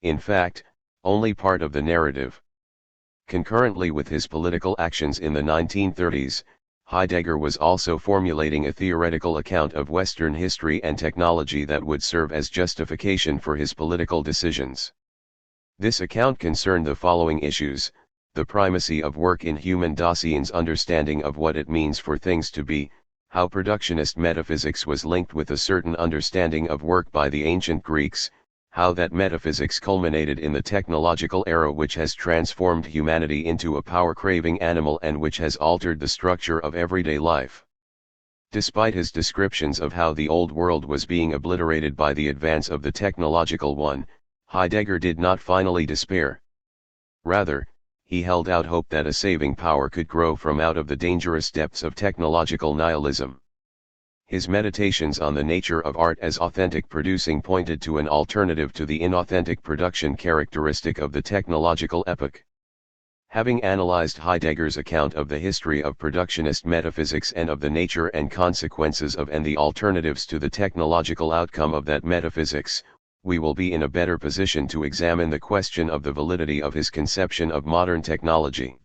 in fact, only part of the narrative. Concurrently with his political actions in the 1930s, Heidegger was also formulating a theoretical account of Western history and technology that would serve as justification for his political decisions. This account concerned the following issues: the primacy of work in human Dasein's understanding of what it means for things to be, how productionist metaphysics was linked with a certain understanding of work by the ancient Greeks, how that metaphysics culminated in the technological era which has transformed humanity into a power-craving animal and which has altered the structure of everyday life. Despite his descriptions of how the old world was being obliterated by the advance of the technological one, Heidegger did not finally despair. Rather, he held out hope that a saving power could grow from out of the dangerous depths of technological nihilism. His meditations on the nature of art as authentic producing pointed to an alternative to the inauthentic production characteristic of the technological epoch. Having analyzed Heidegger's account of the history of productionist metaphysics and of the nature and consequences of and the alternatives to the technological outcome of that metaphysics, we will be in a better position to examine the question of the validity of his conception of modern technology.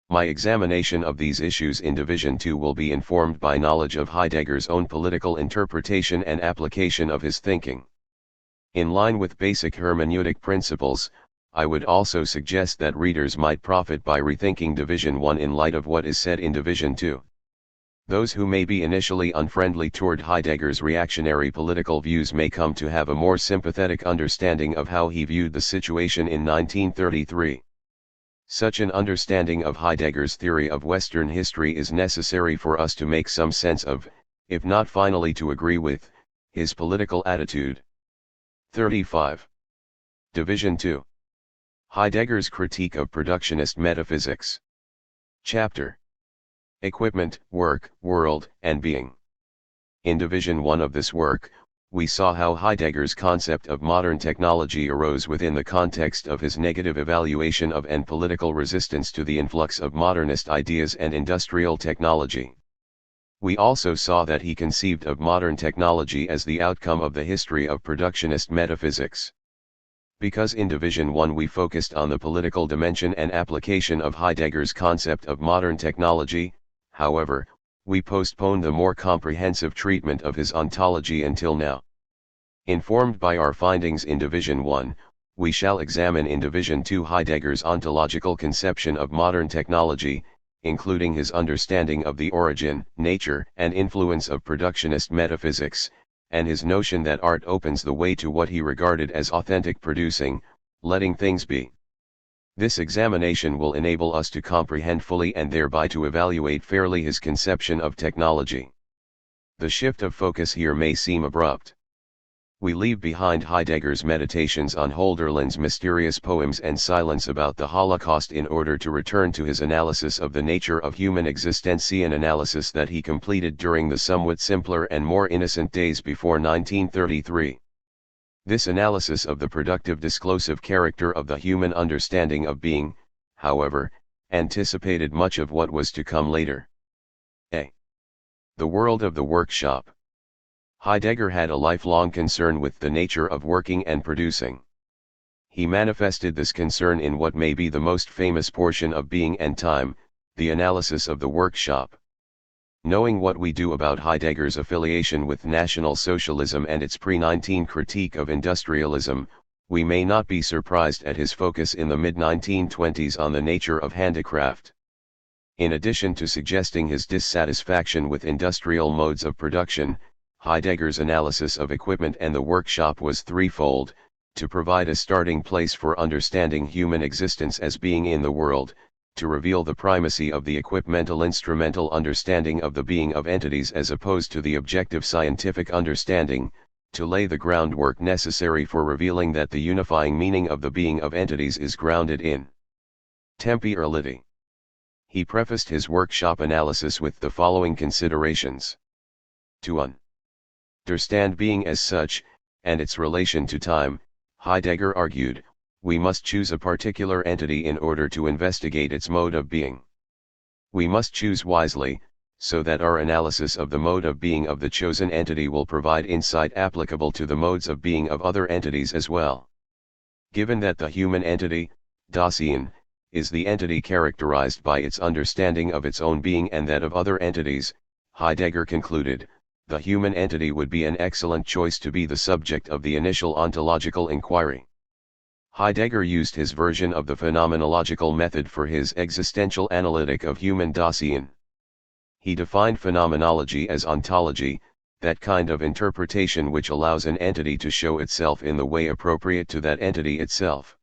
My examination of these issues in Division 2 will be informed by knowledge of Heidegger's own political interpretation and application of his thinking. In line with basic hermeneutic principles, I would also suggest that readers might profit by rethinking Division 1 in light of what is said in Division 2. Those who may be initially unfriendly toward Heidegger's reactionary political views may come to have a more sympathetic understanding of how he viewed the situation in 1933. Such an understanding of Heidegger's theory of Western history is necessary for us to make some sense of, if not finally to agree with, his political attitude. 35. Division 2. Heidegger's Critique of Productionist Metaphysics. Chapter: Equipment, Work, World, and Being. In Division 1 of this work, we saw how Heidegger's concept of modern technology arose within the context of his negative evaluation of and political resistance to the influx of modernist ideas and industrial technology. We also saw that he conceived of modern technology as the outcome of the history of productionist metaphysics. Because in Division 1 we focused on the political dimension and application of Heidegger's concept of modern technology, however, we postponed the more comprehensive treatment of his ontology until now. Informed by our findings in Division 1, we shall examine in Division 2 Heidegger's ontological conception of modern technology, including his understanding of the origin, nature, and influence of productionist metaphysics, and his notion that art opens the way to what he regarded as authentic producing, letting things be. This examination will enable us to comprehend fully and thereby to evaluate fairly his conception of technology. The shift of focus here may seem abrupt. We leave behind Heidegger's meditations on Hölderlin's mysterious poems and silence about the Holocaust in order to return to his analysis of the nature of human existence, an analysis that he completed during the somewhat simpler and more innocent days before 1933. This analysis of the productive disclosive character of the human understanding of being, however, anticipated much of what was to come later. A. The world of the workshop. Heidegger had a lifelong concern with the nature of working and producing. He manifested this concern in what may be the most famous portion of Being and Time, the analysis of the workshop. Knowing what we do about Heidegger's affiliation with National Socialism and its pre-19 critique of industrialism, we may not be surprised at his focus in the mid-1920s on the nature of handicraft. In addition to suggesting his dissatisfaction with industrial modes of production, Heidegger's analysis of equipment and the workshop was threefold: to provide a starting place for understanding human existence as being in the world, to reveal the primacy of the equipmental instrumental understanding of the being of entities as opposed to the objective scientific understanding, to lay the groundwork necessary for revealing that the unifying meaning of the being of entities is grounded in temporality. He prefaced his workshop analysis with the following considerations. To understand being as such, and its relation to time, Heidegger argued, we must choose a particular entity in order to investigate its mode of being. We must choose wisely, so that our analysis of the mode of being of the chosen entity will provide insight applicable to the modes of being of other entities as well. Given that the human entity, Dasein, is the entity characterized by its understanding of its own being and that of other entities, Heidegger concluded, the human entity would be an excellent choice to be the subject of the initial ontological inquiry. Heidegger used his version of the phenomenological method for his existential analytic of human Dasein. He defined phenomenology as ontology, that kind of interpretation which allows an entity to show itself in the way appropriate to that entity itself.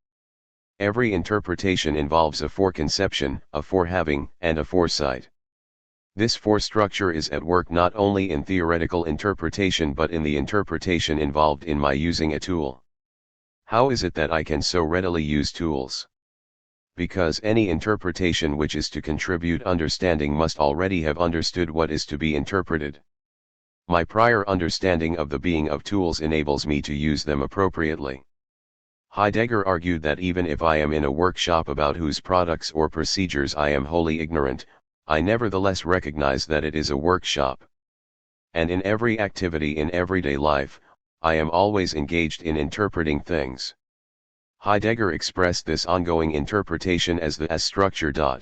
Every interpretation involves a foreconception, a forehaving, and a foresight. This forestructure is at work not only in theoretical interpretation but in the interpretation involved in my using a tool. How is it that I can so readily use tools? Because any interpretation which is to contribute understanding must already have understood what is to be interpreted. My prior understanding of the being of tools enables me to use them appropriately. Heidegger argued that even if I am in a workshop about whose products or procedures I am wholly ignorant, I nevertheless recognize that it is a workshop. And in every activity in everyday life, I am always engaged in interpreting things. Heidegger expressed this ongoing interpretation as the S-structure.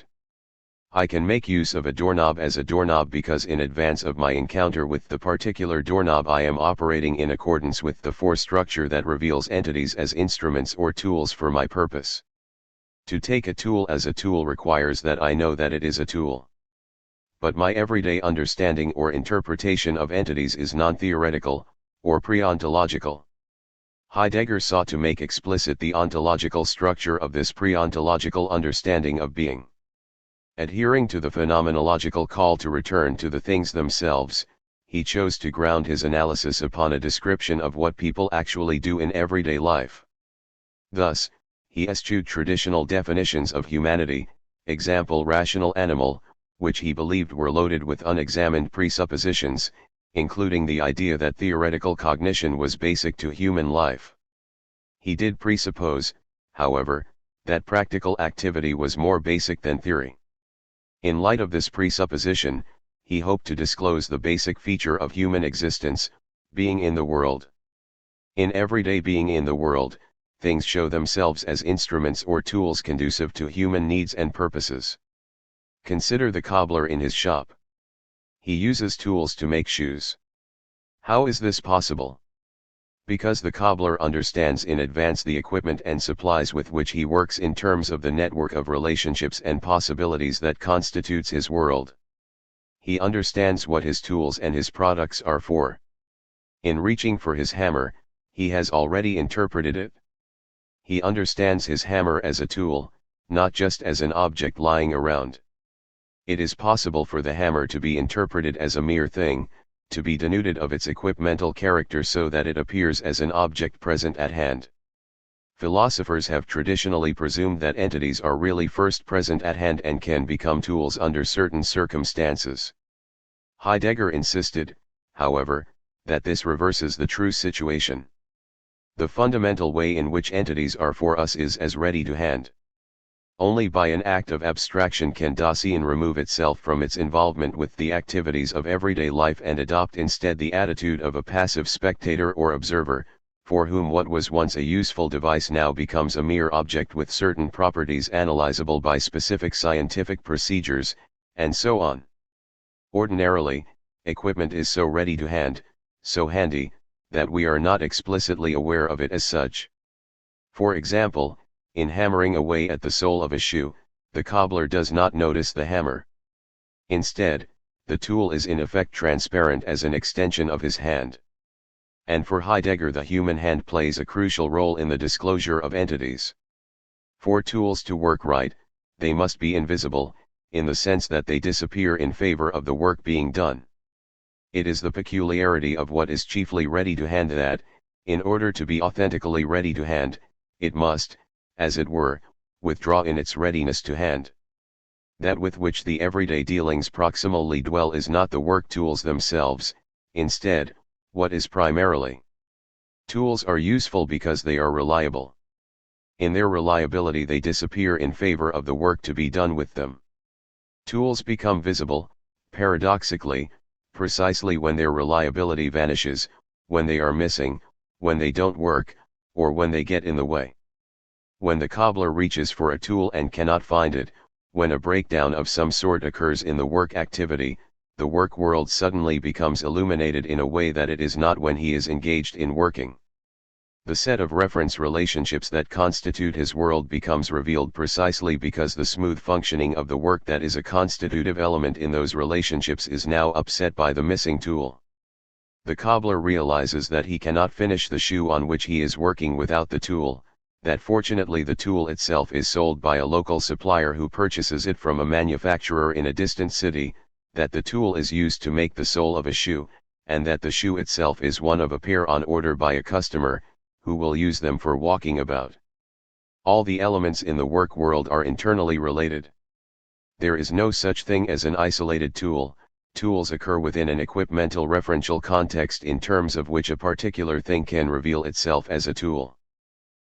I can make use of a doorknob as a doorknob because in advance of my encounter with the particular doorknob I am operating in accordance with the forestructure that reveals entities as instruments or tools for my purpose. To take a tool as a tool requires that I know that it is a tool. But my everyday understanding or interpretation of entities is non-theoretical, or pre-ontological. Heidegger sought to make explicit the ontological structure of this pre-ontological understanding of being. Adhering to the phenomenological call to return to the things themselves, he chose to ground his analysis upon a description of what people actually do in everyday life. Thus, he eschewed traditional definitions of humanity, example rational animal, which he believed were loaded with unexamined presuppositions, including the idea that theoretical cognition was basic to human life. He did presuppose, however, that practical activity was more basic than theory. In light of this presupposition, he hoped to disclose the basic feature of human existence, being in the world. In everyday being in the world, things show themselves as instruments or tools conducive to human needs and purposes. Consider the cobbler in his shop. He uses tools to make shoes. How is this possible? Because the cobbler understands in advance the equipment and supplies with which he works in terms of the network of relationships and possibilities that constitutes his world. He understands what his tools and his products are for. In reaching for his hammer, he has already interpreted it. He understands his hammer as a tool, not just as an object lying around. It is possible for the hammer to be interpreted as a mere thing, to be denuded of its equipmental character so that it appears as an object present at hand. Philosophers have traditionally presumed that entities are really first present at hand and can become tools under certain circumstances. Heidegger insisted, however, that this reverses the true situation. The fundamental way in which entities are for us is as ready to hand. Only by an act of abstraction can Dasein remove itself from its involvement with the activities of everyday life and adopt instead the attitude of a passive spectator or observer, for whom what was once a useful device now becomes a mere object with certain properties analyzable by specific scientific procedures, and so on. Ordinarily, equipment is so ready to hand, so handy, that we are not explicitly aware of it as such. For example, in hammering away at the sole of a shoe, the cobbler does not notice the hammer. Instead, the tool is in effect transparent as an extension of his hand. And for Heidegger the human hand plays a crucial role in the disclosure of entities. For tools to work right, they must be invisible, in the sense that they disappear in favor of the work being done. It is the peculiarity of what is chiefly ready to hand that, in order to be authentically ready to hand, it must, as it were, withdraw in its readiness to hand. That with which the everyday dealings proximally dwell is not the work tools themselves, instead, what is primarily. Tools are useful because they are reliable. In their reliability they disappear in favor of the work to be done with them. Tools become visible, paradoxically, precisely when their reliability vanishes, when they are missing, when they don't work, or when they get in the way. When the cobbler reaches for a tool and cannot find it, when a breakdown of some sort occurs in the work activity, the work world suddenly becomes illuminated in a way that it is not when he is engaged in working. The set of reference relationships that constitute his world becomes revealed precisely because the smooth functioning of the work that is a constitutive element in those relationships is now upset by the missing tool. The cobbler realizes that he cannot finish the shoe on which he is working without the tool, that fortunately the tool itself is sold by a local supplier who purchases it from a manufacturer in a distant city, that the tool is used to make the sole of a shoe, and that the shoe itself is one of a pair on order by a customer, who will use them for walking about. All the elements in the work world are internally related. There is no such thing as an isolated tool. Tools occur within an equipmental referential context in terms of which a particular thing can reveal itself as a tool.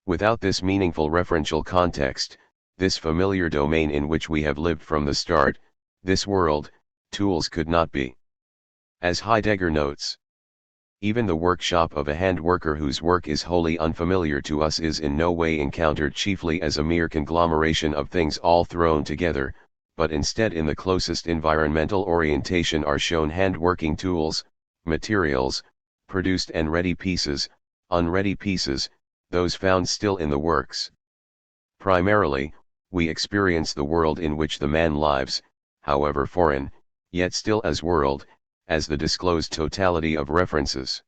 Without this meaningful referential context, this familiar domain in which we have lived from the start, this world, tools could not be. As Heidegger notes, even the workshop of a hand worker whose work is wholly unfamiliar to us is in no way encountered chiefly as a mere conglomeration of things all thrown together, but instead in the closest environmental orientation are shown hand-working tools, materials, produced and ready pieces, unready pieces, those found still in the works. Primarily, we experience the world in which the man lives, however foreign, yet still as world, as the disclosed totality of references.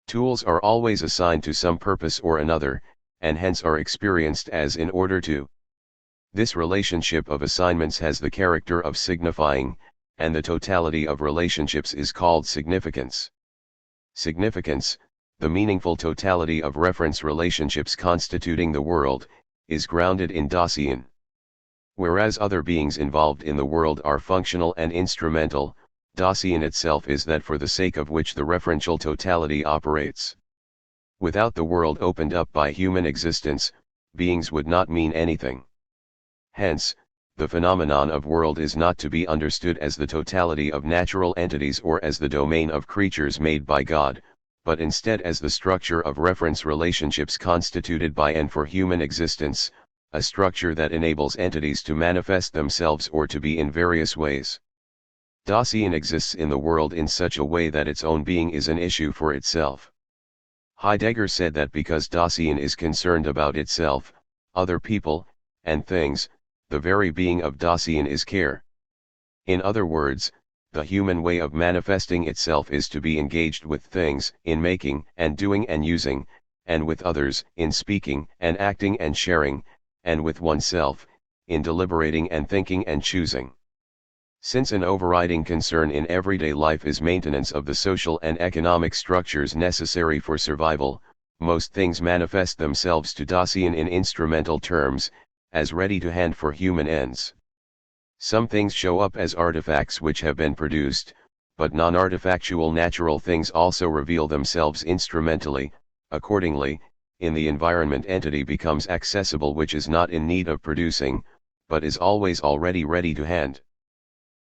Tools are always assigned to some purpose or another, and hence are experienced as in order to. This relationship of assignments has the character of signifying, and the totality of relationships is called significance. Significance, the meaningful totality of reference relationships constituting the world, is grounded in Dasein. Whereas other beings involved in the world are functional and instrumental, Dasein itself is that for the sake of which the referential totality operates. Without the world opened up by human existence, beings would not mean anything. Hence, the phenomenon of world is not to be understood as the totality of natural entities or as the domain of creatures made by God, but instead as the structure of reference relationships constituted by and for human existence, a structure that enables entities to manifest themselves or to be in various ways. Dasein exists in the world in such a way that its own being is an issue for itself. Heidegger said that because Dasein is concerned about itself, other people, and things, the very being of Dasein is care. In other words, the human way of manifesting itself is to be engaged with things, in making and doing and using, and with others, in speaking and acting and sharing, and with oneself, in deliberating and thinking and choosing. Since an overriding concern in everyday life is maintenance of the social and economic structures necessary for survival, most things manifest themselves to Dasein in instrumental terms, as ready to hand for human ends. Some things show up as artifacts which have been produced, but non-artifactual natural things also reveal themselves instrumentally. Accordingly, in the environment entity becomes accessible which is not in need of producing, but is always already ready to hand.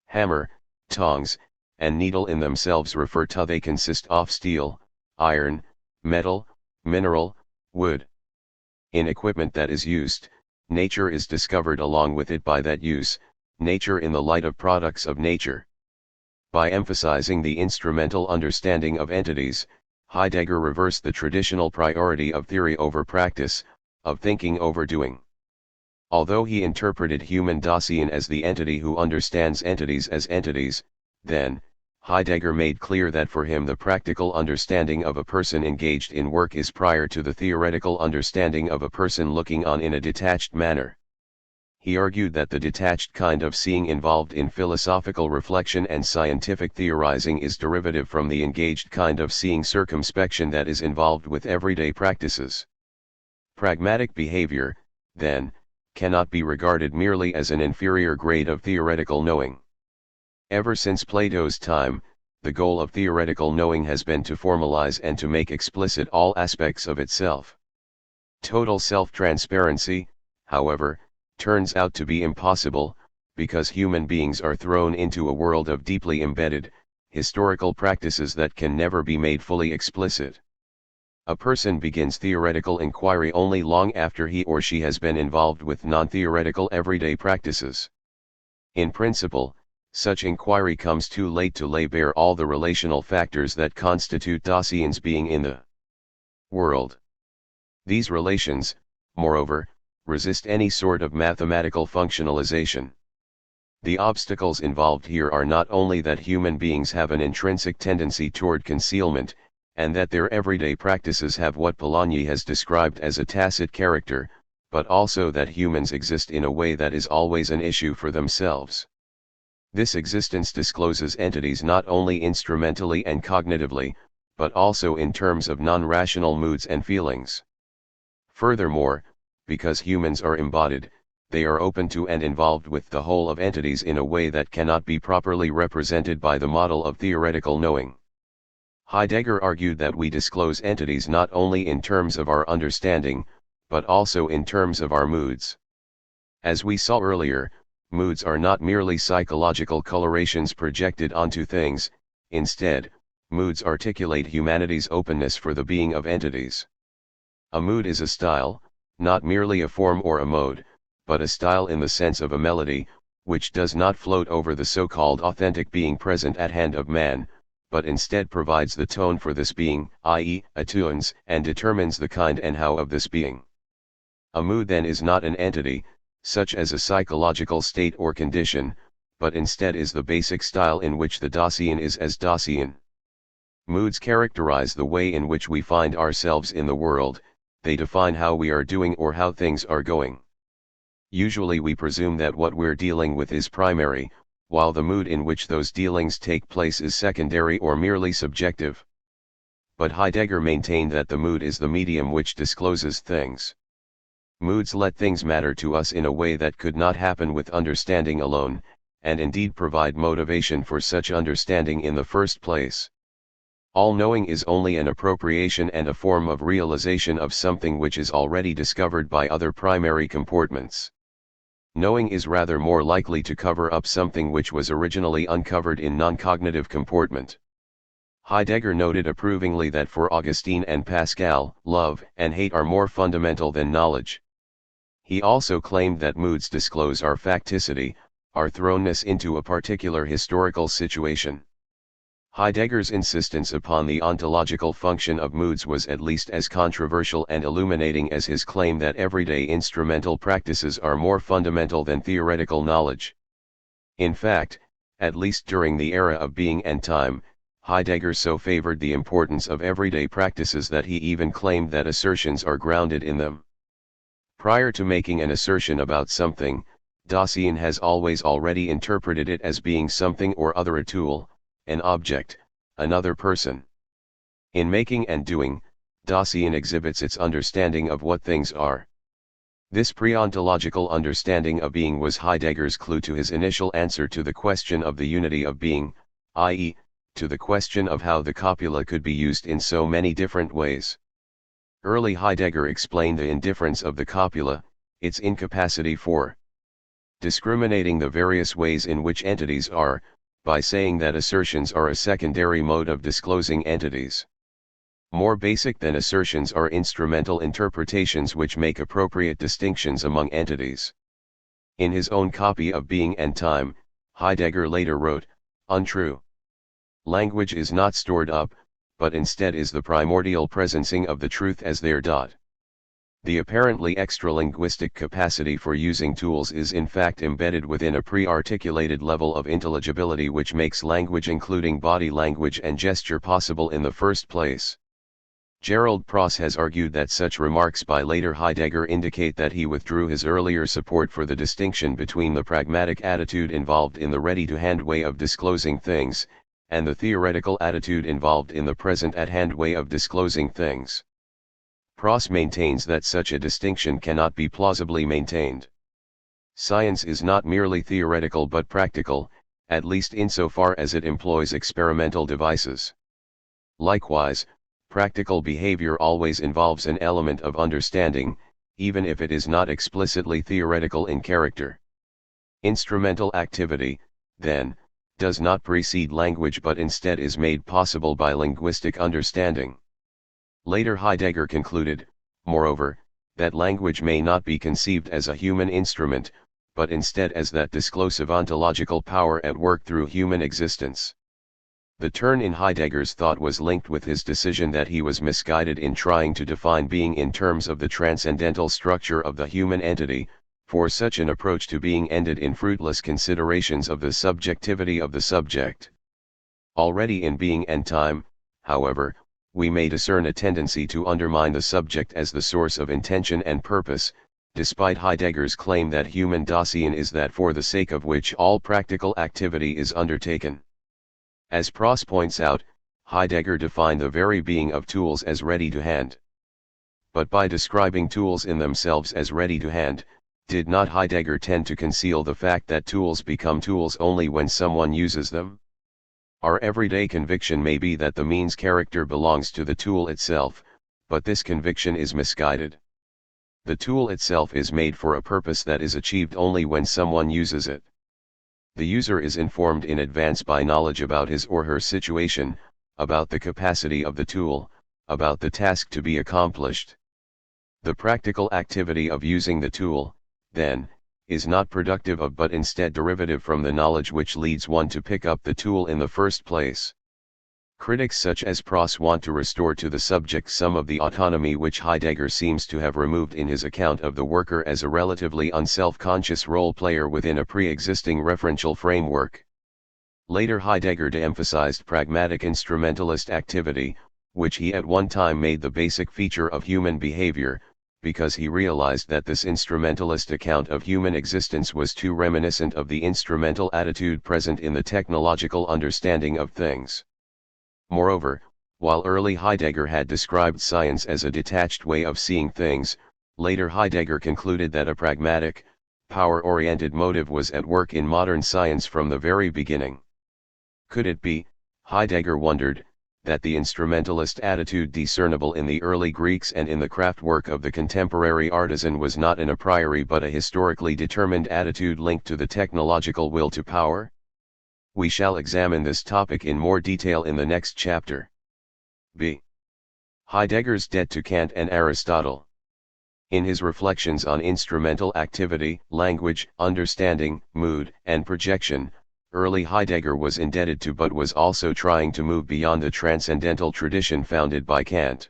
Hammer, tongs, and needle in themselves refer to they consist of steel, iron, metal, mineral, wood. In equipment that is used, nature is discovered along with it by that use, nature in the light of products of nature. By emphasizing the instrumental understanding of entities, Heidegger reversed the traditional priority of theory over practice, of thinking over doing. Although he interpreted human Dasein as the entity who understands entities as entities, then, Heidegger made clear that for him the practical understanding of a person engaged in work is prior to the theoretical understanding of a person looking on in a detached manner. He argued that the detached kind of seeing involved in philosophical reflection and scientific theorizing is derivative from the engaged kind of seeing circumspection that is involved with everyday practices. Pragmatic behavior, then, cannot be regarded merely as an inferior grade of theoretical knowing. Ever since Plato's time, the goal of theoretical knowing has been to formalize and to make explicit all aspects of itself. Total self-transparency, however, turns out to be impossible, because human beings are thrown into a world of deeply embedded, historical practices that can never be made fully explicit. A person begins theoretical inquiry only long after he or she has been involved with non-theoretical everyday practices. In principle, such inquiry comes too late to lay bare all the relational factors that constitute Dasein's being in the world. These relations, moreover, resist any sort of mathematical functionalization. The obstacles involved here are not only that human beings have an intrinsic tendency toward concealment, and that their everyday practices have what Polanyi has described as a tacit character, but also that humans exist in a way that is always an issue for themselves. This existence discloses entities not only instrumentally and cognitively, but also in terms of non-rational moods and feelings. Furthermore, because humans are embodied, they are open to and involved with the whole of entities in a way that cannot be properly represented by the model of theoretical knowing. Heidegger argued that we disclose entities not only in terms of our understanding, but also in terms of our moods. As we saw earlier, moods are not merely psychological colorations projected onto things. Instead, moods articulate humanity's openness for the being of entities. A mood is a style, not merely a form or a mode, but a style in the sense of a melody, which does not float over the so-called authentic being present at hand of man, but instead provides the tone for this being, i.e., attunes and determines the kind and how of this being. A mood then is not an entity, such as a psychological state or condition, but instead is the basic style in which the Dasein is as Dasein. Moods characterize the way in which we find ourselves in the world, they define how we are doing or how things are going. Usually we presume that what we're dealing with is primary, while the mood in which those dealings take place is secondary or merely subjective. But Heidegger maintained that the mood is the medium which discloses things. Moods let things matter to us in a way that could not happen with understanding alone, and indeed provide motivation for such understanding in the first place. All knowing is only an appropriation and a form of realization of something which is already discovered by other primary comportments. Knowing is rather more likely to cover up something which was originally uncovered in non-cognitive comportment. Heidegger noted approvingly that for Augustine and Pascal, love and hate are more fundamental than knowledge. He also claimed that moods disclose our facticity, our thrownness into a particular historical situation. Heidegger's insistence upon the ontological function of moods was at least as controversial and illuminating as his claim that everyday instrumental practices are more fundamental than theoretical knowledge. In fact, at least during the era of being and time, Heidegger so favored the importance of everyday practices that he even claimed that assertions are grounded in them. Prior to making an assertion about something, Dasein has always already interpreted it as being something or other, a tool, an object, another person. In making and doing, Dasein exhibits its understanding of what things are. This pre-ontological understanding of being was Heidegger's clue to his initial answer to the question of the unity of being, i.e., to the question of how the copula could be used in so many different ways. Early Heidegger explained the indifference of the copula, its incapacity for discriminating the various ways in which entities are, by saying that assertions are a secondary mode of disclosing entities. More basic than assertions are instrumental interpretations which make appropriate distinctions among entities. In his own copy of Being and Time, Heidegger later wrote, "Untrue. Language is not stored up, but instead is the primordial presencing of the truth as there. The apparently extra-linguistic capacity for using tools is in fact embedded within a pre-articulated level of intelligibility which makes language including body language and gesture possible in the first place." Gerald Pross has argued that such remarks by later Heidegger indicate that he withdrew his earlier support for the distinction between the pragmatic attitude involved in the ready-to-hand way of disclosing things, and the theoretical attitude involved in the present-at-hand way of disclosing things. Pross maintains that such a distinction cannot be plausibly maintained. Science is not merely theoretical but practical, at least insofar as it employs experimental devices. Likewise, practical behavior always involves an element of understanding, even if it is not explicitly theoretical in character. Instrumental activity, then, does not precede language but instead is made possible by linguistic understanding. Later Heidegger concluded, moreover, that language may not be conceived as a human instrument, but instead as that disclosive ontological power at work through human existence. The turn in Heidegger's thought was linked with his decision that he was misguided in trying to define being in terms of the transcendental structure of the human entity, for such an approach to being ended in fruitless considerations of the subjectivity of the subject. Already in Being and Time, however, we may discern a tendency to undermine the subject as the source of intention and purpose, despite Heidegger's claim that human Dasein is that for the sake of which all practical activity is undertaken. As Pross points out, Heidegger defined the very being of tools as ready to hand. But by describing tools in themselves as ready to hand, did not Heidegger tend to conceal the fact that tools become tools only when someone uses them? Our everyday conviction may be that the means character belongs to the tool itself, but this conviction is misguided. The tool itself is made for a purpose that is achieved only when someone uses it. The user is informed in advance by knowledge about his or her situation, about the capacity of the tool, about the task to be accomplished. The practical activity of using the tool, then, is not productive of but instead derivative from the knowledge which leads one to pick up the tool in the first place. Critics such as Pross want to restore to the subject some of the autonomy which Heidegger seems to have removed in his account of the worker as a relatively unself-conscious role player within a pre-existing referential framework. Later Heidegger de-emphasized pragmatic instrumentalist activity, which he at one time made the basic feature of human behavior, because he realized that this instrumentalist account of human existence was too reminiscent of the instrumental attitude present in the technological understanding of things. Moreover, while early Heidegger had described science as a detached way of seeing things, later Heidegger concluded that a pragmatic, power-oriented motive was at work in modern science from the very beginning. Could it be, Heidegger wondered, that the instrumentalist attitude discernible in the early Greeks and in the craftwork of the contemporary artisan was not an a priori but a historically determined attitude linked to the technological will to power? We shall examine this topic in more detail in the next chapter. b. Heidegger's debt to Kant and Aristotle. In his reflections on instrumental activity, language, understanding, mood, and projection, early Heidegger was indebted to but was also trying to move beyond the transcendental tradition founded by Kant.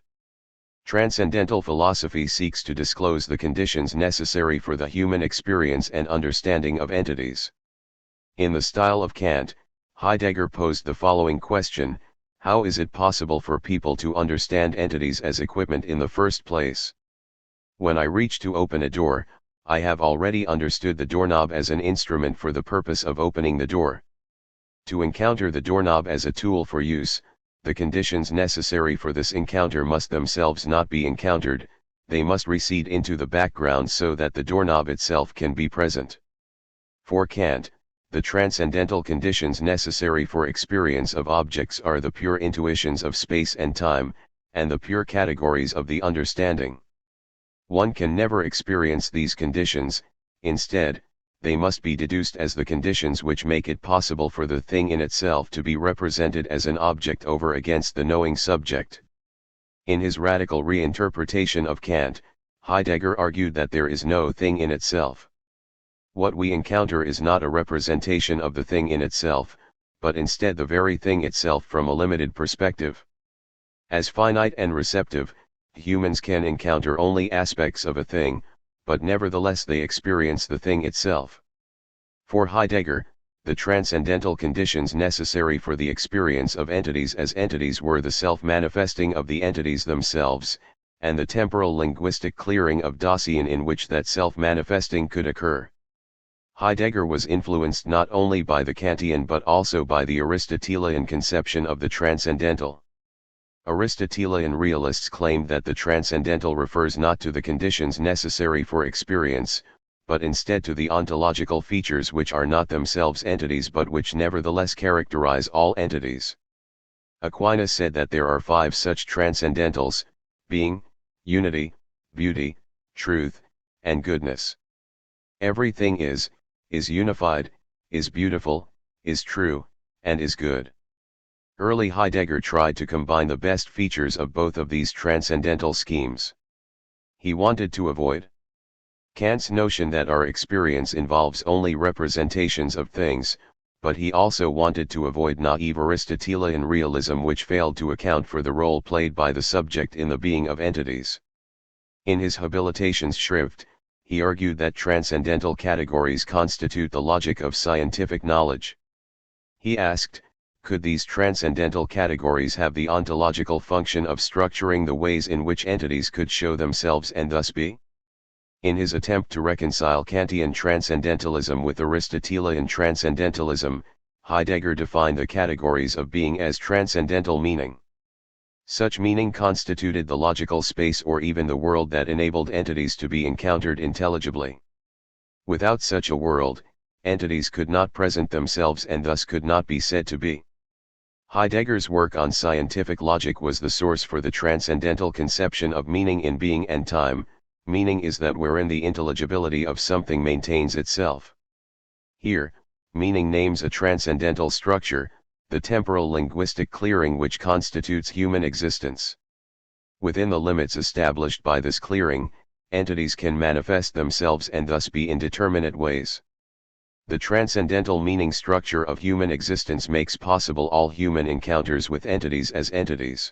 Transcendental philosophy seeks to disclose the conditions necessary for the human experience and understanding of entities. In the style of Kant, Heidegger posed the following question: how is it possible for people to understand entities as equipment in the first place? When I reach to open a door, I have already understood the doorknob as an instrument for the purpose of opening the door. To encounter the doorknob as a tool for use, the conditions necessary for this encounter must themselves not be encountered, they must recede into the background so that the doorknob itself can be present. For Kant, the transcendental conditions necessary for experience of objects are the pure intuitions of space and time, and the pure categories of the understanding. One can never experience these conditions, instead, they must be deduced as the conditions which make it possible for the thing in itself to be represented as an object over against the knowing subject. In his radical reinterpretation of Kant, Heidegger argued that there is no thing in itself. What we encounter is not a representation of the thing in itself, but instead the very thing itself from a limited perspective. As finite and receptive, humans can encounter only aspects of a thing, but nevertheless they experience the thing itself. For Heidegger, the transcendental conditions necessary for the experience of entities as entities were the self-manifesting of the entities themselves, and the temporal linguistic clearing of Dasein in which that self-manifesting could occur. Heidegger was influenced not only by the Kantian but also by the Aristotelian conception of the transcendental. Aristotelian realists claimed that the transcendental refers not to the conditions necessary for experience, but instead to the ontological features which are not themselves entities but which nevertheless characterize all entities. Aquinas said that there are 5 such transcendentals: being, unity, beauty, truth, and goodness. Everything is unified, is beautiful, is true, and is good. Early Heidegger tried to combine the best features of both of these transcendental schemes. He wanted to avoid Kant's notion that our experience involves only representations of things, but he also wanted to avoid naive Aristotelian realism, which failed to account for the role played by the subject in the being of entities. In his Habilitationsschrift, he argued that transcendental categories constitute the logic of scientific knowledge. He asked, could these transcendental categories have the ontological function of structuring the ways in which entities could show themselves and thus be? In his attempt to reconcile Kantian transcendentalism with Aristotelian transcendentalism, Heidegger defined the categories of being as transcendental meaning. Such meaning constituted the logical space or even the world that enabled entities to be encountered intelligibly. Without such a world, entities could not present themselves and thus could not be said to be. Heidegger's work on scientific logic was the source for the transcendental conception of meaning in being and time. Meaning is that wherein the intelligibility of something maintains itself. Here, meaning names a transcendental structure, the temporal linguistic clearing which constitutes human existence. Within the limits established by this clearing, entities can manifest themselves and thus be in determinate ways. The transcendental meaning structure of human existence makes possible all human encounters with entities as entities.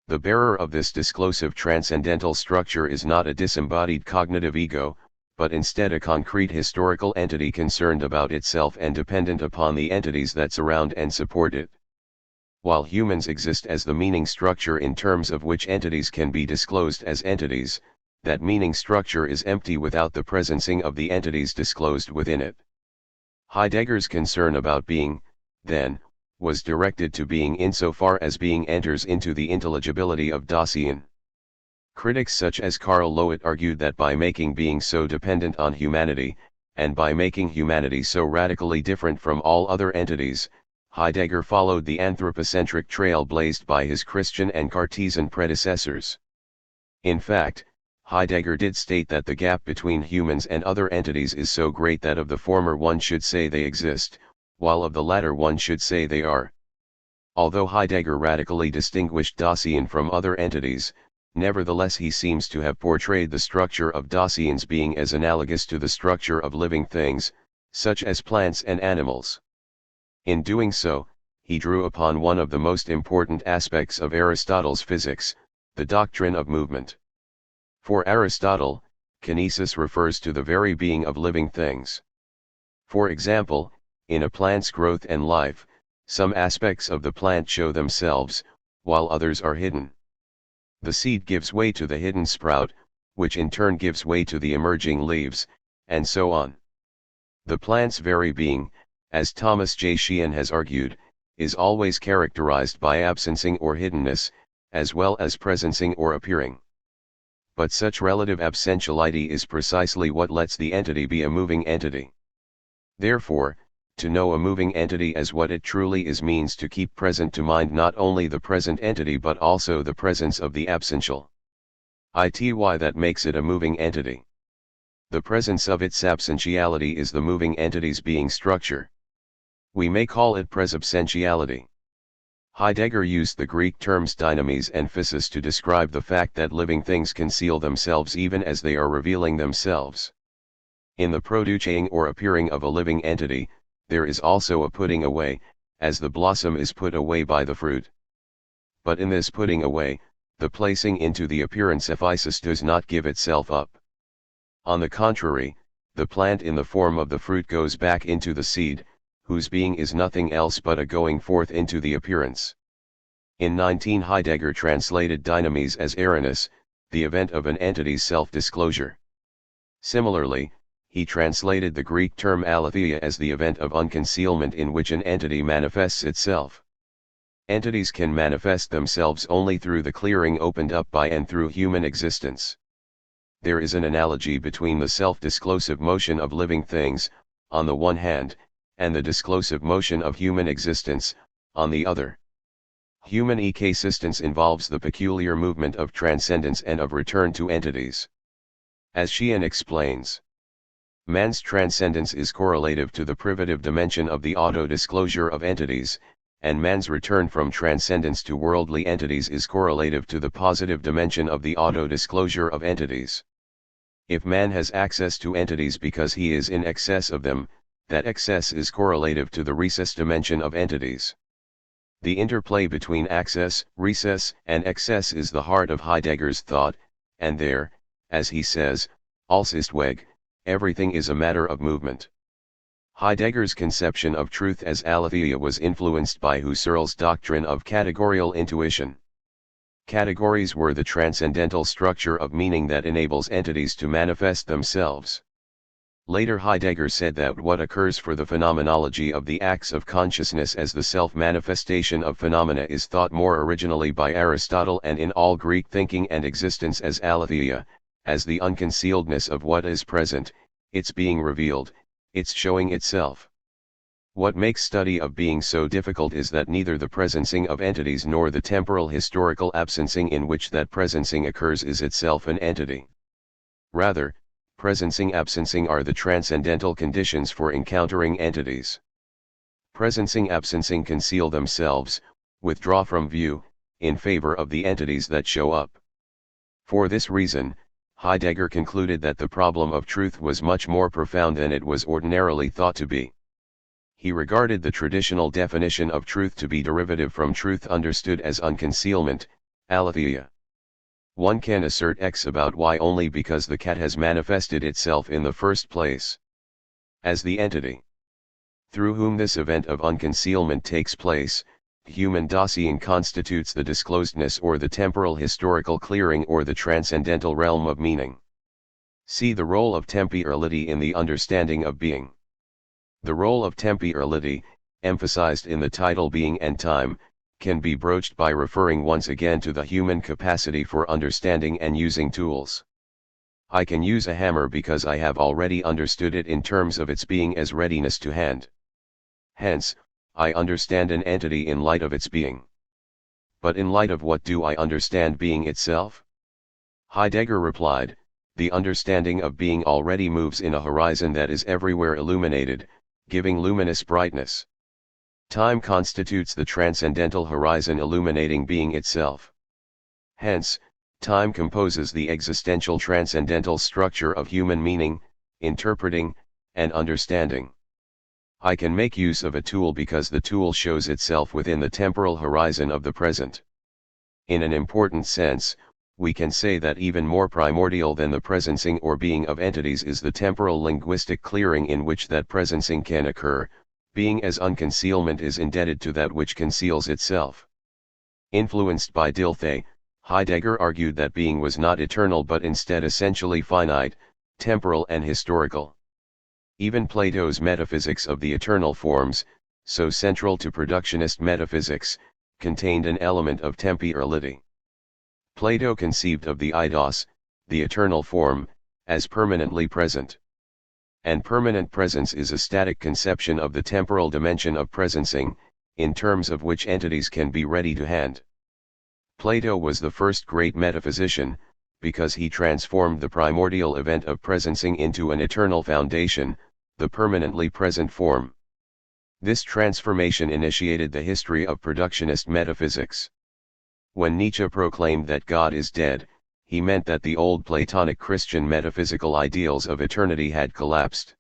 The bearer of this disclosive transcendental structure is not a disembodied cognitive ego, but instead a concrete historical entity concerned about itself and dependent upon the entities that surround and support it. While humans exist as the meaning structure in terms of which entities can be disclosed as entities, that meaning structure is empty without the presencing of the entities disclosed within it. Heidegger's concern about being, then, was directed to being insofar as being enters into the intelligibility of Dasein. Critics such as Karl Lowit argued that by making being so dependent on humanity, and by making humanity so radically different from all other entities, Heidegger followed the anthropocentric trail blazed by his Christian and Cartesian predecessors. In fact, Heidegger did state that the gap between humans and other entities is so great that of the former one should say they exist, while of the latter one should say they are. Although Heidegger radically distinguished Dasein from other entities, nevertheless he seems to have portrayed the structure of Dasein's being as analogous to the structure of living things, such as plants and animals. In doing so, he drew upon one of the most important aspects of Aristotle's physics, the doctrine of movement. For Aristotle, kinesis refers to the very being of living things. For example, in a plant's growth and life, some aspects of the plant show themselves, while others are hidden. The seed gives way to the hidden sprout, which in turn gives way to the emerging leaves, and so on. The plant's very being, as Thomas J. Sheehan has argued, is always characterized by absencing or hiddenness, as well as presencing or appearing. But such relative absentiality is precisely what lets the entity be a moving entity. Therefore, to know a moving entity as what it truly is means to keep present to mind not only the present entity but also the presence of the absential. Ity that makes it a moving entity. The presence of its absentiality is the moving entity's being structure. We may call it presubstantiality. Heidegger used the Greek terms dynamis and physis to describe the fact that living things conceal themselves even as they are revealing themselves. In the producing or appearing of a living entity, there is also a putting away, as the blossom is put away by the fruit. But in this putting away, the placing into the appearance ephysis does not give itself up. On the contrary, the plant in the form of the fruit goes back into the seed, whose being is nothing else but a going forth into the appearance. In 19 Heidegger translated dynamis as awareness, the event of an entity's self-disclosure. Similarly, he translated the Greek term aletheia as the event of unconcealment in which an entity manifests itself. Entities can manifest themselves only through the clearing opened up by and through human existence. There is an analogy between the self-disclosive motion of living things, on the one hand, and the disclosive motion of human existence, on the other. Human existence involves the peculiar movement of transcendence and of return to entities. As Sheehan explains, man's transcendence is correlative to the privative dimension of the auto-disclosure of entities, and man's return from transcendence to worldly entities is correlative to the positive dimension of the auto-disclosure of entities. If man has access to entities because he is in excess of them, that excess is correlative to the recess dimension of entities. The interplay between access, recess, and excess is the heart of Heidegger's thought, and there, as he says, alles ist Weg, everything is a matter of movement. Heidegger's conception of truth as aletheia was influenced by Husserl's doctrine of categorical intuition. Categories were the transcendental structure of meaning that enables entities to manifest themselves. Later Heidegger said that what occurs for the phenomenology of the acts of consciousness as the self-manifestation of phenomena is thought more originally by Aristotle and in all Greek thinking and existence as aletheia, as the unconcealedness of what is present, its being revealed, its showing itself. What makes study of being so difficult is that neither the presencing of entities nor the temporal historical absencing in which that presencing occurs is itself an entity. Rather, presencing-absencing are the transcendental conditions for encountering entities. Presencing-absencing conceal themselves, withdraw from view, in favor of the entities that show up. For this reason, Heidegger concluded that the problem of truth was much more profound than it was ordinarily thought to be. He regarded the traditional definition of truth to be derivative from truth understood as unconcealment, aletheia. One can assert X about Y only because the cat has manifested itself in the first place. As the entity through whom this event of unconcealment takes place, human Dasein constitutes the disclosedness or the temporal historical clearing or the transcendental realm of meaning. See the role of temporality in the understanding of being. The role of temporality, emphasized in the title Being and Time, can be broached by referring once again to the human capacity for understanding and using tools. I can use a hammer because I have already understood it in terms of its being as readiness to hand. Hence, I understand an entity in light of its being. But in light of what do I understand being itself? Heidegger replied, the understanding of being already moves in a horizon that is everywhere illuminated, giving luminous brightness. Time constitutes the transcendental horizon illuminating being itself. Hence, time composes the existential transcendental structure of human meaning, interpreting, and understanding. I can make use of a tool because the tool shows itself within the temporal horizon of the present. In an important sense, we can say that even more primordial than the presencing or being of entities is the temporal linguistic clearing in which that presencing can occur. Being as unconcealment is indebted to that which conceals itself. Influenced by Dilthey, Heidegger argued that being was not eternal but instead essentially finite, temporal and historical. Even Plato's metaphysics of the eternal forms, so central to productionist metaphysics, contained an element of temporality. Plato conceived of the eidos, the eternal form, as permanently present. And permanent presence is a static conception of the temporal dimension of presencing, in terms of which entities can be ready to hand. Plato was the first great metaphysician, because he transformed the primordial event of presencing into an eternal foundation, the permanently present form. This transformation initiated the history of productionist metaphysics. When Nietzsche proclaimed that God is dead, he meant that the old Platonic Christian metaphysical ideals of eternity had collapsed.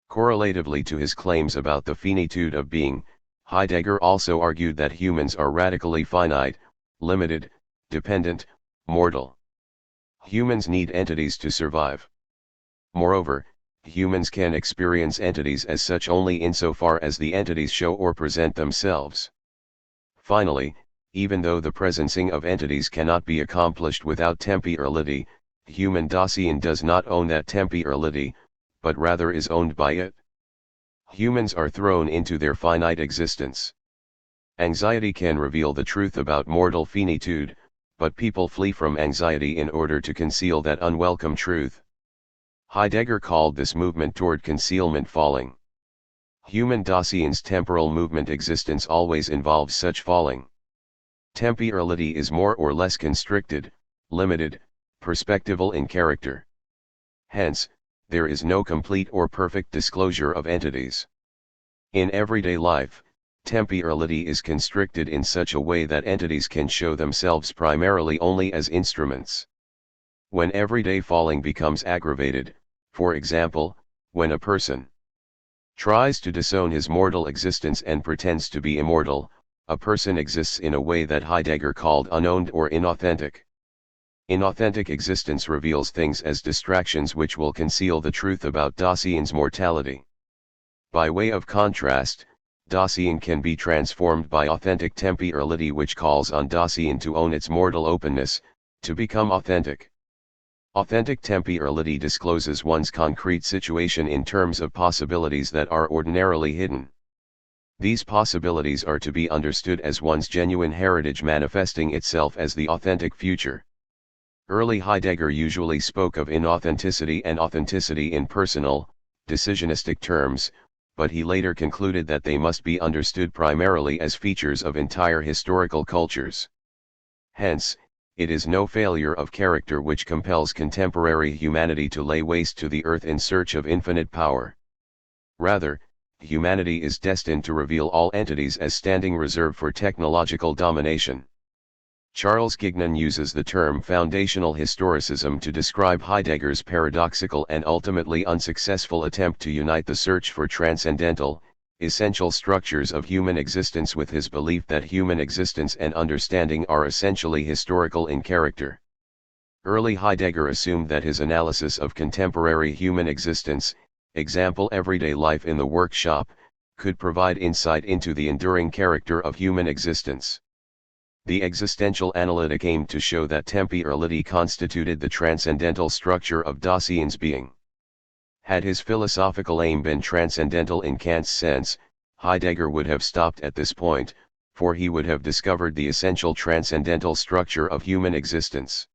Correlatively to his claims about the finitude of being, Heidegger also argued that humans are radically finite, limited, dependent, mortal. Humans need entities to survive. Moreover, humans can experience entities as such only insofar as the entities show or present themselves. Finally, even though the presencing of entities cannot be accomplished without temporality, human Dasein does not own that temporality, but rather is owned by it. Humans are thrown into their finite existence. Anxiety can reveal the truth about mortal finitude, but people flee from anxiety in order to conceal that unwelcome truth. Heidegger called this movement toward concealment falling. Human Dasein's temporal movement existence always involves such falling. Temporality is more or less constricted, limited, perspectival in character. Hence, there is no complete or perfect disclosure of entities. In everyday life, Temporality is constricted in such a way that entities can show themselves primarily only as instruments. When everyday falling becomes aggravated, for example, when a person tries to disown his mortal existence and pretends to be immortal, a person exists in a way that Heidegger called unowned or inauthentic. Inauthentic existence reveals things as distractions which will conceal the truth about Dasein's mortality. By way of contrast, Dasein can be transformed by authentic temporality, which calls on Dasein to own its mortal openness, to become authentic. Authentic temporality discloses one's concrete situation in terms of possibilities that are ordinarily hidden. These possibilities are to be understood as one's genuine heritage manifesting itself as the authentic future. Early Heidegger usually spoke of inauthenticity and authenticity in personal, decisionistic terms, but he later concluded that they must be understood primarily as features of entire historical cultures. Hence, it is no failure of character which compels contemporary humanity to lay waste to the earth in search of infinite power. Rather, humanity is destined to reveal all entities as standing reserve for technological domination. Charles Gignon uses the term foundational historicism to describe Heidegger's paradoxical and ultimately unsuccessful attempt to unite the search for transcendental, essential structures of human existence with his belief that human existence and understanding are essentially historical in character. Early Heidegger assumed that his analysis of contemporary human existence, example everyday life in the workshop, could provide insight into the enduring character of human existence. The existential analytic aimed to show that temporality constituted the transcendental structure of Dasein's being. Had his philosophical aim been transcendental in Kant's sense, Heidegger would have stopped at this point, for he would have discovered the essential transcendental structure of human existence.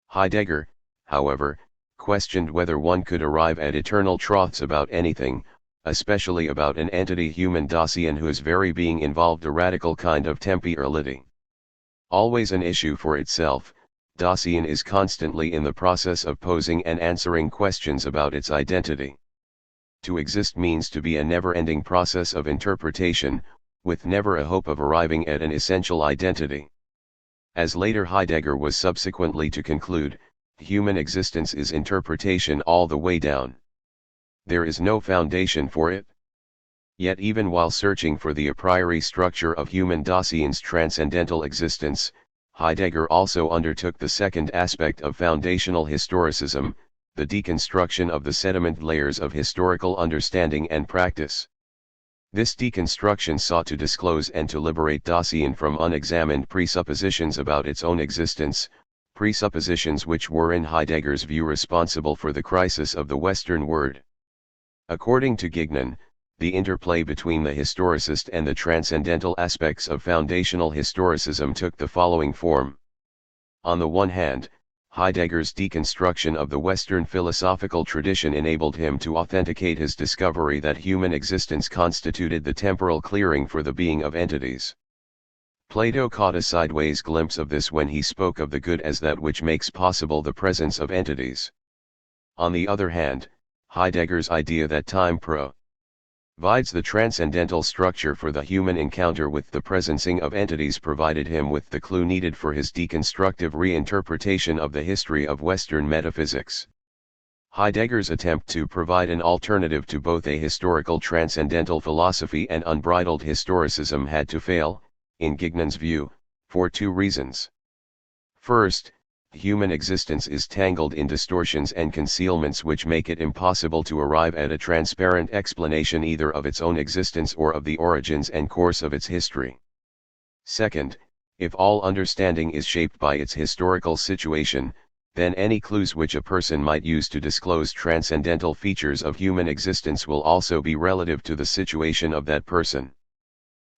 Heidegger, however, questioned whether one could arrive at eternal truths about anything, especially about an entity human Dasein whose very being involved a radical kind of temporality. Always an issue for itself, Dasein is constantly in the process of posing and answering questions about its identity. To exist means to be a never-ending process of interpretation, with never a hope of arriving at an essential identity. As later Heidegger was subsequently to conclude, human existence is interpretation all the way down. There is no foundation for it. Yet even while searching for the a priori structure of human Dasein's transcendental existence, Heidegger also undertook the second aspect of foundational historicism, the deconstruction of the sediment layers of historical understanding and practice. This deconstruction sought to disclose and to liberate Dasein from unexamined presuppositions about its own existence, presuppositions which were in Heidegger's view responsible for the crisis of the Western word. According to Gignon, the interplay between the historicist and the transcendental aspects of foundational historicism took the following form. On the one hand, Heidegger's deconstruction of the Western philosophical tradition enabled him to authenticate his discovery that human existence constituted the temporal clearing for the being of entities. Plato caught a sideways glimpse of this when he spoke of the good as that which makes possible the presence of entities. On the other hand, Heidegger's idea that time provides the transcendental structure for the human encounter with the presencing of entities provided him with the clue needed for his deconstructive reinterpretation of the history of Western metaphysics. Heidegger's attempt to provide an alternative to both a historical transcendental philosophy and unbridled historicism had to fail, in Gignon's view, for two reasons. First, human existence is tangled in distortions and concealments which make it impossible to arrive at a transparent explanation either of its own existence or of the origins and course of its history. Second, if all understanding is shaped by its historical situation, then any clues which a person might use to disclose transcendental features of human existence will also be relative to the situation of that person.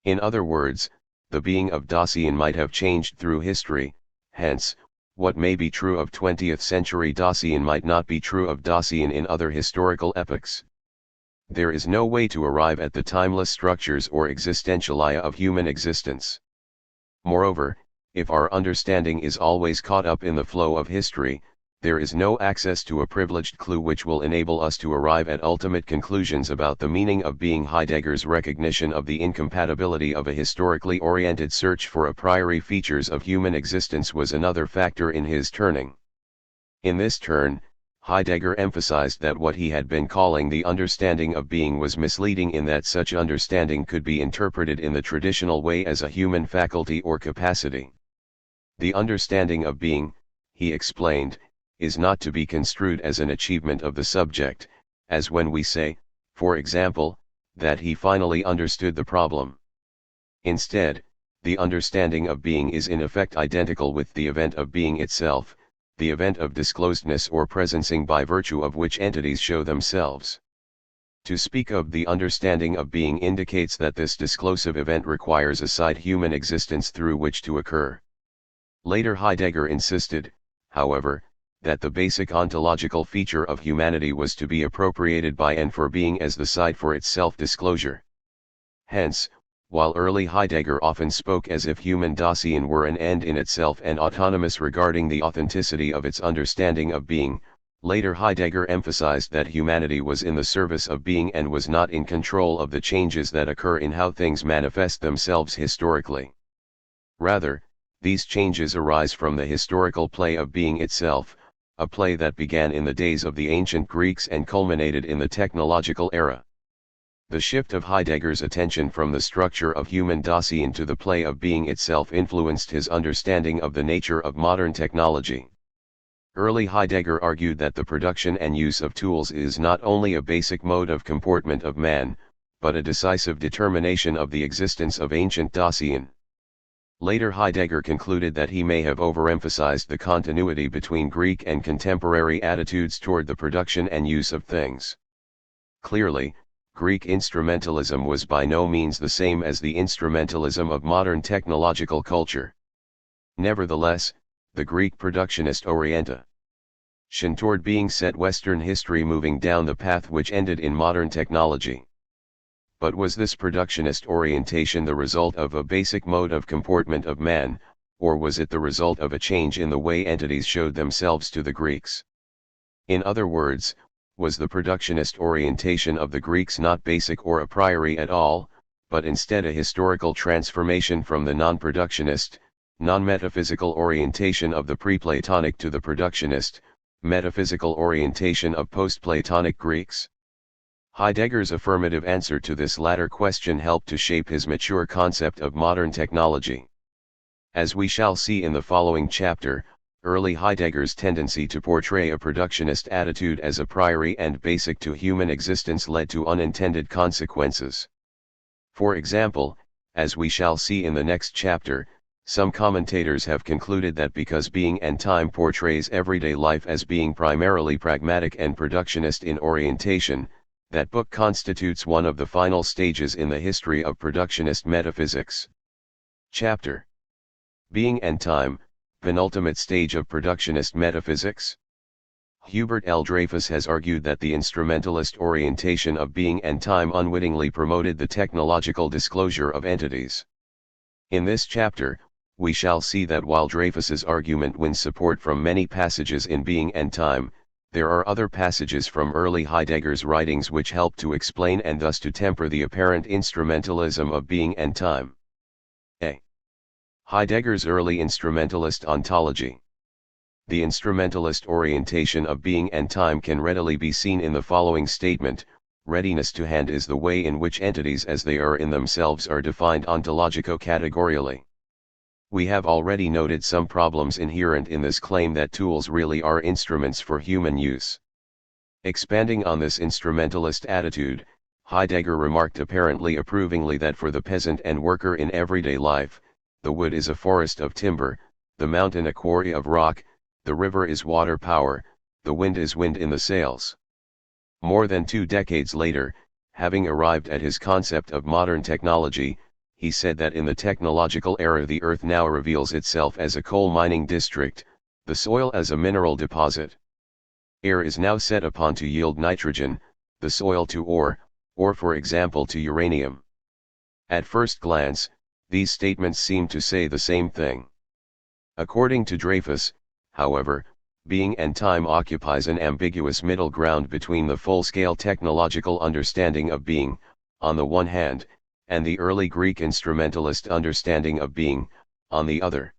In other words, the being of Dasein might have changed through history, hence, what may be true of 20th century Dasein might not be true of Dasein in other historical epochs. There is no way to arrive at the timeless structures or existentialia of human existence. Moreover, if our understanding is always caught up in the flow of history, There is no access to a privileged clue which will enable us to arrive at ultimate conclusions about the meaning of being. Heidegger's recognition of the incompatibility of a historically oriented search for a priori features of human existence was another factor in his turning. In this turn, Heidegger emphasized that what he had been calling the understanding of being was misleading, in that such understanding could be interpreted in the traditional way as a human faculty or capacity. The understanding of being, he explained, is not to be construed as an achievement of the subject, as when we say, for example, that he finally understood the problem. Instead, the understanding of being is in effect identical with the event of being itself, the event of disclosedness or presencing by virtue of which entities show themselves. To speak of the understanding of being indicates that this disclosive event requires a side human existence through which to occur. Later Heidegger insisted, however, that the basic ontological feature of humanity was to be appropriated by and for being as the side for its self-disclosure. Hence, while early Heidegger often spoke as if human Dasein were an end in itself and autonomous regarding the authenticity of its understanding of being, later Heidegger emphasized that humanity was in the service of being and was not in control of the changes that occur in how things manifest themselves historically. Rather, these changes arise from the historical play of being itself, a play that began in the days of the ancient Greeks and culminated in the technological era. The shift of Heidegger's attention from the structure of human Dasein to the play of being itself influenced his understanding of the nature of modern technology. Early Heidegger argued that the production and use of tools is not only a basic mode of comportment of man, but a decisive determination of the existence of ancient Dasein. Later Heidegger concluded that he may have overemphasized the continuity between Greek and contemporary attitudes toward the production and use of things. Clearly, Greek instrumentalism was by no means the same as the instrumentalism of modern technological culture. Nevertheless, the Greek productionist orientation toward being set Western history moving down the path which ended in modern technology. But was this productionist orientation the result of a basic mode of comportment of man, or was it the result of a change in the way entities showed themselves to the Greeks? In other words, was the productionist orientation of the Greeks not basic or a priori at all, but instead a historical transformation from the non-productionist, non-metaphysical orientation of the pre-Platonic to the productionist, metaphysical orientation of post-Platonic Greeks? Heidegger's affirmative answer to this latter question helped to shape his mature concept of modern technology. As we shall see in the following chapter, early Heidegger's tendency to portray a productionist attitude as a priori and basic to human existence led to unintended consequences. For example, as we shall see in the next chapter, some commentators have concluded that because Being and Time portrays everyday life as being primarily pragmatic and productionist in orientation, that book constitutes one of the final stages in the history of productionist metaphysics. Chapter: Being and Time, penultimate stage of productionist metaphysics. Hubert L. Dreyfus has argued that the instrumentalist orientation of Being and Time unwittingly promoted the technological disclosure of entities. In this chapter, we shall see that while Dreyfus's argument wins support from many passages in Being and Time, there are other passages from early Heidegger's writings which help to explain and thus to temper the apparent instrumentalism of Being and Time. A. Heidegger's early instrumentalist ontology. The instrumentalist orientation of Being and Time can readily be seen in the following statement: readiness to hand is the way in which entities as they are in themselves are defined ontologico-categorially. We have already noted some problems inherent in this claim that tools really are instruments for human use. Expanding on this instrumentalist attitude, Heidegger remarked apparently approvingly that for the peasant and worker in everyday life, the wood is a forest of timber, the mountain a quarry of rock, the river is water power, the wind is wind in the sails. More than 2 decades later, having arrived at his concept of modern technology, he said that in the technological era the earth now reveals itself as a coal mining district, the soil as a mineral deposit. Air is now set upon to yield nitrogen, the soil to ore, or for example to uranium. At first glance, these statements seem to say the same thing. According to Dreyfus, however, being and time occupies an ambiguous middle ground between the full-scale technological understanding of being, on the one hand, and the early Greek instrumentalist understanding of being, on the other.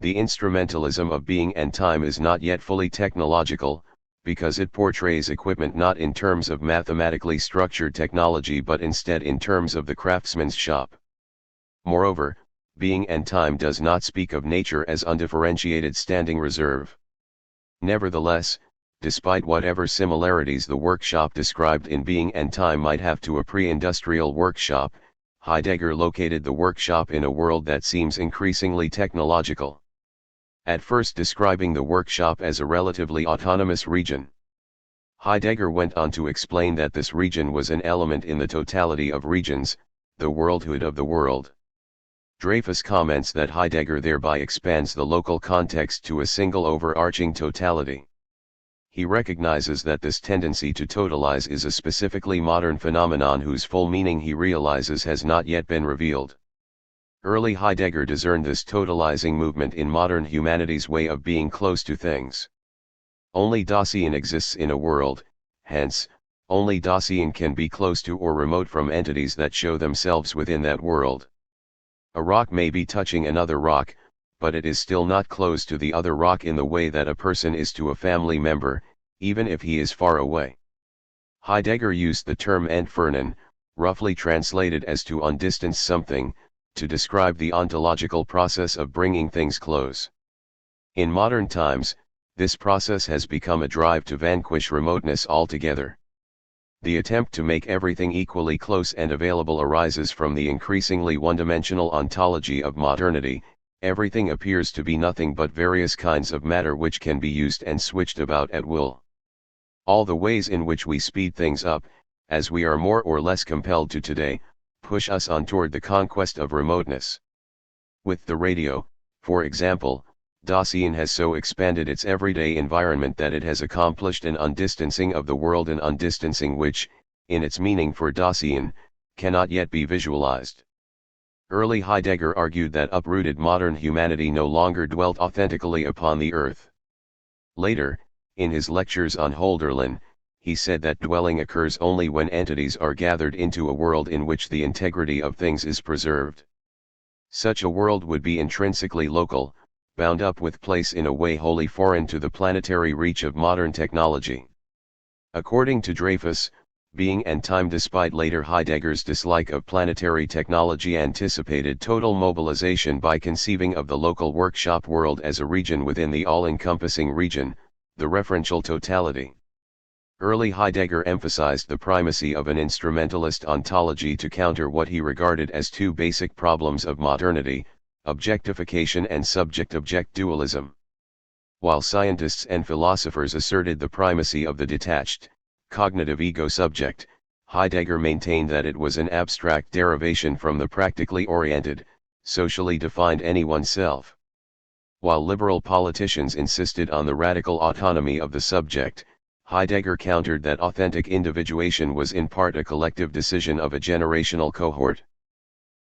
The instrumentalism of being and time is not yet fully technological, because it portrays equipment not in terms of mathematically structured technology but instead in terms of the craftsman's shop. Moreover, being and time does not speak of nature as undifferentiated standing reserve. Nevertheless, despite whatever similarities the workshop described in being and time might have to a pre-industrial workshop, Heidegger located the workshop in a world that seems increasingly technological. At first describing the workshop as a relatively autonomous region, Heidegger went on to explain that this region was an element in the totality of regions, the worldhood of the world. Dreyfus comments that Heidegger thereby expands the local context to a single overarching totality. He recognizes that this tendency to totalize is a specifically modern phenomenon whose full meaning he realizes has not yet been revealed. Early Heidegger discerned this totalizing movement in modern humanity's way of being close to things. Only Dasein exists in a world, hence, only Dasein can be close to or remote from entities that show themselves within that world. A rock may be touching another rock, but it is still not close to the other rock in the way that a person is to a family member, even if he is far away. Heidegger used the term entfernen, roughly translated as to undistance something, to describe the ontological process of bringing things close. In modern times, this process has become a drive to vanquish remoteness altogether. The attempt to make everything equally close and available arises from the increasingly one-dimensional ontology of modernity. Everything appears to be nothing but various kinds of matter which can be used and switched about at will. All the ways in which we speed things up, as we are more or less compelled to today, push us on toward the conquest of remoteness. With the radio, for example, Dasein has so expanded its everyday environment that it has accomplished an undistancing of the world, an undistancing which, in its meaning for Dasein, cannot yet be visualized. Early Heidegger argued that uprooted modern humanity no longer dwelt authentically upon the earth. Later, in his lectures on Hölderlin, he said that dwelling occurs only when entities are gathered into a world in which the integrity of things is preserved. Such a world would be intrinsically local, bound up with place in a way wholly foreign to the planetary reach of modern technology. According to Dreyfus, being and time, despite later Heidegger's dislike of planetary technology, anticipated total mobilization by conceiving of the local workshop world as a region within the all-encompassing region, the referential totality. Early Heidegger emphasized the primacy of an instrumentalist ontology to counter what he regarded as two basic problems of modernity: objectification and subject-object dualism. While scientists and philosophers asserted the primacy of the detached, cognitive ego-subject, Heidegger maintained that it was an abstract derivation from the practically oriented, socially defined any-one self. While liberal politicians insisted on the radical autonomy of the subject, Heidegger countered that authentic individuation was in part a collective decision of a generational cohort.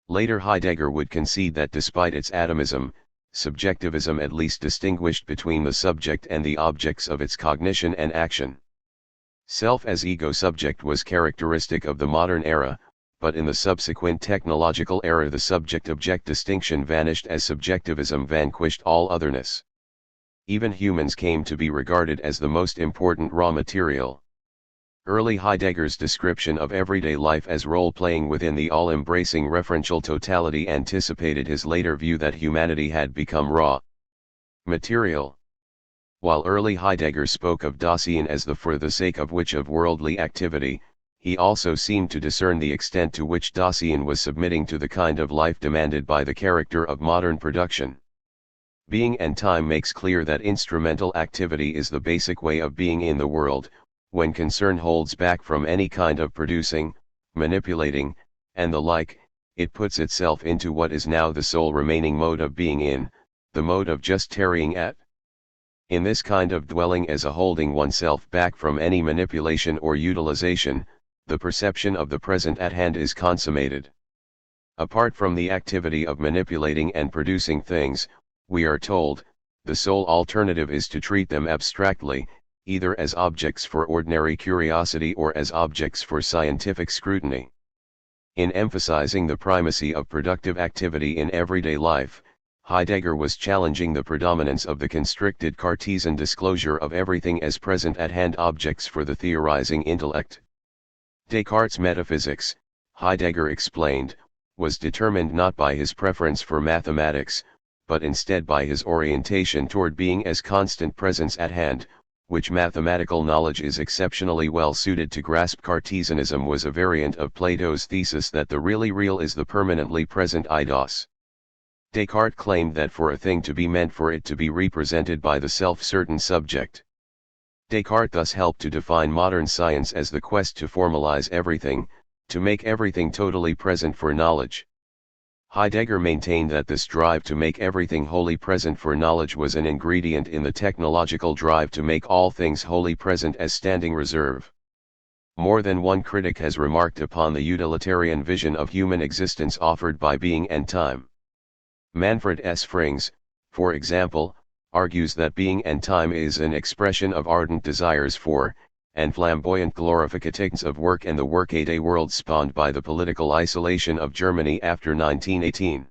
Later Heidegger would concede that despite its atomism, subjectivism at least distinguished between the subject and the objects of its cognition and action. Self as ego-subject was characteristic of the modern era, but in the subsequent technological era the subject-object distinction vanished as subjectivism vanquished all otherness. Even humans came to be regarded as the most important raw material. Early Heidegger's description of everyday life as role-playing within the all-embracing referential totality anticipated his later view that humanity had become raw material. While early Heidegger spoke of Dasein as the for the sake of which of worldly activity, he also seemed to discern the extent to which Dasein was submitting to the kind of life demanded by the character of modern production. Being and Time makes clear that instrumental activity is the basic way of being in the world. When concern holds back from any kind of producing, manipulating, and the like, it puts itself into what is now the sole remaining mode of being in, the mode of just tarrying at. In this kind of dwelling as a holding oneself back from any manipulation or utilization, the perception of the present at hand is consummated. Apart from the activity of manipulating and producing things, we are told, the sole alternative is to treat them abstractly, either as objects for ordinary curiosity or as objects for scientific scrutiny. In emphasizing the primacy of productive activity in everyday life, Heidegger was challenging the predominance of the constricted Cartesian disclosure of everything as present at hand objects for the theorizing intellect. Descartes' metaphysics, Heidegger explained, was determined not by his preference for mathematics, but instead by his orientation toward being as constant presence at hand, which mathematical knowledge is exceptionally well suited to grasp. Cartesianism was a variant of Plato's thesis that the really real is the permanently present eidos. Descartes claimed that for a thing to be meant for it to be represented by the self-certain subject. Descartes thus helped to define modern science as the quest to formalize everything, to make everything totally present for knowledge. Heidegger maintained that this drive to make everything wholly present for knowledge was an ingredient in the technological drive to make all things wholly present as standing reserve. More than one critic has remarked upon the utilitarian vision of human existence offered by being and time. Manfred S. Frings, for example, argues that being and time is an expression of ardent desires for, and flamboyant glorifications of work and the workaday world spawned by the political isolation of Germany after 1918.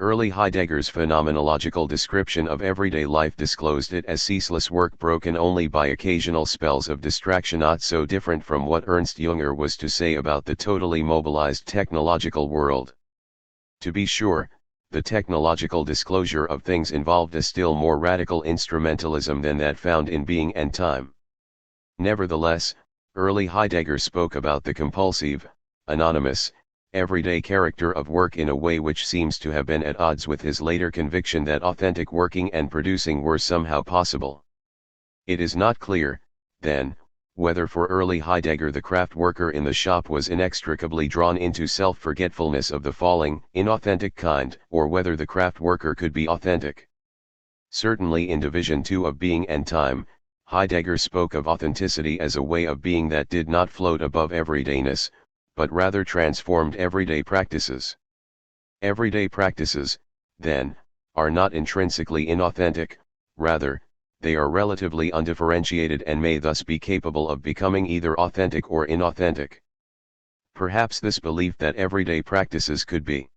Early Heidegger's phenomenological description of everyday life disclosed it as ceaseless work broken only by occasional spells of distraction, not so different from what Ernst Jünger was to say about the totally mobilized technological world. To be sure, the technological disclosure of things involved a still more radical instrumentalism than that found in being and time. Nevertheless, early Heidegger spoke about the compulsive, anonymous, everyday character of work in a way which seems to have been at odds with his later conviction that authentic working and producing were somehow possible. It is not clear, then, whether for early Heidegger the craft worker in the shop was inextricably drawn into self-forgetfulness of the falling, inauthentic kind, or whether the craft worker could be authentic. Certainly in Division 2 of Being and Time, Heidegger spoke of authenticity as a way of being that did not float above everydayness, but rather transformed everyday practices. Everyday practices, then, are not intrinsically inauthentic, rather, they are relatively undifferentiated and may thus be capable of becoming either authentic or inauthentic. Perhaps this belief that everyday practices could be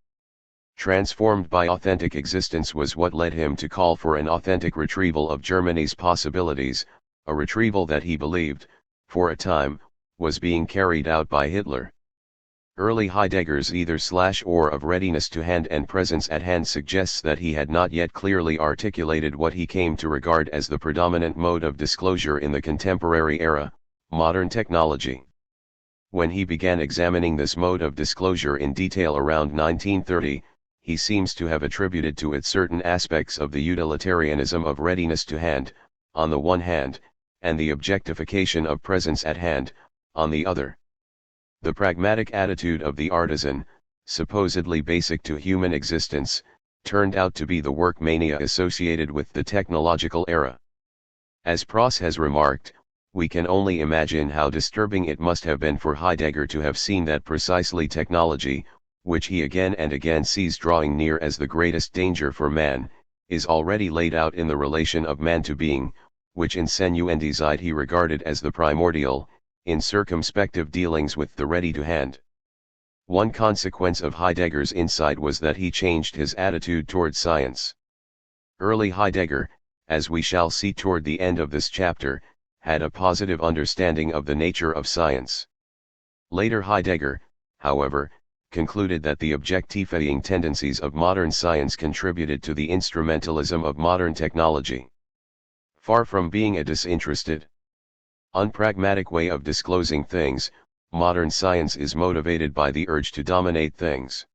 transformed by authentic existence was what led him to call for an authentic retrieval of Germany's possibilities, a retrieval that he believed, for a time, was being carried out by Hitler. Early Heidegger's either/or of readiness to hand and presence at hand suggests that he had not yet clearly articulated what he came to regard as the predominant mode of disclosure in the contemporary era, modern technology. When he began examining this mode of disclosure in detail around 1930, he seems to have attributed to it certain aspects of the utilitarianism of readiness to hand, on the one hand, and the objectification of presence at hand, on the other. The pragmatic attitude of the artisan, supposedly basic to human existence, turned out to be the work mania associated with the technological era. As Pross has remarked, we can only imagine how disturbing it must have been for Heidegger to have seen that precisely technology, which he again and again sees drawing near as the greatest danger for man, is already laid out in the relation of man to being, which in Senuendizide he regarded as the primordial, in circumspective dealings with the ready to hand. One consequence of Heidegger's insight was that he changed his attitude toward science. Early Heidegger, as we shall see toward the end of this chapter, had a positive understanding of the nature of science. Later Heidegger, however, concluded that the objectifying tendencies of modern science contributed to the instrumentalism of modern technology. Far from being a disinterested, unpragmatic way of disclosing things, modern science is motivated by the urge to dominate things.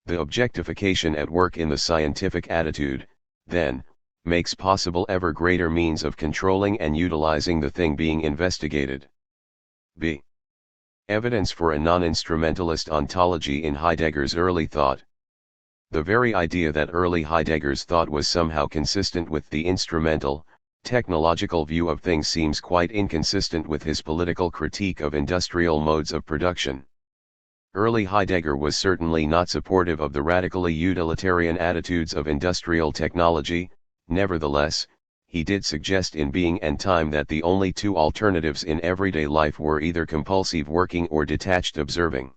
The objectification at work in the scientific attitude, then, makes possible ever greater means of controlling and utilizing the thing being investigated. b. Evidence for a non-instrumentalist ontology in Heidegger's early thought. The very idea that early Heidegger's thought was somehow consistent with the instrumental, technological view of things seems quite inconsistent with his political critique of industrial modes of production. Early Heidegger was certainly not supportive of the radically utilitarian attitudes of industrial technology, Nevertheless, he did suggest in Being and Time that the only two alternatives in everyday life were either compulsive working or detached observing.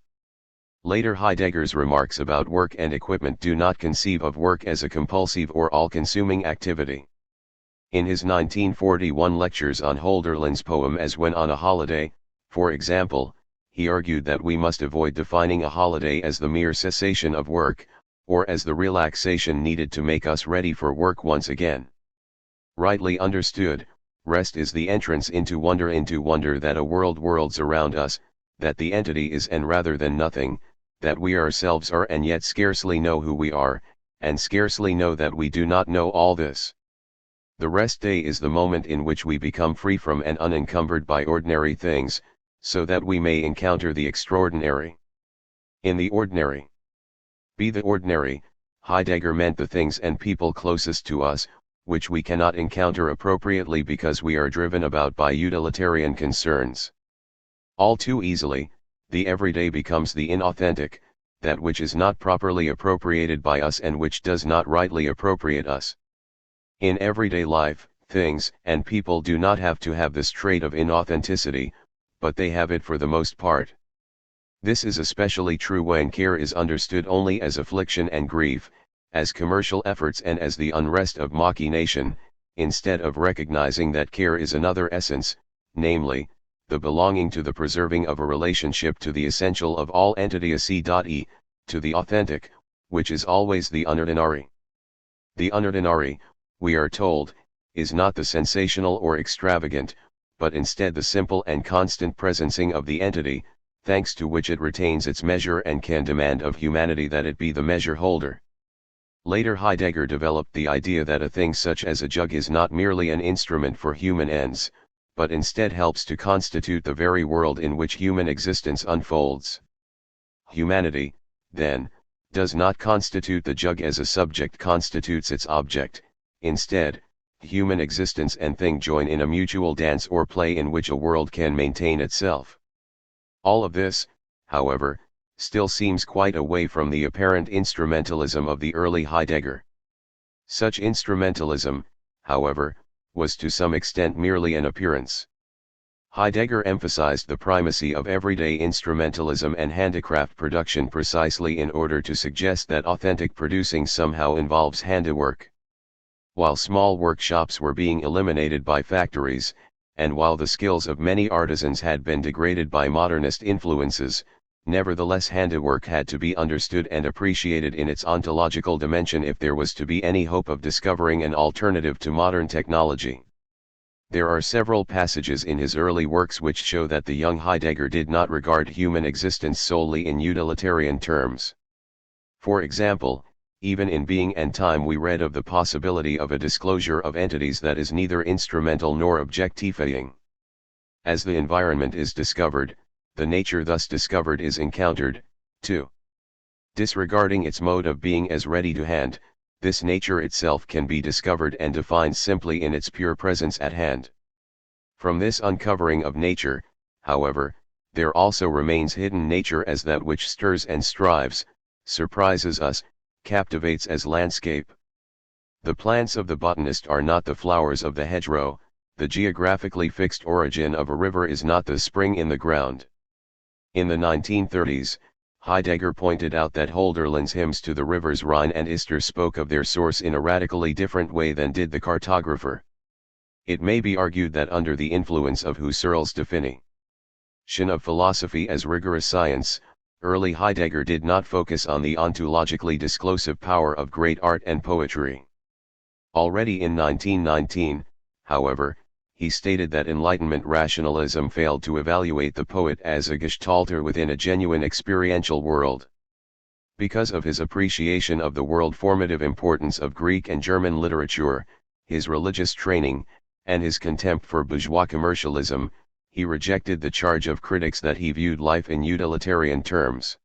Later Heidegger's remarks about work and equipment do not conceive of work as a compulsive or all-consuming activity. In his 1941 lectures on Hölderlin's poem As When on a Holiday, for example, he argued that we must avoid defining a holiday as the mere cessation of work, or as the relaxation needed to make us ready for work once again. Rightly understood, rest is the entrance into wonder that a world whirls around us, that the entity is and rather than nothing, that we ourselves are and yet scarcely know who we are, and scarcely know that we do not know all this. The rest day is the moment in which we become free from and unencumbered by ordinary things, so that we may encounter the extraordinary. In the ordinary. Be the ordinary, Heidegger meant the things and people closest to us, which we cannot encounter appropriately because we are driven about by utilitarian concerns. All too easily, the everyday becomes the inauthentic, that which is not properly appropriated by us and which does not rightly appropriate us. In everyday life, things and people do not have to have this trait of inauthenticity, but they have it for the most part. This is especially true when care is understood only as affliction and grief, as commercial efforts and as the unrest of machination, instead of recognizing that care is another essence, namely, the belonging to the preserving of a relationship to the essential of all entity, to the authentic, which is always the unordinary. The unordinary, we are told, is not the sensational or extravagant, but instead the simple and constant presencing of the entity, thanks to which it retains its measure and can demand of humanity that it be the measure holder. Later Heidegger developed the idea that a thing such as a jug is not merely an instrument for human ends, but instead helps to constitute the very world in which human existence unfolds. Humanity, then, does not constitute the jug as a subject constitutes its object. Instead, human existence and thing join in a mutual dance or play in which a world can maintain itself. All of this, however, still seems quite away from the apparent instrumentalism of the early Heidegger. Such instrumentalism, however, was to some extent merely an appearance. Heidegger emphasized the primacy of everyday instrumentalism and handicraft production precisely in order to suggest that authentic producing somehow involves handiwork. While small workshops were being eliminated by factories, and while the skills of many artisans had been degraded by modernist influences, nevertheless handiwork had to be understood and appreciated in its ontological dimension if there was to be any hope of discovering an alternative to modern technology. There are several passages in his early works which show that the young Heidegger did not regard human existence solely in utilitarian terms. For example, even in Being and Time we read of the possibility of a disclosure of entities that is neither instrumental nor objectifying. As the environment is discovered, the nature thus discovered is encountered, too. Disregarding its mode of being as ready to hand, this nature itself can be discovered and defined simply in its pure presence at hand. From this uncovering of nature, however, there also remains hidden nature as that which stirs and strives, surprises us, captivates as landscape. The plants of the botanist are not the flowers of the hedgerow, the geographically fixed origin of a river is not the spring in the ground. In the 1930s, Heidegger pointed out that Hölderlin's hymns to the rivers Rhine and Ister spoke of their source in a radically different way than did the cartographer. It may be argued that under the influence of Husserl's definition of philosophy as rigorous science, early Heidegger did not focus on the ontologically disclosive power of great art and poetry. Already in 1919, however, he stated that Enlightenment rationalism failed to evaluate the poet as a gestalter within a genuine experiential world. Because of his appreciation of the world-formative importance of Greek and German literature, his religious training, and his contempt for bourgeois commercialism, he rejected the charge of critics that he viewed life in utilitarian terms.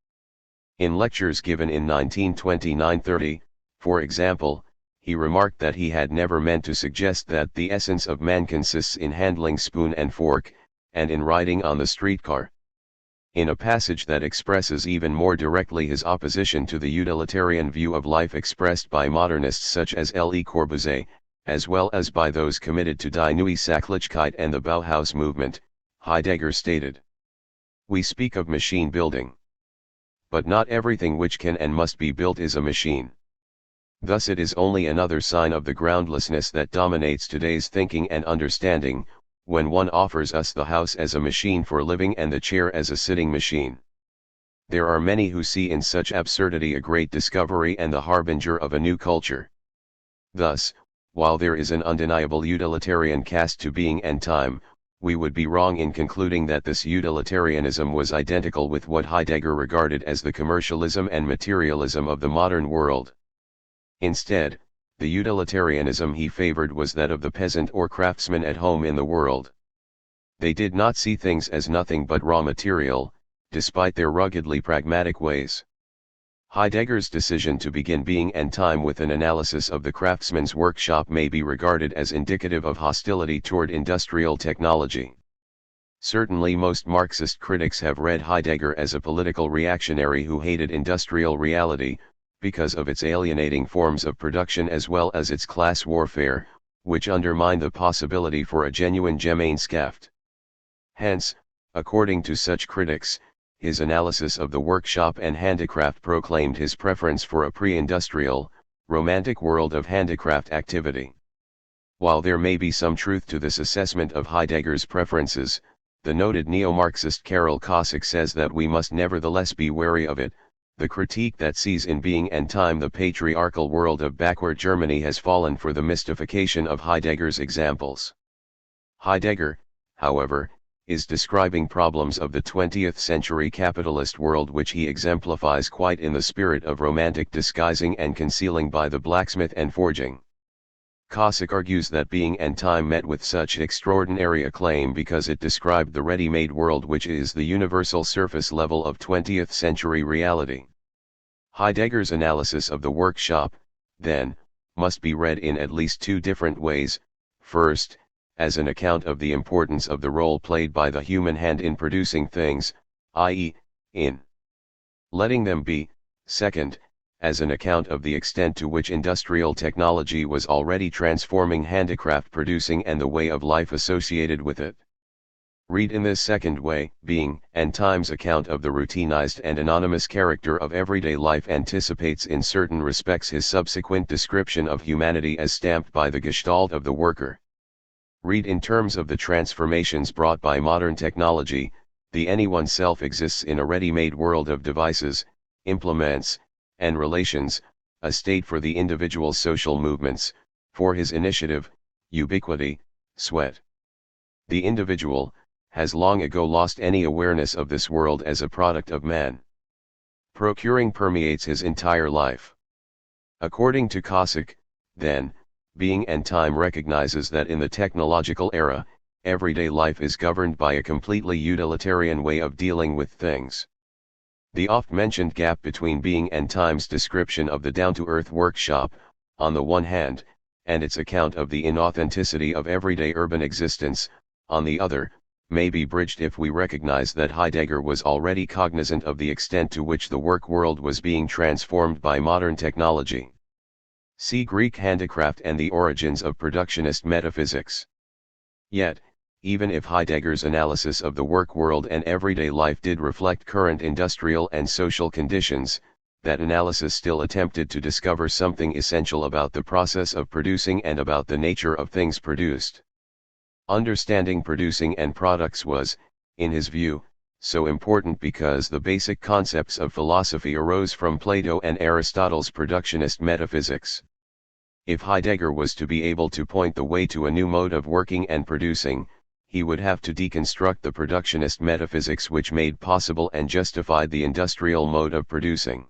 In lectures given in 1929-30, for example, he remarked that he had never meant to suggest that the essence of man consists in handling spoon and fork, and in riding on the streetcar. In a passage that expresses even more directly his opposition to the utilitarian view of life expressed by modernists such as Le Corbusier, as well as by those committed to Die Neue Sachlichkeit and the Bauhaus movement, Heidegger stated. We speak of machine building. But not everything which can and must be built is a machine. Thus it is only another sign of the groundlessness that dominates today's thinking and understanding, when one offers us the house as a machine for living and the chair as a sitting machine. There are many who see in such absurdity a great discovery and the harbinger of a new culture. Thus, while there is an undeniable utilitarian cast to being and time, we would be wrong in concluding that this utilitarianism was identical with what Heidegger regarded as the commercialism and materialism of the modern world. Instead, the utilitarianism he favored was that of the peasant or craftsman at home in the world. They did not see things as nothing but raw material, despite their ruggedly pragmatic ways. Heidegger's decision to begin Being and Time with an analysis of the craftsman's workshop may be regarded as indicative of hostility toward industrial technology. Certainly most Marxist critics have read Heidegger as a political reactionary who hated industrial reality, because of its alienating forms of production as well as its class warfare, which undermine the possibility for a genuine Gemeinschaft. Hence, according to such critics, his analysis of the workshop and handicraft proclaimed his preference for a pre-industrial, romantic world of handicraft activity. While there may be some truth to this assessment of Heidegger's preferences, the noted neo-Marxist Karol Kosik says that we must nevertheless be wary of it. The critique that sees in Being and Time the patriarchal world of backward Germany has fallen for the mystification of Heidegger's examples. Heidegger, however, is describing problems of the 20th century capitalist world which he exemplifies quite in the spirit of romantic disguising and concealing by the blacksmith and forging. Kosik argues that Being and Time met with such extraordinary acclaim because it described the ready-made world which is the universal surface level of 20th century reality. Heidegger's analysis of the workshop, then, must be read in at least two different ways. First, as an account of the importance of the role played by the human hand in producing things, i.e., in letting them be. Second, as an account of the extent to which industrial technology was already transforming handicraft producing and the way of life associated with it. Read in this second way, Being and Time's account of the routinized and anonymous character of everyday life anticipates in certain respects his subsequent description of humanity as stamped by the gestalt of the worker. Read in terms of the transformations brought by modern technology. The anyone self exists in a ready-made world of devices, implements, and relations, a state for the individual's social movements, for his initiative, ubiquity, sweat. The individual has long ago lost any awareness of this world as a product of man. Procuring permeates his entire life. According to Kosik, then, Being and Time recognizes that in the technological era, everyday life is governed by a completely utilitarian way of dealing with things. The oft-mentioned gap between Being and Time's description of the down-to-earth workshop, on the one hand, and its account of the inauthenticity of everyday urban existence, on the other, may be bridged if we recognize that Heidegger was already cognizant of the extent to which the work world was being transformed by modern technology. See Greek handicraft and the origins of productionist metaphysics. Yet, even if Heidegger's analysis of the work world and everyday life did reflect current industrial and social conditions, that analysis still attempted to discover something essential about the process of producing and about the nature of things produced. Understanding producing and products was, in his view, so important because the basic concepts of philosophy arose from Plato and Aristotle's productionist metaphysics. If Heidegger was to be able to point the way to a new mode of working and producing, he would have to deconstruct the productionist metaphysics which made possible and justified the industrial mode of producing.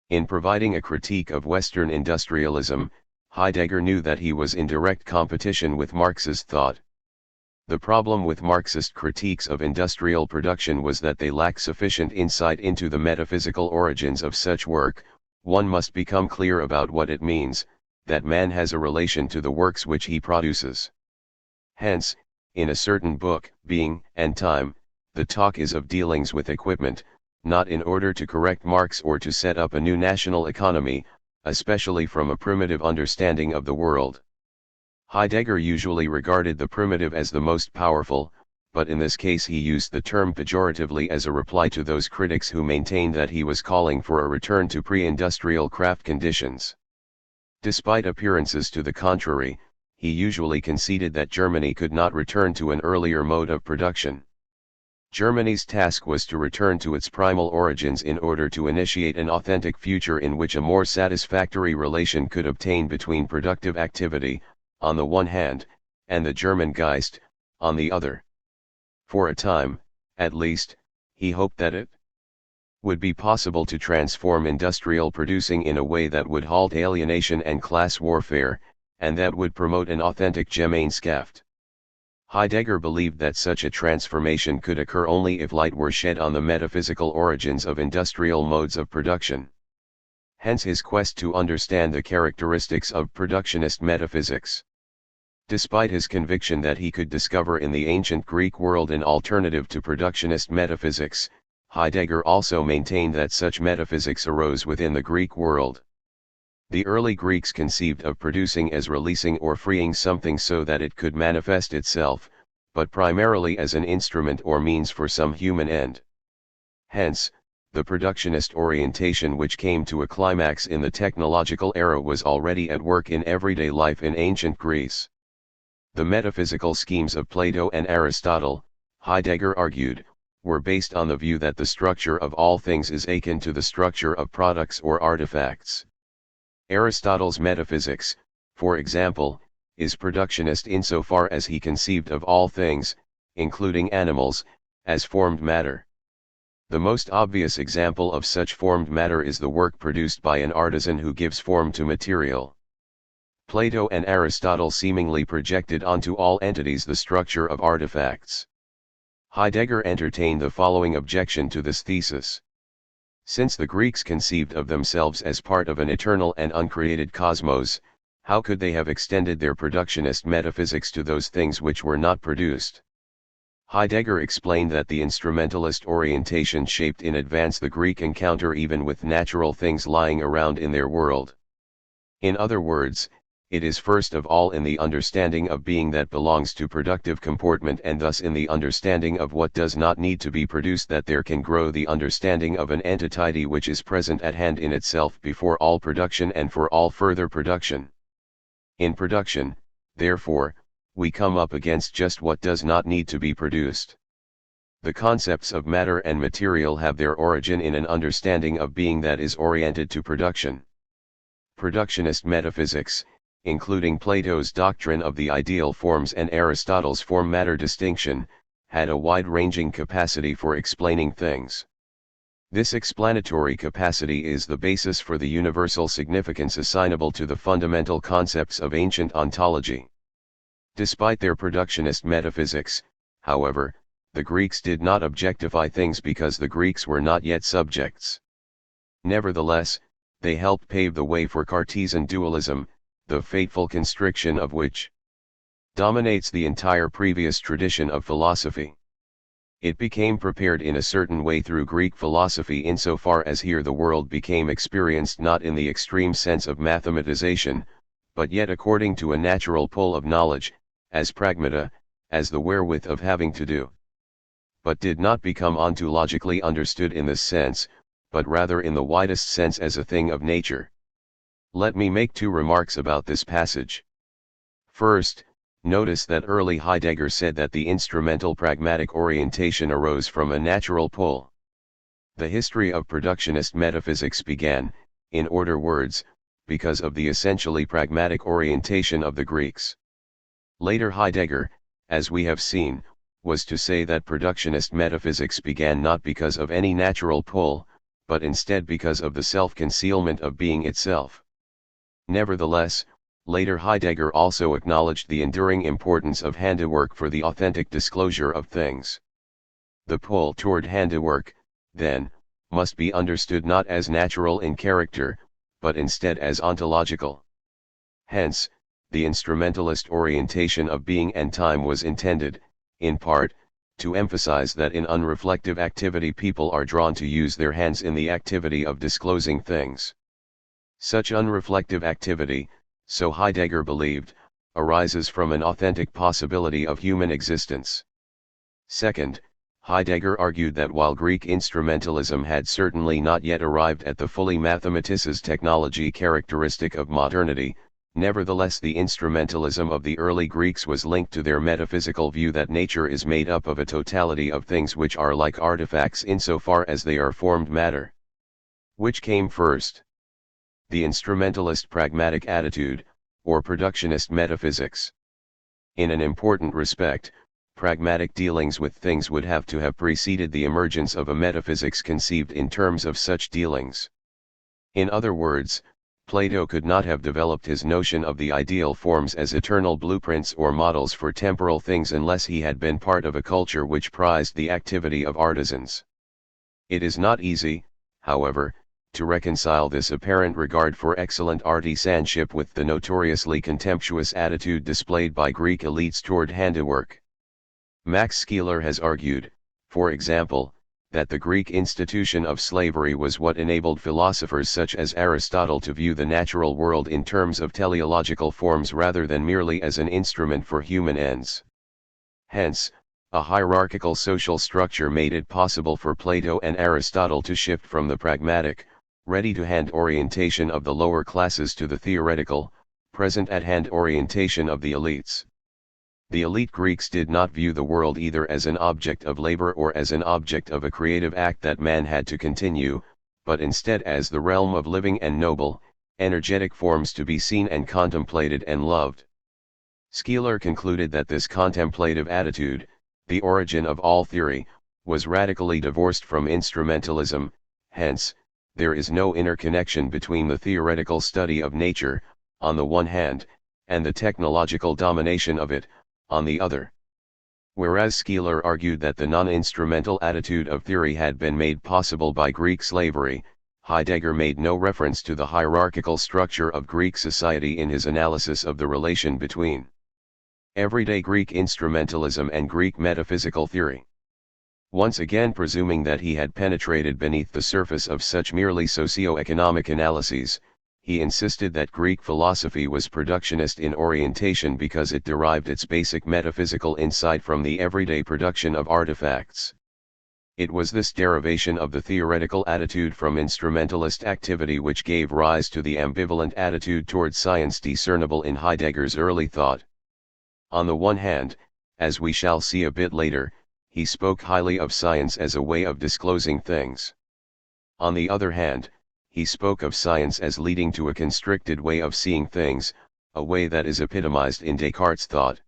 In providing a critique of Western industrialism, Heidegger knew that he was in direct competition with Marx's thought. The problem with Marxist critiques of industrial production was that they lack sufficient insight into the metaphysical origins of such work. One must become clear about what it means, that man has a relation to the works which he produces. Hence, in a certain book, Being and Time, the talk is of dealings with equipment, not in order to correct Marx or to set up a new national economy, especially from a primitive understanding of the world. Heidegger usually regarded the primitive as the most powerful, but in this case he used the term pejoratively as a reply to those critics who maintained that he was calling for a return to pre-industrial craft conditions. Despite appearances to the contrary, he usually conceded that Germany could not return to an earlier mode of production. Germany's task was to return to its primal origins in order to initiate an authentic future in which a more satisfactory relation could obtain between productive activity, on the one hand, and the German Geist, on the other. For a time, at least, he hoped that it would be possible to transform industrial producing in a way that would halt alienation and class warfare, and that would promote an authentic Gemeinschaft. Heidegger believed that such a transformation could occur only if light were shed on the metaphysical origins of industrial modes of production. Hence his quest to understand the characteristics of productionist metaphysics. Despite his conviction that he could discover in the ancient Greek world an alternative to productionist metaphysics, Heidegger also maintained that such metaphysics arose within the Greek world. The early Greeks conceived of producing as releasing or freeing something so that it could manifest itself, but primarily as an instrument or means for some human end. Hence, the productionist orientation which came to a climax in the technological era was already at work in everyday life in ancient Greece. The metaphysical schemes of Plato and Aristotle, Heidegger argued, were based on the view that the structure of all things is akin to the structure of products or artifacts. Aristotle's metaphysics, for example, is productionist insofar as he conceived of all things, including animals, as formed matter. The most obvious example of such formed matter is the work produced by an artisan who gives form to material. Plato and Aristotle seemingly projected onto all entities the structure of artifacts. Heidegger entertained the following objection to this thesis. Since the Greeks conceived of themselves as part of an eternal and uncreated cosmos, how could they have extended their productionist metaphysics to those things which were not produced? Heidegger explained that the instrumentalist orientation shaped in advance the Greek encounter even with natural things lying around in their world. In other words, it is first of all in the understanding of being that belongs to productive comportment and thus in the understanding of what does not need to be produced that there can grow the understanding of an entity which is present at hand in itself before all production and for all further production. In production, therefore, we come up against just what does not need to be produced. The concepts of matter and material have their origin in an understanding of being that is oriented to production. Productionist metaphysics, including Plato's doctrine of the ideal forms and Aristotle's form-matter distinction, had a wide-ranging capacity for explaining things. This explanatory capacity is the basis for the universal significance assignable to the fundamental concepts of ancient ontology. Despite their productionist metaphysics, however, the Greeks did not objectify things because the Greeks were not yet subjects. Nevertheless, they helped pave the way for Cartesian dualism, the fateful constriction of which dominates the entire previous tradition of philosophy. It became prepared in a certain way through Greek philosophy insofar as here the world became experienced not in the extreme sense of mathematization, but yet according to a natural pull of knowledge, as pragmata, as the wherewith of having to do. But did not become ontologically understood in this sense, but rather in the widest sense as a thing of nature. Let me make two remarks about this passage. First, notice that early Heidegger said that the instrumental pragmatic orientation arose from a natural pull. The history of productionist metaphysics began, in other words, because of the essentially pragmatic orientation of the Greeks. Later Heidegger, as we have seen, was to say that productionist metaphysics began not because of any natural pull, but instead because of the self-concealment of being itself. Nevertheless, later Heidegger also acknowledged the enduring importance of handiwork for the authentic disclosure of things. The pull toward handiwork, then, must be understood not as natural in character, but instead as ontological. Hence, the instrumentalist orientation of being and time was intended, in part, to emphasize that in unreflective activity people are drawn to use their hands in the activity of disclosing things. Such unreflective activity, so Heidegger believed, arises from an authentic possibility of human existence. Second, Heidegger argued that while Greek instrumentalism had certainly not yet arrived at the fully mathematicized technology characteristic of modernity, nevertheless the instrumentalism of the early Greeks was linked to their metaphysical view that nature is made up of a totality of things which are like artifacts insofar as they are formed matter. Which came first? The instrumentalist pragmatic attitude, or productionist metaphysics? In an important respect, pragmatic dealings with things would have to have preceded the emergence of a metaphysics conceived in terms of such dealings. In other words, Plato could not have developed his notion of the ideal forms as eternal blueprints or models for temporal things unless he had been part of a culture which prized the activity of artisans. It is not easy, however, to reconcile this apparent regard for excellent artisanship with the notoriously contemptuous attitude displayed by Greek elites toward handiwork. Max Scheler has argued, for example, that the Greek institution of slavery was what enabled philosophers such as Aristotle to view the natural world in terms of teleological forms rather than merely as an instrument for human ends. Hence, a hierarchical social structure made it possible for Plato and Aristotle to shift from the pragmatic, ready-to-hand orientation of the lower classes to the theoretical, present-at-hand orientation of the elites. The elite Greeks did not view the world either as an object of labor or as an object of a creative act that man had to continue, but instead as the realm of living and noble, energetic forms to be seen and contemplated and loved. Scheler concluded that this contemplative attitude, the origin of all theory, was radically divorced from instrumentalism. Hence, there is no interconnection between the theoretical study of nature, on the one hand, and the technological domination of it, on the other. Whereas Scheler argued that the non-instrumental attitude of theory had been made possible by Greek slavery, Heidegger made no reference to the hierarchical structure of Greek society in his analysis of the relation between everyday Greek instrumentalism and Greek metaphysical theory. Once again presuming that he had penetrated beneath the surface of such merely socio-economic analyses, he insisted that Greek philosophy was productionist in orientation because it derived its basic metaphysical insight from the everyday production of artifacts. It was this derivation of the theoretical attitude from instrumentalist activity which gave rise to the ambivalent attitude toward science discernible in Heidegger's early thought. On the one hand, as we shall see a bit later, he spoke highly of science as a way of disclosing things. On the other hand, he spoke of science as leading to a constricted way of seeing things, a way that is epitomized in Descartes' thought.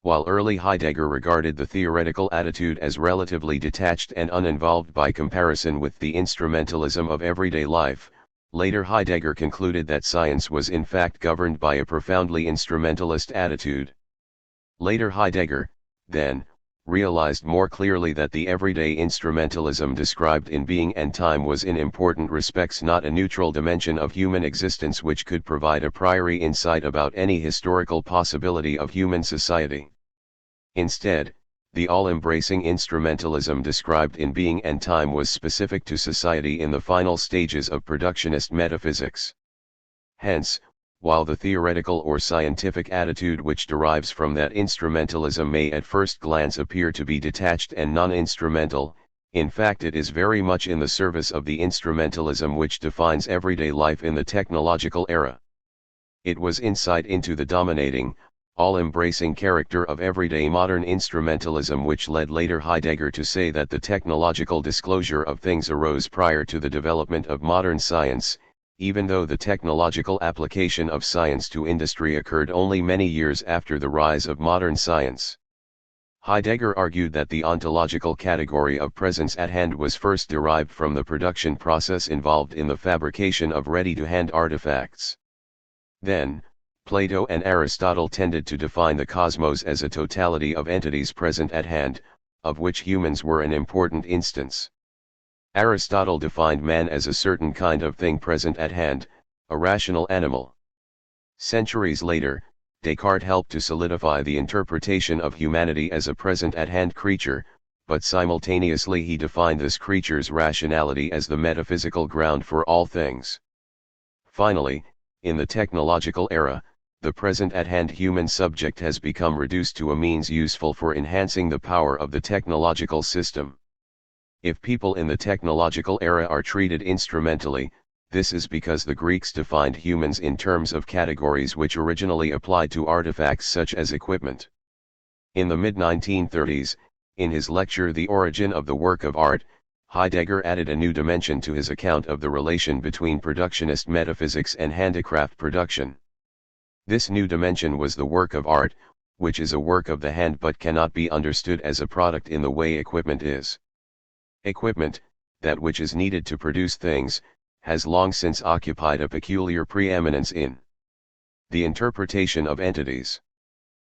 While early Heidegger regarded the theoretical attitude as relatively detached and uninvolved by comparison with the instrumentalism of everyday life, later Heidegger concluded that science was in fact governed by a profoundly instrumentalist attitude. Later Heidegger, then, realized more clearly that the everyday instrumentalism described in Being and Time was in important respects not a neutral dimension of human existence which could provide a priori insight about any historical possibility of human society. Instead, the all-embracing instrumentalism described in Being and Time was specific to society in the final stages of productionist metaphysics. Hence, while the theoretical or scientific attitude which derives from that instrumentalism may at first glance appear to be detached and non-instrumental, in fact it is very much in the service of the instrumentalism which defines everyday life in the technological era. It was insight into the dominating, all-embracing character of everyday modern instrumentalism which led later Heidegger to say that the technological disclosure of things arose prior to the development of modern science, even though the technological application of science to industry occurred only many years after the rise of modern science. Heidegger argued that the ontological category of presence at hand was first derived from the production process involved in the fabrication of ready-to-hand artifacts. Then, Plato and Aristotle tended to define the cosmos as a totality of entities present at hand, of which humans were an important instance. Aristotle defined man as a certain kind of thing present at hand, a rational animal. Centuries later, Descartes helped to solidify the interpretation of humanity as a present-at-hand creature, but simultaneously he defined this creature's rationality as the metaphysical ground for all things. Finally, in the technological era, the present at hand human subject has become reduced to a means useful for enhancing the power of the technological system. If people in the technological era are treated instrumentally, this is because the Greeks defined humans in terms of categories which originally applied to artifacts such as equipment. In the mid-1930s, in his lecture The Origin of the Work of Art, Heidegger added a new dimension to his account of the relation between productionist metaphysics and handicraft production. This new dimension was the work of art, which is a work of the hand but cannot be understood as a product in the way equipment is. Equipment, that which is needed to produce things, has long since occupied a peculiar preeminence in the interpretation of entities.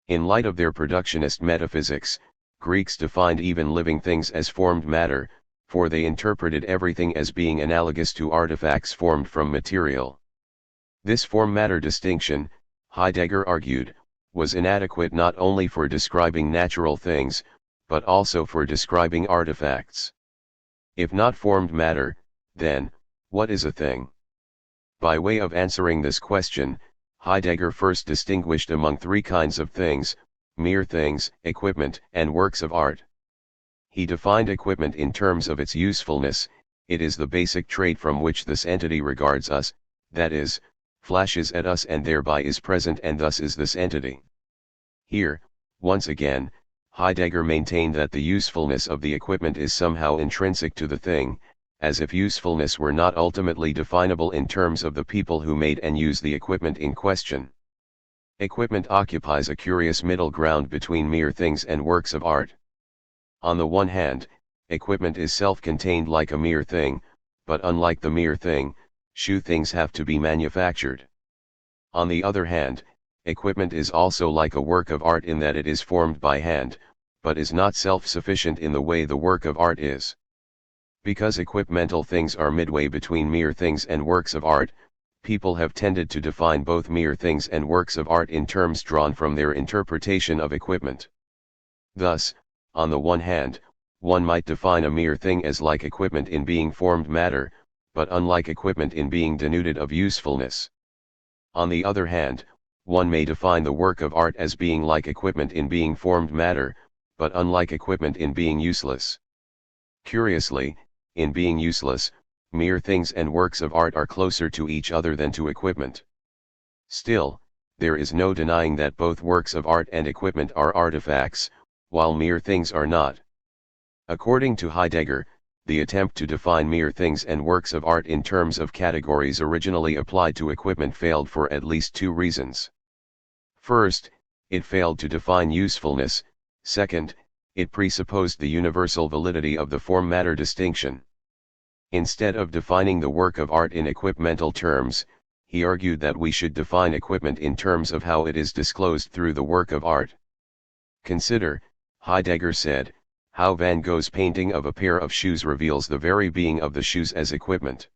In light of their productionist metaphysics, Greeks defined even living things as formed matter, for they interpreted everything as being analogous to artifacts formed from material. This form-matter distinction, Heidegger argued, was inadequate not only for describing natural things, but also for describing artifacts. If not formed matter, then, what is a thing? By way of answering this question, Heidegger first distinguished among three kinds of things: mere things, equipment, and works of art. He defined equipment in terms of its usefulness. It is the basic trait from which this entity regards us, that is, flashes at us and thereby is present and thus is this entity. Here, once again, Heidegger maintained that the usefulness of the equipment is somehow intrinsic to the thing, as if usefulness were not ultimately definable in terms of the people who made and used the equipment in question. Equipment occupies a curious middle ground between mere things and works of art. On the one hand, equipment is self-contained like a mere thing, but unlike the mere thing, shoe things have to be manufactured. On the other hand, equipment is also like a work of art in that it is formed by hand, but is not self-sufficient in the way the work of art is. Because equipmental things are midway between mere things and works of art, people have tended to define both mere things and works of art in terms drawn from their interpretation of equipment. Thus, on the one hand, one might define a mere thing as like equipment in being formed matter, but unlike equipment in being denuded of usefulness. On the other hand, one may define the work of art as being like equipment in being formed matter, but unlike equipment in being useless. Curiously, in being useless, mere things and works of art are closer to each other than to equipment. Still, there is no denying that both works of art and equipment are artifacts, while mere things are not. According to Heidegger, the attempt to define mere things and works of art in terms of categories originally applied to equipment failed for at least two reasons. First, it failed to define usefulness. Second, it presupposed the universal validity of the form-matter distinction. Instead of defining the work of art in equipmental terms, he argued that we should define equipment in terms of how it is disclosed through the work of art. Consider, Heidegger said, how Van Gogh's painting of a pair of shoes reveals the very being of the shoes as equipment.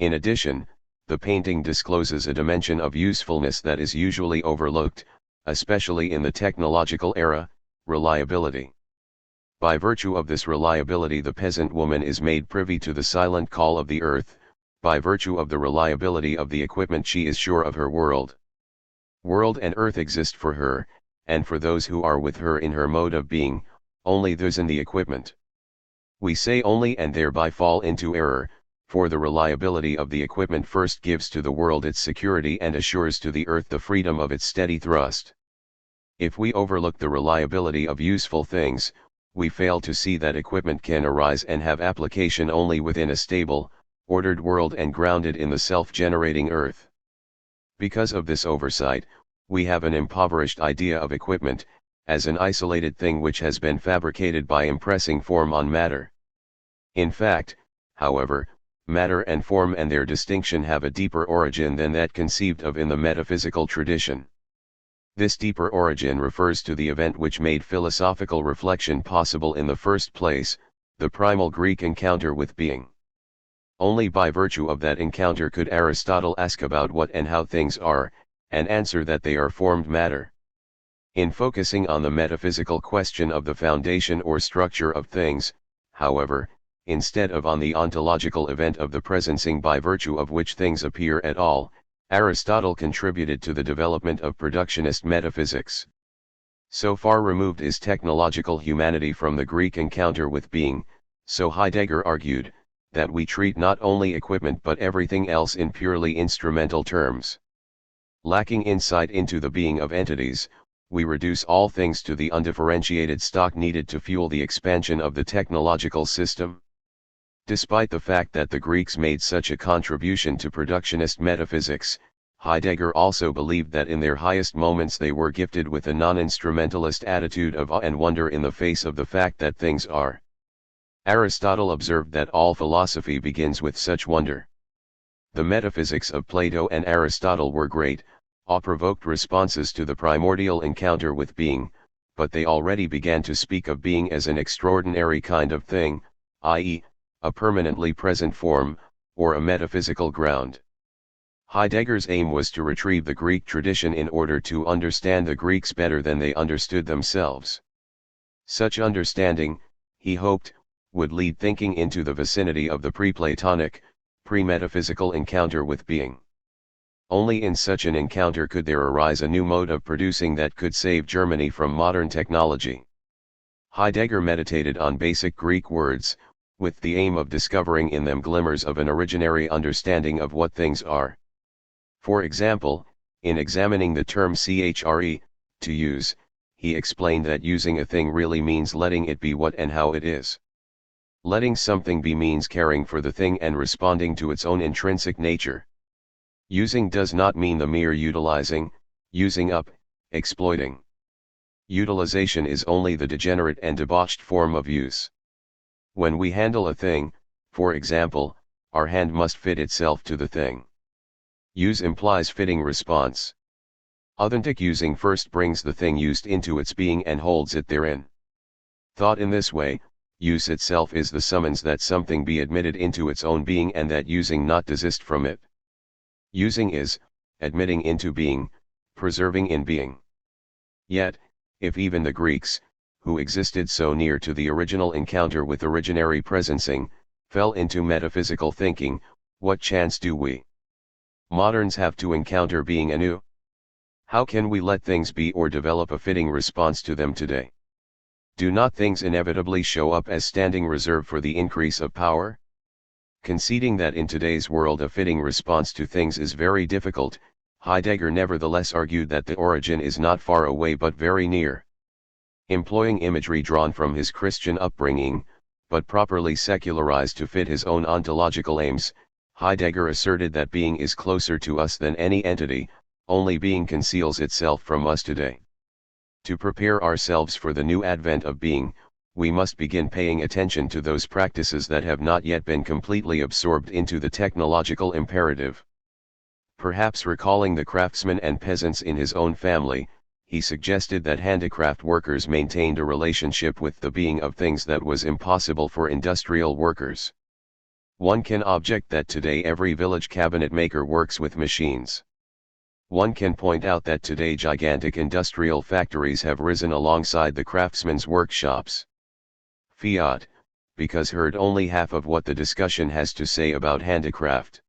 In addition, the painting discloses a dimension of usefulness that is usually overlooked, especially in the technological era: reliability. By virtue of this reliability, the peasant woman is made privy to the silent call of the earth. By virtue of the reliability of the equipment, she is sure of her world. World and earth exist for her, and for those who are with her in her mode of being, only those in the equipment. We say only and thereby fall into error, for the reliability of the equipment first gives to the world its security and assures to the earth the freedom of its steady thrust. If we overlook the reliability of useful things, we fail to see that equipment can arise and have application only within a stable, ordered world and grounded in the self-generating earth. Because of this oversight, we have an impoverished idea of equipment, as an isolated thing which has been fabricated by impressing form on matter. In fact, however, matter and form and their distinction have a deeper origin than that conceived of in the metaphysical tradition. This deeper origin refers to the event which made philosophical reflection possible in the first place, the primal Greek encounter with being. Only by virtue of that encounter could Aristotle ask about what and how things are, and answer that they are formed matter. In focusing on the metaphysical question of the foundation or structure of things, however, instead of on the ontological event of the presencing by virtue of which things appear at all, Aristotle contributed to the development of productionist metaphysics. So far removed is technological humanity from the Greek encounter with being, so Heidegger argued, that we treat not only equipment but everything else in purely instrumental terms. Lacking insight into the being of entities, we reduce all things to the undifferentiated stock needed to fuel the expansion of the technological system. Despite the fact that the Greeks made such a contribution to productionist metaphysics, Heidegger also believed that in their highest moments they were gifted with a non-instrumentalist attitude of awe and wonder in the face of the fact that things are. Aristotle observed that all philosophy begins with such wonder. The metaphysics of Plato and Aristotle were great, awe-provoked responses to the primordial encounter with being, but they already began to speak of being as an extraordinary kind of thing, i.e., a permanently present form, or a metaphysical ground. Heidegger's aim was to retrieve the Greek tradition in order to understand the Greeks better than they understood themselves. Such understanding, he hoped, would lead thinking into the vicinity of the pre-Platonic, pre-metaphysical encounter with being. Only in such an encounter could there arise a new mode of producing that could save Germany from modern technology. Heidegger meditated on basic Greek words, with the aim of discovering in them glimmers of an originary understanding of what things are. For example, in examining the term chre, to use, he explained that using a thing really means letting it be what and how it is. Letting something be means caring for the thing and responding to its own intrinsic nature. Using does not mean the mere utilizing, using up, exploiting. Utilization is only the degenerate and debauched form of use. When we handle a thing, for example, our hand must fit itself to the thing. Use implies fitting response. Authentic using first brings the thing used into its being and holds it therein. Thought in this way, use itself is the summons that something be admitted into its own being and that using not desist from it. Using is, admitting into being, preserving in being. Yet, if even the Greeks, who existed so near to the original encounter with originary presencing, fell into metaphysical thinking, what chance do we moderns have to encounter being anew? How can we let things be or develop a fitting response to them today? Do not things inevitably show up as standing reserve for the increase of power? Conceding that in today's world a fitting response to things is very difficult, Heidegger nevertheless argued that the origin is not far away but very near. Employing imagery drawn from his Christian upbringing, but properly secularized to fit his own ontological aims, Heidegger asserted that being is closer to us than any entity, only being conceals itself from us today. To prepare ourselves for the new advent of being, we must begin paying attention to those practices that have not yet been completely absorbed into the technological imperative. Perhaps recalling the craftsmen and peasants in his own family, he suggested that handicraft workers maintained a relationship with the being of things that was impossible for industrial workers. One can object that today every village cabinet maker works with machines. One can point out that today gigantic industrial factories have risen alongside the craftsmen's workshops. Fiat, because heard only half of what the discussion has to say about handicraft.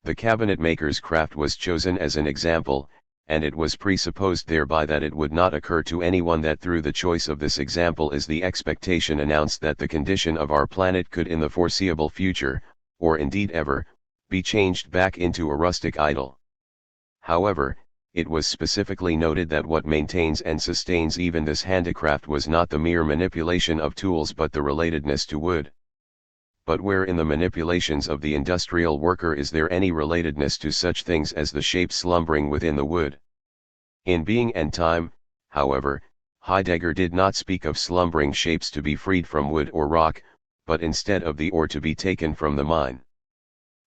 The cabinet maker's craft was chosen as an example, and it was presupposed thereby that it would not occur to anyone that through the choice of this example is the expectation announced that the condition of our planet could in the foreseeable future, or indeed ever, be changed back into a rustic idol. However, it was specifically noted that what maintains and sustains even this handicraft was not the mere manipulation of tools but the relatedness to wood. But where in the manipulations of the industrial worker is there any relatedness to such things as the shape slumbering within the wood? In Being and Time, however, Heidegger did not speak of slumbering shapes to be freed from wood or rock, but instead of the ore to be taken from the mine.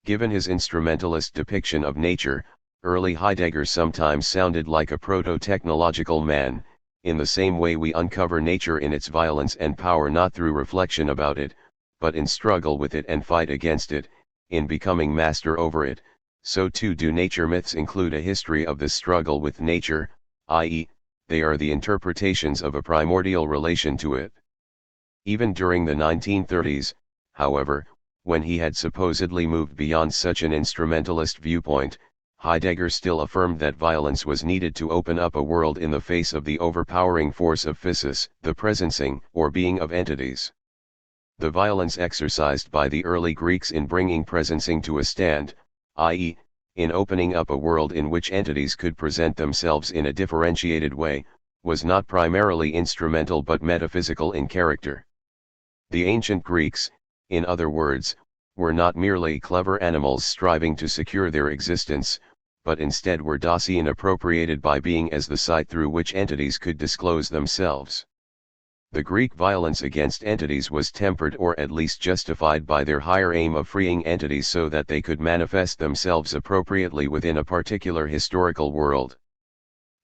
Given his instrumentalist depiction of nature, early Heidegger sometimes sounded like a proto-technological man, in the same way we uncover nature in its violence and power not through reflection about it, but in struggle with it and fight against it, in becoming master over it, so too do nature myths include a history of this struggle with nature, i.e., they are the interpretations of a primordial relation to it. Even during the 1930s, however, when he had supposedly moved beyond such an instrumentalist viewpoint, Heidegger still affirmed that violence was needed to open up a world in the face of the overpowering force of physis, the presencing, or being of entities. The violence exercised by the early Greeks in bringing presencing to a stand, i.e., in opening up a world in which entities could present themselves in a differentiated way, was not primarily instrumental but metaphysical in character. The ancient Greeks, in other words, were not merely clever animals striving to secure their existence, but instead were Dasein appropriated by being as the site through which entities could disclose themselves. The Greek violence against entities was tempered or at least justified by their higher aim of freeing entities so that they could manifest themselves appropriately within a particular historical world.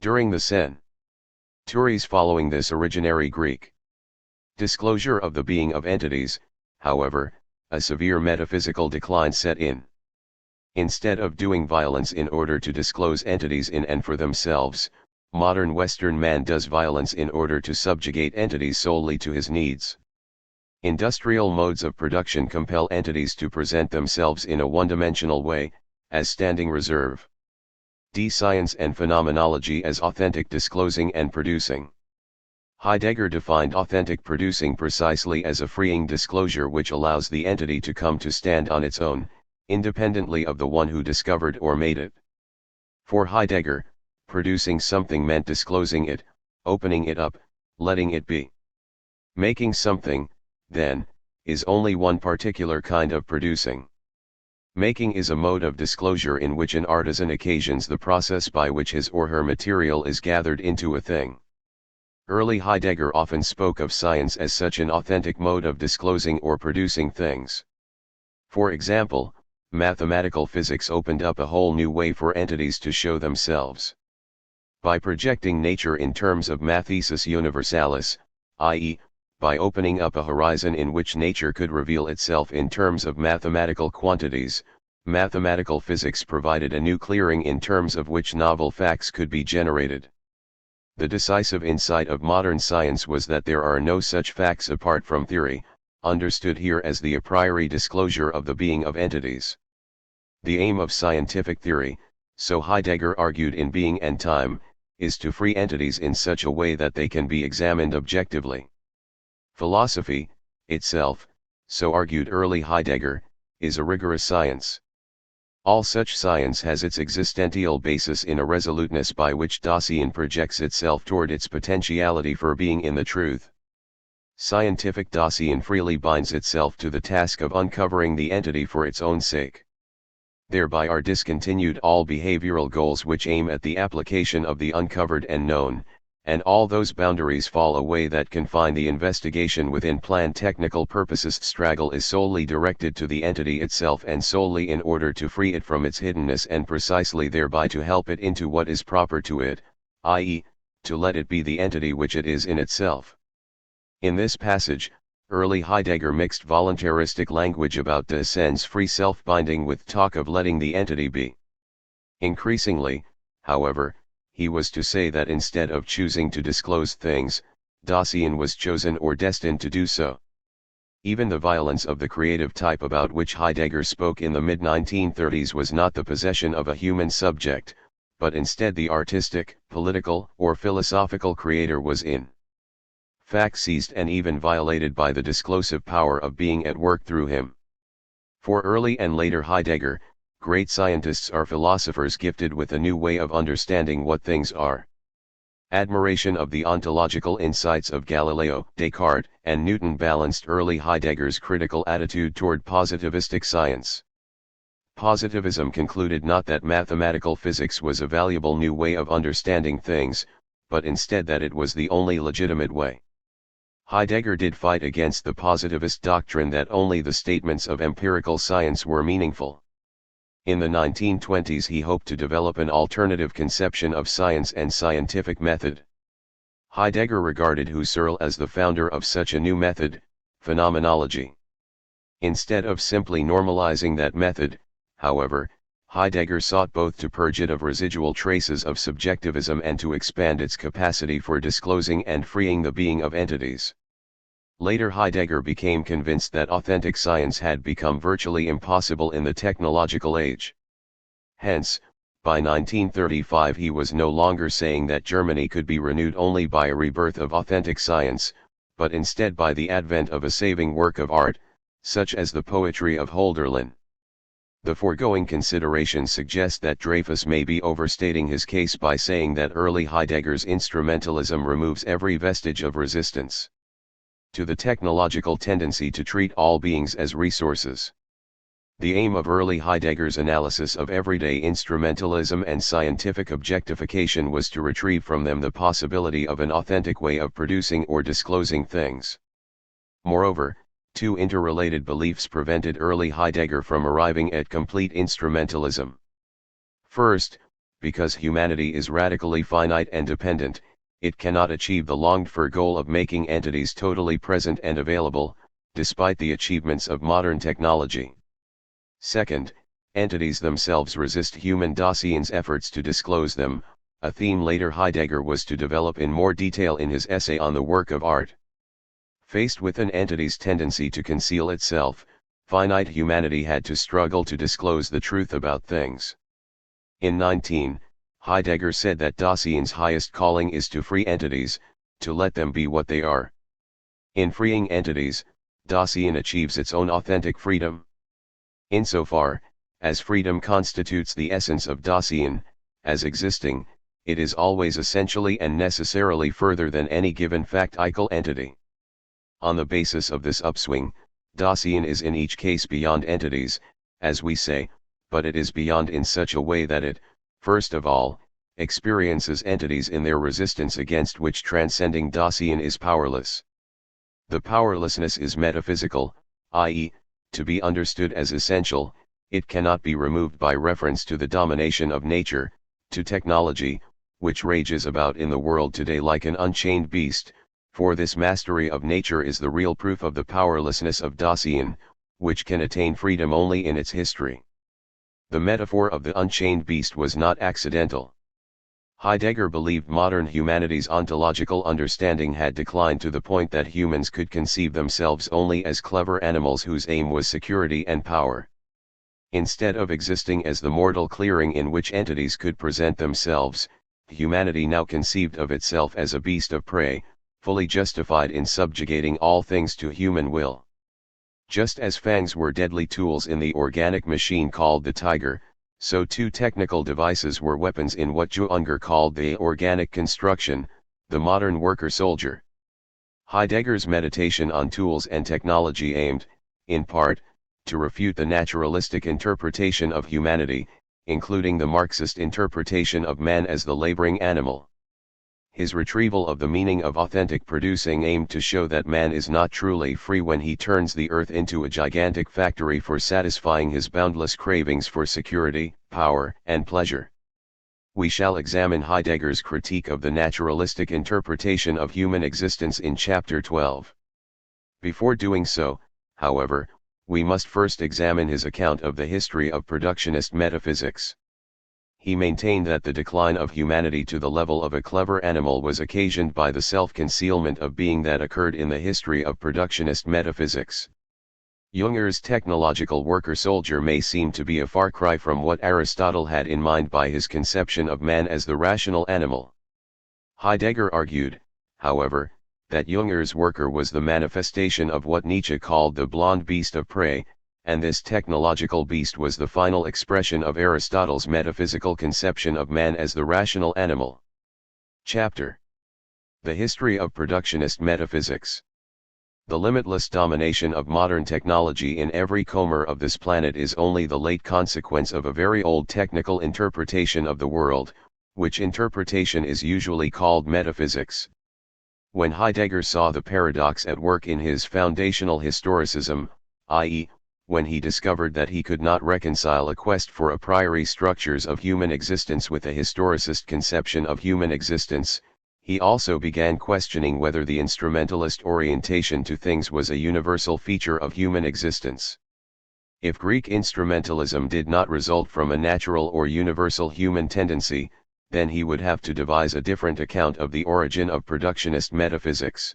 During the centuries following this originary Greek disclosure of the being of entities, however, a severe metaphysical decline set in. Instead of doing violence in order to disclose entities in and for themselves, modern Western man does violence in order to subjugate entities solely to his needs. Industrial modes of production compel entities to present themselves in a one-dimensional way, as standing reserve. Science and phenomenology as authentic disclosing and producing. Heidegger defined authentic producing precisely as a freeing disclosure which allows the entity to come to stand on its own, independently of the one who discovered or made it. For Heidegger, producing something meant disclosing it, opening it up, letting it be. Making something, then, is only one particular kind of producing. Making is a mode of disclosure in which an artisan occasions the process by which his or her material is gathered into a thing. Early Heidegger often spoke of science as such an authentic mode of disclosing or producing things. For example, mathematical physics opened up a whole new way for entities to show themselves. By projecting nature in terms of mathesis universalis, i.e., by opening up a horizon in which nature could reveal itself in terms of mathematical quantities, mathematical physics provided a new clearing in terms of which novel facts could be generated. The decisive insight of modern science was that there are no such facts apart from theory, understood here as the a priori disclosure of the being of entities. The aim of scientific theory, so Heidegger argued in Being and Time, is to free entities in such a way that they can be examined objectively. Philosophy, itself, so argued early Heidegger, is a rigorous science. All such science has its existential basis in a resoluteness by which Dasein projects itself toward its potentiality for being in the truth. Scientific Dasein freely binds itself to the task of uncovering the entity for its own sake. Thereby are discontinued all behavioral goals which aim at the application of the uncovered and known, and all those boundaries fall away that confine the investigation within planned technical purposes. Struggle is solely directed to the entity itself and solely in order to free it from its hiddenness and precisely thereby to help it into what is proper to it, i.e., to let it be the entity which it is in itself. In this passage, early Heidegger mixed voluntaristic language about Daseins free self-binding with talk of letting the entity be. Increasingly, however, he was to say that instead of choosing to disclose things, Dasein was chosen or destined to do so. Even the violence of the creative type about which Heidegger spoke in the mid-1930s was not the possession of a human subject, but instead the artistic, political, or philosophical creator was in fact seized and even violated by the disclosive power of being at work through him. For early and later Heidegger, great scientists are philosophers gifted with a new way of understanding what things are. Admiration of the ontological insights of Galileo, Descartes, and Newton balanced early Heidegger's critical attitude toward positivistic science. Positivism concluded not that mathematical physics was a valuable new way of understanding things, but instead that it was the only legitimate way. Heidegger did fight against the positivist doctrine that only the statements of empirical science were meaningful. In the 1920s he hoped to develop an alternative conception of science and scientific method. Heidegger regarded Husserl as the founder of such a new method, phenomenology. Instead of simply normalizing that method, however, Heidegger sought both to purge it of residual traces of subjectivism and to expand its capacity for disclosing and freeing the being of entities. Later Heidegger became convinced that authentic science had become virtually impossible in the technological age. Hence, By 1935 he was no longer saying that Germany could be renewed only by a rebirth of authentic science, but instead by the advent of a saving work of art, such as the poetry of Hölderlin. The foregoing considerations suggest that Dreyfus may be overstating his case by saying that early Heidegger's instrumentalism removes every vestige of resistance to the technological tendency to treat all beings as resources. The aim of early Heidegger's analysis of everyday instrumentalism and scientific objectification was to retrieve from them the possibility of an authentic way of producing or disclosing things. Moreover, two interrelated beliefs prevented early Heidegger from arriving at complete instrumentalism. First, because humanity is radically finite and dependent, it cannot achieve the longed-for goal of making entities totally present and available, despite the achievements of modern technology. Second, entities themselves resist human Dasein's efforts to disclose them, a theme later Heidegger was to develop in more detail in his essay on the work of art. Faced with an entity's tendency to conceal itself, finite humanity had to struggle to disclose the truth about things. In 19, Heidegger said that Dasein's highest calling is to free entities, to let them be what they are. In freeing entities, Dasein achieves its own authentic freedom. Insofar as freedom constitutes the essence of Dasein, as existing, it is always essentially and necessarily further than any given factical entity. On the basis of this upswing, Dasein is in each case beyond entities, as we say, but it is beyond in such a way that it, first of all, experiences entities in their resistance against which transcending Dasein is powerless. The powerlessness is metaphysical, i.e., to be understood as essential, it cannot be removed by reference to the domination of nature, to technology, which rages about in the world today like an unchained beast, for this mastery of nature is the real proof of the powerlessness of Dasein, which can attain freedom only in its history. The metaphor of the unchained beast was not accidental. Heidegger believed modern humanity's ontological understanding had declined to the point that humans could conceive themselves only as clever animals whose aim was security and power. Instead of existing as the mortal clearing in which entities could present themselves, humanity now conceived of itself as a beast of prey, fully justified in subjugating all things to human will. Just as fangs were deadly tools in the organic machine called the tiger, so too technical devices were weapons in what Jünger called the organic construction, the modern worker-soldier. Heidegger's meditation on tools and technology aimed, in part, to refute the naturalistic interpretation of humanity, including the Marxist interpretation of man as the laboring animal. His retrieval of the meaning of authentic producing aimed to show that man is not truly free when he turns the earth into a gigantic factory for satisfying his boundless cravings for security, power, and pleasure. We shall examine Heidegger's critique of the naturalistic interpretation of human existence in Chapter 12. Before doing so, however, we must first examine his account of the history of productionist metaphysics. He maintained that the decline of humanity to the level of a clever animal was occasioned by the self-concealment of being that occurred in the history of productionist metaphysics. Jünger's technological worker-soldier may seem to be a far cry from what Aristotle had in mind by his conception of man as the rational animal. Heidegger argued, however, that Jünger's worker was the manifestation of what Nietzsche called the blonde beast of prey, and this technological beast was the final expression of Aristotle's metaphysical conception of man as the rational animal. Chapter: The History of Productionist Metaphysics. The limitless domination of modern technology in every corner of this planet is only the late consequence of a very old technical interpretation of the world, which interpretation is usually called metaphysics. When Heidegger saw the paradox at work in his foundational historicism, i.e., when he discovered that he could not reconcile a quest for a priori structures of human existence with a historicist conception of human existence, he also began questioning whether the instrumentalist orientation to things was a universal feature of human existence. If Greek instrumentalism did not result from a natural or universal human tendency, then he would have to devise a different account of the origin of productionist metaphysics.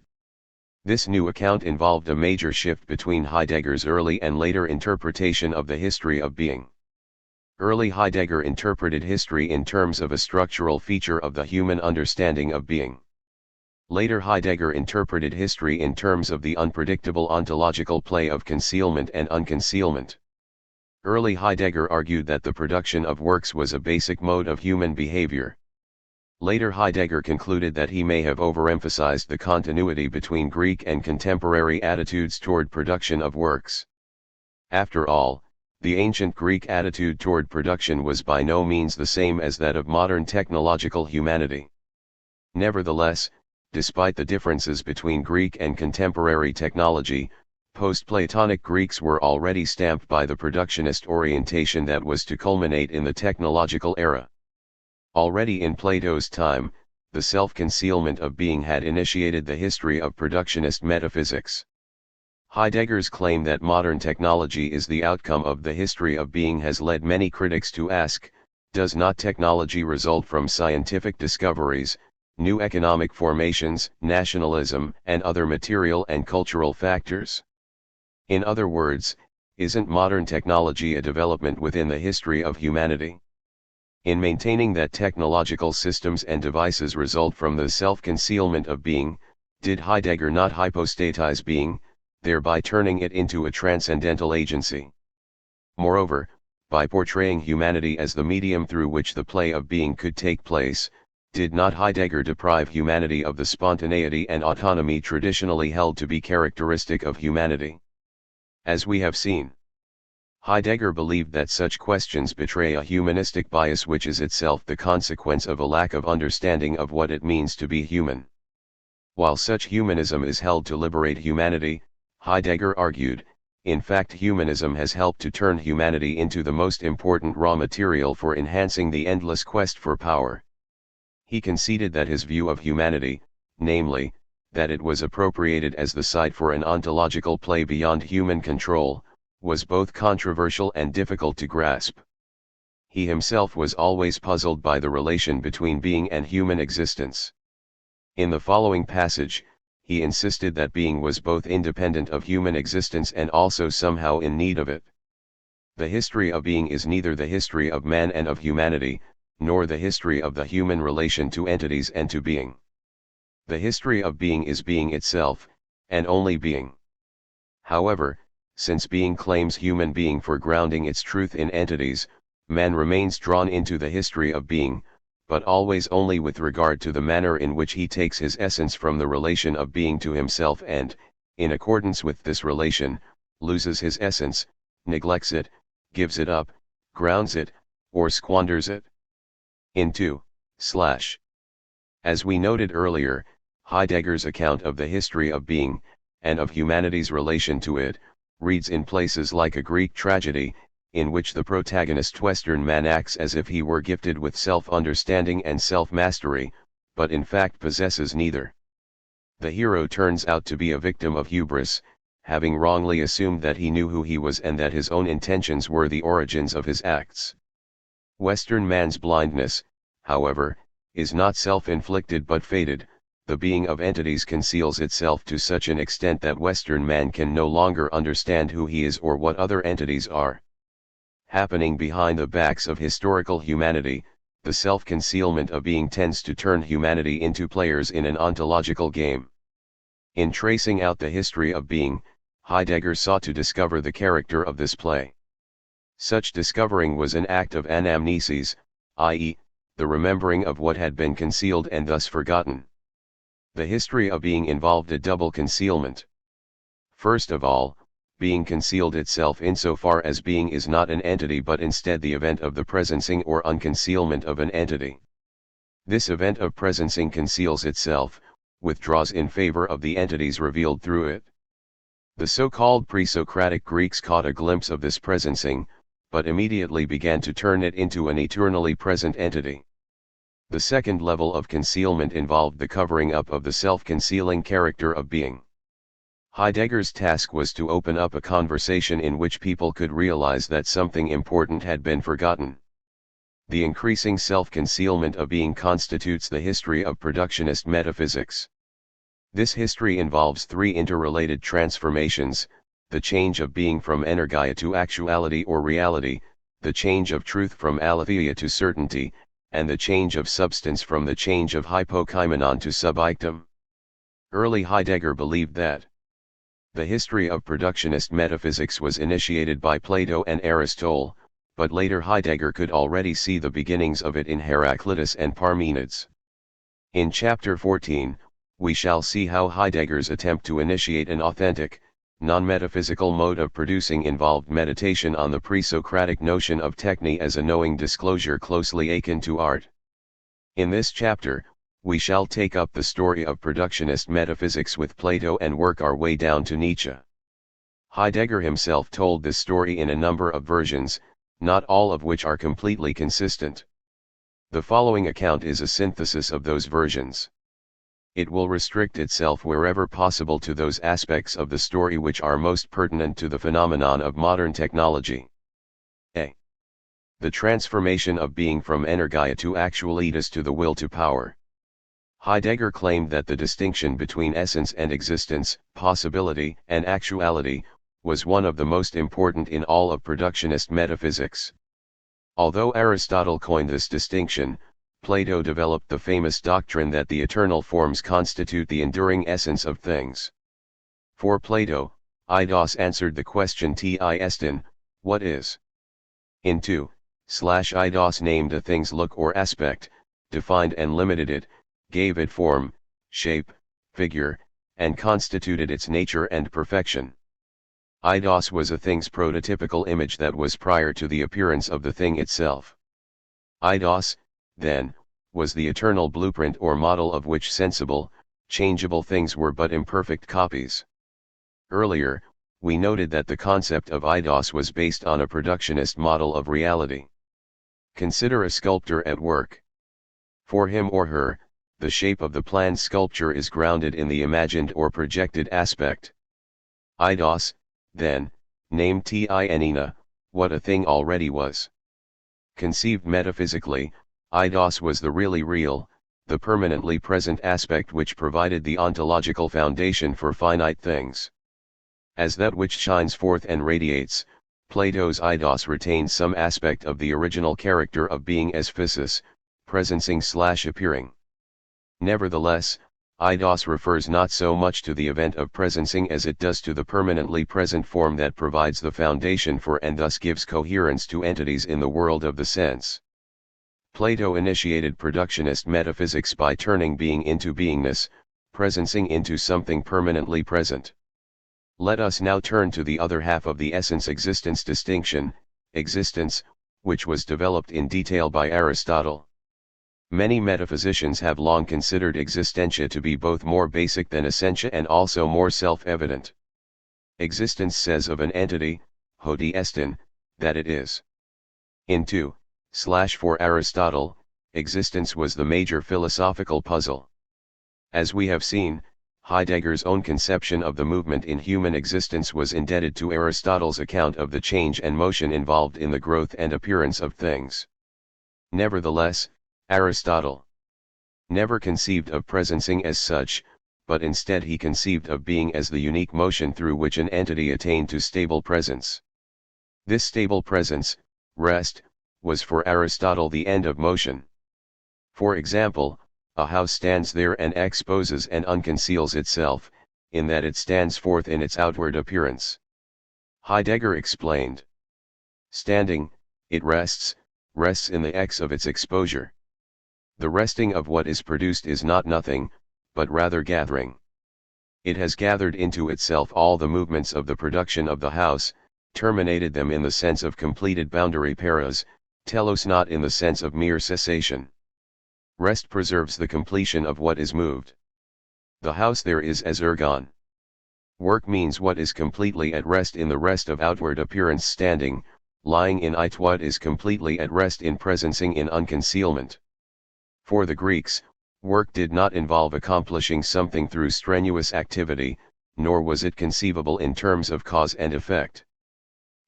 This new account involved a major shift between Heidegger's early and later interpretation of the history of being. Early Heidegger interpreted history in terms of a structural feature of the human understanding of being. Later Heidegger interpreted history in terms of the unpredictable ontological play of concealment and unconcealment. Early Heidegger argued that the production of works was a basic mode of human behavior. Later Heidegger concluded that he may have overemphasized the continuity between Greek and contemporary attitudes toward production of works. After all, the ancient Greek attitude toward production was by no means the same as that of modern technological humanity. Nevertheless, despite the differences between Greek and contemporary technology, post-Platonic Greeks were already stamped by the productionist orientation that was to culminate in the technological era. Already in Plato's time, the self-concealment of being had initiated the history of productionist metaphysics. Heidegger's claim that modern technology is the outcome of the history of being has led many critics to ask, does not technology result from scientific discoveries, new economic formations, nationalism, and other material and cultural factors? In other words, isn't modern technology a development within the history of humanity? In maintaining that technological systems and devices result from the self-concealment of being, did Heidegger not hypostatize being, thereby turning it into a transcendental agency? Moreover, by portraying humanity as the medium through which the play of being could take place, did not Heidegger deprive humanity of the spontaneity and autonomy traditionally held to be characteristic of humanity? As we have seen, Heidegger believed that such questions betray a humanistic bias which is itself the consequence of a lack of understanding of what it means to be human. While such humanism is held to liberate humanity, Heidegger argued, in fact humanism has helped to turn humanity into the most important raw material for enhancing the endless quest for power. He conceded that his view of humanity, namely, that it was appropriated as the site for an ontological play beyond human control, was both controversial and difficult to grasp. He himself was always puzzled by the relation between being and human existence. In the following passage, he insisted that being was both independent of human existence and also somehow in need of it. The history of being is neither the history of man and of humanity, nor the history of the human relation to entities and to being. The history of being is being itself, and only being. However, since being claims human being for grounding its truth in entities, man remains drawn into the history of being, but always only with regard to the manner in which he takes his essence from the relation of being to himself and, in accordance with this relation, loses his essence, neglects it, gives it up, grounds it, or squanders it. As we noted earlier, Heidegger's account of the history of being, and of humanity's relation to it, reads in places like a Greek tragedy, in which the protagonist Western man acts as if he were gifted with self-understanding and self-mastery, but in fact possesses neither. The hero turns out to be a victim of hubris, having wrongly assumed that he knew who he was and that his own intentions were the origins of his acts. Western man's blindness, however, is not self-inflicted but fated. The being of entities conceals itself to such an extent that Western man can no longer understand who he is or what other entities are. Happening behind the backs of historical humanity, the self-concealment of being tends to turn humanity into players in an ontological game. In tracing out the history of being, Heidegger sought to discover the character of this play. Such discovering was an act of anamnesis, i.e., the remembering of what had been concealed and thus forgotten. The history of being involved a double concealment. First of all, being concealed itself insofar as being is not an entity but instead the event of the presencing or unconcealment of an entity. This event of presencing conceals itself, withdraws in favor of the entities revealed through it. The so-called pre-Socratic Greeks caught a glimpse of this presencing, but immediately began to turn it into an eternally present entity. The second level of concealment involved the covering up of the self-concealing character of being. Heidegger's task was to open up a conversation in which people could realize that something important had been forgotten. The increasing self-concealment of being constitutes the history of productionist metaphysics. This history involves three interrelated transformations: the change of being from energia to actuality or reality, the change of truth from aletheia to certainty, and the change of substance from the change of hypokaimenon to subictum. Early Heidegger believed that the history of productionist metaphysics was initiated by Plato and Aristotle, but later Heidegger could already see the beginnings of it in Heraclitus and Parmenides. In chapter 14, we shall see how Heidegger's attempt to initiate an authentic, non-metaphysical mode of producing involved meditation on the pre-Socratic notion of techne as a knowing disclosure closely akin to art. In this chapter, we shall take up the story of productionist metaphysics with Plato and work our way down to Nietzsche. Heidegger himself told this story in a number of versions, not all of which are completely consistent. The following account is a synthesis of those versions. It will restrict itself wherever possible to those aspects of the story which are most pertinent to the phenomenon of modern technology. A. The transformation of being from energia to actualitas to the will to power. Heidegger claimed that the distinction between essence and existence, possibility and actuality, was one of the most important in all of productionist metaphysics. Although Aristotle coined this distinction, Plato developed the famous doctrine that the eternal forms constitute the enduring essence of things. For Plato, eidos answered the question ti estin, what is? In 2/eidos named a thing's look or aspect, defined and limited it, gave it form, shape, figure, and constituted its nature and perfection. Eidos was a thing's prototypical image that was prior to the appearance of the thing itself. Eidos, then, was the eternal blueprint or model of which sensible, changeable things were but imperfect copies. Earlier, we noted that the concept of eidos was based on a productionist model of reality. Consider a sculptor at work. For him or her, the shape of the planned sculpture is grounded in the imagined or projected aspect. Eidos, then, named Tienina, what a thing already was. Conceived metaphysically, eidos was the really real, the permanently present aspect which provided the ontological foundation for finite things. As that which shines forth and radiates, Plato's eidos retains some aspect of the original character of being as physis, presencing/appearing. Nevertheless, eidos refers not so much to the event of presencing as it does to the permanently present form that provides the foundation for and thus gives coherence to entities in the world of the sense. Plato initiated productionist metaphysics by turning being into beingness, presencing into something permanently present. Let us now turn to the other half of the essence-existence distinction, existence, which was developed in detail by Aristotle. Many metaphysicians have long considered existentia to be both more basic than essentia and also more self-evident. Existence says of an entity, hoti estin, that it is. In 2/for Aristotle, existence was the major philosophical puzzle. As we have seen, Heidegger's own conception of the movement in human existence was indebted to Aristotle's account of the change and motion involved in the growth and appearance of things. Nevertheless, Aristotle never conceived of presencing as such, but instead he conceived of being as the unique motion through which an entity attained to stable presence. This stable presence, rest, was for Aristotle the end of motion. For example, a house stands there and exposes and unconceals itself, in that it stands forth in its outward appearance. Heidegger explained. Standing, it rests in the X of its exposure. The resting of what is produced is not nothing, but rather gathering. It has gathered into itself all the movements of the production of the house, terminated them in the sense of completed boundary paras, telos not in the sense of mere cessation. Rest preserves the completion of what is moved. The house there is as ergon. Work means what is completely at rest in the rest of outward appearance standing, lying in it what is completely at rest in presencing in unconcealment. For the Greeks, work did not involve accomplishing something through strenuous activity, nor was it conceivable in terms of cause and effect.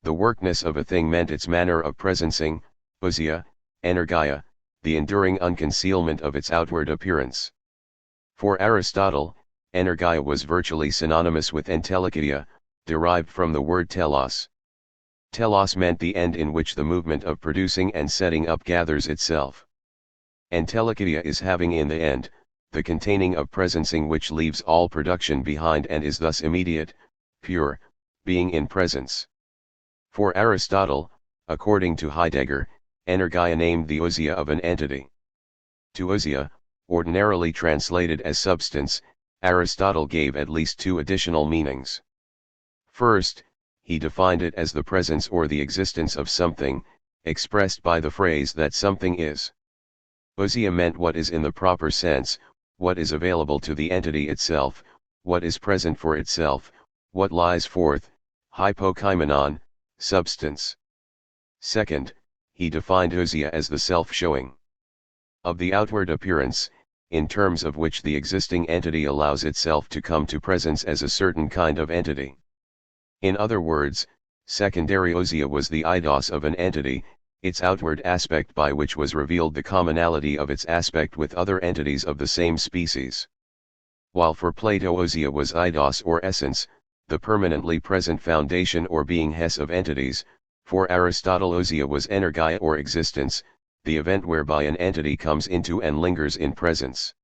The workness of a thing meant its manner of presencing, ousia, energia, the enduring unconcealment of its outward appearance. For Aristotle, energia was virtually synonymous with entellikia, derived from the word telos. Telos meant the end in which the movement of producing and setting up gathers itself. And telekidia is having in the end, the containing of presencing which leaves all production behind and is thus immediate, pure, being in presence. For Aristotle, according to Heidegger, energia named the ousia of an entity. To ousia, ordinarily translated as substance, Aristotle gave at least two additional meanings. First, he defined it as the presence or the existence of something, expressed by the phrase that something is. Ousia meant what is in the proper sense, what is available to the entity itself, what is present for itself, what lies forth, hypokaimenon, substance. Second, he defined ousia as the self-showing of the outward appearance, in terms of which the existing entity allows itself to come to presence as a certain kind of entity. In other words, secondary ousia was the eidos of an entity, its outward aspect by which was revealed the commonality of its aspect with other entities of the same species. While for Plato ousia was eidos or essence, the permanently present foundation or being hes of entities, for Aristotle ousia was energia or existence, the event whereby an entity comes into and lingers in presence.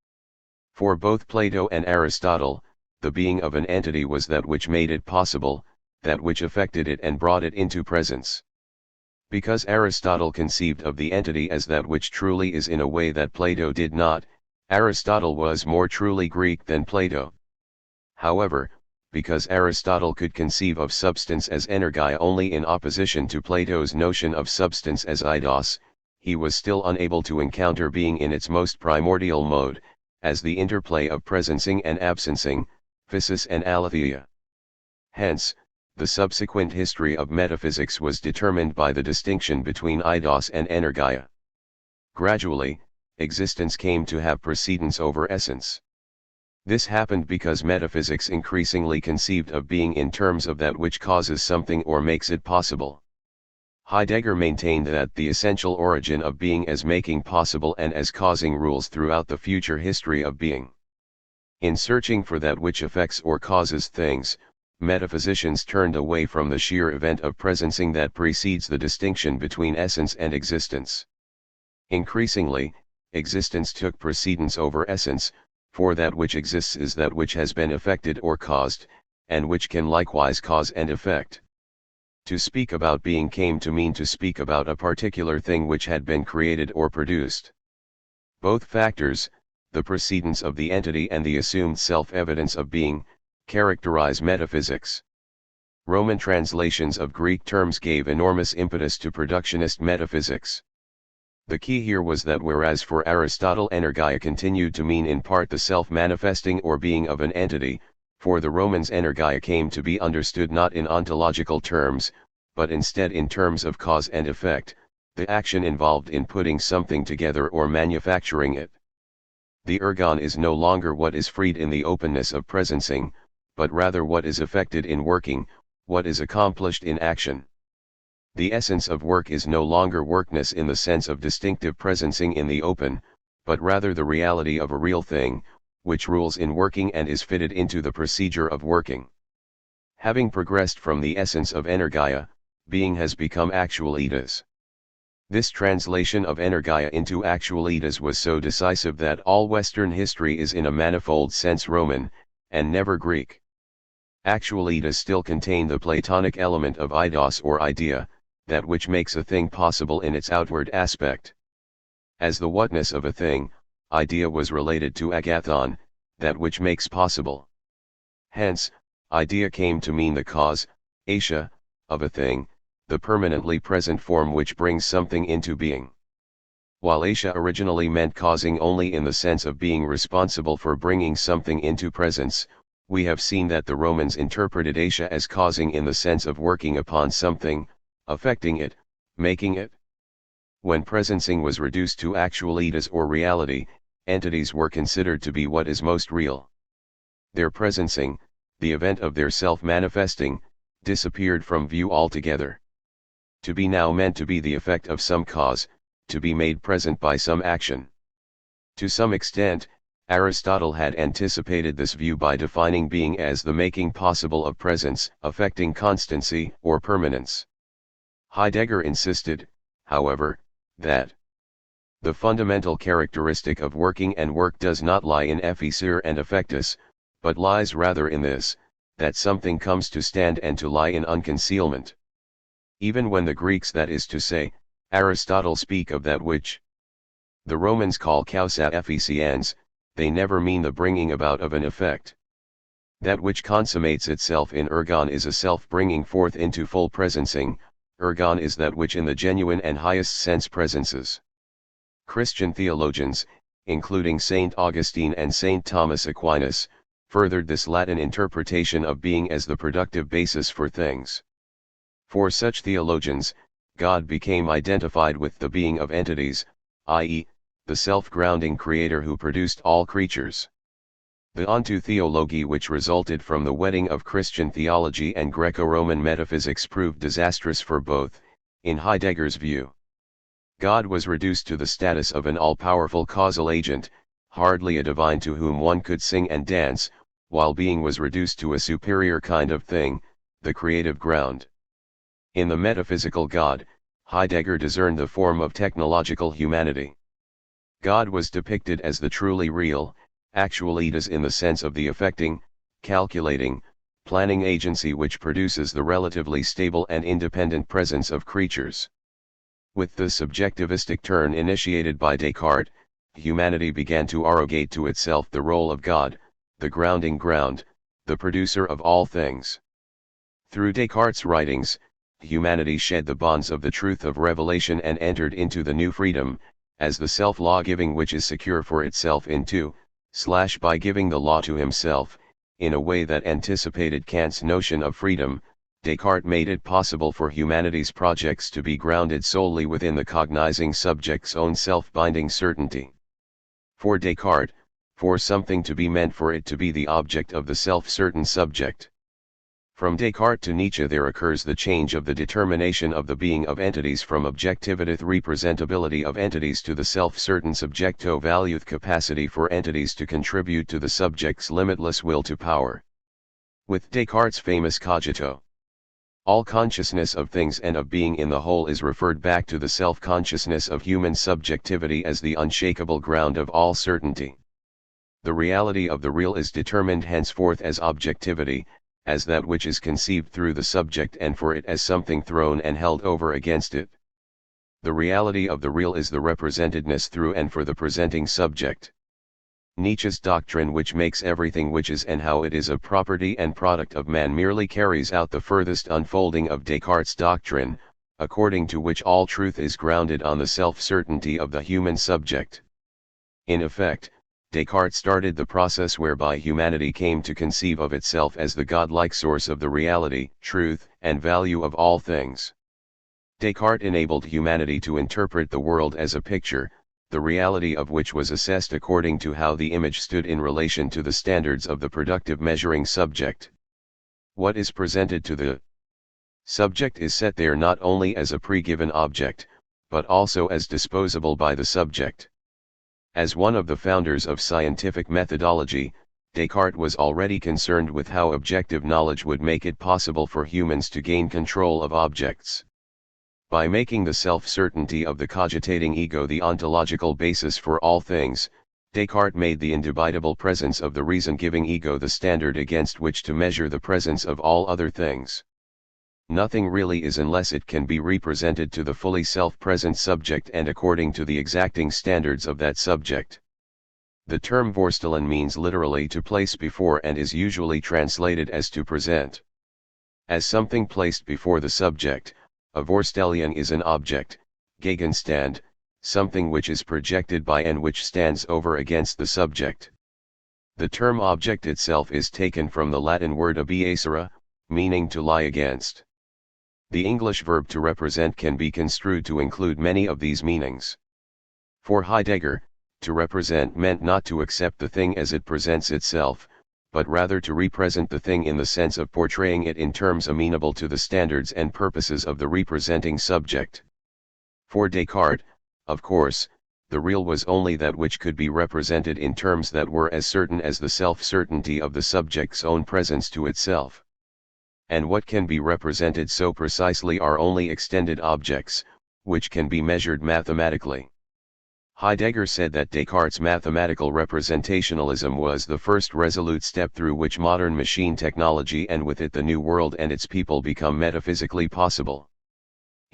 For both Plato and Aristotle, the being of an entity was that which made it possible, that which affected it and brought it into presence. Because Aristotle conceived of the entity as that which truly is in a way that Plato did not, Aristotle was more truly Greek than Plato. However, because Aristotle could conceive of substance as energia only in opposition to Plato's notion of substance as eidos, he was still unable to encounter being in its most primordial mode, as the interplay of presencing and absencing, physis and aletheia. Hence, the subsequent history of metaphysics was determined by the distinction between eidos and energia. Gradually, existence came to have precedence over essence. This happened because metaphysics increasingly conceived of being in terms of that which causes something or makes it possible. Heidegger maintained that the essential origin of being as making possible and as causing rules throughout the future history of being. In searching for that which affects or causes things, metaphysicians turned away from the sheer event of presencing that precedes the distinction between essence and existence. Increasingly, existence took precedence over essence, for that which exists is that which has been affected or caused, and which can likewise cause and effect. To speak about being came to mean to speak about a particular thing which had been created or produced. Both factors, the precedence of the entity and the assumed self-evidence of being, characterize metaphysics. Roman translations of Greek terms gave enormous impetus to productionist metaphysics. The key here was that whereas for Aristotle energia continued to mean in part the self-manifesting or being of an entity, for the Romans energia came to be understood not in ontological terms, but instead in terms of cause and effect, the action involved in putting something together or manufacturing it. The ergon is no longer what is freed in the openness of presencing, but rather what is effected in working, what is accomplished in action. The essence of work is no longer workness in the sense of distinctive presencing in the open, but rather the reality of a real thing, which rules in working and is fitted into the procedure of working. Having progressed from the essence of energia, being has become actualitas. This translation of energia into actualitas was so decisive that all Western history is in a manifold sense Roman, and never Greek. Actualitas still contain the Platonic element of eidos or idea, that which makes a thing possible in its outward aspect. As the whatness of a thing, idea was related to agathon, that which makes possible. Hence, idea came to mean the cause, asia, of a thing, the permanently present form which brings something into being. While asia originally meant causing only in the sense of being responsible for bringing something into presence, we have seen that the Romans interpreted asia as causing in the sense of working upon something, affecting it, making it. When presencing was reduced to actualitas or reality, entities were considered to be what is most real. Their presencing, the event of their self-manifesting, disappeared from view altogether. To be now meant to be the effect of some cause, to be made present by some action. To some extent, Aristotle had anticipated this view by defining being as the making possible of presence, affecting constancy or permanence. Heidegger insisted, however, that the fundamental characteristic of working and work does not lie in efficere and effectus, but lies rather in this, that something comes to stand and to lie in unconcealment. Even when the Greeks, that is to say, Aristotle, speak of that which the Romans call causa efficiens, they never mean the bringing about of an effect. That which consummates itself in ergon is a self bringing forth into full presencing. Ergon is that which in the genuine and highest sense presences. Christian theologians, including Saint Augustine and Saint Thomas Aquinas, furthered this Latin interpretation of being as the productive basis for things. For such theologians, God became identified with the being of entities, i.e., the self-grounding creator who produced all creatures. The onto theology which resulted from the wedding of Christian theology and Greco-Roman metaphysics proved disastrous for both, in Heidegger's view. God was reduced to the status of an all-powerful causal agent, hardly a divine to whom one could sing and dance, while being was reduced to a superior kind of thing, the creative ground. In the metaphysical God, Heidegger discerned the form of technological humanity. God was depicted as the truly real, actualitas in the sense of the affecting, calculating, planning agency which produces the relatively stable and independent presence of creatures. With the subjectivistic turn initiated by Descartes, humanity began to arrogate to itself the role of God, the grounding ground, the producer of all things. Through Descartes' writings, humanity shed the bonds of the truth of revelation and entered into the new freedom, as the self-law-giving which is secure for itself by giving the law to himself, in a way that anticipated Kant's notion of freedom. Descartes made it possible for humanity's projects to be grounded solely within the cognizing subject's own self-binding certainty. For Descartes, for something to be meant for it to be the object of the self-certain subject. From Descartes to Nietzsche there occurs the change of the determination of the being of entities from objectiviteth representability of entities to the self-certain subjecto-valueth capacity for entities to contribute to the subject's limitless will to power. With Descartes' famous cogito, all consciousness of things and of being in the whole is referred back to the self-consciousness of human subjectivity as the unshakable ground of all certainty. The reality of the real is determined henceforth as objectivity, as that which is conceived through the subject and for it as something thrown and held over against it. The reality of the real is the representedness through and for the presenting subject. Nietzsche's doctrine which makes everything which is and how it is a property and product of man merely carries out the furthest unfolding of Descartes' doctrine, according to which all truth is grounded on the self-certainty of the human subject. In effect, Descartes started the process whereby humanity came to conceive of itself as the godlike source of the reality, truth, and value of all things. Descartes enabled humanity to interpret the world as a picture, the reality of which was assessed according to how the image stood in relation to the standards of the productive measuring subject. What is presented to the subject is set there not only as a pre-given object, but also as disposable by the subject. As one of the founders of scientific methodology, Descartes was already concerned with how objective knowledge would make it possible for humans to gain control of objects. By making the self-certainty of the cogitating ego the ontological basis for all things, Descartes made the indubitable presence of the reason-giving ego the standard against which to measure the presence of all other things. Nothing really is unless it can be represented to the fully self-present subject and according to the exacting standards of that subject. The term vorstellen means literally to place before and is usually translated as to present. As something placed before the subject, a vorstellion is an object, Gegenstand, something which is projected by and which stands over against the subject. The term object itself is taken from the Latin word abiacere, meaning to lie against. The English verb to represent can be construed to include many of these meanings. For Heidegger, to represent meant not to accept the thing as it presents itself, but rather to represent the thing in the sense of portraying it in terms amenable to the standards and purposes of the representing subject. For Descartes, of course, the real was only that which could be represented in terms that were as certain as the self-certainty of the subject's own presence to itself. and what can be represented so precisely are only extended objects, which can be measured mathematically. Heidegger said that Descartes' mathematical representationalism was the first resolute step through which modern machine technology and with it the New World and its people become metaphysically possible.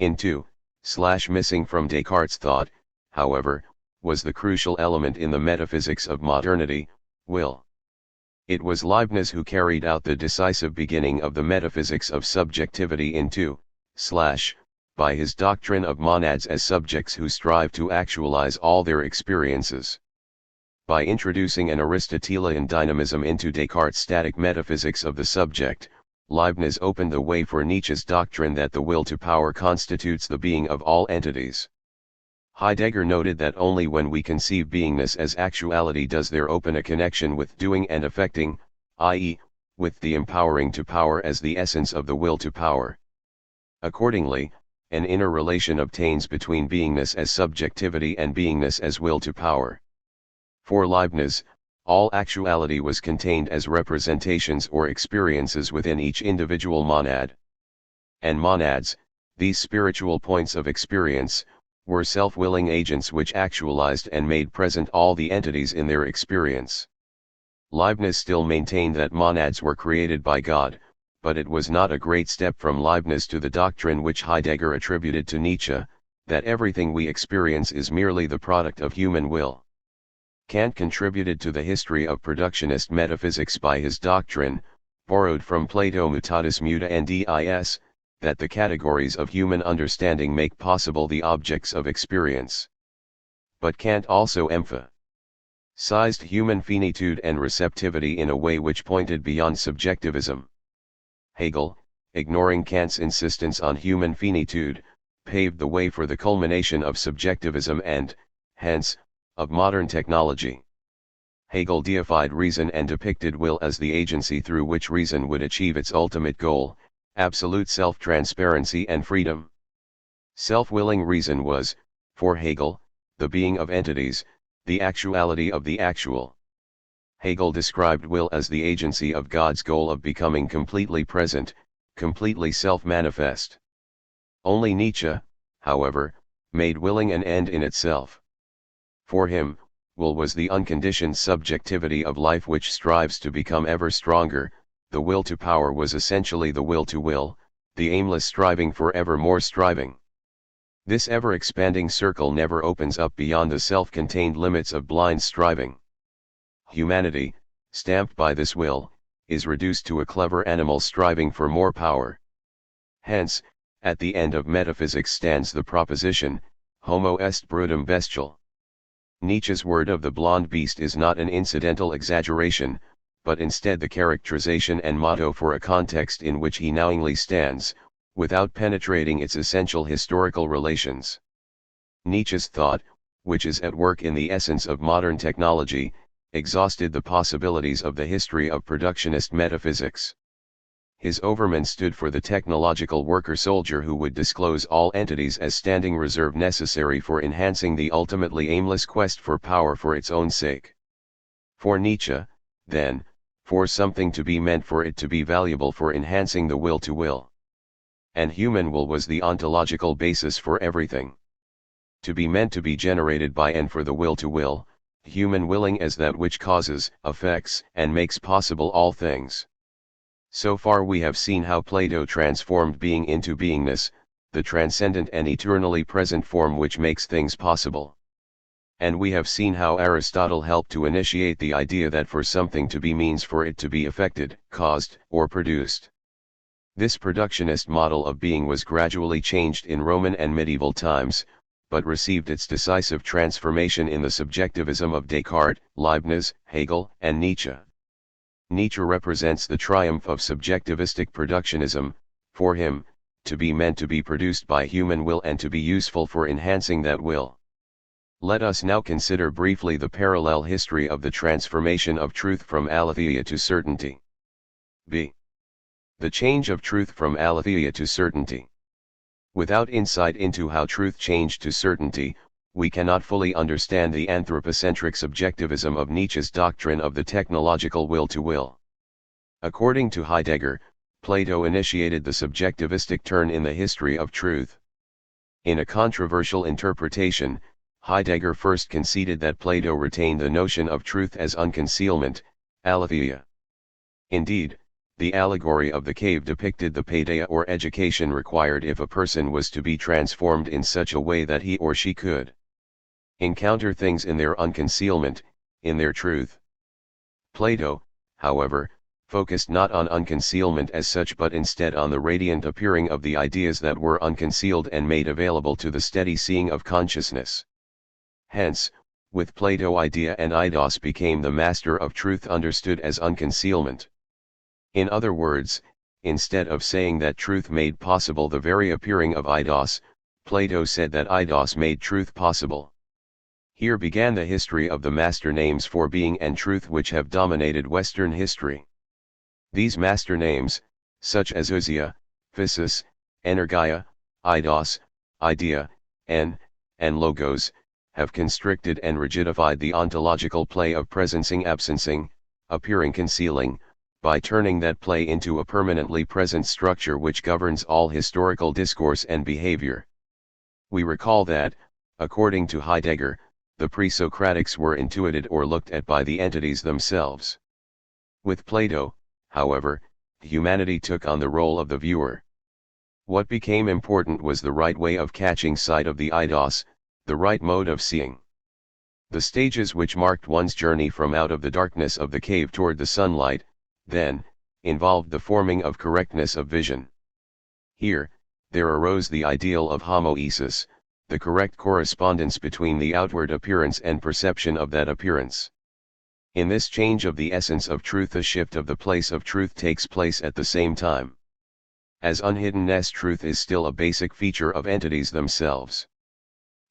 Missing from Descartes' thought, however, was the crucial element in the metaphysics of modernity, will. It was Leibniz who carried out the decisive beginning of the metaphysics of subjectivity by his doctrine of monads as subjects who strive to actualize all their experiences. By introducing an Aristotelian dynamism into Descartes' static metaphysics of the subject, Leibniz opened the way for Nietzsche's doctrine that the will to power constitutes the being of all entities. Heidegger noted that only when we conceive beingness as actuality does there open a connection with doing and affecting, i.e., with the empowering to power as the essence of the will to power. Accordingly, an inner relation obtains between beingness as subjectivity and beingness as will to power. For Leibniz, all actuality was contained as representations or experiences within each individual monad. And monads, these spiritual points of experience, were self-willing agents which actualized and made present all the entities in their experience. Leibniz still maintained that monads were created by God, but it was not a great step from Leibniz to the doctrine which Heidegger attributed to Nietzsche, that everything we experience is merely the product of human will. Kant contributed to the history of productionist metaphysics by his doctrine, borrowed from Plato mutatis mutandis, that the categories of human understanding make possible the objects of experience. But Kant also emphasized human finitude and receptivity in a way which pointed beyond subjectivism. Hegel, ignoring Kant's insistence on human finitude, paved the way for the culmination of subjectivism and, hence, of modern technology. Hegel deified reason and depicted will as the agency through which reason would achieve its ultimate goal, absolute self-transparency and freedom. Self-willing reason was, for Hegel, the being of entities, the actuality of the actual. Hegel described will as the agency of God's goal of becoming completely present, completely self-manifest. Only Nietzsche, however, made willing an end in itself. For him, will was the unconditioned subjectivity of life which strives to become ever stronger. The will to power was essentially the will to will, the aimless striving for ever more striving. This ever-expanding circle never opens up beyond the self-contained limits of blind striving. Humanity, stamped by this will, is reduced to a clever animal striving for more power. Hence, at the end of metaphysics stands the proposition, homo est brutum bestial. Nietzsche's word of the blonde beast is not an incidental exaggeration, but instead the characterization and motto for a context in which he knowingly stands, without penetrating its essential historical relations. Nietzsche's thought, which is at work in the essence of modern technology, exhausted the possibilities of the history of productionist metaphysics. His Overman stood for the technological worker-soldier who would disclose all entities as standing reserve necessary for enhancing the ultimately aimless quest for power for its own sake. For Nietzsche, then, for something to be meant for it to be valuable for enhancing the will to will. And human will was the ontological basis for everything. To be meant to be generated by and for the will to will, human willing as that which causes, affects, and makes possible all things. So far we have seen how Plato transformed being into beingness, the transcendent and eternally present form which makes things possible. And we have seen how Aristotle helped to initiate the idea that for something to be means for it to be affected, caused, or produced. This productionist model of being was gradually changed in Roman and medieval times, but received its decisive transformation in the subjectivism of Descartes, Leibniz, Hegel, and Nietzsche. Nietzsche represents the triumph of subjectivistic productionism. For him, to be meant to be produced by human will and to be useful for enhancing that will. Let us now consider briefly the parallel history of the transformation of truth from aletheia to certainty. b. The change of truth from aletheia to certainty. Without insight into how truth changed to certainty, we cannot fully understand the anthropocentric subjectivism of Nietzsche's doctrine of the technological will to will. According to Heidegger, Plato initiated the subjectivistic turn in the history of truth. In a controversial interpretation, Heidegger first conceded that Plato retained the notion of truth as unconcealment, aletheia. Indeed, the allegory of the cave depicted the paideia or education required if a person was to be transformed in such a way that he or she could encounter things in their unconcealment, in their truth. Plato, however, focused not on unconcealment as such but instead on the radiant appearing of the ideas that were unconcealed and made available to the steady seeing of consciousness. Hence, with Plato idea and eidos became the master of truth understood as unconcealment. In other words, instead of saying that truth made possible the very appearing of eidos, Plato said that eidos made truth possible. Here began the history of the master names for being and truth which have dominated Western history. These master names, such as ousia, physis, energia, eidos, idea, and logos, have constricted and rigidified the ontological play of presencing-absencing, appearing-concealing, by turning that play into a permanently present structure which governs all historical discourse and behavior. We recall that, according to Heidegger, the pre-Socratics were intuited or looked at by the entities themselves. With Plato, however, humanity took on the role of the viewer. What became important was the right way of catching sight of the eidos, the right mode of seeing. The stages which marked one's journey from out of the darkness of the cave toward the sunlight, then, involved the forming of correctness of vision. Here, there arose the ideal of homoesis, the correct correspondence between the outward appearance and perception of that appearance. In this change of the essence of truth, a shift of the place of truth takes place at the same time. As unhiddenness, truth is still a basic feature of entities themselves.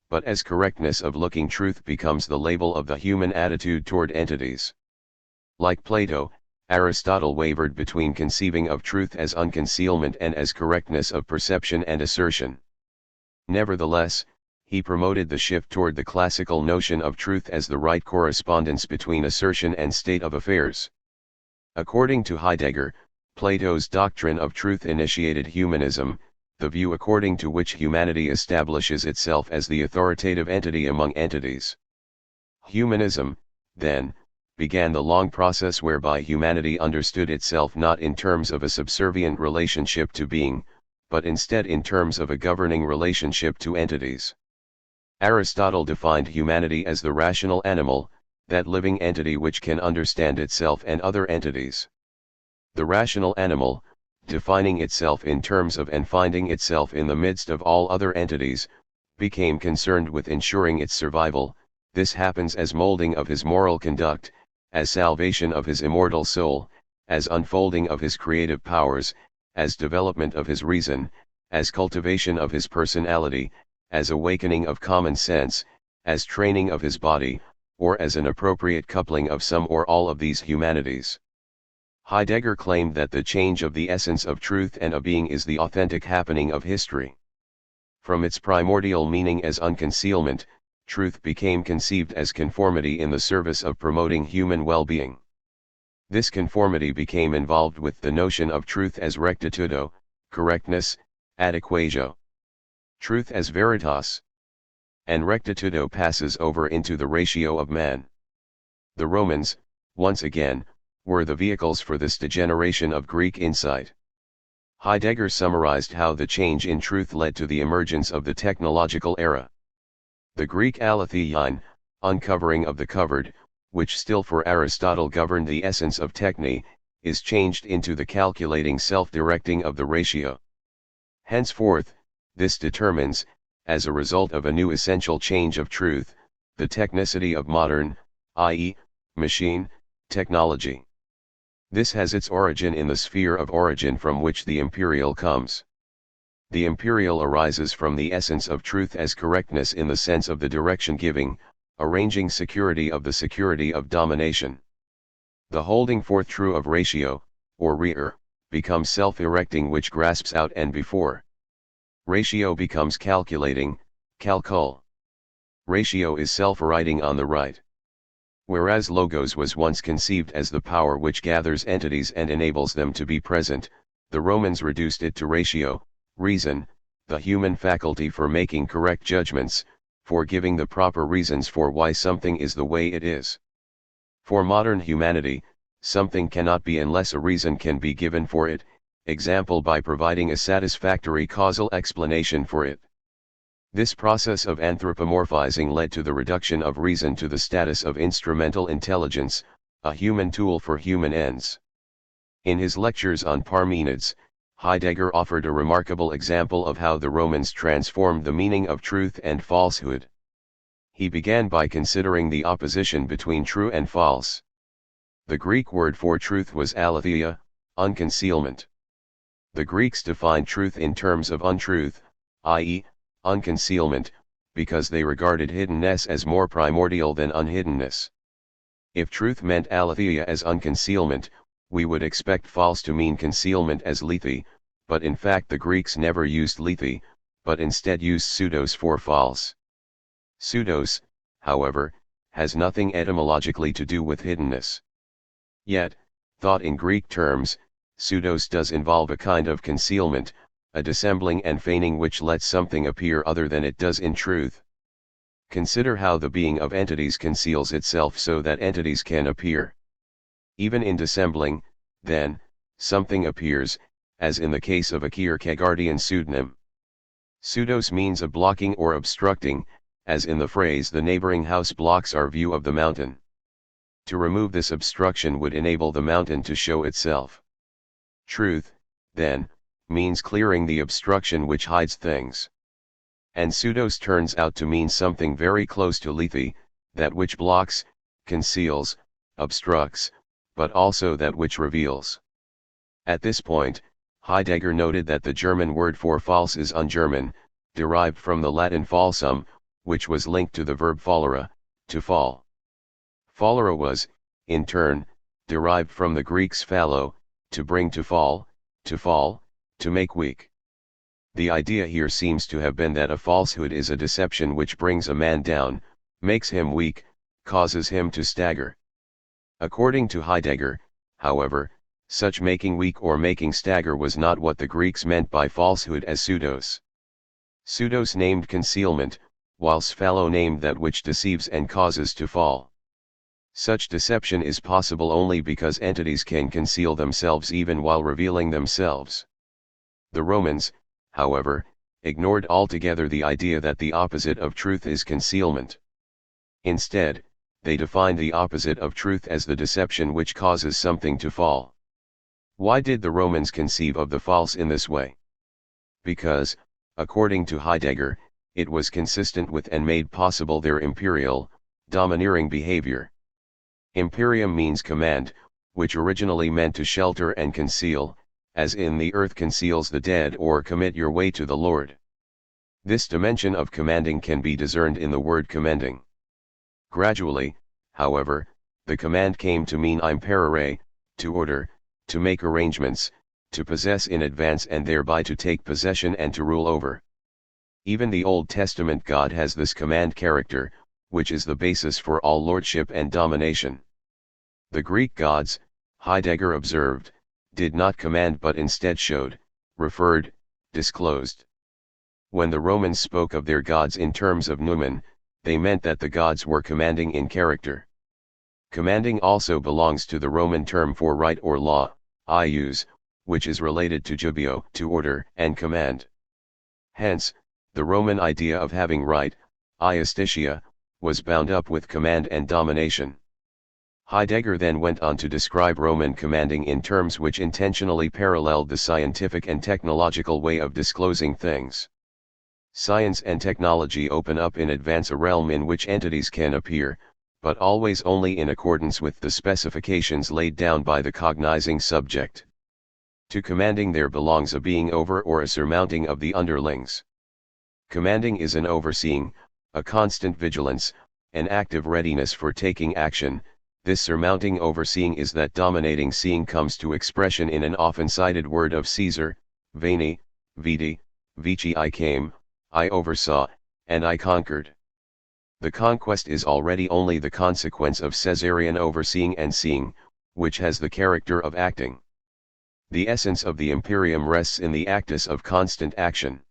But as correctness of looking, truth becomes the label of the human attitude toward entities. Like Plato, Aristotle wavered between conceiving of truth as unconcealment and as correctness of perception and assertion. Nevertheless, he promoted the shift toward the classical notion of truth as the right correspondence between assertion and state of affairs. According to Heidegger, Plato's doctrine of truth initiated humanism, the view according to which humanity establishes itself as the authoritative entity among entities. Humanism, then, began the long process whereby humanity understood itself not in terms of a subservient relationship to being, but instead in terms of a governing relationship to entities. Aristotle defined humanity as the rational animal, that living entity which can understand itself and other entities. The rational animal, defining itself in terms of and finding itself in the midst of all other entities, became concerned with ensuring its survival. This happens as molding of his moral conduct, as salvation of his immortal soul, as unfolding of his creative powers, as development of his reason, as cultivation of his personality, as awakening of common sense, as training of his body, or as an appropriate coupling of some or all of these humanities. Heidegger claimed that the change of the essence of truth and a being is the authentic happening of history. From its primordial meaning as unconcealment, truth became conceived as conformity in the service of promoting human well-being. This conformity became involved with the notion of truth as rectitudo, correctness, adequatio. Truth as veritas. And rectitudo passes over into the ratio of man. The Romans, once again, were the vehicles for this degeneration of Greek insight. Heidegger summarized how the change in truth led to the emergence of the technological era. The Greek alethein, uncovering of the covered, which still for Aristotle governed the essence of techne, is changed into the calculating self-directing of the ratio. Henceforth, this determines, as a result of a new essential change of truth, the technicity of modern, i.e., machine, technology. This has its origin in the sphere of origin from which the imperial comes. The imperial arises from the essence of truth as correctness in the sense of the direction-giving, arranging security of the security of domination. The holding forth true of ratio, or rear, becomes self-erecting which grasps out and before. Ratio becomes calculating, calcul. Ratio is self-writing on the right. Whereas logos was once conceived as the power which gathers entities and enables them to be present, The Romans reduced it to ratio, reason, the human faculty for making correct judgments, for giving the proper reasons for why something is the way it is. For modern humanity, something cannot be unless a reason can be given for it, example by providing a satisfactory causal explanation for it. This process of anthropomorphizing led to the reduction of reason to the status of instrumental intelligence, a human tool for human ends. In his lectures on Parmenides, Heidegger offered a remarkable example of how the Romans transformed the meaning of truth and falsehood. He began by considering the opposition between true and false. The Greek word for truth was aletheia, unconcealment. The Greeks defined truth in terms of untruth, i.e., unconcealment, because they regarded hiddenness as more primordial than unhiddenness. If truth meant aletheia as unconcealment, we would expect false to mean concealment as lethe, but in fact the Greeks never used lethe, but instead used pseudos for false. Pseudos, however, has nothing etymologically to do with hiddenness. Yet, thought in Greek terms, pseudos does involve a kind of concealment, a dissembling and feigning which lets something appear other than it does in truth. Consider how the being of entities conceals itself so that entities can appear. Even in dissembling, then, something appears, as in the case of a Kierkegaardian pseudonym. Pseudos means a blocking or obstructing, as in the phrase "the neighboring house blocks our view of the mountain." To remove this obstruction would enable the mountain to show itself. Truth, then, means clearing the obstruction which hides things. And pseudos turns out to mean something very close to lethe, that which blocks, conceals, obstructs, but also that which reveals. At this point, Heidegger noted that the German word for false is un-German, derived from the Latin falsum, which was linked to the verb fallere, to fall. Fallere was, in turn, derived from the Greek's phallo, to bring to fall, to make weak. The idea here seems to have been that a falsehood is a deception which brings a man down, makes him weak, causes him to stagger. According to Heidegger, however, such making weak or making stagger was not what the Greeks meant by falsehood as pseudos. Pseudos named concealment, while sphallo named that which deceives and causes to fall. Such deception is possible only because entities can conceal themselves even while revealing themselves. The Romans, however, ignored altogether the idea that the opposite of truth is concealment. Instead, they defined the opposite of truth as the deception which causes something to fall. Why did the Romans conceive of the false in this way? Because, according to Heidegger, it was consistent with and made possible their imperial, domineering behavior. Imperium means command, which originally meant to shelter and conceal, as in "the earth conceals the dead" or "commit your way to the Lord." This dimension of commanding can be discerned in the word commending. Gradually, however, the command came to mean imperare, to order, to make arrangements, to possess in advance and thereby to take possession and to rule over. Even the Old Testament God has this command character, which is the basis for all lordship and domination. The Greek gods, Heidegger observed, did not command but instead showed, referred, disclosed. When the Romans spoke of their gods in terms of noumen, they meant that the gods were commanding in character. Commanding also belongs to the Roman term for right or law, ius, which is related to jubeo, to order and command. Hence, the Roman idea of having right, iustitia, was bound up with command and domination. Heidegger then went on to describe Roman commanding in terms which intentionally paralleled the scientific and technological way of disclosing things. Science and technology open up in advance a realm in which entities can appear, but always only in accordance with the specifications laid down by the cognizing subject. To commanding there belongs a being over or a surmounting of the underlings. Commanding is an overseeing, a constant vigilance, an active readiness for taking action. This surmounting overseeing is that dominating seeing comes to expression in an often cited word of Caesar, veni, vidi, vici. I came, I oversaw, and I conquered. The conquest is already only the consequence of Caesarian overseeing and seeing, which has the character of acting. The essence of the imperium rests in the actus of constant action.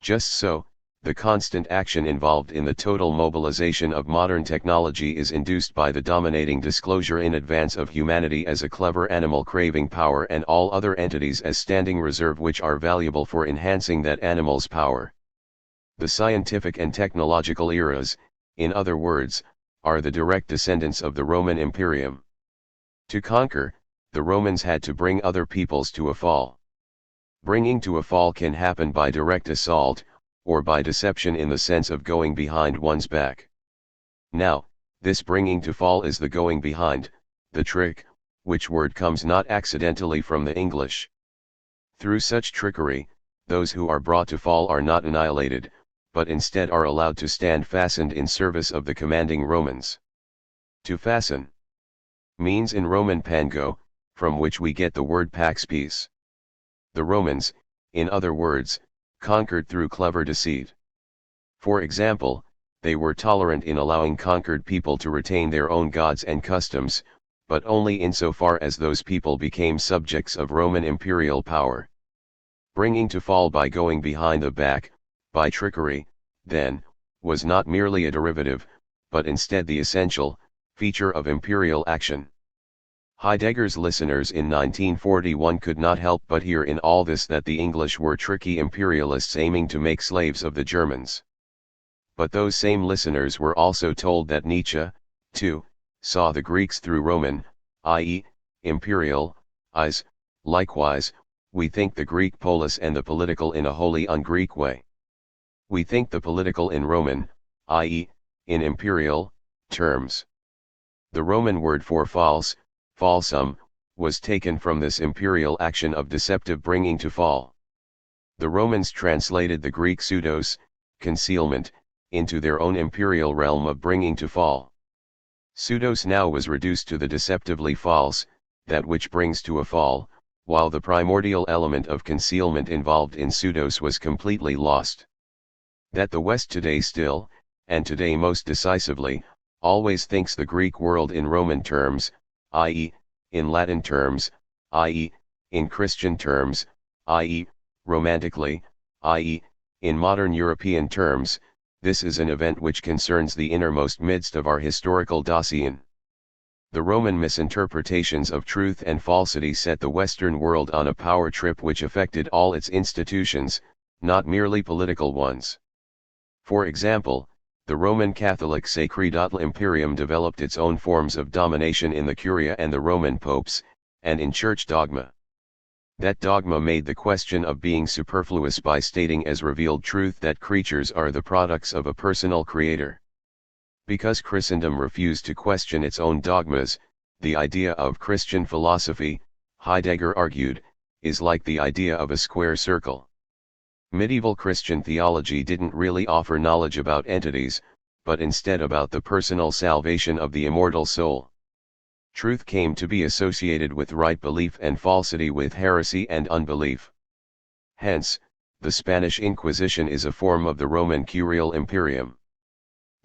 Just so, the constant action involved in the total mobilization of modern technology is induced by the dominating disclosure in advance of humanity as a clever animal craving power and all other entities as standing reserve which are valuable for enhancing that animal's power. The scientific and technological eras, in other words, are the direct descendants of the Roman Imperium. To conquer, the Romans had to bring other peoples to a fall. Bringing to a fall can happen by direct assault, or by deception in the sense of going behind one's back. Now, this bringing to fall is the going behind, the trick, which word comes not accidentally from the English. Through such trickery, those who are brought to fall are not annihilated, but instead are allowed to stand fastened in service of the commanding Romans. To fasten means in Roman pango, from which we get the word pax peace. The Romans, in other words, conquered through clever deceit. For example, they were tolerant in allowing conquered people to retain their own gods and customs, but only insofar as those people became subjects of Roman imperial power. Bringing to fall by going behind the back, by trickery, then, was not merely a derivative, but instead the essential feature of imperial action. Heidegger's listeners in 1941 could not help but hear in all this that the English were tricky imperialists aiming to make slaves of the Germans. But those same listeners were also told that Nietzsche, too, saw the Greeks through Roman, i.e., imperial, eyes. Likewise, we think the Greek polis and the political in a wholly un-Greek way. We think the political in Roman, i.e., in imperial, terms. The Roman word for false, falsum, was taken from this imperial action of deceptive bringing to fall. The Romans translated the Greek pseudos, concealment, into their own imperial realm of bringing to fall. Pseudos now was reduced to the deceptively false, that which brings to a fall, while the primordial element of concealment involved in pseudos was completely lost. That the West today still, and today most decisively, always thinks the Greek world in Roman terms, i.e., in Latin terms, i.e., in Christian terms, i.e., romantically, i.e., in modern European terms, this is an event which concerns the innermost midst of our historical dossier. The Roman misinterpretations of truth and falsity set the Western world on a power trip which affected all its institutions, not merely political ones. For example, the Roman Catholic Sacerdotale Imperium developed its own forms of domination in the Curia and the Roman popes, and in church dogma. That dogma made the question of being superfluous by stating as revealed truth that creatures are the products of a personal creator. Because Christendom refused to question its own dogmas, the idea of Christian philosophy, Heidegger argued, is like the idea of a square circle. Medieval Christian theology didn't really offer knowledge about entities, but instead about the personal salvation of the immortal soul. Truth came to be associated with right belief and falsity with heresy and unbelief. Hence, the Spanish Inquisition is a form of the Roman Curial Imperium.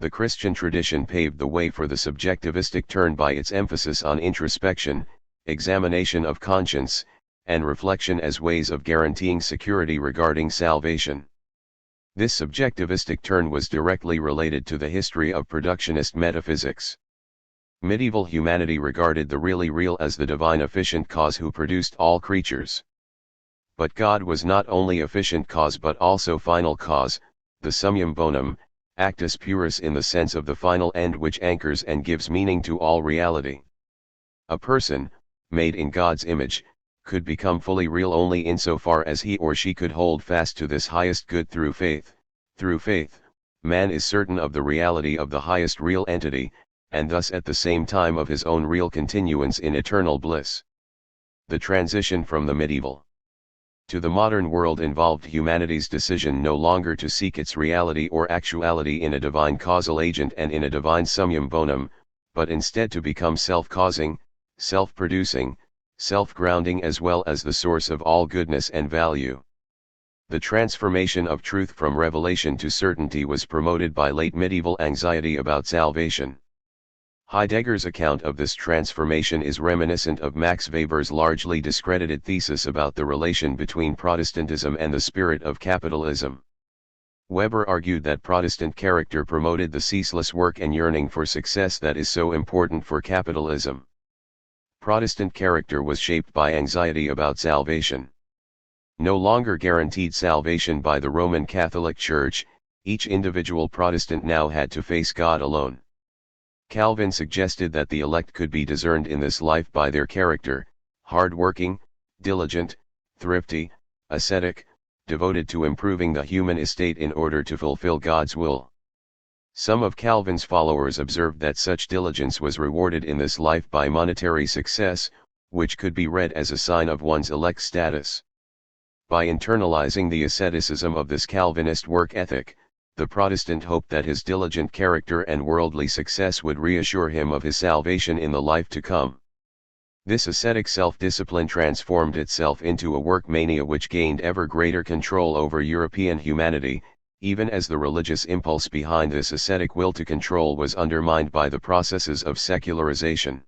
The Christian tradition paved the way for the subjectivistic turn by its emphasis on introspection, examination of conscience, and reflection as ways of guaranteeing security regarding salvation. This subjectivistic turn was directly related to the history of productionist metaphysics. Medieval humanity regarded the really real as the divine efficient cause who produced all creatures. But God was not only efficient cause but also final cause, the summum bonum, actus purus in the sense of the final end which anchors and gives meaning to all reality. A person, made in God's image, could become fully real only insofar as he or she could hold fast to this highest good through faith. Through faith, man is certain of the reality of the highest real entity, and thus at the same time of his own real continuance in eternal bliss. The transition from the medieval to the modern world involved humanity's decision no longer to seek its reality or actuality in a divine causal agent and in a divine summum bonum, but instead to become self-causing, self-producing, self-grounding as well as the source of all goodness and value. The transformation of truth from revelation to certainty was promoted by late medieval anxiety about salvation. Heidegger's account of this transformation is reminiscent of Max Weber's largely discredited thesis about the relation between Protestantism and the spirit of capitalism. Weber argued that Protestant character promoted the ceaseless work and yearning for success that is so important for capitalism. Protestant character was shaped by anxiety about salvation. No longer guaranteed salvation by the Roman Catholic Church, each individual Protestant now had to face God alone. Calvin suggested that the elect could be discerned in this life by their character: hard-working, diligent, thrifty, ascetic, devoted to improving the human estate in order to fulfill God's will. Some of Calvin's followers observed that such diligence was rewarded in this life by monetary success, which could be read as a sign of one's elect status. By internalizing the asceticism of this Calvinist work ethic, the Protestant hoped that his diligent character and worldly success would reassure him of his salvation in the life to come. This ascetic self-discipline transformed itself into a work mania which gained ever greater control over European humanity, even as the religious impulse behind this ascetic will to control was undermined by the processes of secularization.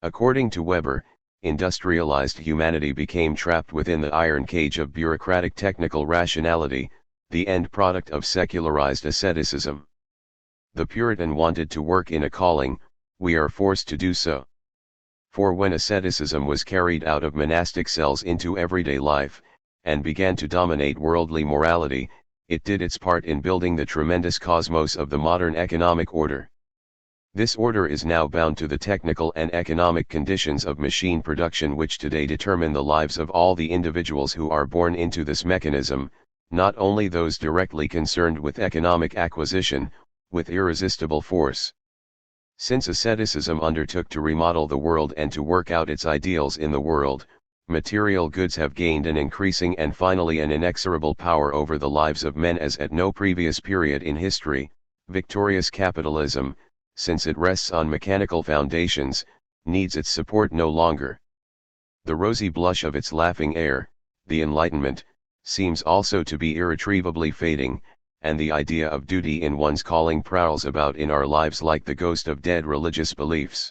According to Weber, industrialized humanity became trapped within the iron cage of bureaucratic technical rationality, the end product of secularized asceticism. The Puritan wanted to work in a calling; we are forced to do so. For when asceticism was carried out of monastic cells into everyday life, and began to dominate worldly morality, it did its part in building the tremendous cosmos of the modern economic order. This order is now bound to the technical and economic conditions of machine production which today determine the lives of all the individuals who are born into this mechanism, not only those directly concerned with economic acquisition, with irresistible force. Since asceticism undertook to remodel the world and to work out its ideals in the world, material goods have gained an increasing and finally an inexorable power over the lives of men as at no previous period in history. Victorious capitalism, since it rests on mechanical foundations, needs its support no longer. The rosy blush of its laughing air, the Enlightenment, seems also to be irretrievably fading, and the idea of duty in one's calling prowls about in our lives like the ghost of dead religious beliefs.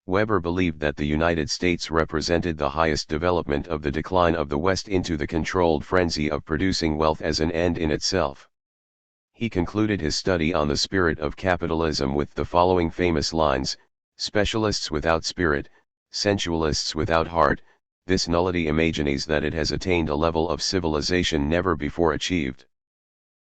Weber believed that the United States represented the highest development of the decline of the West into the controlled frenzy of producing wealth as an end in itself. He concluded his study on the spirit of capitalism with the following famous lines: "Specialists without spirit, sensualists without heart, this nullity imagines that it has attained a level of civilization never before achieved."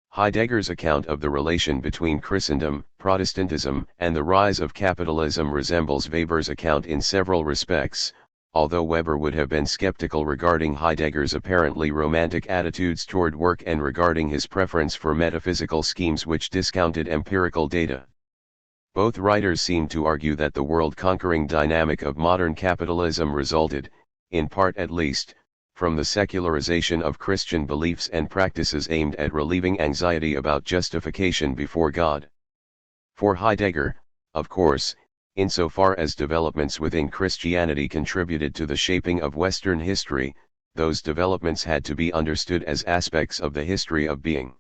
Heidegger's account of the relation between Christendom, Protestantism, and the rise of capitalism resembles Weber's account in several respects, although Weber would have been skeptical regarding Heidegger's apparently romantic attitudes toward work and regarding his preference for metaphysical schemes which discounted empirical data. Both writers seem to argue that the world-conquering dynamic of modern capitalism resulted, in part at least, from the secularization of Christian beliefs and practices aimed at relieving anxiety about justification before God. For Heidegger, of course, insofar as developments within Christianity contributed to the shaping of Western history, those developments had to be understood as aspects of the history of being.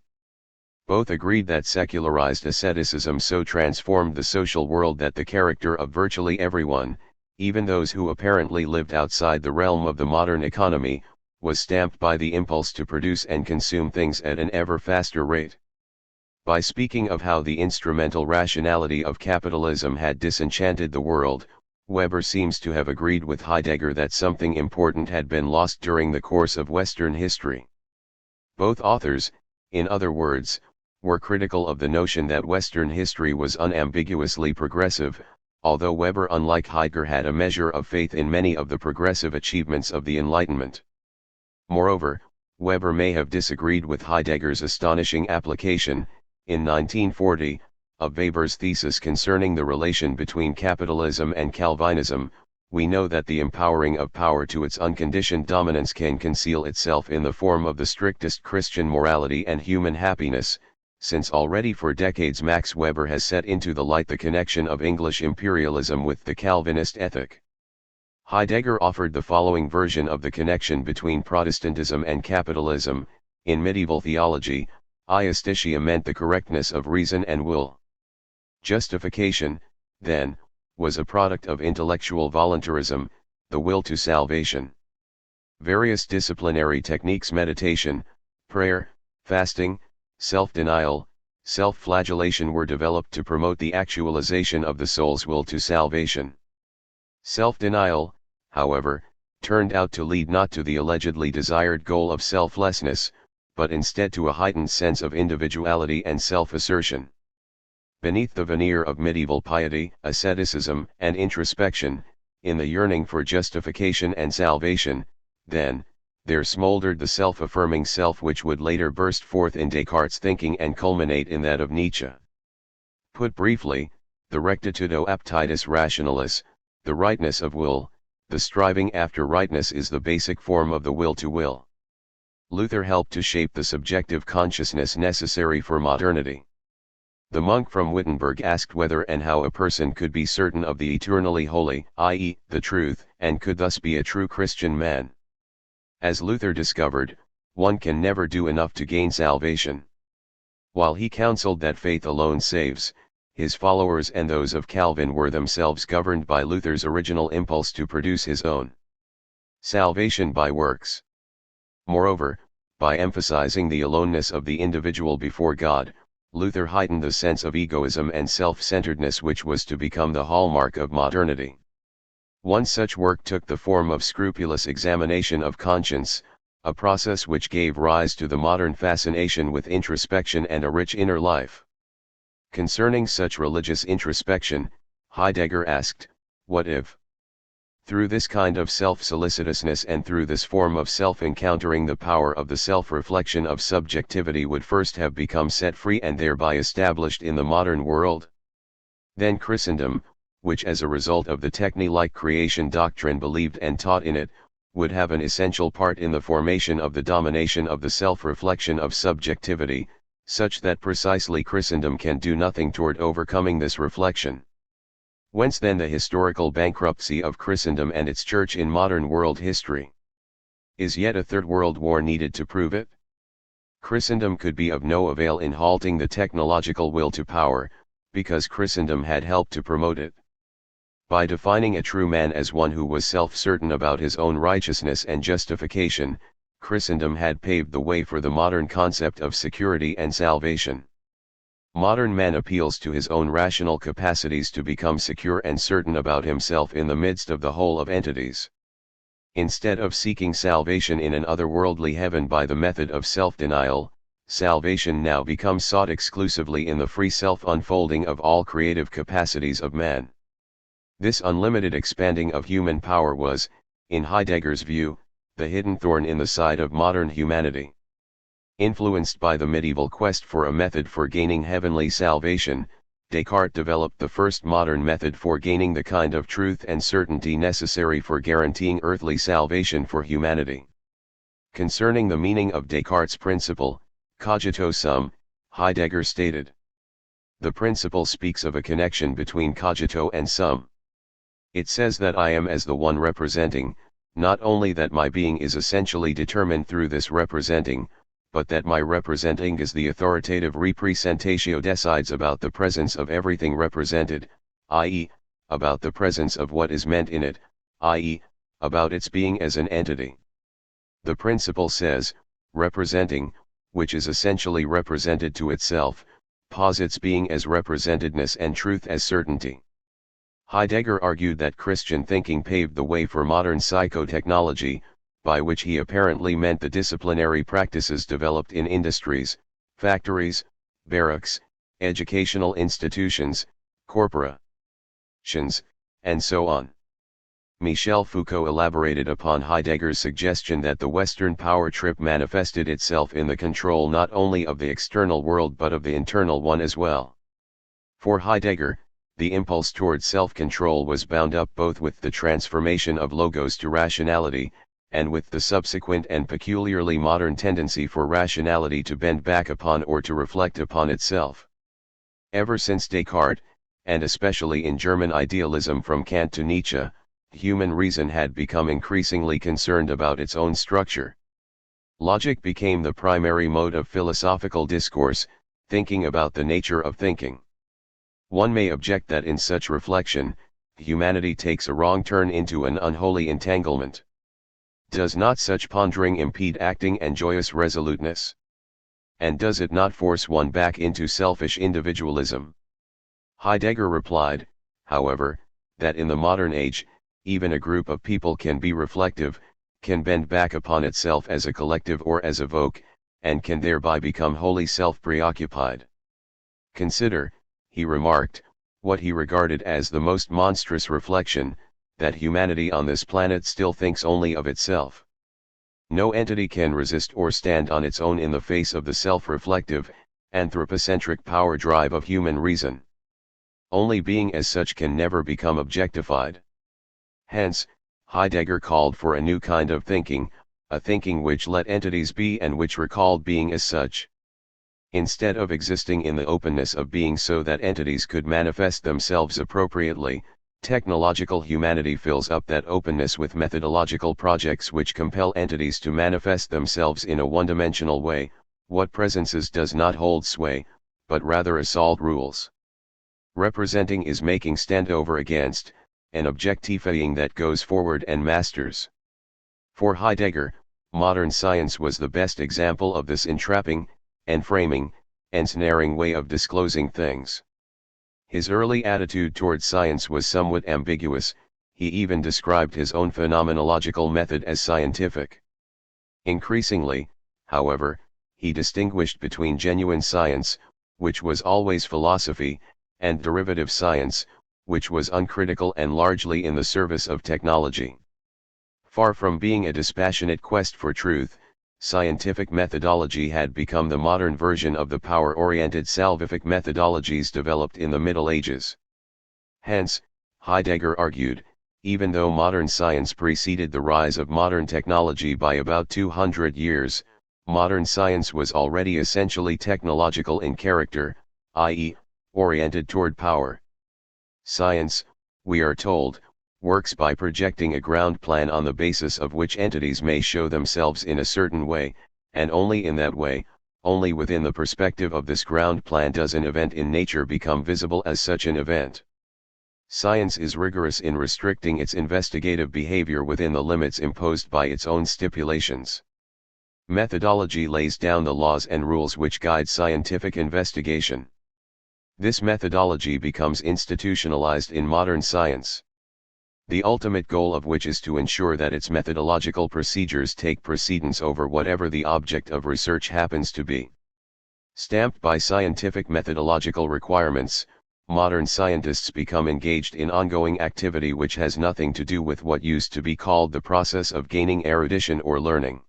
Both agreed that secularized asceticism so transformed the social world that the character of virtually everyone, even those who apparently lived outside the realm of the modern economy, was stamped by the impulse to produce and consume things at an ever faster rate. By speaking of how the instrumental rationality of capitalism had disenchanted the world, Weber seems to have agreed with Heidegger that something important had been lost during the course of Western history. Both authors, in other words, were critical of the notion that Western history was unambiguously progressive, although Weber, unlike Heidegger, had a measure of faith in many of the progressive achievements of the Enlightenment. Moreover, Weber may have disagreed with Heidegger's astonishing application, in 1940, of Weber's thesis concerning the relation between capitalism and Calvinism. We know that the empowering of power to its unconditioned dominance can conceal itself in the form of the strictest Christian morality and human happiness, since already for decades Max Weber has set into the light the connection of English imperialism with the Calvinist ethic. Heidegger offered the following version of the connection between Protestantism and capitalism: in medieval theology, iustitia meant the correctness of reason and will. Justification, then, was a product of intellectual voluntarism, the will to salvation. Various disciplinary techniques, meditation, prayer, fasting, self-denial, self-flagellation, were developed to promote the actualization of the soul's will to salvation. Self-denial, however, turned out to lead not to the allegedly desired goal of selflessness, but instead to a heightened sense of individuality and self-assertion. Beneath the veneer of medieval piety, asceticism, and introspection, in the yearning for justification and salvation, then, there smoldered the self-affirming self which would later burst forth in Descartes' thinking and culminate in that of Nietzsche. Put briefly, the rectitudo aptitudinis rationalis, the rightness of will, the striving after rightness, is the basic form of the will to will. Luther helped to shape the subjective consciousness necessary for modernity. The monk from Wittenberg asked whether and how a person could be certain of the eternally holy, i.e., the truth, and could thus be a true Christian man. As Luther discovered, one can never do enough to gain salvation. While he counseled that faith alone saves, his followers and those of Calvin were themselves governed by Luther's original impulse to produce his own salvation by works. Moreover, by emphasizing the aloneness of the individual before God, Luther heightened the sense of egoism and self-centeredness which was to become the hallmark of modernity. One such work took the form of scrupulous examination of conscience, a process which gave rise to the modern fascination with introspection and a rich inner life. Concerning such religious introspection, Heidegger asked, "What if, through this kind of self-solicitousness and through this form of self-encountering, the power of the self-reflection of subjectivity would first have become set free and thereby established in the modern world? Then Christendom, which as a result of the techne-like creation doctrine believed and taught in it, would have an essential part in the formation of the domination of the self-reflection of subjectivity, such that precisely Christendom can do nothing toward overcoming this reflection. Whence then the historical bankruptcy of Christendom and its church in modern world history? Is yet a third world war needed to prove it? Christendom could be of no avail in halting the technological will to power, because Christendom had helped to promote it. By defining a true man as one who was self-certain about his own righteousness and justification, Christendom had paved the way for the modern concept of security and salvation. Modern man appeals to his own rational capacities to become secure and certain about himself in the midst of the whole of entities. Instead of seeking salvation in an otherworldly heaven by the method of self-denial, salvation now becomes sought exclusively in the free self-unfolding of all creative capacities of man. This unlimited expanding of human power was, in Heidegger's view, the hidden thorn in the side of modern humanity. Influenced by the medieval quest for a method for gaining heavenly salvation, Descartes developed the first modern method for gaining the kind of truth and certainty necessary for guaranteeing earthly salvation for humanity. Concerning the meaning of Descartes' principle, cogito sum, Heidegger stated, "The principle speaks of a connection between cogito and sum. It says that I am as the one representing, not only that my being is essentially determined through this representing, but that my representing is the authoritative representatio decides about the presence of everything represented, i.e., about the presence of what is meant in it, i.e., about its being as an entity. The principle says, representing, which is essentially represented to itself, posits being as representedness and truth as certainty." Heidegger argued that Christian thinking paved the way for modern psychotechnology, by which he apparently meant the disciplinary practices developed in industries, factories, barracks, educational institutions, corporations, and so on. Michel Foucault elaborated upon Heidegger's suggestion that the Western power trip manifested itself in the control not only of the external world but of the internal one as well. For Heidegger, the impulse toward self-control was bound up both with the transformation of logos to rationality, and with the subsequent and peculiarly modern tendency for rationality to bend back upon or to reflect upon itself. Ever since Descartes, and especially in German idealism from Kant to Nietzsche, human reason had become increasingly concerned about its own structure. Logic became the primary mode of philosophical discourse, thinking about the nature of thinking. One may object that in such reflection, humanity takes a wrong turn into an unholy entanglement. Does not such pondering impede acting and joyous resoluteness? And does it not force one back into selfish individualism? Heidegger replied, however, that in the modern age, even a group of people can be reflective, can bend back upon itself as a collective or as a voke, and can thereby become wholly self-preoccupied. Consider, he remarked, what he regarded as the most monstrous reflection, that humanity on this planet still thinks only of itself. No entity can resist or stand on its own in the face of the self-reflective, anthropocentric power drive of human reason. Only being as such can never become objectified. Hence, Heidegger called for a new kind of thinking, a thinking which let entities be and which recalled being as such. Instead of existing in the openness of being so that entities could manifest themselves appropriately, technological humanity fills up that openness with methodological projects which compel entities to manifest themselves in a one-dimensional way. What presences does not hold sway, but rather assault rules. Representing is making stand over against, an objectifying that goes forward and masters. For Heidegger, modern science was the best example of this entrapping, enframing, ensnaring way of disclosing things. His early attitude toward science was somewhat ambiguous, he even described his own phenomenological method as scientific. Increasingly, however, he distinguished between genuine science, which was always philosophy, and derivative science, which was uncritical and largely in the service of technology. Far from being a dispassionate quest for truth, scientific methodology had become the modern version of the power-oriented salvific methodologies developed in the Middle Ages. Hence, Heidegger argued, even though modern science preceded the rise of modern technology by about 200 years, modern science was already essentially technological in character, i.e., oriented toward power. Science, we are told, works by projecting a ground plan on the basis of which entities may show themselves in a certain way, and only in that way, only within the perspective of this ground plan does an event in nature become visible as such an event. Science is rigorous in restricting its investigative behavior within the limits imposed by its own stipulations. Methodology lays down the laws and rules which guide scientific investigation. This methodology becomes institutionalized in modern science, the ultimate goal of which is to ensure that its methodological procedures take precedence over whatever the object of research happens to be. Stamped by scientific methodological requirements, modern scientists become engaged in ongoing activity which has nothing to do with what used to be called the process of gaining erudition or learning.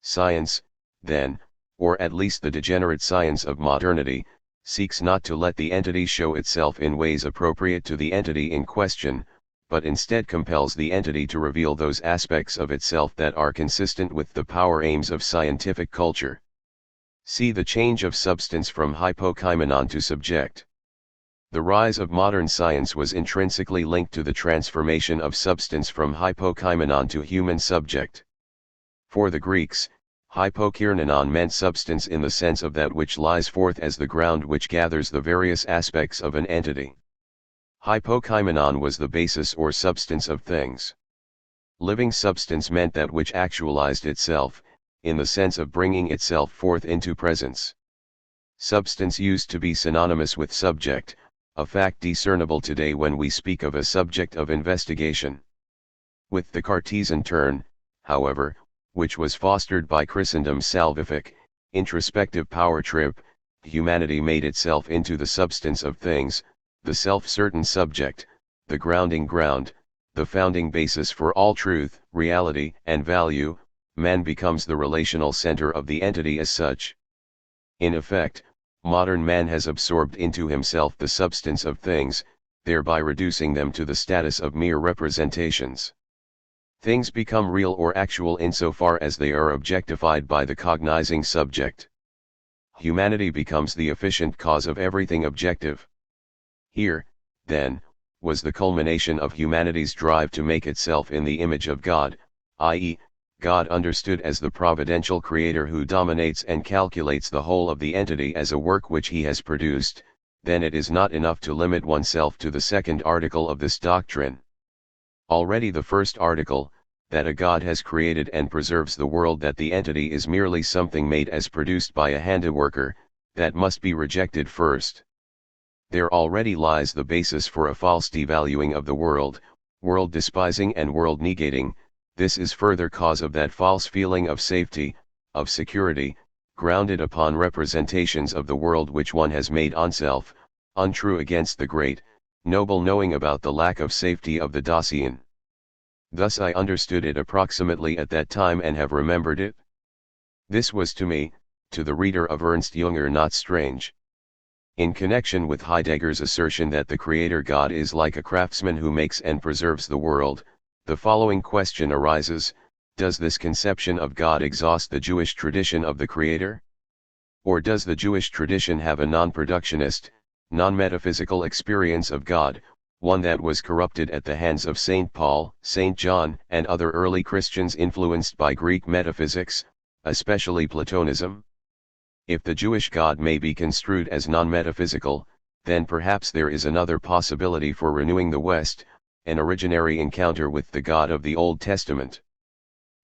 Science, then, or at least the degenerate science of modernity, seeks not to let the entity show itself in ways appropriate to the entity in question, but instead compels the entity to reveal those aspects of itself that are consistent with the power aims of scientific culture. See the change of substance from hypokaimenon to subject. The rise of modern science was intrinsically linked to the transformation of substance from hypokaimenon to human subject. For the Greeks, hypokaimenon meant substance in the sense of that which lies forth as the ground which gathers the various aspects of an entity. Hypokaimenon was the basis or substance of things. Living substance meant that which actualized itself, in the sense of bringing itself forth into presence. Substance used to be synonymous with subject, a fact discernible today when we speak of a subject of investigation. With the Cartesian turn, however, which was fostered by Christendom's salvific, introspective power trip, humanity made itself into the substance of things, the self-certain subject, the grounding ground, the founding basis for all truth, reality, and value. Man becomes the relational center of the entity as such. In effect, modern man has absorbed into himself the substance of things, thereby reducing them to the status of mere representations. Things become real or actual insofar as they are objectified by the cognizing subject. Humanity becomes the efficient cause of everything objective. Here, then, was the culmination of humanity's drive to make itself in the image of God, i.e., God understood as the providential creator who dominates and calculates the whole of the entity as a work which he has produced, then it is not enough to limit oneself to the second article of this doctrine. Already the first article, that a God has created and preserves the world, that the entity is merely something made as produced by a handiworker, that must be rejected first. There already lies the basis for a false devaluing of the world despising and world negating. This is further cause of that false feeling of safety, of security, grounded upon representations of the world which one has made onself, untrue against the great, noble knowing about the lack of safety of the Dasein. Thus I understood it approximately at that time and have remembered it. This was to me, to the reader of Ernst Jünger, not strange. In connection with Heidegger's assertion that the Creator God is like a craftsman who makes and preserves the world, the following question arises: does this conception of God exhaust the Jewish tradition of the Creator? Or does the Jewish tradition have a non-productionist, non-metaphysical experience of God, one that was corrupted at the hands of St. Paul, St. John, and other early Christians influenced by Greek metaphysics, especially Platonism? If the Jewish God may be construed as non-metaphysical, then perhaps there is another possibility for renewing the West, an originary encounter with the God of the Old Testament.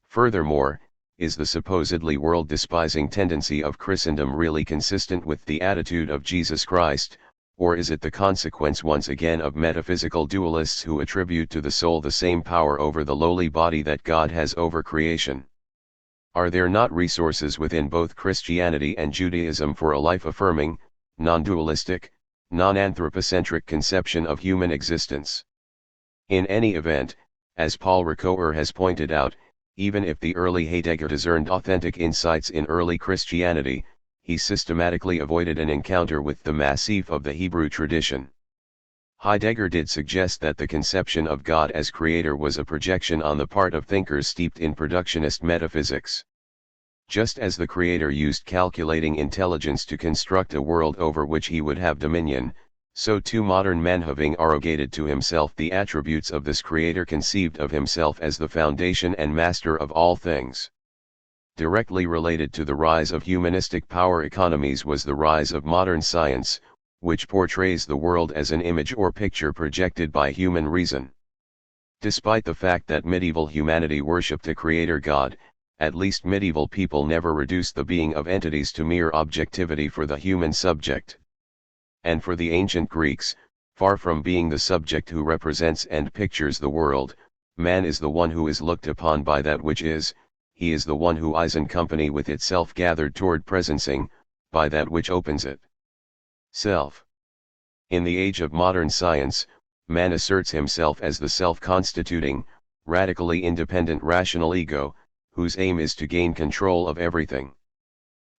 Furthermore, is the supposedly world-despising tendency of Christendom really consistent with the attitude of Jesus Christ, or is it the consequence once again of metaphysical dualists who attribute to the soul the same power over the lowly body that God has over creation? Are there not resources within both Christianity and Judaism for a life-affirming, non-dualistic, non-anthropocentric conception of human existence? In any event, as Paul Ricoeur has pointed out, even if the early Heidegger discerned authentic insights in early Christianity, he systematically avoided an encounter with the massif of the Hebrew tradition. Heidegger did suggest that the conception of God as creator was a projection on the part of thinkers steeped in productionist metaphysics. Just as the creator used calculating intelligence to construct a world over which he would have dominion, so too modern man, having arrogated to himself the attributes of this creator, conceived of himself as the foundation and master of all things. Directly related to the rise of humanistic power economies was the rise of modern science, which portrays the world as an image or picture projected by human reason. Despite the fact that medieval humanity worshipped a creator god, at least medieval people never reduced the being of entities to mere objectivity for the human subject. And for the ancient Greeks, far from being the subject who represents and pictures the world, man is the one who is looked upon by that which is, he is the one who is in company with itself gathered toward presencing, by that which opens it. Self. In the age of modern science, man asserts himself as the self-constituting, radically independent rational ego, whose aim is to gain control of everything.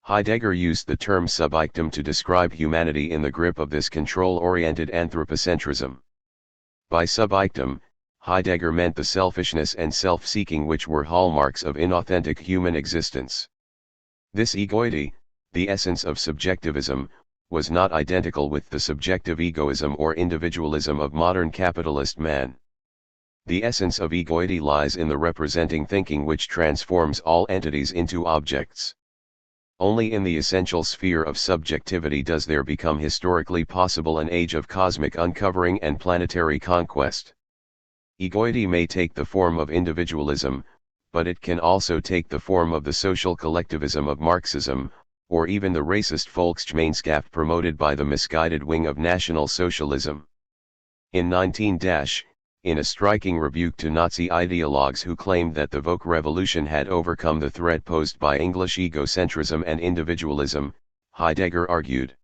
Heidegger used the term subjectum to describe humanity in the grip of this control-oriented anthropocentrism. By subjectum, Heidegger meant the selfishness and self-seeking which were hallmarks of inauthentic human existence. This egoity, the essence of subjectivism, was not identical with the subjective egoism or individualism of modern capitalist man. The essence of egoity lies in the representing thinking which transforms all entities into objects. Only in the essential sphere of subjectivity does there become historically possible an age of cosmic uncovering and planetary conquest. Egoity may take the form of individualism, but it can also take the form of the social collectivism of Marxism, or even the racist Volksgemeinschaft promoted by the misguided wing of National Socialism. In 19- in a striking rebuke to Nazi ideologues who claimed that the woke revolution had overcome the threat posed by English egocentrism and individualism, Heidegger argued,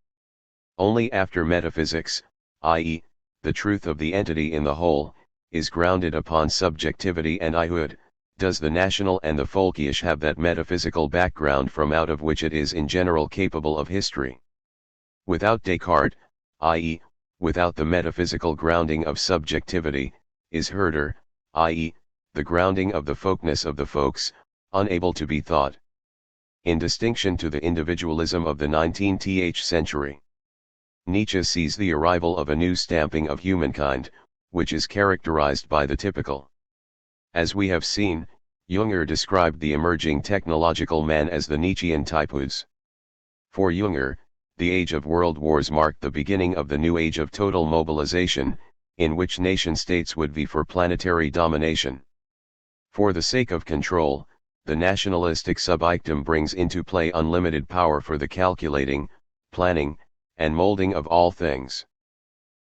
only after metaphysics, i.e., the truth of the entity in the whole, is grounded upon subjectivity and I-hood, does the national and the folkish have that metaphysical background from out of which it is in general capable of history. Without Descartes, i.e., without the metaphysical grounding of subjectivity, is Herder, i.e., the grounding of the folkness of the folks, unable to be thought. In distinction to the individualism of the 19th century, Nietzsche sees the arrival of a new stamping of humankind, which is characterized by the typical. As we have seen, Jünger described the emerging technological man as the Nietzschean typus. For Jünger, the age of world wars marked the beginning of the new age of total mobilization, in which nation-states would vie for planetary domination. For the sake of control, the nationalistic subiectum brings into play unlimited power for the calculating, planning, and molding of all things.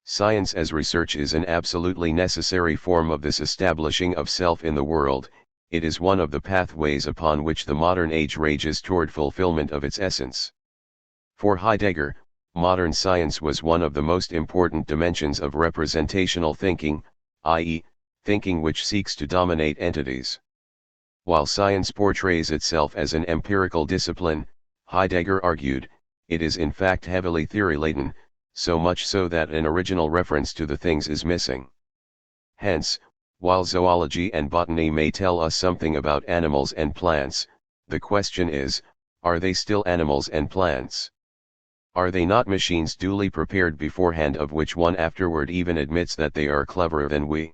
Science as research is an absolutely necessary form of this establishing of self in the world. It is one of the pathways upon which the modern age rages toward fulfillment of its essence. For Heidegger, modern science was one of the most important dimensions of representational thinking, i.e., thinking which seeks to dominate entities. While science portrays itself as an empirical discipline, Heidegger argued, it is in fact heavily theory-laden, so much so that an original reference to the things is missing. Hence, while zoology and botany may tell us something about animals and plants, the question is, are they still animals and plants? Are they not machines duly prepared beforehand of which one afterward even admits that they are cleverer than we?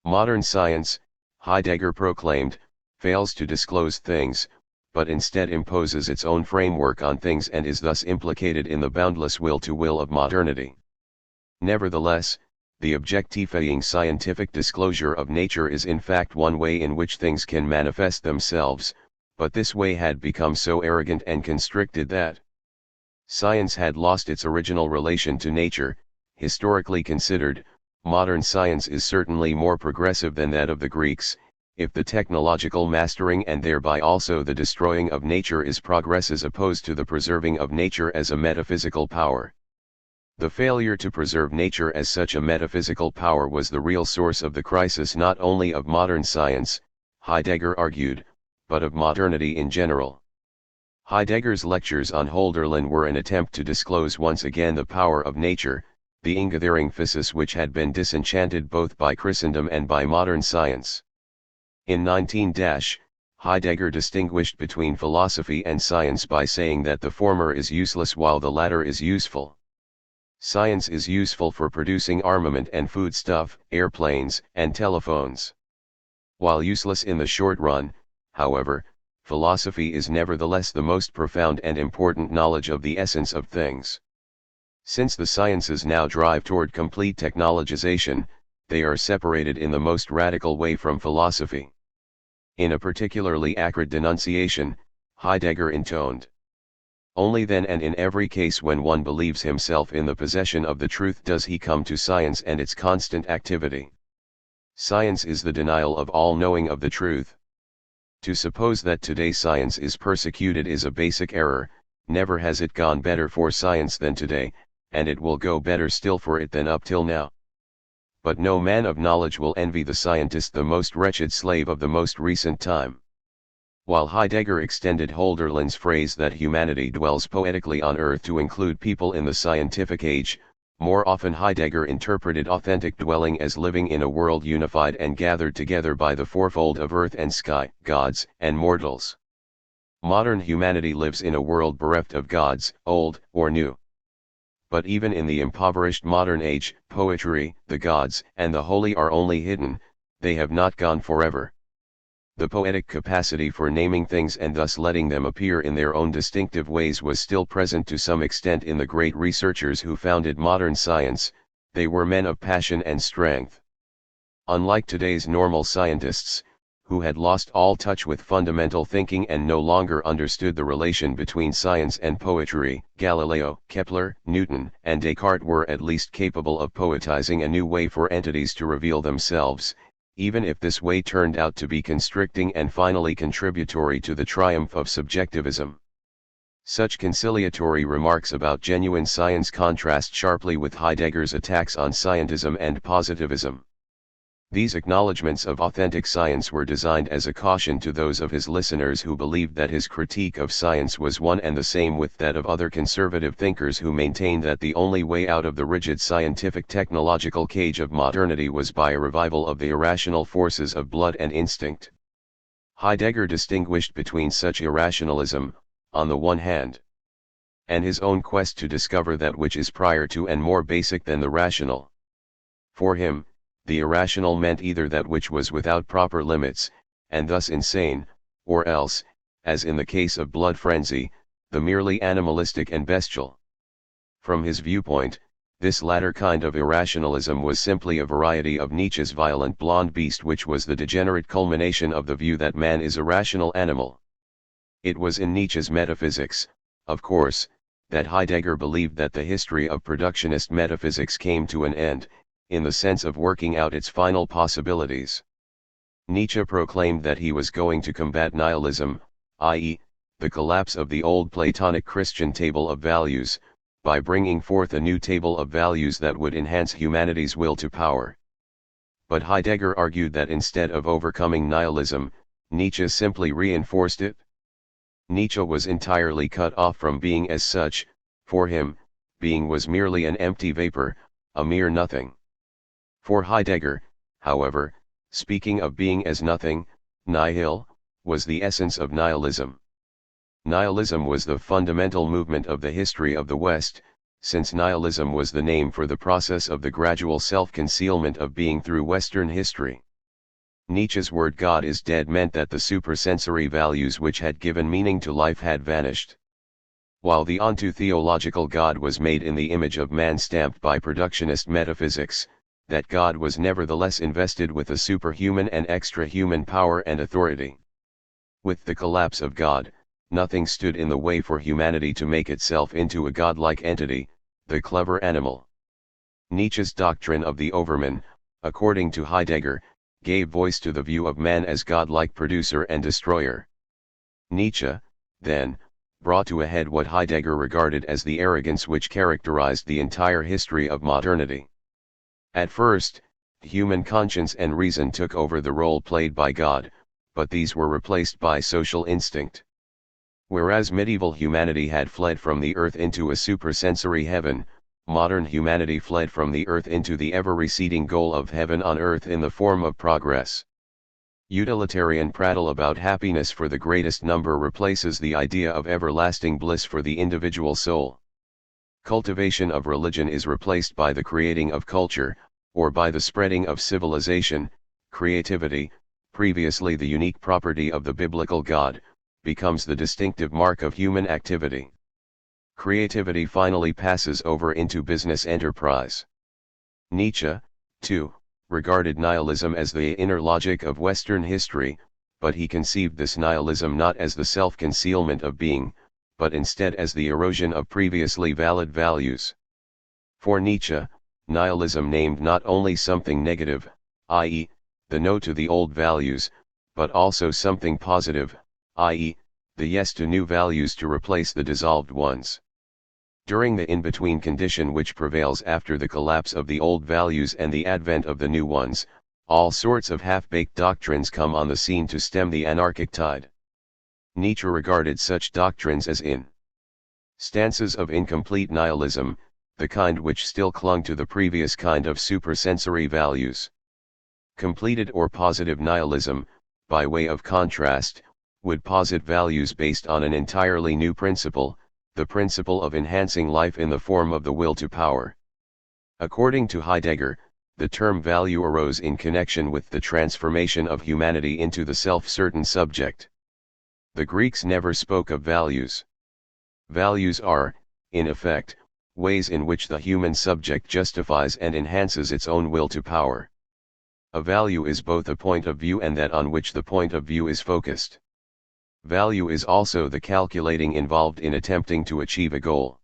Modern science, Heidegger proclaimed, fails to disclose things, but instead imposes its own framework on things and is thus implicated in the boundless will-to-will of modernity. Nevertheless, the objectifying scientific disclosure of nature is in fact one way in which things can manifest themselves, but this way had become so arrogant and constricted that science had lost its original relation to nature. Historically considered, modern science is certainly more progressive than that of the Greeks, if the technological mastering and thereby also the destroying of nature is progress as opposed to the preserving of nature as a metaphysical power. The failure to preserve nature as such a metaphysical power was the real source of the crisis not only of modern science, Heidegger argued, but of modernity in general. Heidegger's lectures on Hölderlin were an attempt to disclose once again the power of nature, the ingathering physis which had been disenchanted both by Christendom and by modern science. In 19 Heidegger distinguished between philosophy and science by saying that the former is useless while the latter is useful. Science is useful for producing armament and foodstuff, airplanes, and telephones. While useless in the short run, however, philosophy is nevertheless the most profound and important knowledge of the essence of things. Since the sciences now drive toward complete technologization, they are separated in the most radical way from philosophy. In a particularly acrid denunciation, Heidegger intoned, "Only then and in every case when one believes himself in the possession of the truth does he come to science and its constant activity. Science is the denial of all knowing of the truth. To suppose that today science is persecuted is a basic error. Never has it gone better for science than today, and it will go better still for it than up till now. But no man of knowledge will envy the scientist the most wretched slave of the most recent time." While Heidegger extended Hölderlin's phrase that humanity dwells poetically on earth to include people in the scientific age, more often Heidegger interpreted authentic dwelling as living in a world unified and gathered together by the fourfold of earth and sky, gods and mortals. Modern humanity lives in a world bereft of gods, old or new. But even in the impoverished modern age, poetry, the gods, and the holy are only hidden, they have not gone forever. The poetic capacity for naming things and thus letting them appear in their own distinctive ways was still present to some extent in the great researchers who founded modern science. They were men of passion and strength. Unlike today's normal scientists, who had lost all touch with fundamental thinking and no longer understood the relation between science and poetry, Galileo, Kepler, Newton, and Descartes were at least capable of poetizing a new way for entities to reveal themselves, even if this way turned out to be constricting and finally contributory to the triumph of subjectivism. Such conciliatory remarks about genuine science contrast sharply with Heidegger's attacks on scientism and positivism. These acknowledgments of authentic science were designed as a caution to those of his listeners who believed that his critique of science was one and the same with that of other conservative thinkers who maintained that the only way out of the rigid scientific technological cage of modernity was by a revival of the irrational forces of blood and instinct. Heidegger distinguished between such irrationalism, on the one hand, and his own quest to discover that which is prior to and more basic than the rational. For him, the irrational meant either that which was without proper limits, and thus insane, or else, as in the case of blood frenzy, the merely animalistic and bestial. From his viewpoint, this latter kind of irrationalism was simply a variety of Nietzsche's violent blonde beast, which was the degenerate culmination of the view that man is a rational animal. It was in Nietzsche's metaphysics, of course, that Heidegger believed that the history of productionist metaphysics came to an end, in the sense of working out its final possibilities. Nietzsche proclaimed that he was going to combat nihilism, i.e., the collapse of the old Platonic Christian table of values, by bringing forth a new table of values that would enhance humanity's will to power. But Heidegger argued that instead of overcoming nihilism, Nietzsche simply reinforced it. Nietzsche was entirely cut off from being as such. For him, being was merely an empty vapor, a mere nothing. For Heidegger, however, speaking of being as nothing, nihil, was the essence of nihilism. Nihilism was the fundamental movement of the history of the West, since nihilism was the name for the process of the gradual self-concealment of being through Western history. Nietzsche's word God is dead meant that the supersensory values which had given meaning to life had vanished. While the onto-theological God was made in the image of man stamped by productionist metaphysics, that God was nevertheless invested with a superhuman and extra-human power and authority. With the collapse of God, nothing stood in the way for humanity to make itself into a godlike entity, the clever animal. Nietzsche's doctrine of the Overman, according to Heidegger, gave voice to the view of man as godlike producer and destroyer. Nietzsche, then, brought to a head what Heidegger regarded as the arrogance which characterized the entire history of modernity. At first, human conscience and reason took over the role played by God, but these were replaced by social instinct. Whereas medieval humanity had fled from the earth into a supersensory heaven, modern humanity fled from the earth into the ever-receding goal of heaven on earth in the form of progress. Utilitarian prattle about happiness for the greatest number replaces the idea of everlasting bliss for the individual soul. Cultivation of religion is replaced by the creating of culture, or by the spreading of civilization. Creativity, previously the unique property of the biblical God, becomes the distinctive mark of human activity. Creativity finally passes over into business enterprise. Nietzsche, too, regarded nihilism as the inner logic of Western history, but he conceived this nihilism not as the self-concealment of being, but instead as the erosion of previously valid values. For Nietzsche, nihilism named not only something negative, i.e., the no to the old values, but also something positive, i.e., the yes to new values to replace the dissolved ones. During the in-between condition which prevails after the collapse of the old values and the advent of the new ones, all sorts of half-baked doctrines come on the scene to stem the anarchic tide. Nietzsche regarded such doctrines as stances of incomplete nihilism, the kind which still clung to the previous kind of supersensory values. Completed or positive nihilism, by way of contrast, would posit values based on an entirely new principle, the principle of enhancing life in the form of the will to power. According to Heidegger, the term value arose in connection with the transformation of humanity into the self-certain subject. The Greeks never spoke of values. Values are, in effect, ways in which the human subject justifies and enhances its own will to power. A value is both a point of view and that on which the point of view is focused. Value is also the calculating involved in attempting to achieve a goal.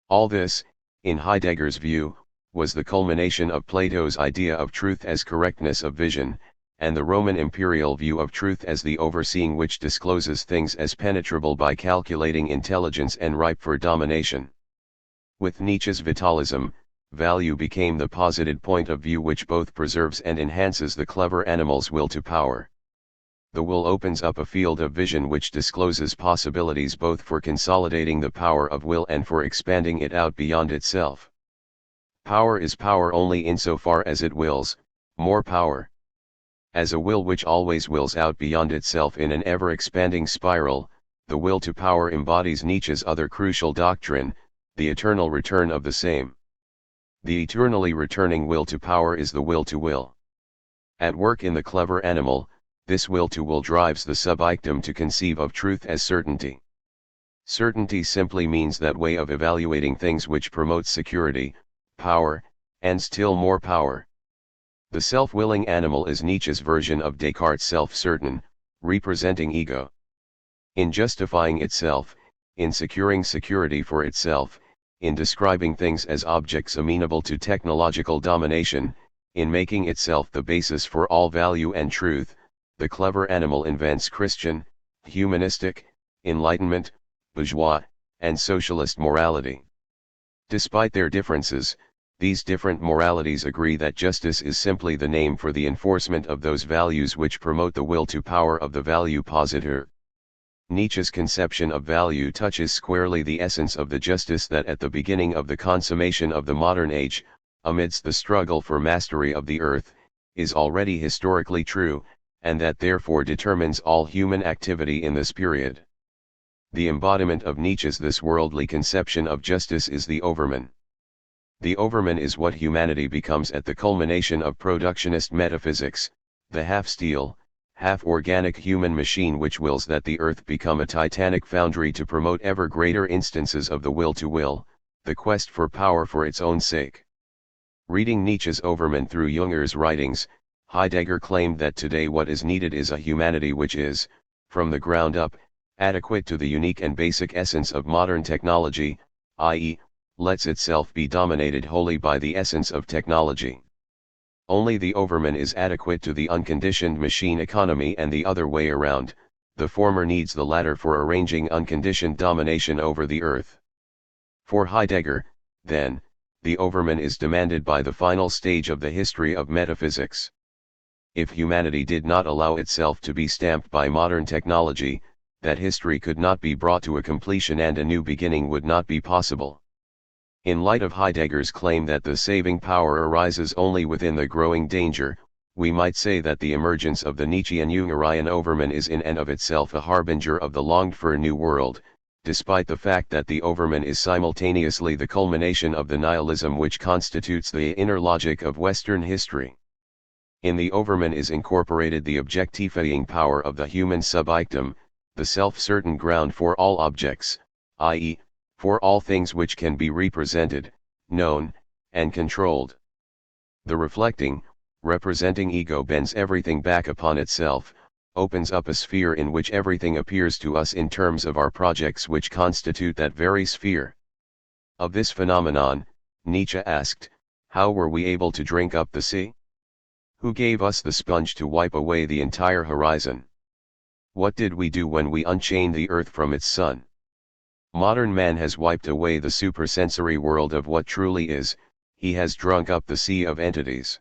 All this, in Heidegger's view, was the culmination of Plato's idea of truth as correctness of vision, and the Roman imperial view of truth as the overseeing which discloses things as penetrable by calculating intelligence and ripe for domination. With Nietzsche's vitalism, value became the posited point of view which both preserves and enhances the clever animal's will to power. The will opens up a field of vision which discloses possibilities both for consolidating the power of will and for expanding it out beyond itself. Power is power only insofar as it wills, more power. As a will which always wills out beyond itself in an ever-expanding spiral, the will to power embodies Nietzsche's other crucial doctrine, the eternal return of the same. The eternally returning will to power is the will to will. At work in the clever animal, this will to will drives the subjectum to conceive of truth as certainty. Certainty simply means that way of evaluating things which promotes security, power, and still more power. The self-willing animal is Nietzsche's version of Descartes' self-certain, representing ego. In justifying itself, in securing security for itself, in describing things as objects amenable to technological domination, in making itself the basis for all value and truth, the clever animal invents Christian, humanistic, Enlightenment, bourgeois, and socialist morality. Despite their differences, these different moralities agree that justice is simply the name for the enforcement of those values which promote the will to power of the value positor. Nietzsche's conception of value touches squarely the essence of the justice that at the beginning of the consummation of the modern age, amidst the struggle for mastery of the earth, is already historically true, and that therefore determines all human activity in this period. The embodiment of Nietzsche's this worldly conception of justice is the overman. The overman is what humanity becomes at the culmination of productionist metaphysics, the half-steel, half-organic human machine which wills that the earth become a titanic foundry to promote ever greater instances of the will to will, the quest for power for its own sake. Reading Nietzsche's Overman through Junger's writings, Heidegger claimed that today what is needed is a humanity which is, from the ground up, adequate to the unique and basic essence of modern technology, i.e., lets itself be dominated wholly by the essence of technology. Only the overman is adequate to the unconditioned machine economy and the other way around, the former needs the latter for arranging unconditioned domination over the earth. For Heidegger, then, the overman is demanded by the final stage of the history of metaphysics. If humanity did not allow itself to be stamped by modern technology, that history could not be brought to a completion and a new beginning would not be possible. In light of Heidegger's claim that the saving power arises only within the growing danger, we might say that the emergence of the Nietzschean Jungerian overman is in and of itself a harbinger of the longed-for new world, despite the fact that the overman is simultaneously the culmination of the nihilism which constitutes the inner logic of Western history. In the overman is incorporated the objectifying power of the human subjectum, the self-certain ground for all objects, i.e., for all things which can be represented, known, and controlled. The reflecting, representing ego bends everything back upon itself, opens up a sphere in which everything appears to us in terms of our projects which constitute that very sphere. Of this phenomenon, Nietzsche asked, how were we able to drink up the sea? Who gave us the sponge to wipe away the entire horizon? What did we do when we unchained the earth from its sun? Modern man has wiped away the supersensory world of what truly is, he has drunk up the sea of entities.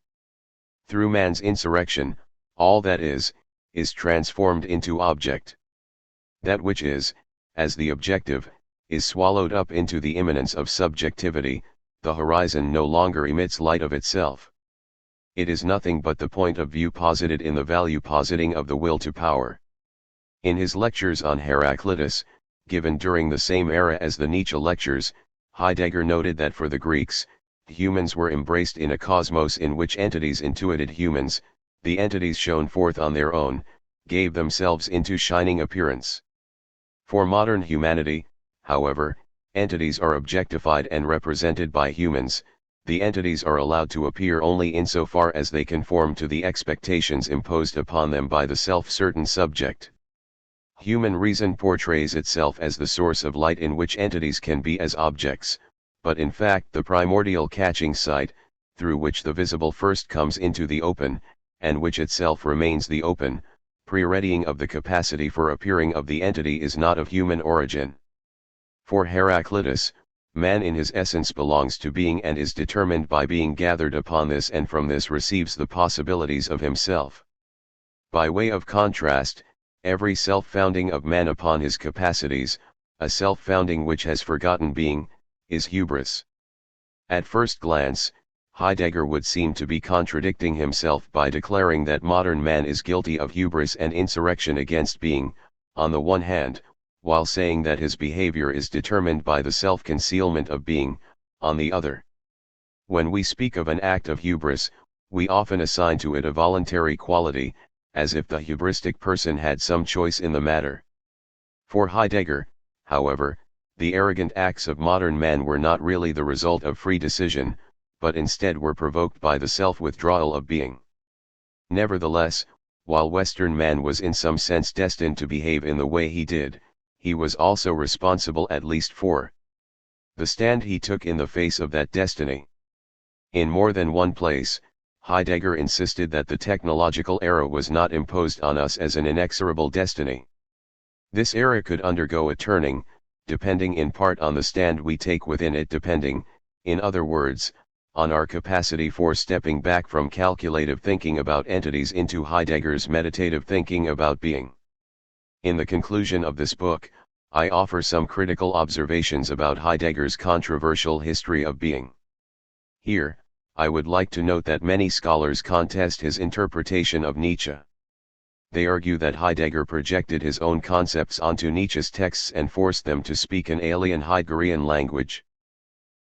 Through man's insurrection, all that is transformed into object. That which is, as the objective, is swallowed up into the immanence of subjectivity, the horizon no longer emits light of itself. It is nothing but the point of view posited in the value positing of the will to power. In his lectures on Heraclitus, given during the same era as the Nietzsche lectures, Heidegger noted that for the Greeks, humans were embraced in a cosmos in which entities intuited humans, the entities shone forth on their own, gave themselves into shining appearance. For modern humanity, however, entities are objectified and represented by humans, the entities are allowed to appear only insofar as they conform to the expectations imposed upon them by the self-certain subject. Human reason portrays itself as the source of light in which entities can be as objects, but in fact the primordial catching sight, through which the visible first comes into the open, and which itself remains the open, pre-readying of the capacity for appearing of the entity is not of human origin. For Heraclitus, man in his essence belongs to being and is determined by being gathered upon this and from this receives the possibilities of himself. By way of contrast, every self-founding of man upon his capacities, a self-founding which has forgotten being, is hubris. At first glance, Heidegger would seem to be contradicting himself by declaring that modern man is guilty of hubris and insurrection against being, on the one hand, while saying that his behavior is determined by the self-concealment of being, on the other. When we speak of an act of hubris, we often assign to it a voluntary quality, as if the hubristic person had some choice in the matter. For Heidegger, However, the arrogant acts of modern man were not really the result of free decision, but instead were provoked by the self-withdrawal of being. Nevertheless, while Western man was in some sense destined to behave in the way he did, he was also responsible at least for the stand he took in the face of that destiny. In more than one place, Heidegger insisted that the technological era was not imposed on us as an inexorable destiny. This era could undergo a turning, depending in part on the stand we take within it, depending, in other words, on our capacity for stepping back from calculative thinking about entities into Heidegger's meditative thinking about being. In the conclusion of this book, I offer some critical observations about Heidegger's controversial history of being. Here, I would like to note that many scholars contest his interpretation of Nietzsche. They argue that Heidegger projected his own concepts onto Nietzsche's texts and forced them to speak an alien Heideggerian language.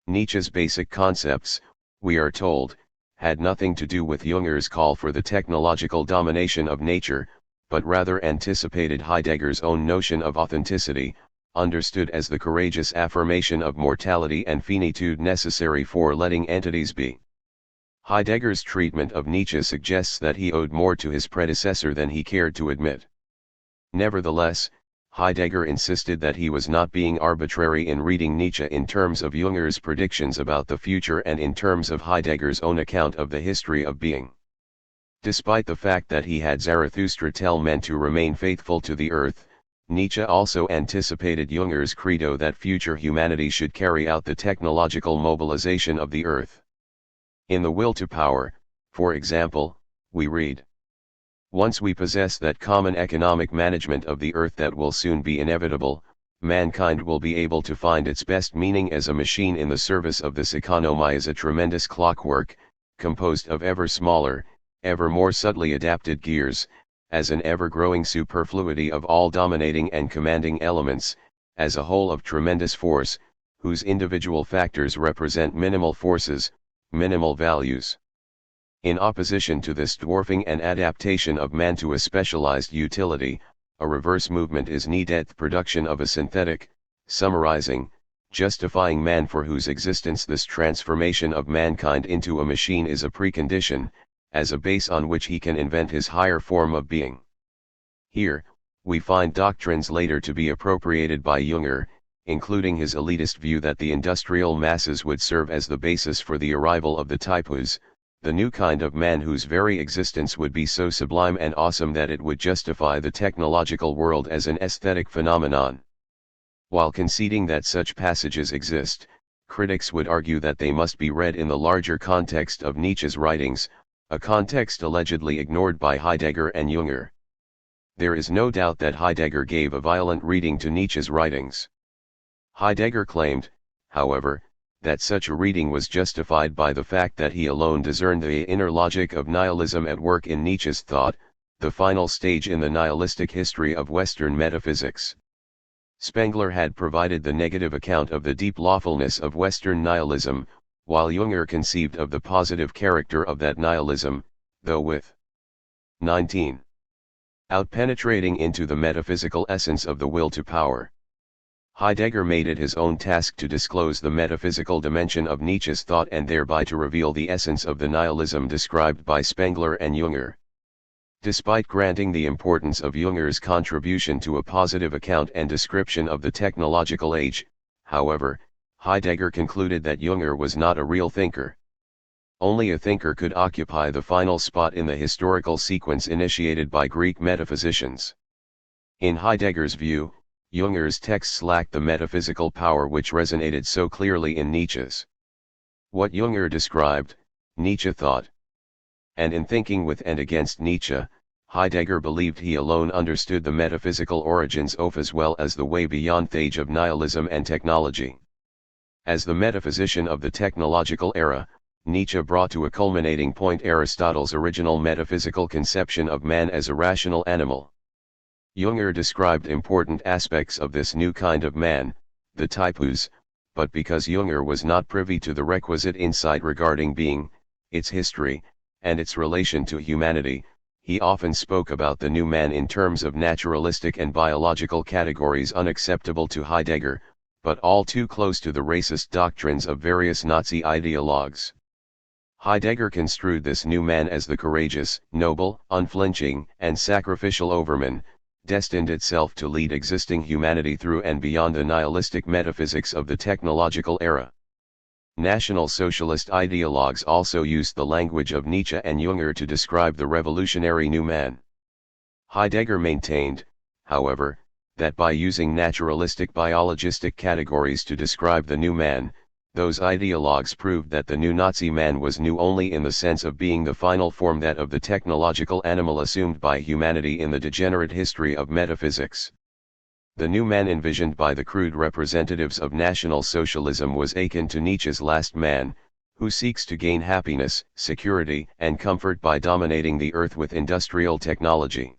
Nietzsche's basic concepts, we are told, had nothing to do with Junger's call for the technological domination of nature, but rather anticipated Heidegger's own notion of authenticity, understood as the courageous affirmation of mortality and finitude necessary for letting entities be. Heidegger's treatment of Nietzsche suggests that he owed more to his predecessor than he cared to admit. Nevertheless, Heidegger insisted that he was not being arbitrary in reading Nietzsche in terms of Junger's predictions about the future and in terms of Heidegger's own account of the history of being. Despite the fact that he had Zarathustra tell men to remain faithful to the earth, Nietzsche also anticipated Junger's credo that future humanity should carry out the technological mobilization of the earth. In The Will to Power, for example, we read, "Once we possess that common economic management of the earth that will soon be inevitable, mankind will be able to find its best meaning as a machine in the service of this economy, as a tremendous clockwork, composed of ever smaller, ever more subtly adapted gears, as an ever-growing superfluity of all dominating and commanding elements, as a whole of tremendous force, whose individual factors represent minimal forces, minimal values." In opposition to this dwarfing and adaptation of man to a specialized utility, a reverse movement is needed: production of a synthetic, summarizing, justifying man, for whose existence this transformation of mankind into a machine is a precondition, as a base on which he can invent his higher form of being. Here, we find doctrines later to be appropriated by Junger, including his elitist view that the industrial masses would serve as the basis for the arrival of the typus, the new kind of man whose very existence would be so sublime and awesome that it would justify the technological world as an aesthetic phenomenon. While conceding that such passages exist, critics would argue that they must be read in the larger context of Nietzsche's writings, a context allegedly ignored by Heidegger and Junger. There is no doubt that Heidegger gave a violent reading to Nietzsche's writings. Heidegger claimed, however, that such a reading was justified by the fact that he alone discerned the inner logic of nihilism at work in Nietzsche's thought, the final stage in the nihilistic history of Western metaphysics. Spengler had provided the negative account of the deep lawfulness of Western nihilism, while Junger conceived of the positive character of that nihilism, though with 19. Out-penetrating into the metaphysical essence of the will to power. Heidegger made it his own task to disclose the metaphysical dimension of Nietzsche's thought and thereby to reveal the essence of the nihilism described by Spengler and Junger. Despite granting the importance of Junger's contribution to a positive account and description of the technological age, however, Heidegger concluded that Junger was not a real thinker. Only a thinker could occupy the final spot in the historical sequence initiated by Greek metaphysicians. In Heidegger's view, Junger's texts lacked the metaphysical power which resonated so clearly in Nietzsche's. What Junger described, Nietzsche thought. And in thinking with and against Nietzsche, Heidegger believed he alone understood the metaphysical origins of as well as the way beyond the age of nihilism and technology. As the metaphysician of the technological era, Nietzsche brought to a culminating point Aristotle's original metaphysical conception of man as a rational animal. Junger described important aspects of this new kind of man, the typus, but because Junger was not privy to the requisite insight regarding being, its history, and its relation to humanity, He often spoke about the new man in terms of naturalistic and biological categories unacceptable to Heidegger, but all too close to the racist doctrines of various Nazi ideologues. Heidegger construed this new man as the courageous, noble, unflinching, and sacrificial overman, destined itself to lead existing humanity through and beyond the nihilistic metaphysics of the technological era. National Socialist ideologues also used the language of Nietzsche and Jünger to describe the revolutionary new man. Heidegger maintained, however, that by using naturalistic biologistic categories to describe the new man, those ideologues proved that the new Nazi man was new only in the sense of being the final form that of the technological animal assumed by humanity in the degenerate history of metaphysics. The new man envisioned by the crude representatives of National Socialism was akin to Nietzsche's last man, who seeks to gain happiness, security, and comfort by dominating the earth with industrial technology.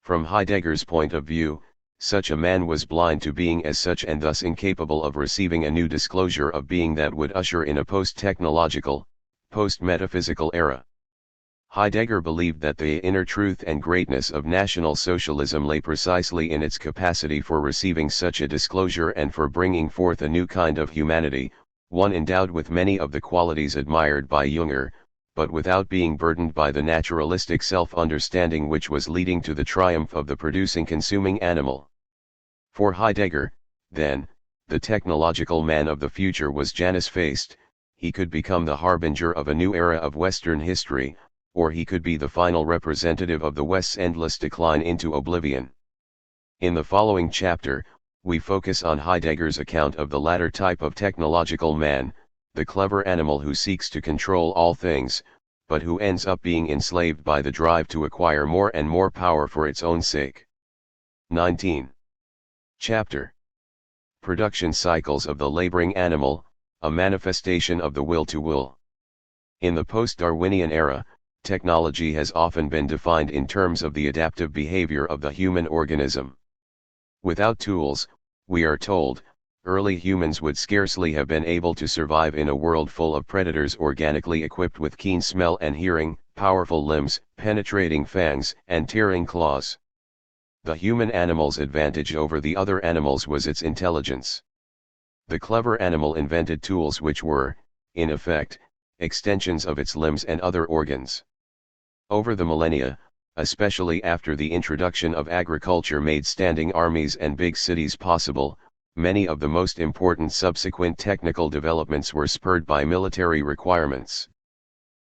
From Heidegger's point of view, such a man was blind to being as such and thus incapable of receiving a new disclosure of being that would usher in a post-technological, post-metaphysical era. Heidegger believed that the inner truth and greatness of National Socialism lay precisely in its capacity for receiving such a disclosure and for bringing forth a new kind of humanity, one endowed with many of the qualities admired by Jünger, but without being burdened by the naturalistic self-understanding which was leading to the triumph of the producing-consuming animal. For Heidegger, then, the technological man of the future was Janus-faced. He could become the harbinger of a new era of Western history, or he could be the final representative of the West's endless decline into oblivion. In the following chapter, we focus on Heidegger's account of the latter type of technological man, the clever animal who seeks to control all things, but who ends up being enslaved by the drive to acquire more and more power for its own sake. 19. Chapter: Production Cycles of the Laboring Animal, a Manifestation of the Will to Will. In the post-Darwinian era, technology has often been defined in terms of the adaptive behavior of the human organism. Without tools, we are told, early humans would scarcely have been able to survive in a world full of predators organically equipped with keen smell and hearing, powerful limbs, penetrating fangs, and tearing claws. The human animal's advantage over the other animals was its intelligence. The clever animal invented tools which were, in effect, extensions of its limbs and other organs. Over the millennia, especially after the introduction of agriculture made standing armies and big cities possible, many of the most important subsequent technical developments were spurred by military requirements.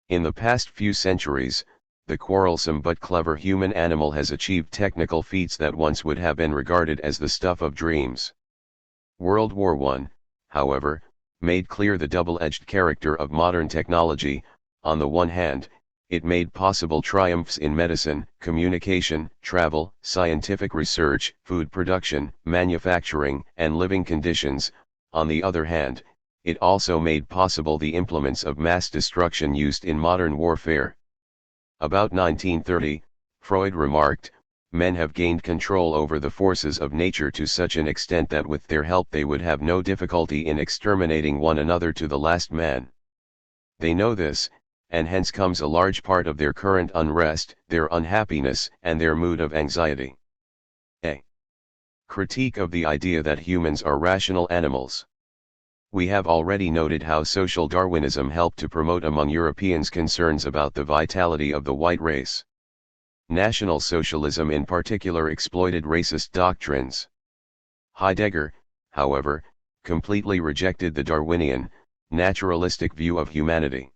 In the past few centuries, the quarrelsome but clever human animal has achieved technical feats that once would have been regarded as the stuff of dreams. World War I, however, made clear the double-edged character of modern technology. On the one hand, it made possible triumphs in medicine, communication, travel, scientific research, food production, manufacturing, and living conditions. On the other hand, it also made possible the implements of mass destruction used in modern warfare. About 1930, Freud remarked, "Men have gained control over the forces of nature to such an extent that with their help they would have no difficulty in exterminating one another to the last man. They know this, and hence comes a large part of their current unrest, their unhappiness, and their mood of anxiety." A critique of the idea that humans are rational animals. We have already noted how social Darwinism helped to promote among Europeans concerns about the vitality of the white race. National Socialism in particular exploited racist doctrines. Heidegger, however, completely rejected the Darwinian, naturalistic view of humanity.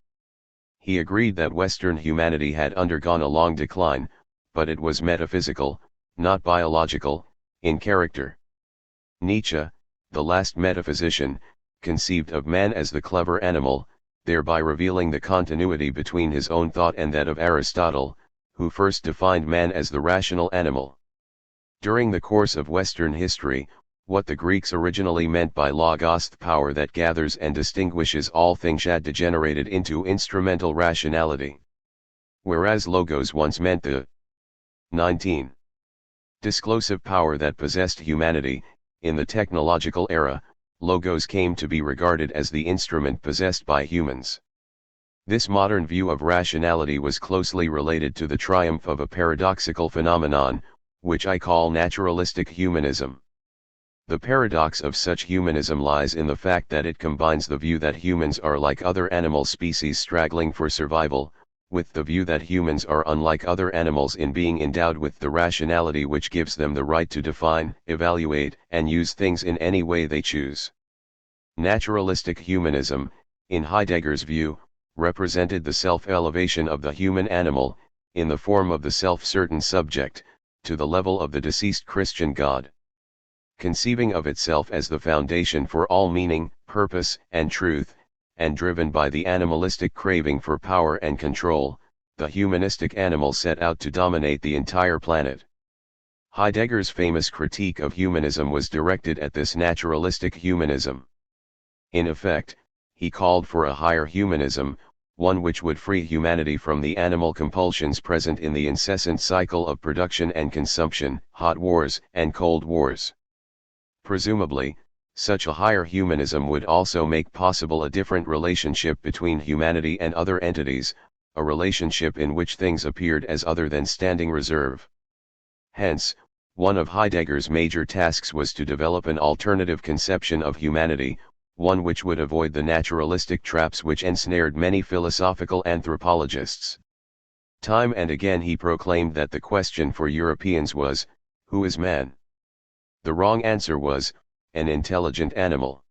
He agreed that Western humanity had undergone a long decline, but it was metaphysical, not biological, in character. Nietzsche, the last metaphysician, conceived of man as the clever animal, thereby revealing the continuity between his own thought and that of Aristotle, who first defined man as the rational animal. During the course of Western history, what the Greeks originally meant by logos, the power that gathers and distinguishes all things, had degenerated into instrumental rationality. Whereas logos once meant the 19. Disclosive power that possessed humanity, in the technological era, logos came to be regarded as the instrument possessed by humans. This modern view of rationality was closely related to the triumph of a paradoxical phenomenon, which I call naturalistic humanism. The paradox of such humanism lies in the fact that it combines the view that humans are like other animal species struggling for survival, with the view that humans are unlike other animals in being endowed with the rationality which gives them the right to define, evaluate, and use things in any way they choose. Naturalistic humanism, in Heidegger's view, represented the self-elevation of the human animal, in the form of the self-certain subject, to the level of the deceased Christian God. Conceiving of itself as the foundation for all meaning, purpose, and truth, and driven by the animalistic craving for power and control, the humanistic animal set out to dominate the entire planet. Heidegger's famous critique of humanism was directed at this naturalistic humanism. In effect, he called for a higher humanism, one which would free humanity from the animal compulsions present in the incessant cycle of production and consumption, hot wars and cold wars. Presumably, such a higher humanism would also make possible a different relationship between humanity and other entities, a relationship in which things appeared as other than standing reserve. Hence, one of Heidegger's major tasks was to develop an alternative conception of humanity, one which would avoid the naturalistic traps which ensnared many philosophical anthropologists. Time and again he proclaimed that the question for Europeans was, who is man? The wrong answer was, an intelligent animal.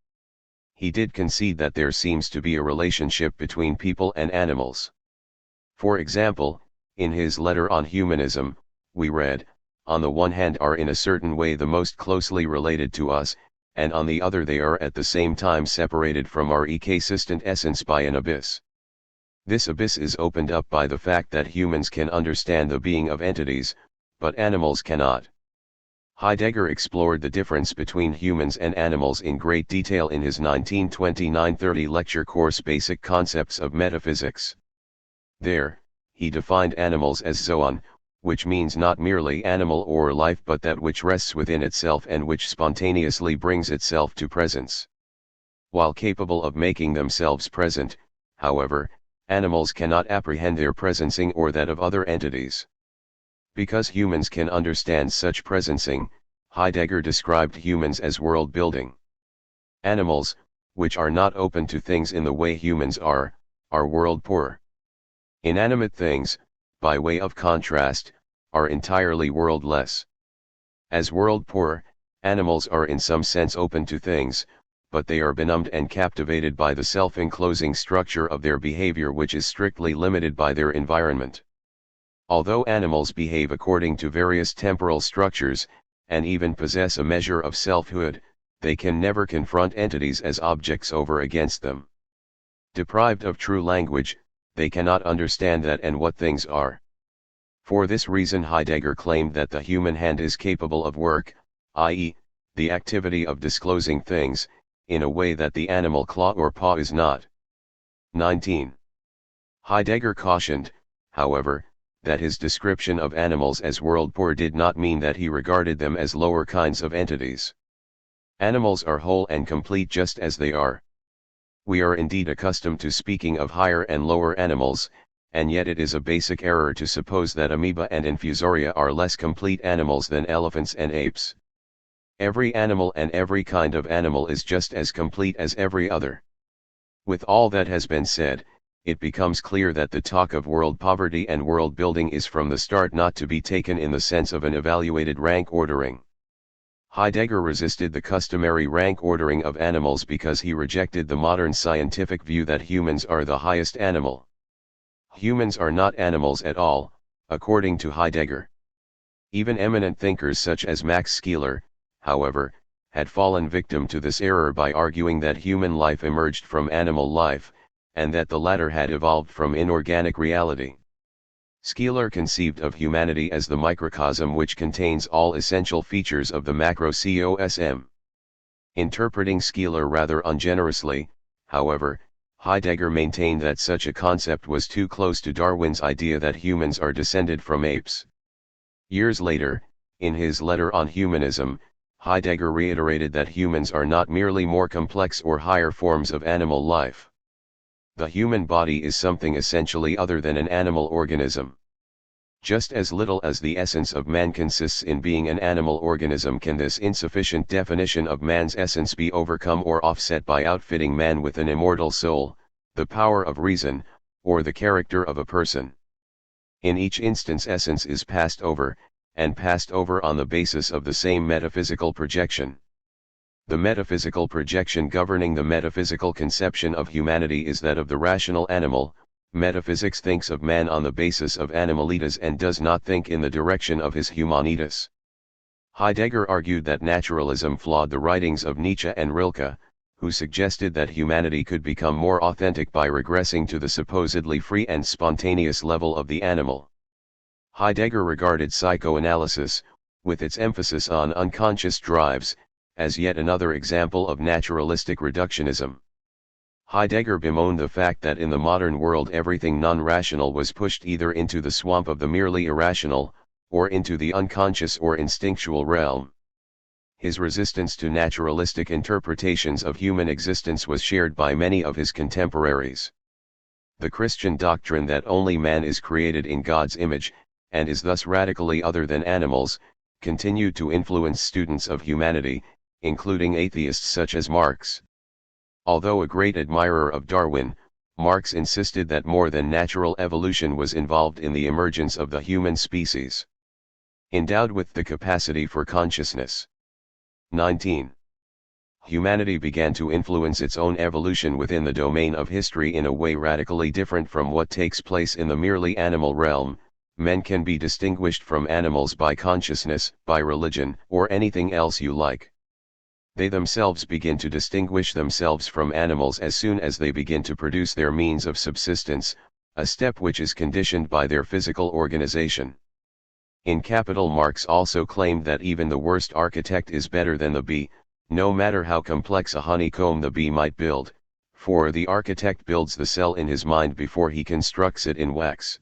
He did concede that there seems to be a relationship between people and animals. For example, in his letter on humanism, we read, on the one hand are in a certain way the most closely related to us, and on the other they are at the same time separated from our inconsistent essence by an abyss. This abyss is opened up by the fact that humans can understand the being of entities, but animals cannot. Heidegger explored the difference between humans and animals in great detail in his 1929-30 lecture course Basic Concepts of Metaphysics. There, he defined animals as zoon, which means not merely animal or life but that which rests within itself and which spontaneously brings itself to presence. While capable of making themselves present, however, animals cannot apprehend their presencing or that of other entities. Because humans can understand such presencing, Heidegger described humans as world-building. Animals, which are not open to things in the way humans are world-poor. Inanimate things, by way of contrast, are entirely worldless. As world-poor, animals are in some sense open to things, but they are benumbed and captivated by the self-enclosing structure of their behavior which is strictly limited by their environment. Although animals behave according to various temporal structures, and even possess a measure of selfhood, they can never confront entities as objects over against them. Deprived of true language, they cannot understand that and what things are. For this reason Heidegger claimed that the human hand is capable of work, i.e., the activity of disclosing things, in a way that the animal claw or paw is not. 19. Heidegger cautioned, however, that his description of animals as world-poor did not mean that he regarded them as lower kinds of entities. Animals are whole and complete just as they are. We are indeed accustomed to speaking of higher and lower animals, and yet it is a basic error to suppose that amoeba and infusoria are less complete animals than elephants and apes. Every animal and every kind of animal is just as complete as every other. With all that has been said, it becomes clear that the talk of world poverty and world building is from the start not to be taken in the sense of an evaluated rank ordering. Heidegger resisted the customary rank ordering of animals because he rejected the modern scientific view that humans are the highest animal. Humans are not animals at all, according to Heidegger. Even eminent thinkers such as Max Scheler, however, had fallen victim to this error by arguing that human life emerged from animal life, and that the latter had evolved from inorganic reality. Scheler conceived of humanity as the microcosm which contains all essential features of the macrocosm. Interpreting Scheler rather ungenerously, however, Heidegger maintained that such a concept was too close to Darwin's idea that humans are descended from apes. Years later, in his letter on humanism, Heidegger reiterated that humans are not merely more complex or higher forms of animal life. the human body is something essentially other than an animal organism. Just as little as the essence of man consists in being an animal organism can this insufficient definition of man's essence be overcome or offset by outfitting man with an immortal soul, the power of reason, or the character of a person. In each instance essence is passed over, and passed over on the basis of the same metaphysical projection. The metaphysical projection governing the metaphysical conception of humanity is that of the rational animal. Metaphysics thinks of man on the basis of animalitas and does not think in the direction of his humanitas. Heidegger argued that naturalism flawed the writings of Nietzsche and Rilke, who suggested that humanity could become more authentic by regressing to the supposedly free and spontaneous level of the animal. Heidegger regarded psychoanalysis, with its emphasis on unconscious drives, as yet another example of naturalistic reductionism. Heidegger bemoaned the fact that in the modern world everything non-rational was pushed either into the swamp of the merely irrational, or into the unconscious or instinctual realm. His resistance to naturalistic interpretations of human existence was shared by many of his contemporaries. The Christian doctrine that only man is created in God's image, and is thus radically other than animals, continued to influence students of humanity, including atheists such as Marx. Although a great admirer of Darwin, Marx insisted that more than natural evolution was involved in the emergence of the human species, endowed with the capacity for consciousness. 19. Humanity began to influence its own evolution within the domain of history in a way radically different from what takes place in the merely animal realm. Men can be distinguished from animals by consciousness, by religion, or anything else you like. They themselves begin to distinguish themselves from animals as soon as they begin to produce their means of subsistence, a step which is conditioned by their physical organization. In Capital, Marx also claimed that even the worst architect is better than the bee, no matter how complex a honeycomb the bee might build, for the architect builds the cell in his mind before he constructs it in wax.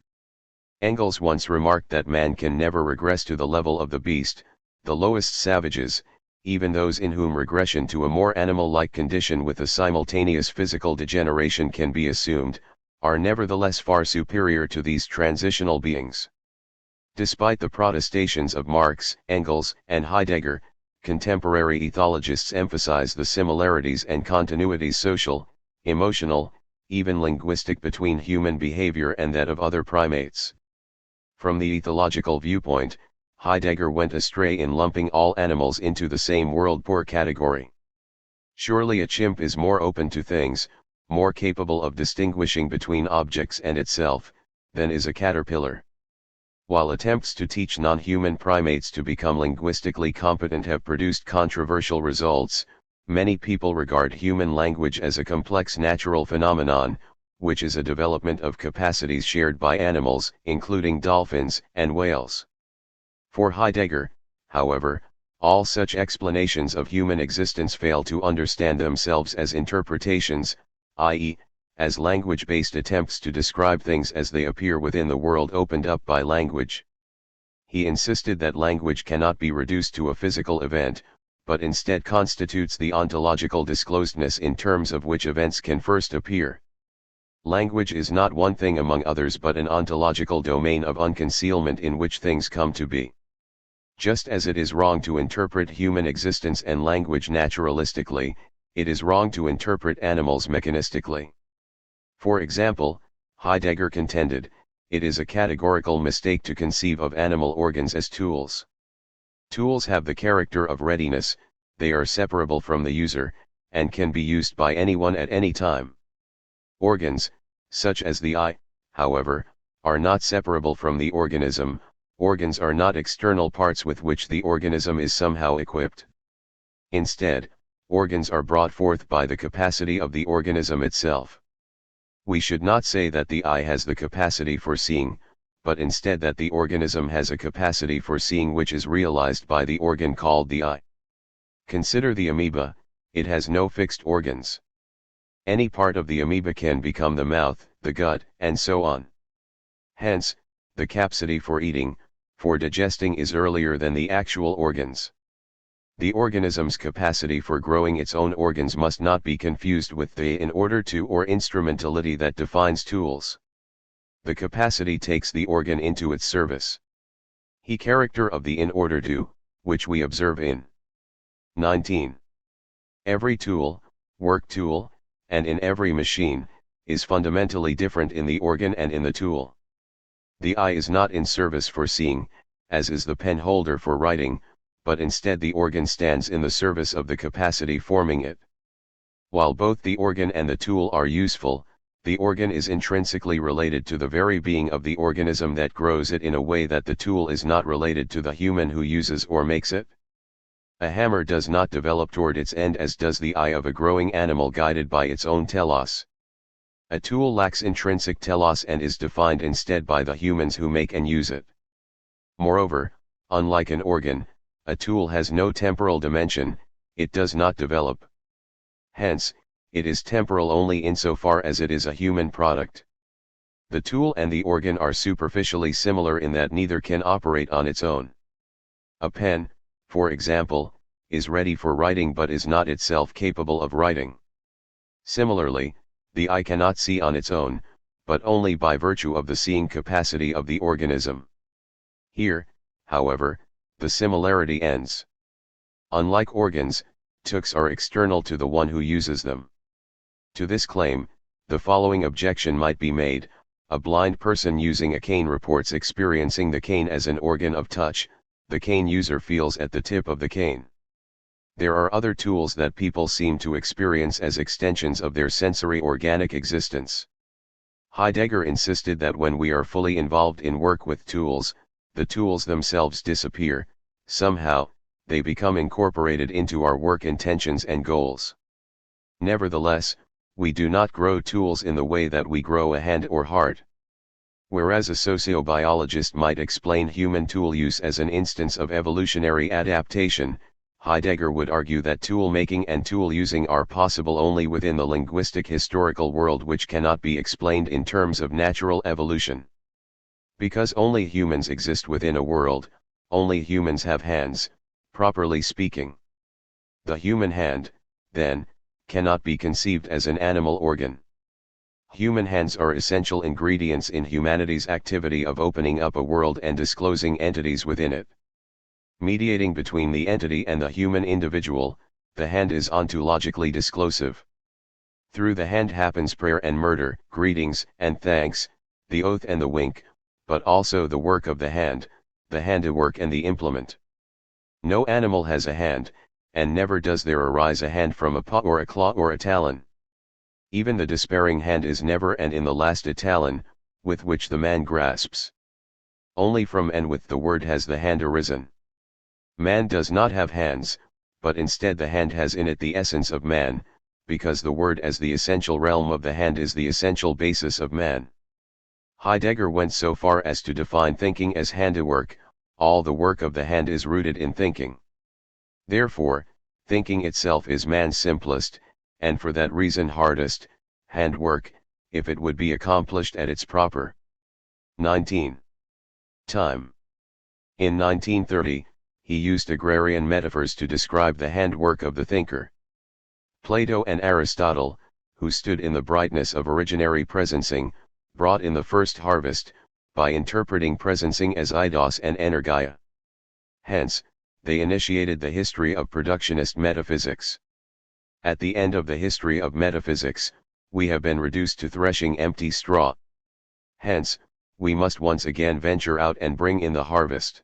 Engels once remarked that man can never regress to the level of the beast. The lowest savages, even those in whom regression to a more animal-like condition with a simultaneous physical degeneration can be assumed, are nevertheless far superior to these transitional beings. Despite the protestations of Marx, Engels, and Heidegger, contemporary ethologists emphasize the similarities and continuities social, emotional, even linguistic between human behavior and that of other primates. From the ethological viewpoint, Heidegger went astray in lumping all animals into the same world poor category. Surely a chimp is more open to things, more capable of distinguishing between objects and itself, than is a caterpillar. While attempts to teach non-human primates to become linguistically competent have produced controversial results, many people regard human language as a complex natural phenomenon, which is a development of capacities shared by animals, including dolphins and whales. For Heidegger, however, all such explanations of human existence fail to understand themselves as interpretations, i.e., as language-based attempts to describe things as they appear within the world opened up by language. He insisted that language cannot be reduced to a physical event, but instead constitutes the ontological disclosedness in terms of which events can first appear. Language is not one thing among others but an ontological domain of unconcealment in which things come to be. Just as it is wrong to interpret human existence and language naturalistically, it is wrong to interpret animals mechanistically. For example, Heidegger contended, it is a categorical mistake to conceive of animal organs as tools. Tools have the character of readiness, they are separable from the user, and can be used by anyone at any time. Organs, such as the eye, however, are not separable from the organism. Organs are not external parts with which the organism is somehow equipped. Instead, organs are brought forth by the capacity of the organism itself. We should not say that the eye has the capacity for seeing, but instead that the organism has a capacity for seeing which is realized by the organ called the eye. Consider the amoeba, it has no fixed organs. Any part of the amoeba can become the mouth, the gut, and so on. Hence, the capacity for eating, for digesting is earlier than the actual organs. The organism's capacity for growing its own organs must not be confused with the in order to or instrumentality that defines tools. The capacity takes the organ into its service. He character of the in order to, which we observe in 19. Every tool, work tool, and in every machine, is fundamentally different in the organ and in the tool. The eye is not in service for seeing, as is the pen holder for writing, but instead the organ stands in the service of the capacity forming it. While both the organ and the tool are useful, the organ is intrinsically related to the very being of the organism that grows it in a way that the tool is not related to the human who uses or makes it. A hammer does not develop toward its end as does the eye of a growing animal guided by its own telos. A tool lacks intrinsic telos and is defined instead by the humans who make and use it. Moreover, unlike an organ, a tool has no temporal dimension, it does not develop. Hence, it is temporal only insofar as it is a human product. The tool and the organ are superficially similar in that neither can operate on its own. A pen, for example, is ready for writing but is not itself capable of writing. Similarly, the eye cannot see on its own, but only by virtue of the seeing capacity of the organism. Here, however, the similarity ends. Unlike organs, tools are external to the one who uses them. To this claim, the following objection might be made: a blind person using a cane reports experiencing the cane as an organ of touch, the cane user feels at the tip of the cane. There are other tools that people seem to experience as extensions of their sensory organic existence. Heidegger insisted that when we are fully involved in work with tools, the tools themselves disappear, somehow, they become incorporated into our work intentions and goals. Nevertheless, we do not grow tools in the way that we grow a hand or heart. Whereas a sociobiologist might explain human tool use as an instance of evolutionary adaptation, Heidegger would argue that tool making and tool using are possible only within the linguistic historical world, which cannot be explained in terms of natural evolution. Because only humans exist within a world, only humans have hands, properly speaking. The human hand, then, cannot be conceived as an animal organ. Human hands are essential ingredients in humanity's activity of opening up a world and disclosing entities within it. Mediating between the entity and the human individual, the hand is ontologically disclosive. Through the hand happens prayer and murder, greetings and thanks, the oath and the wink, but also the work of the hand, the handiwork and the implement. No animal has a hand, and never does there arise a hand from a paw or a claw or a talon. Even the despairing hand is never and in the last a talon, with which the man grasps. Only from and with the word has the hand arisen. Man does not have hands, but instead the hand has in it the essence of man, because the word as the essential realm of the hand is the essential basis of man. Heidegger went so far as to define thinking as handiwork. All the work of the hand is rooted in thinking. Therefore, thinking itself is man's simplest, and for that reason hardest, handwork, if it would be accomplished at its proper 19. time. In 1930, he used agrarian metaphors to describe the handwork of the thinker. Plato and Aristotle, who stood in the brightness of originary presencing, brought in the first harvest, by interpreting presencing as eidos and energia. Hence, they initiated the history of productionist metaphysics. At the end of the history of metaphysics, we have been reduced to threshing empty straw. Hence, we must once again venture out and bring in the harvest.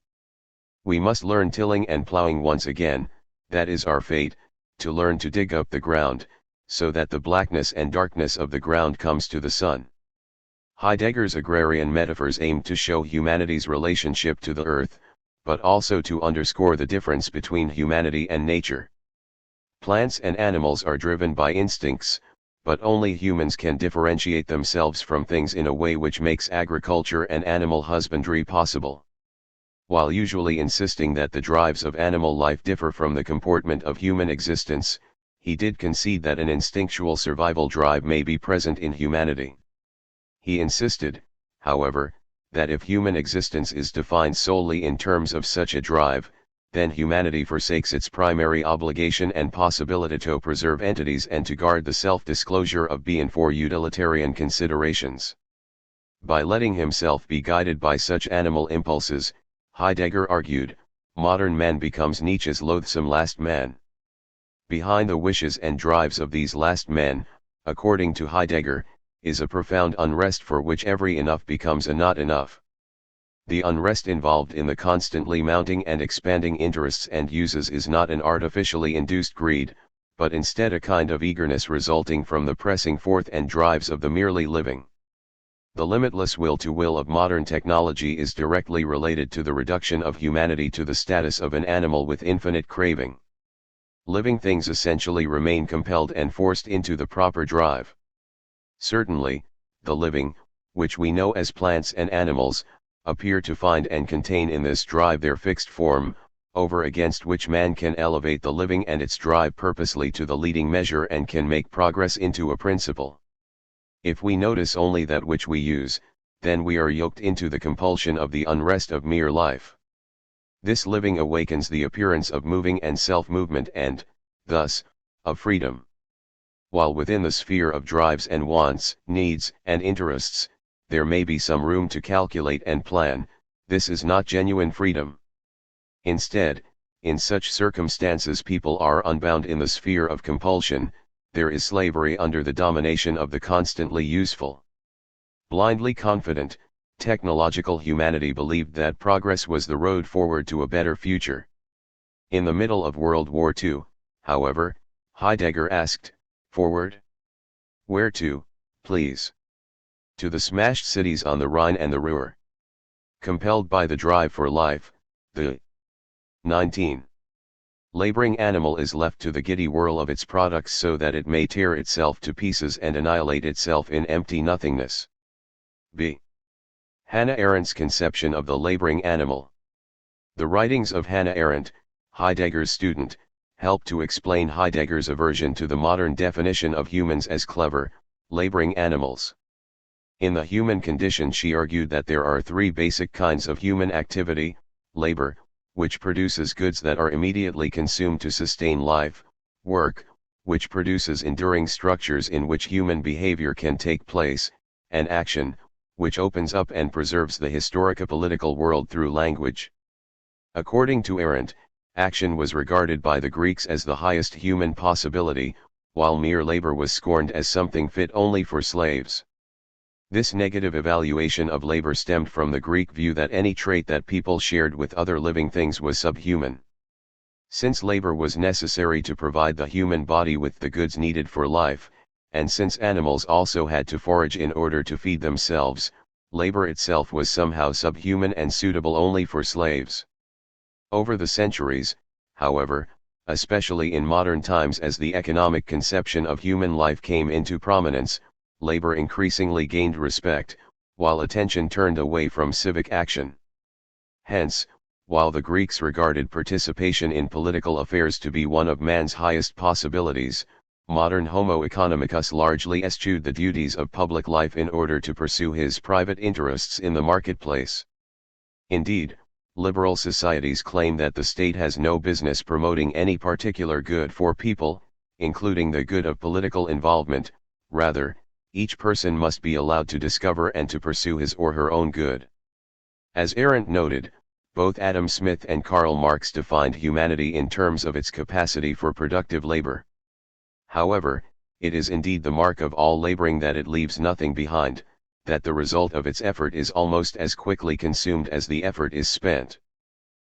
We must learn tilling and plowing once again, that is our fate, to learn to dig up the ground, so that the blackness and darkness of the ground comes to the sun. Heidegger's agrarian metaphors aim to show humanity's relationship to the earth, but also to underscore the difference between humanity and nature. Plants and animals are driven by instincts, but only humans can differentiate themselves from things in a way which makes agriculture and animal husbandry possible. While usually insisting that the drives of animal life differ from the comportment of human existence, he did concede that an instinctual survival drive may be present in humanity. He insisted, however, that if human existence is defined solely in terms of such a drive, then humanity forsakes its primary obligation and possibility to preserve entities and to guard the self-disclosure of being for utilitarian considerations. By letting himself be guided by such animal impulses, Heidegger argued, modern man becomes Nietzsche's loathsome last man. Behind the wishes and drives of these last men, according to Heidegger, is a profound unrest for which every enough becomes a not enough. The unrest involved in the constantly mounting and expanding interests and uses is not an artificially induced greed, but instead a kind of eagerness resulting from the pressing forth and drives of the merely living. The limitless will of modern technology is directly related to the reduction of humanity to the status of an animal with infinite craving. Living things essentially remain compelled and forced into the proper drive. Certainly, the living, which we know as plants and animals, appear to find and contain in this drive their fixed form, over against which man can elevate the living and its drive purposely to the leading measure and can make progress into a principle. If we notice only that which we use, then we are yoked into the compulsion of the unrest of mere life. This living awakens the appearance of moving and self-movement and, thus, of freedom. While within the sphere of drives and wants, needs, and interests, there may be some room to calculate and plan, this is not genuine freedom. Instead, in such circumstances people are unbound in the sphere of compulsion, there is slavery under the domination of the constantly useful. Blindly confident, technological humanity believed that progress was the road forward to a better future. In the middle of World War II, however, Heidegger asked, forward? Where to, please? To the smashed cities on the Rhine and the Ruhr. Compelled by the drive for life, the 19. Laboring animal is left to the giddy whirl of its products so that it may tear itself to pieces and annihilate itself in empty nothingness. B. Hannah Arendt's conception of the laboring animal. The writings of Hannah Arendt, Heidegger's student, help to explain Heidegger's aversion to the modern definition of humans as clever, laboring animals. In the human condition she argued that there are three basic kinds of human activity: labor, which produces goods that are immediately consumed to sustain life; work, which produces enduring structures in which human behavior can take place; and action, which opens up and preserves the historico-political world through language. According to Arendt, action was regarded by the Greeks as the highest human possibility, while mere labor was scorned as something fit only for slaves. This negative evaluation of labor stemmed from the Greek view that any trait that people shared with other living things was subhuman. Since labor was necessary to provide the human body with the goods needed for life, and since animals also had to forage in order to feed themselves, labor itself was somehow subhuman and suitable only for slaves. Over the centuries, however, especially in modern times as the economic conception of human life came into prominence, labor increasingly gained respect, while attention turned away from civic action. Hence, while the Greeks regarded participation in political affairs to be one of man's highest possibilities, modern Homo economicus largely eschewed the duties of public life in order to pursue his private interests in the marketplace. Indeed, liberal societies claim that the state has no business promoting any particular good for people, including the good of political involvement; rather, each person must be allowed to discover and to pursue his or her own good. As Arendt noted, both Adam Smith and Karl Marx defined humanity in terms of its capacity for productive labor. However, it is indeed the mark of all laboring that it leaves nothing behind, that the result of its effort is almost as quickly consumed as the effort is spent.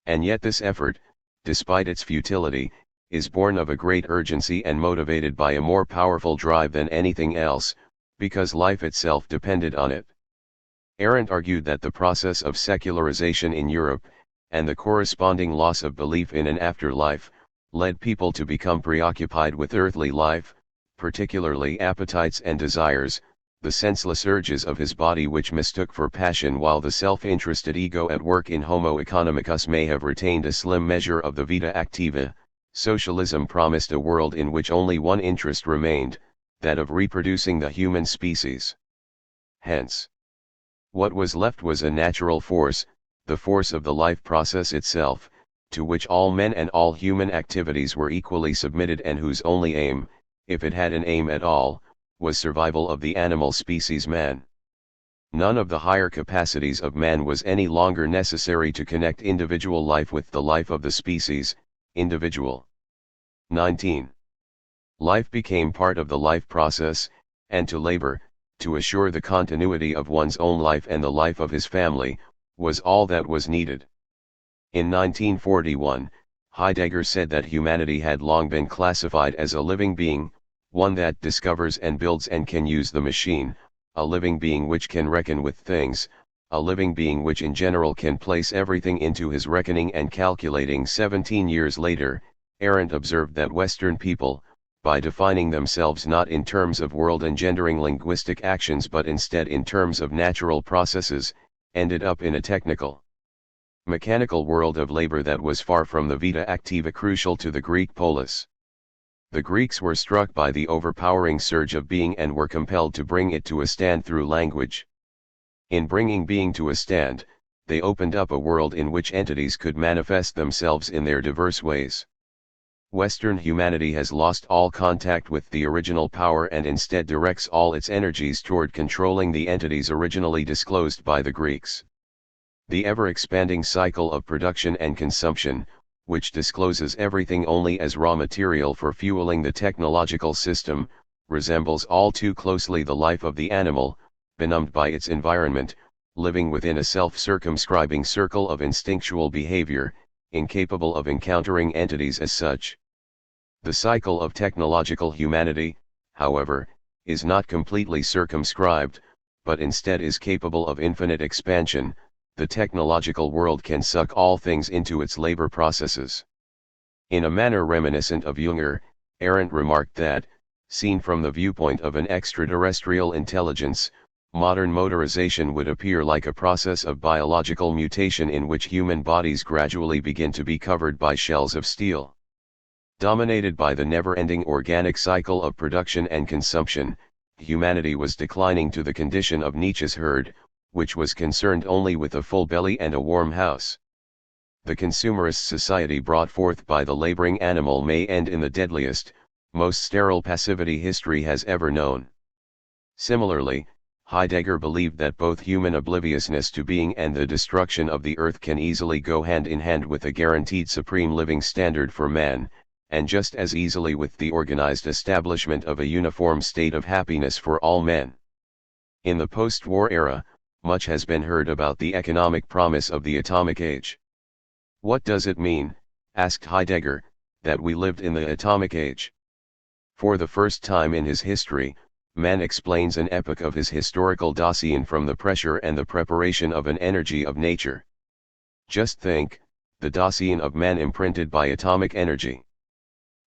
And yet this effort, despite its futility, is born of a great urgency and motivated by a more powerful drive than anything else, because life itself depended on it. Arendt argued that the process of secularization in Europe, and the corresponding loss of belief in an afterlife, led people to become preoccupied with earthly life, particularly appetites and desires, the senseless urges of his body which mistook for passion, while the self-interested ego at work in Homo economicus may have retained a slim measure of the vita activa. Socialism promised a world in which only one interest remained, that of reproducing the human species. Hence, what was left was a natural force, the force of the life process itself, to which all men and all human activities were equally submitted and whose only aim, if it had an aim at all, was survival of the animal species man. None of the higher capacities of man was any longer necessary to connect individual life with the life of the species, individual. 19. Life became part of the life process, and to labor, to assure the continuity of one's own life and the life of his family, was all that was needed. In 1941, Heidegger said that humanity had long been classified as a living being, one that discovers and builds and can use the machine, a living being which can reckon with things, a living being which in general can place everything into his reckoning and calculating. 17 years later, Arendt observed that Western people, by defining themselves not in terms of world-engendering linguistic actions but instead in terms of natural processes, ended up in a technical, mechanical world of labor that was far from the vita activa crucial to the Greek polis. The Greeks were struck by the overpowering surge of being and were compelled to bring it to a stand through language. In bringing being to a stand, they opened up a world in which entities could manifest themselves in their diverse ways. Western humanity has lost all contact with the original power and instead directs all its energies toward controlling the entities originally disclosed by the Greeks. The ever-expanding cycle of production and consumption, which discloses everything only as raw material for fueling the technological system, resembles all too closely the life of the animal, benumbed by its environment, living within a self-circumscribing circle of instinctual behavior, incapable of encountering entities as such. The cycle of technological humanity, however, is not completely circumscribed, but instead is capable of infinite expansion. The technological world can suck all things into its labor processes. In a manner reminiscent of Jünger, Arendt remarked that, seen from the viewpoint of an extraterrestrial intelligence, modern motorization would appear like a process of biological mutation in which human bodies gradually begin to be covered by shells of steel. Dominated by the never-ending organic cycle of production and consumption, humanity was declining to the condition of Nietzsche's herd, which was concerned only with a full belly and a warm house. The consumerist society brought forth by the laboring animal may end in the deadliest, most sterile passivity history has ever known. Similarly, Heidegger believed that both human obliviousness to being and the destruction of the earth can easily go hand in hand with a guaranteed supreme living standard for man, and just as easily with the organized establishment of a uniform state of happiness for all men. In the post-war era, much has been heard about the economic promise of the atomic age. What does it mean, asked Heidegger, that we lived in the atomic age? For the first time in his history, man explains an epoch of his historical Dasein from the pressure and the preparation of an energy of nature. Just think, the Dasein of man imprinted by atomic energy.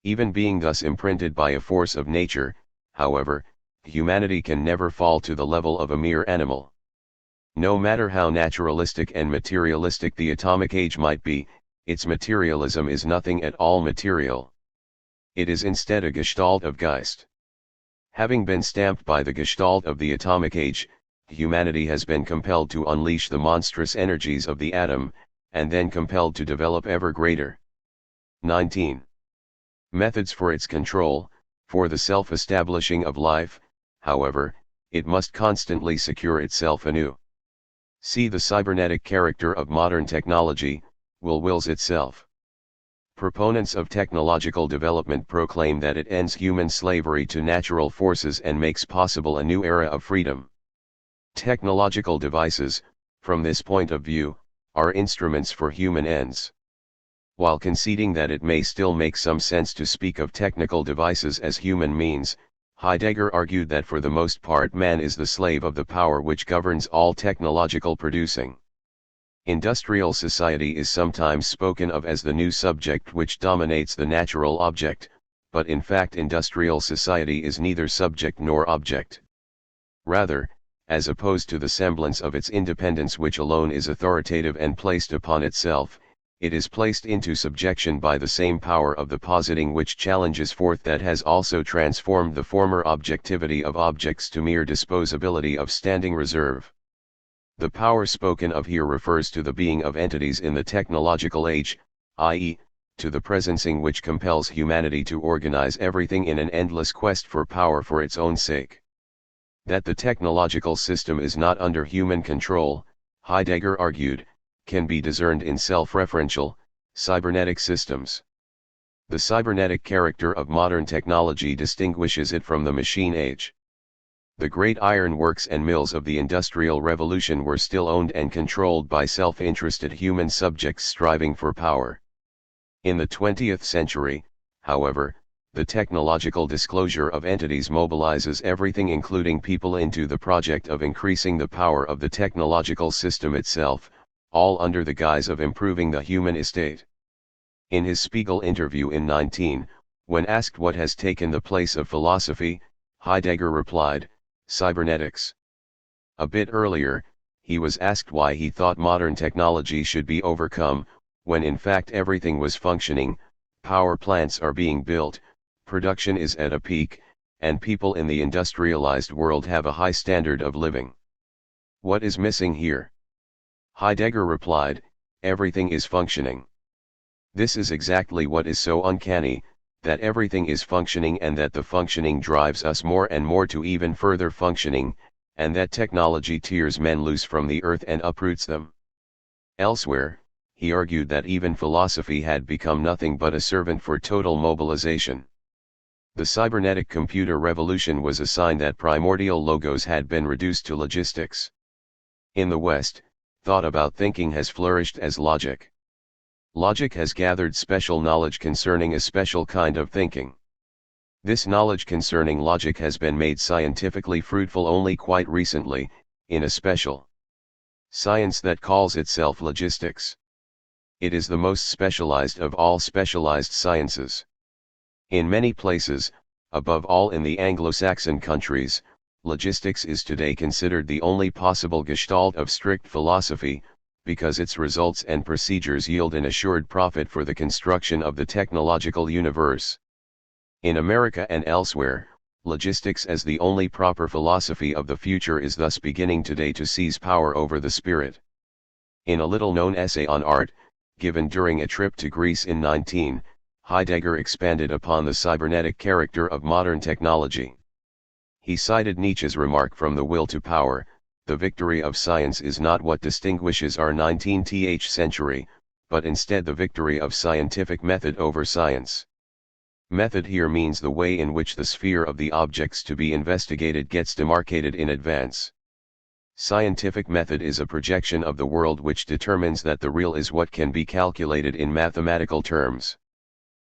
Even being thus imprinted by a force of nature, however, humanity can never fall to the level of a mere animal. No matter how naturalistic and materialistic the atomic age might be, its materialism is nothing at all material. It is instead a gestalt of Geist. Having been stamped by the gestalt of the atomic age, humanity has been compelled to unleash the monstrous energies of the atom, and then compelled to develop ever greater. 19. Methods for its control. For the self-establishing of life, however, it must constantly secure itself anew. See the cybernetic character of modern technology, wills itself. Proponents of technological development proclaim that it ends human slavery to natural forces and makes possible a new era of freedom. Technological devices, from this point of view, are instruments for human ends. While conceding that it may still make some sense to speak of technical devices as human means, Heidegger argued that for the most part man is the slave of the power which governs all technological producing. Industrial society is sometimes spoken of as the new subject which dominates the natural object, but in fact industrial society is neither subject nor object. Rather, as opposed to the semblance of its independence which alone is authoritative and placed upon itself, it is placed into subjection by the same power of the positing which challenges forth that has also transformed the former objectivity of objects to mere disposability of standing reserve. The power spoken of here refers to the being of entities in the technological age, i.e., to the presencing which compels humanity to organize everything in an endless quest for power for its own sake. That the technological system is not under human control, Heidegger argued, can be discerned in self-referential, cybernetic systems. The cybernetic character of modern technology distinguishes it from the machine age. The great iron works and mills of the Industrial Revolution were still owned and controlled by self-interested human subjects striving for power. In the 20th century, however, the technological disclosure of entities mobilizes everything including people into the project of increasing the power of the technological system itself, all under the guise of improving the human estate. In his Spiegel interview in 19, when asked what has taken the place of philosophy, Heidegger replied, "Cybernetics." A bit earlier, he was asked why he thought modern technology should be overcome, when in fact everything was functioning, power plants are being built, production is at a peak, and people in the industrialized world have a high standard of living. What is missing here? Heidegger replied, everything is functioning. This is exactly what is so uncanny, that everything is functioning and that the functioning drives us more and more to even further functioning, and that technology tears men loose from the earth and uproots them. Elsewhere, he argued that even philosophy had become nothing but a servant for total mobilization. The cybernetic computer revolution was a sign that primordial logos had been reduced to logistics. In the West, thought about thinking has flourished as logic. Logic has gathered special knowledge concerning a special kind of thinking. This knowledge concerning logic has been made scientifically fruitful only quite recently, in a special science that calls itself logistics. It is the most specialized of all specialized sciences. In many places, above all in the Anglo-Saxon countries, logistics is today considered the only possible gestalt of strict philosophy, because its results and procedures yield an assured profit for the construction of the technological universe. In America and elsewhere, logistics as the only proper philosophy of the future is thus beginning today to seize power over the spirit. In a little-known essay on art, given during a trip to Greece in 19, Heidegger expanded upon the cybernetic character of modern technology. He cited Nietzsche's remark from The Will to Power, "The victory of science is not what distinguishes our 19th century, but instead the victory of scientific method over science." Method here means the way in which the sphere of the objects to be investigated gets demarcated in advance. Scientific method is a projection of the world which determines that the real is what can be calculated in mathematical terms.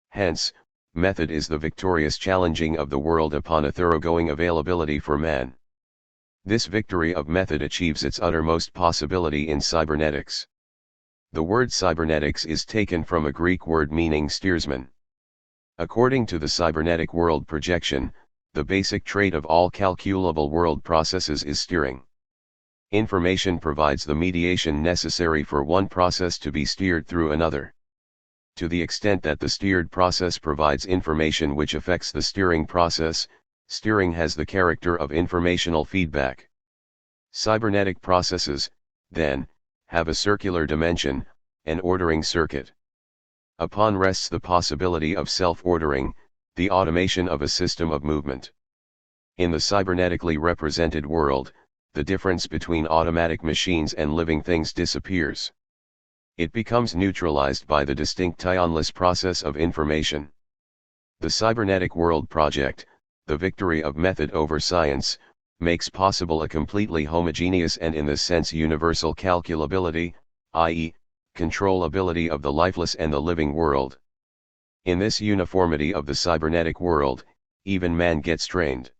Hence, method is the victorious challenging of the world upon a thoroughgoing availability for man. This victory of method achieves its uttermost possibility in cybernetics. The word cybernetics is taken from a Greek word meaning steersman. According to the cybernetic world projection, the basic trait of all calculable world processes is steering. Information provides the mediation necessary for one process to be steered through another. To the extent that the steered process provides information which affects the steering process, steering has the character of informational feedback. Cybernetic processes, then, have a circular dimension, an ordering circuit. Upon rests the possibility of self-ordering, the automation of a system of movement. In the cybernetically represented world, the difference between automatic machines and living things disappears. It becomes neutralized by the distinct tionless process of information. The cybernetic world project, the victory of method over science, makes possible a completely homogeneous and in this sense universal calculability, i.e., controllability of the lifeless and the living world. In this uniformity of the cybernetic world, even man gets trained.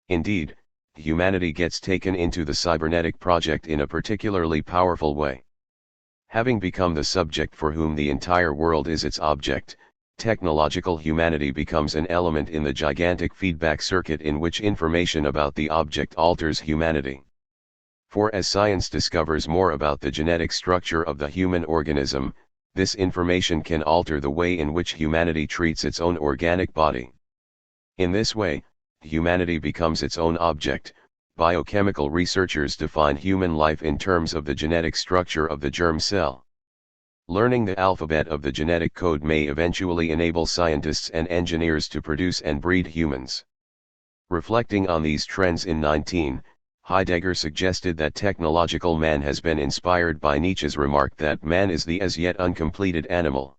Indeed, humanity gets taken into the cybernetic project in a particularly powerful way. Having become the subject for whom the entire world is its object, technological humanity becomes an element in the gigantic feedback circuit in which information about the object alters humanity. For as science discovers more about the genetic structure of the human organism, this information can alter the way in which humanity treats its own organic body. In this way, humanity becomes its own object. Biochemical researchers define human life in terms of the genetic structure of the germ cell. Learning the alphabet of the genetic code may eventually enable scientists and engineers to produce and breed humans. Reflecting on these trends in Heidegger suggested that technological man has been inspired by Nietzsche's remark that man is the as yet uncompleted animal.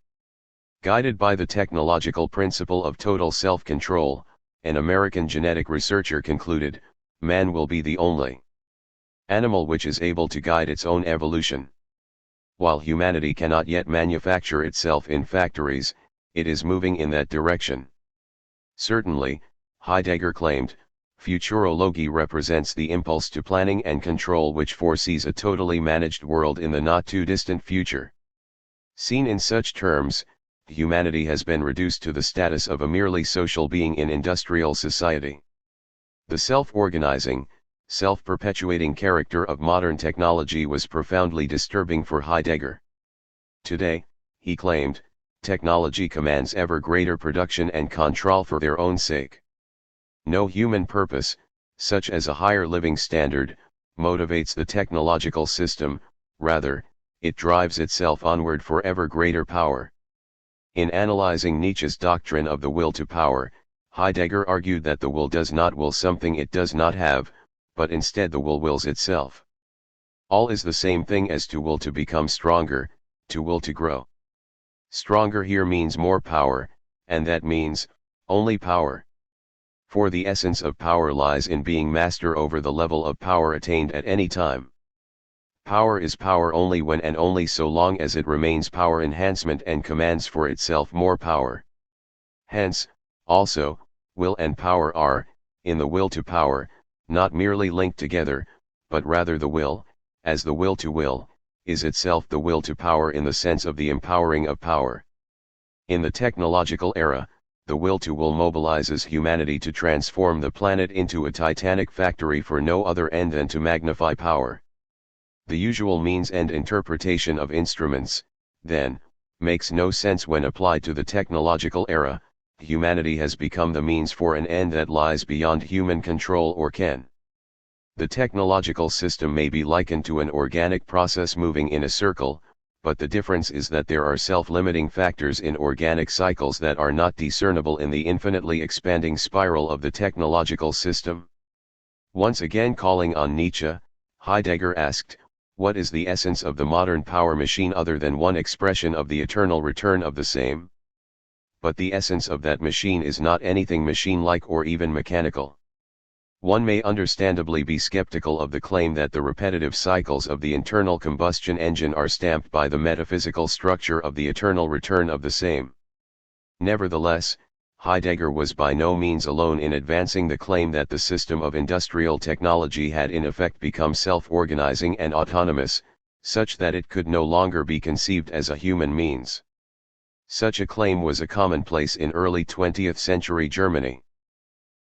Guided by the technological principle of total self-control, an American genetic researcher concluded, man will be the only animal which is able to guide its own evolution. While humanity cannot yet manufacture itself in factories, it is moving in that direction. Certainly, Heidegger claimed, futurology represents the impulse to planning and control which foresees a totally managed world in the not-too-distant future. Seen in such terms, humanity has been reduced to the status of a merely social being in industrial society. The self-organizing, self-perpetuating character of modern technology was profoundly disturbing for Heidegger. Today, he claimed, technology commands ever greater production and control for their own sake. No human purpose, such as a higher living standard, motivates the technological system, rather, it drives itself onward for ever greater power. In analyzing Nietzsche's doctrine of the will to power, Heidegger argued that the will does not will something it does not have, but instead the will wills itself. All is the same thing as to will to become stronger, to will to grow. Stronger here means more power, and that means, only power. For the essence of power lies in being master over the level of power attained at any time. Power is power only when and only so long as it remains power enhancement and commands for itself more power. Hence, also, will and power are, in the will to power, not merely linked together, but rather the will, as the will to will, is itself the will to power in the sense of the empowering of power. In the technological era, the will to will mobilizes humanity to transform the planet into a titanic factory for no other end than to magnify power. The usual means-end interpretation of instruments, then, makes no sense when applied to the technological era. Humanity has become the means for an end that lies beyond human control or ken. The technological system may be likened to an organic process moving in a circle, but the difference is that there are self-limiting factors in organic cycles that are not discernible in the infinitely expanding spiral of the technological system. Once again calling on Nietzsche, Heidegger asked, what is the essence of the modern power machine other than one expression of the eternal return of the same? But the essence of that machine is not anything machine-like or even mechanical. One may understandably be skeptical of the claim that the repetitive cycles of the internal combustion engine are stamped by the metaphysical structure of the eternal return of the same. Nevertheless, Heidegger was by no means alone in advancing the claim that the system of industrial technology had in effect become self-organizing and autonomous, such that it could no longer be conceived as a human means. Such a claim was a commonplace in early 20th century Germany.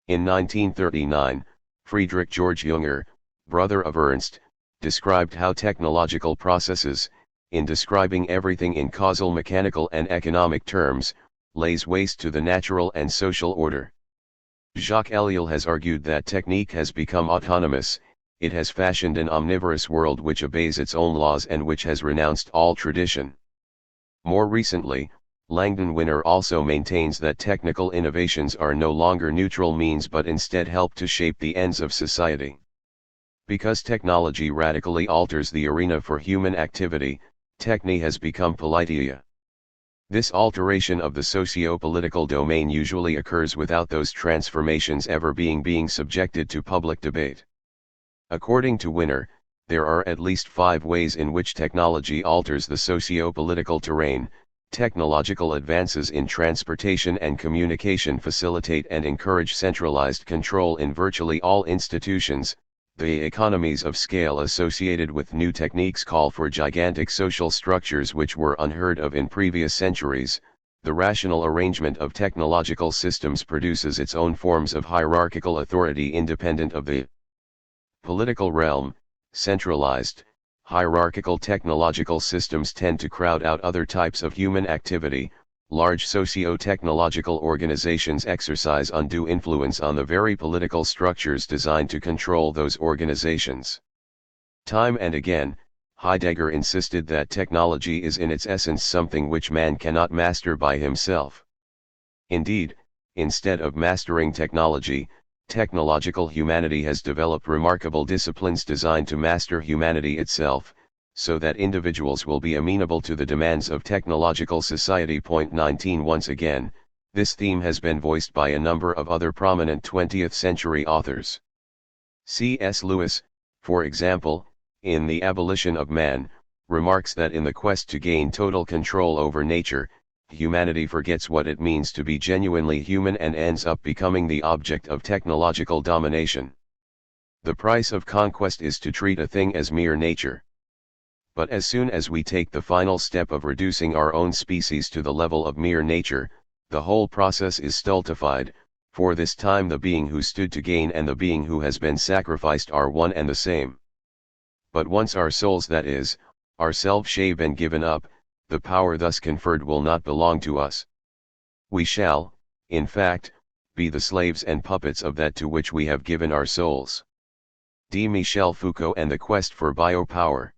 In 1939, Friedrich Georg Jünger, brother of Ernst, described how technological processes, in describing everything in causal mechanical and economic terms, lays waste to the natural and social order. Jacques Ellul has argued that technique has become autonomous, it has fashioned an omnivorous world which obeys its own laws and which has renounced all tradition. More recently, Langdon Winner also maintains that technical innovations are no longer neutral means but instead help to shape the ends of society. Because technology radically alters the arena for human activity, techne has become politeia. This alteration of the socio-political domain usually occurs without those transformations ever being subjected to public debate. According to Winner, there are at least 5 ways in which technology alters the socio-political terrain. Technological advances in transportation and communication facilitate and encourage centralized control in virtually all institutions. The economies of scale associated with new techniques call for gigantic social structures which were unheard of in previous centuries. The rational arrangement of technological systems produces its own forms of hierarchical authority independent of the political realm. Centralized, hierarchical technological systems tend to crowd out other types of human activity. Large socio-technological organizations exercise undue influence on the very political structures designed to control those organizations. Time and again, Heidegger insisted that technology is in its essence something which man cannot master by himself. Indeed, instead of mastering technology, technological humanity has developed remarkable disciplines designed to master humanity itself, so that individuals will be amenable to the demands of technological society. Point 19. Once again, this theme has been voiced by a number of other prominent 20th century authors. C.S. Lewis, for example, in The Abolition of Man, remarks that in the quest to gain total control over nature, humanity forgets what it means to be genuinely human and ends up becoming the object of technological domination. The price of conquest is to treat a thing as mere nature. But as soon as we take the final step of reducing our own species to the level of mere nature, the whole process is stultified, for this time the being who stood to gain and the being who has been sacrificed are one and the same. But once our souls, that is, ourselves, shaved and given up, the power thus conferred will not belong to us. We shall, in fact, be the slaves and puppets of that to which we have given our souls. D. Michel Foucault and the Quest for Biopower.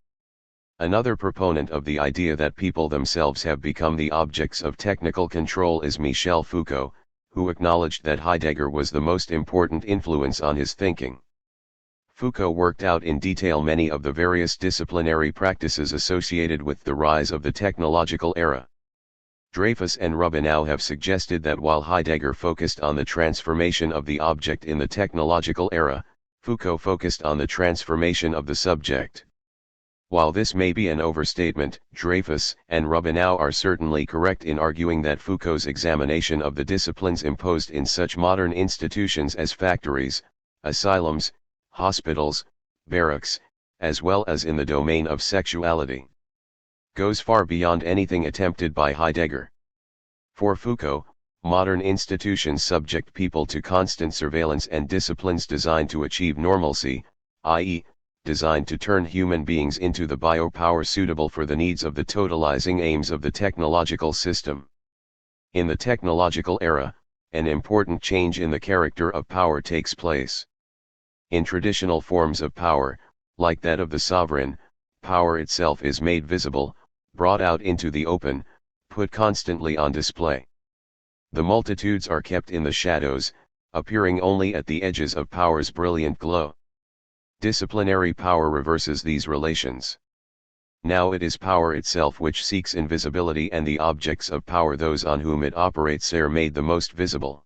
Another proponent of the idea that people themselves have become the objects of technical control is Michel Foucault, who acknowledged that Heidegger was the most important influence on his thinking. Foucault worked out in detail many of the various disciplinary practices associated with the rise of the technological era. Dreyfus and Rubinow have suggested that while Heidegger focused on the transformation of the object in the technological era, Foucault focused on the transformation of the subject. While this may be an overstatement, Dreyfus and Rubinow are certainly correct in arguing that Foucault's examination of the disciplines imposed in such modern institutions as factories, asylums, hospitals, barracks, as well as in the domain of sexuality, goes far beyond anything attempted by Heidegger. For Foucault, modern institutions subject people to constant surveillance and disciplines designed to achieve normalcy, i.e., designed to turn human beings into the biopower suitable for the needs of the totalizing aims of the technological system. In the technological era, an important change in the character of power takes place. In traditional forms of power, like that of the sovereign, power itself is made visible, brought out into the open, put constantly on display. The multitudes are kept in the shadows, appearing only at the edges of power's brilliant glow. Disciplinary power reverses these relations. Now it is power itself which seeks invisibility, and the objects of power, those on whom it operates, are made the most visible.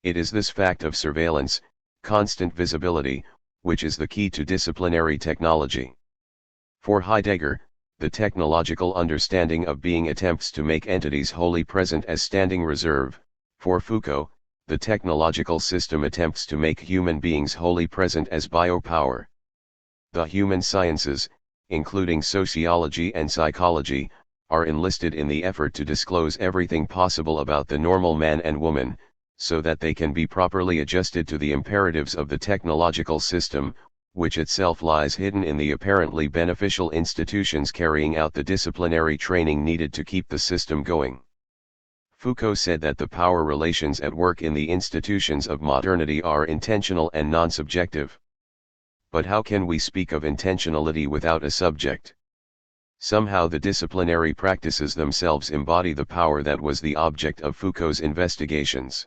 It is this fact of surveillance, constant visibility, which is the key to disciplinary technology. For Heidegger, the technological understanding of being attempts to make entities wholly present as standing reserve. For Foucault, the technological system attempts to make human beings wholly present as biopower. The human sciences, including sociology and psychology, are enlisted in the effort to disclose everything possible about the normal man and woman, so that they can be properly adjusted to the imperatives of the technological system, which itself lies hidden in the apparently beneficial institutions carrying out the disciplinary training needed to keep the system going. Foucault said that the power relations at work in the institutions of modernity are intentional and non-subjective. But how can we speak of intentionality without a subject? Somehow the disciplinary practices themselves embody the power that was the object of Foucault's investigations.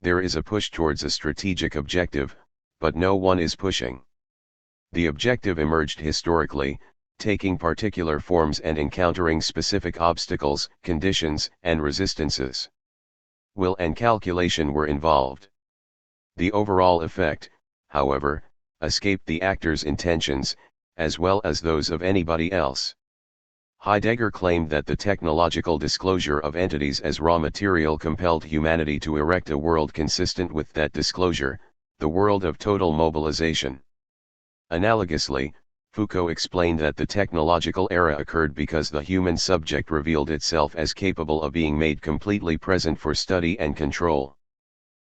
There is a push towards a strategic objective, but no one is pushing. The objective emerged historically, taking particular forms and encountering specific obstacles, conditions, and resistances. Will and calculation were involved. The overall effect, however, escaped the actor's intentions, as well as those of anybody else. Heidegger claimed that the technological disclosure of entities as raw material compelled humanity to erect a world consistent with that disclosure, the world of total mobilization. Analogously, Foucault explained that the technological era occurred because the human subject revealed itself as capable of being made completely present for study and control.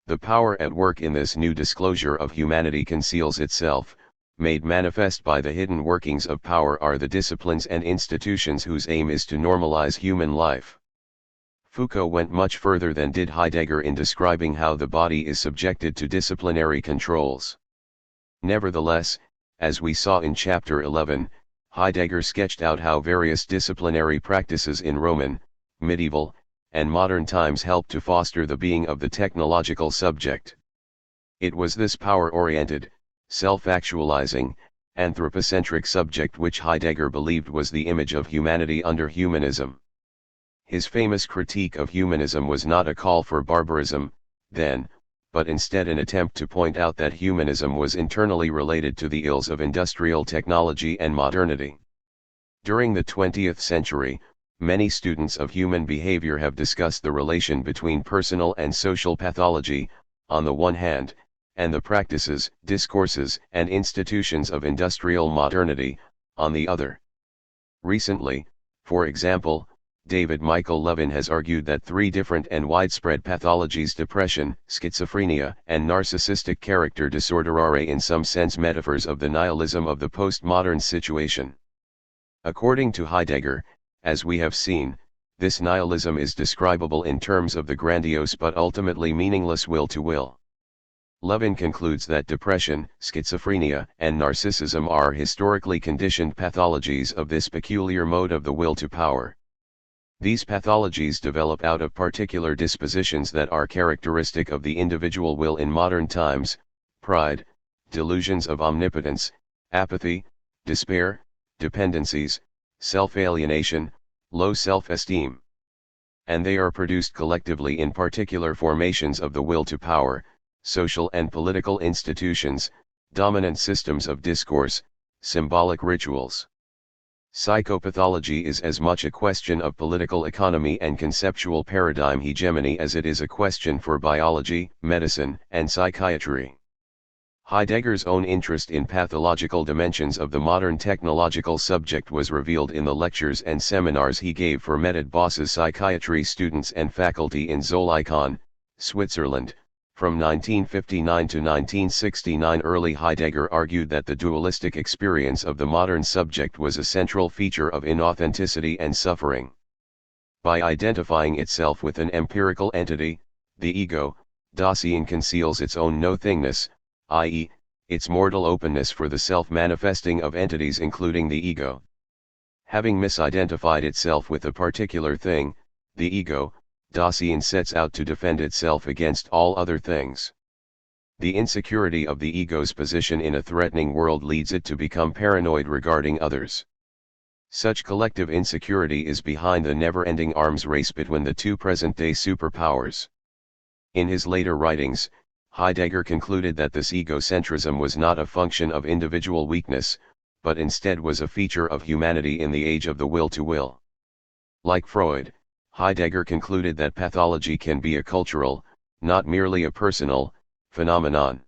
The power at work in this new disclosure of humanity conceals itself, made manifest by the hidden workings of power are the disciplines and institutions whose aim is to normalize human life. Foucault went much further than did Heidegger in describing how the body is subjected to disciplinary controls. Nevertheless, as we saw in Chapter 11, Heidegger sketched out how various disciplinary practices in Roman, medieval, and modern times helped to foster the being of the technological subject. It was this power-oriented, self-actualizing, anthropocentric subject which Heidegger believed was the image of humanity under humanism. His famous critique of humanism was not a call for barbarism, then, but instead an attempt to point out that humanism was internally related to the ills of industrial technology and modernity. During the 20th century, many students of human behavior have discussed the relation between personal and social pathology, on the one hand, and the practices, discourses, and institutions of industrial modernity, on the other. Recently, for example, David Michael Levin has argued that three different and widespread pathologies, depression, schizophrenia, and narcissistic character disorder, are in some sense metaphors of the nihilism of the postmodern situation. According to Heidegger, as we have seen, this nihilism is describable in terms of the grandiose but ultimately meaningless will to will. Levin concludes that depression, schizophrenia, and narcissism are historically conditioned pathologies of this peculiar mode of the will to power. These pathologies develop out of particular dispositions that are characteristic of the individual will in modern times: pride, delusions of omnipotence, apathy, despair, dependencies, self-alienation, low self-esteem. And they are produced collectively in particular formations of the will to power, social and political institutions, dominant systems of discourse, symbolic rituals. Psychopathology is as much a question of political economy and conceptual paradigm hegemony as it is a question for biology, medicine, and psychiatry. Heidegger's own interest in pathological dimensions of the modern technological subject was revealed in the lectures and seminars he gave for Meded Boss's psychiatry students and faculty in Zollikoon, Switzerland. From 1959 to 1969, early Heidegger argued that the dualistic experience of the modern subject was a central feature of inauthenticity and suffering. By identifying itself with an empirical entity, the ego, Dasein conceals its own no-thingness, i.e., its mortal openness for the self-manifesting of entities including the ego. Having misidentified itself with a particular thing, the ego, Dasein sets out to defend itself against all other things. The insecurity of the ego's position in a threatening world leads it to become paranoid regarding others. Such collective insecurity is behind the never-ending arms race between the two present-day superpowers. In his later writings, Heidegger concluded that this egocentrism was not a function of individual weakness, but instead was a feature of humanity in the age of the will to will. Like Freud, Heidegger concluded that pathology can be a cultural, not merely a personal, phenomenon.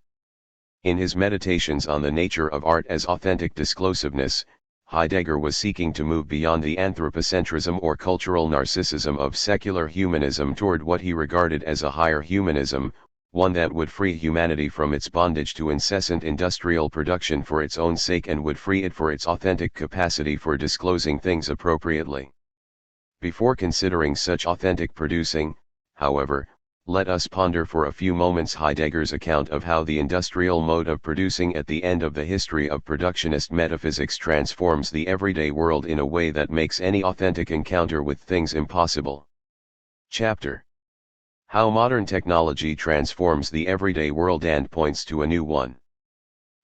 In his meditations on the nature of art as authentic disclosiveness, Heidegger was seeking to move beyond the anthropocentrism or cultural narcissism of secular humanism toward what he regarded as a higher humanism, one that would free humanity from its bondage to incessant industrial production for its own sake and would free it for its authentic capacity for disclosing things appropriately. Before considering such authentic producing, however, let us ponder for a few moments Heidegger's account of how the industrial mode of producing at the end of the history of productionist metaphysics transforms the everyday world in a way that makes any authentic encounter with things impossible. Chapter: How Modern Technology Transforms the Everyday World and Points to a New One.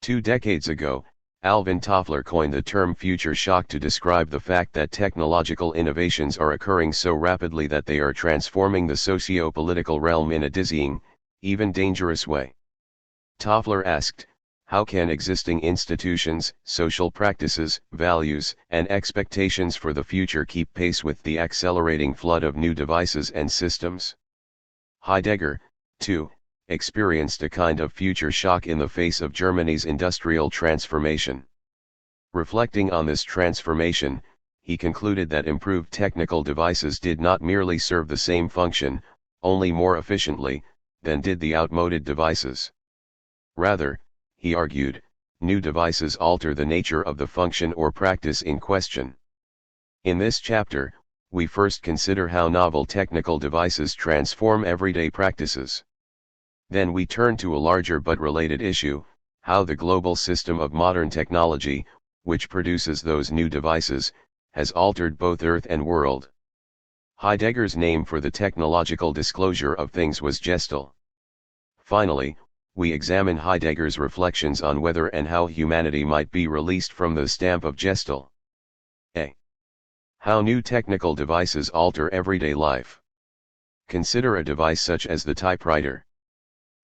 2 decades ago, Alvin Toffler coined the term future shock to describe the fact that technological innovations are occurring so rapidly that they are transforming the socio-political realm in a dizzying, even dangerous way. Toffler asked, how can existing institutions, social practices, values, and expectations for the future keep pace with the accelerating flood of new devices and systems? Heidegger, too, experienced a kind of future shock in the face of Germany's industrial transformation. Reflecting on this transformation, he concluded that improved technical devices did not merely serve the same function, only more efficiently, than did the outmoded devices. Rather, he argued, new devices alter the nature of the function or practice in question. In this chapter, we first consider how novel technical devices transform everyday practices. Then we turn to a larger but related issue: how the global system of modern technology, which produces those new devices, has altered both earth and world. Heidegger's name for the technological disclosure of things was Gestal. Finally, we examine Heidegger's reflections on whether and how humanity might be released from the stamp of Gestal. A. How new technical devices alter everyday life. Consider a device such as the typewriter.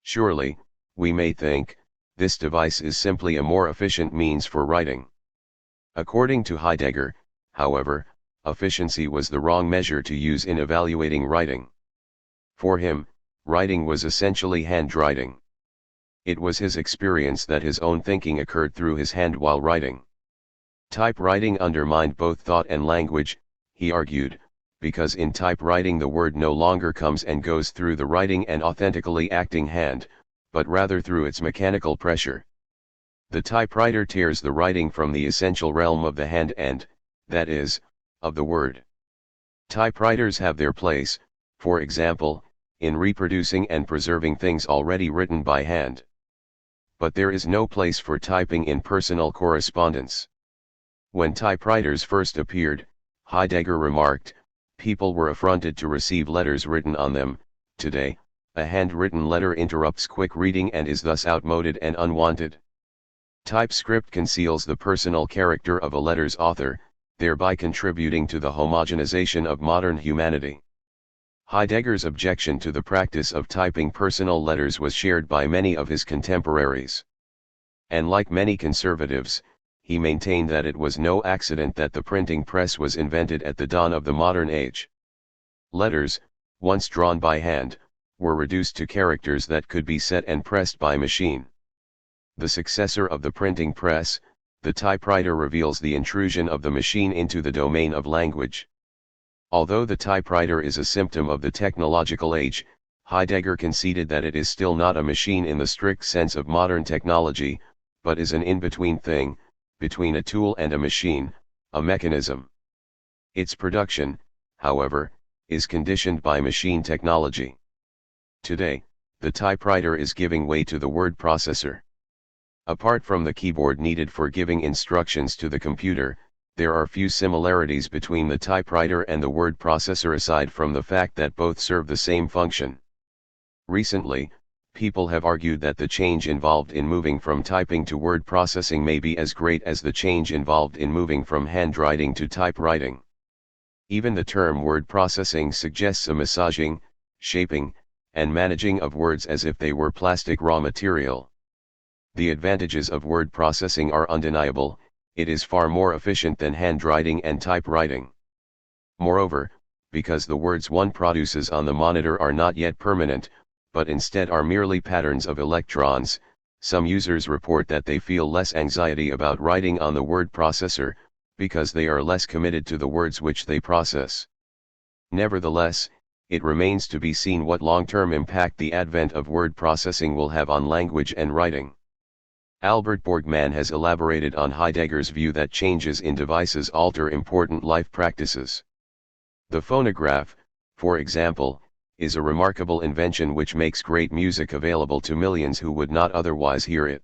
Surely, we may think, this device is simply a more efficient means for writing. According to Heidegger, however, efficiency was the wrong measure to use in evaluating writing. For him, writing was essentially handwriting. It was his experience that his own thinking occurred through his hand while writing. Typewriting undermined both thought and language, he argued, because in typewriting the word no longer comes and goes through the writing and authentically acting hand, but rather through its mechanical pressure. The typewriter tears the writing from the essential realm of the hand and, that is, of the word. Typewriters have their place, for example, in reproducing and preserving things already written by hand. But there is no place for typing in personal correspondence. When typewriters first appeared, Heidegger remarked, people were affronted to receive letters written on them. Today, a handwritten letter interrupts quick reading and is thus outmoded and unwanted. Typescript conceals the personal character of a letter's author, thereby contributing to the homogenization of modern humanity. Heidegger's objection to the practice of typing personal letters was shared by many of his contemporaries. And like many conservatives, he maintained that it was no accident that the printing press was invented at the dawn of the modern age. Letters, once drawn by hand, were reduced to characters that could be set and pressed by machine. The successor of the printing press, the typewriter, reveals the intrusion of the machine into the domain of language. Although the typewriter is a symptom of the technological age, Heidegger conceded that it is still not a machine in the strict sense of modern technology, but is an in-between thing, between a tool and a machine, a mechanism. Its production, however, is conditioned by machine technology. Today, the typewriter is giving way to the word processor. Apart from the keyboard needed for giving instructions to the computer, there are few similarities between the typewriter and the word processor aside from the fact that both serve the same function. Recently, people have argued that the change involved in moving from typing to word processing may be as great as the change involved in moving from handwriting to typewriting. Even the term word processing suggests a massaging, shaping, and managing of words as if they were plastic raw material. The advantages of word processing are undeniable. It is far more efficient than handwriting and typewriting. Moreover, because the words one produces on the monitor are not yet permanent, but instead are merely patterns of electrons, some users report that they feel less anxiety about writing on the word processor, because they are less committed to the words which they process. Nevertheless, it remains to be seen what long-term impact the advent of word processing will have on language and writing. Albert Borgman has elaborated on Heidegger's view that changes in devices alter important life practices. The phonograph, for example, is a remarkable invention which makes great music available to millions who would not otherwise hear it.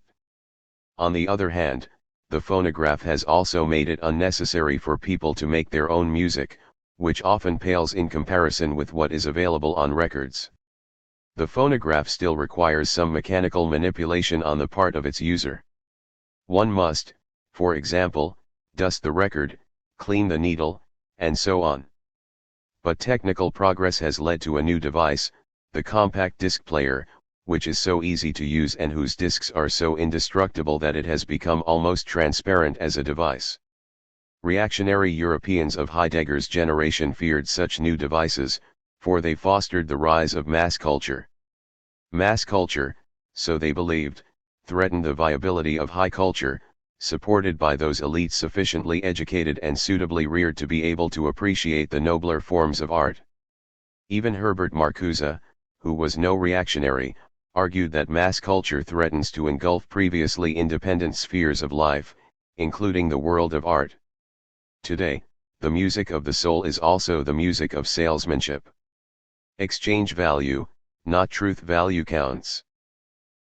On the other hand, the phonograph has also made it unnecessary for people to make their own music, which often pales in comparison with what is available on records. The phonograph still requires some mechanical manipulation on the part of its user. One must, for example, dust the record, clean the needle, and so on. But technical progress has led to a new device, the compact disc player, which is so easy to use and whose discs are so indestructible that it has become almost transparent as a device. Reactionary Europeans of Heidegger's generation feared such new devices, for they fostered the rise of mass culture. Mass culture, so they believed, threatened the viability of high culture, supported by those elites sufficiently educated and suitably reared to be able to appreciate the nobler forms of art. Even Herbert Marcuse, who was no reactionary, argued that mass culture threatens to engulf previously independent spheres of life, including the world of art. Today, the music of the soul is also the music of salesmanship. Exchange value, not truth value, counts.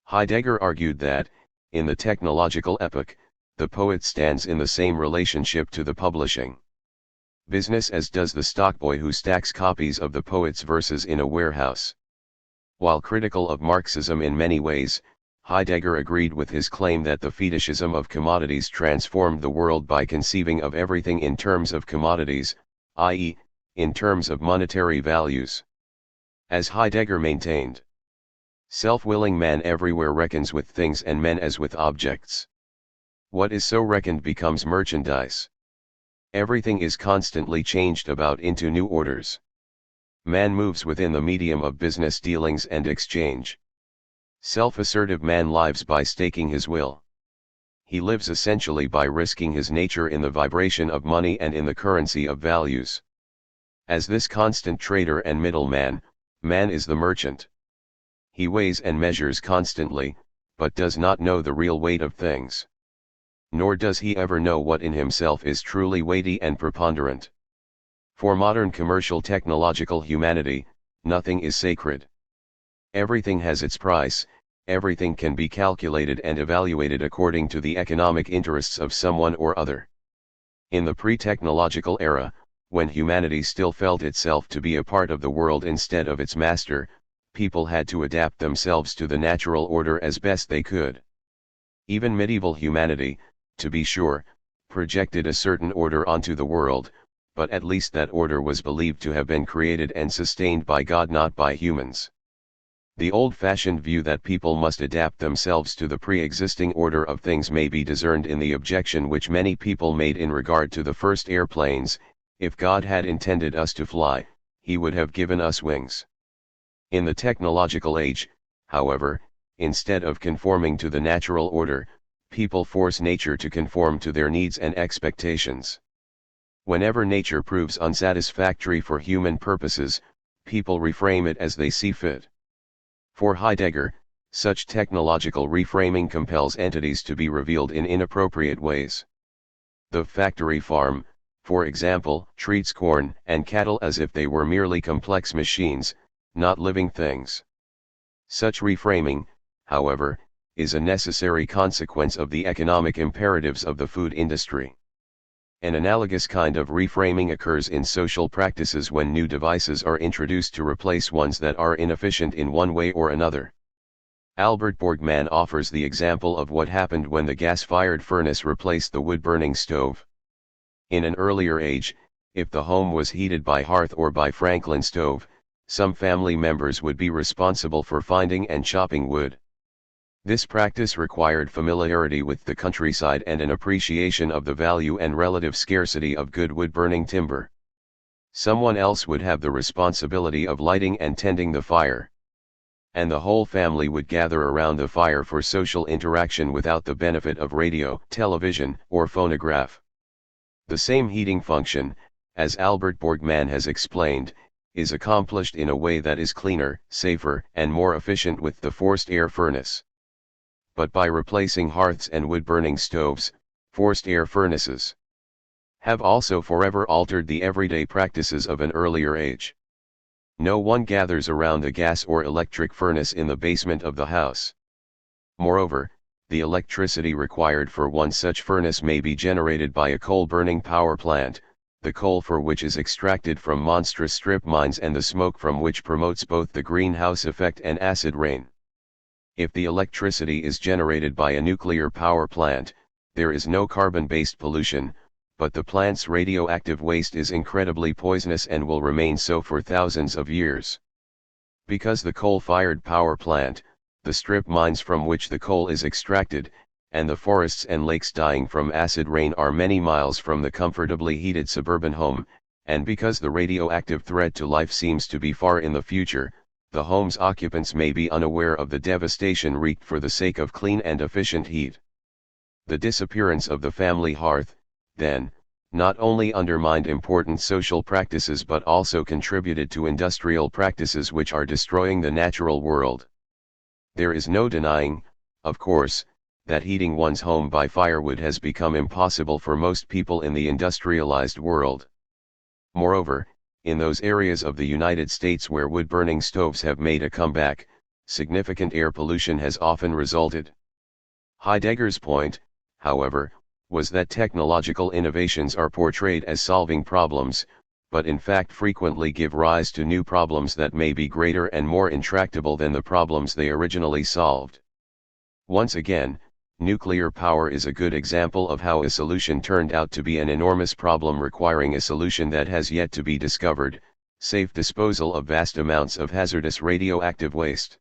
Heidegger argued that, in the technological epoch, the poet stands in the same relationship to the publishing business as does the stockboy who stacks copies of the poet's verses in a warehouse. While critical of Marxism in many ways, Heidegger agreed with his claim that the fetishism of commodities transformed the world by conceiving of everything in terms of commodities, i.e., in terms of monetary values. As Heidegger maintained, self-willing man everywhere reckons with things and men as with objects. What is so reckoned becomes merchandise. Everything is constantly changed about into new orders. Man moves within the medium of business dealings and exchange. Self-assertive man lives by staking his will. He lives essentially by risking his nature in the vibration of money and in the currency of values. As this constant trader and middleman, man is the merchant. He weighs and measures constantly, but does not know the real weight of things. Nor does he ever know what in himself is truly weighty and preponderant. For modern commercial technological humanity, nothing is sacred. Everything has its price, everything can be calculated and evaluated according to the economic interests of someone or other. In the pre-technological era, when humanity still felt itself to be a part of the world instead of its master, people had to adapt themselves to the natural order as best they could. Even medieval humanity, to be sure, projected a certain order onto the world, but at least that order was believed to have been created and sustained by God, not by humans. The old-fashioned view that people must adapt themselves to the pre-existing order of things may be discerned in the objection which many people made in regard to the first airplanes: if God had intended us to fly, he would have given us wings. In the technological age, however, instead of conforming to the natural order, people force nature to conform to their needs and expectations. Whenever nature proves unsatisfactory for human purposes, people reframe it as they see fit. For Heidegger, such technological reframing compels entities to be revealed in inappropriate ways. The factory farm, for example, treats corn and cattle as if they were merely complex machines, not living things. Such reframing, however, is a necessary consequence of the economic imperatives of the food industry. An analogous kind of reframing occurs in social practices when new devices are introduced to replace ones that are inefficient in one way or another. Albert Borgman offers the example of what happened when the gas-fired furnace replaced the wood-burning stove. In an earlier age, if the home was heated by hearth or by Franklin stove, some family members would be responsible for finding and chopping wood. This practice required familiarity with the countryside and an appreciation of the value and relative scarcity of good wood-burning timber. Someone else would have the responsibility of lighting and tending the fire. And the whole family would gather around the fire for social interaction without the benefit of radio, television, or phonograph. The same heating function, as Albert Borgman has explained, is accomplished in a way that is cleaner, safer, and more efficient with the forced air furnace. But by replacing hearths and wood-burning stoves, forced air furnaces have also forever altered the everyday practices of an earlier age. No one gathers around a gas or electric furnace in the basement of the house. Moreover, the electricity required for one such furnace may be generated by a coal-burning power plant, the coal for which is extracted from monstrous strip mines and the smoke from which promotes both the greenhouse effect and acid rain. If the electricity is generated by a nuclear power plant, there is no carbon-based pollution, but the plant's radioactive waste is incredibly poisonous and will remain so for thousands of years. Because the coal-fired power plant, the strip mines from which the coal is extracted, and the forests and lakes dying from acid rain are many miles from the comfortably heated suburban home, and because the radioactive threat to life seems to be far in the future, the home's occupants may be unaware of the devastation wreaked for the sake of clean and efficient heat. The disappearance of the family hearth, then, not only undermined important social practices but also contributed to industrial practices which are destroying the natural world. There is no denying, of course, that heating one's home by firewood has become impossible for most people in the industrialized world. Moreover, in those areas of the United States where wood-burning stoves have made a comeback, significant air pollution has often resulted. Heidegger's point, however, was that technological innovations are portrayed as solving problems, but in fact frequently give rise to new problems that may be greater and more intractable than the problems they originally solved. Once again, nuclear power is a good example of how a solution turned out to be an enormous problem requiring a solution that has yet to be discovered: safe disposal of vast amounts of hazardous radioactive waste.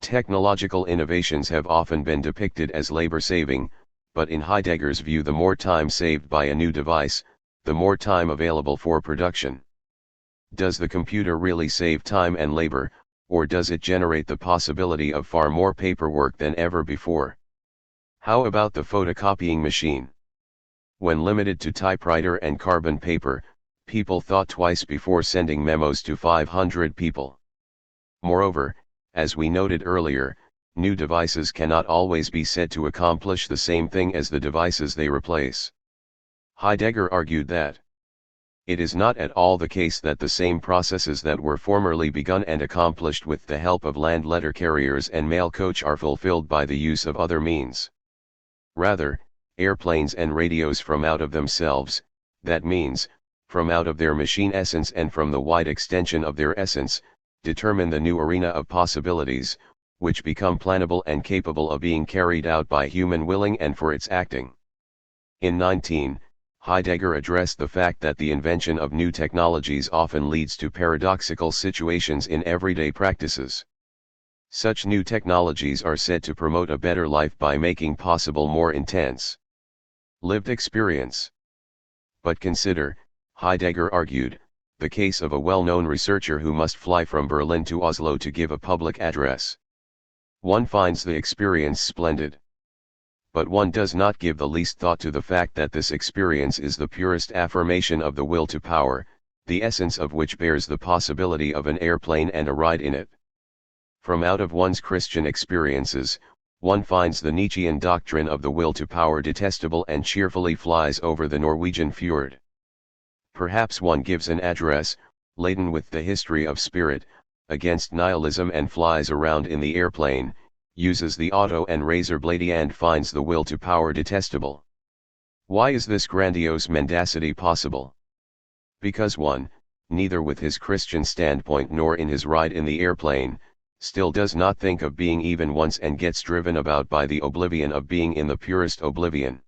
Technological innovations have often been depicted as labor-saving, but in Heidegger's view, the more time saved by a new device, the more time available for production. Does the computer really save time and labor, or does it generate the possibility of far more paperwork than ever before? How about the photocopying machine? When limited to typewriter and carbon paper, people thought twice before sending memos to 500 people. Moreover, as we noted earlier, new devices cannot always be said to accomplish the same thing as the devices they replace. Heidegger argued that it is not at all the case that the same processes that were formerly begun and accomplished with the help of land letter carriers and mail coach are fulfilled by the use of other means. Rather, airplanes and radios from out of themselves, that means, from out of their machine essence and from the wide extension of their essence, determine the new arena of possibilities, which become plannable and capable of being carried out by human willing and for its acting. In 19, Heidegger addressed the fact that the invention of new technologies often leads to paradoxical situations in everyday practices. Such new technologies are said to promote a better life by making possible more intense lived experience. But consider, Heidegger argued, the case of a well-known researcher who must fly from Berlin to Oslo to give a public address. One finds the experience splendid. But one does not give the least thought to the fact that this experience is the purest affirmation of the will to power, the essence of which bears the possibility of an airplane and a ride in it. From out of one's Christian experiences, one finds the Nietzschean doctrine of the will to power detestable and cheerfully flies over the Norwegian fjord. Perhaps one gives an address, laden with the history of spirit, against nihilism and flies around in the airplane, uses the auto and razor blade and finds the will to power detestable. Why is this grandiose mendacity possible? Because one, neither with his Christian standpoint nor in his ride in the airplane, still does not think of being even once and gets driven about by the oblivion of being in the purest oblivion.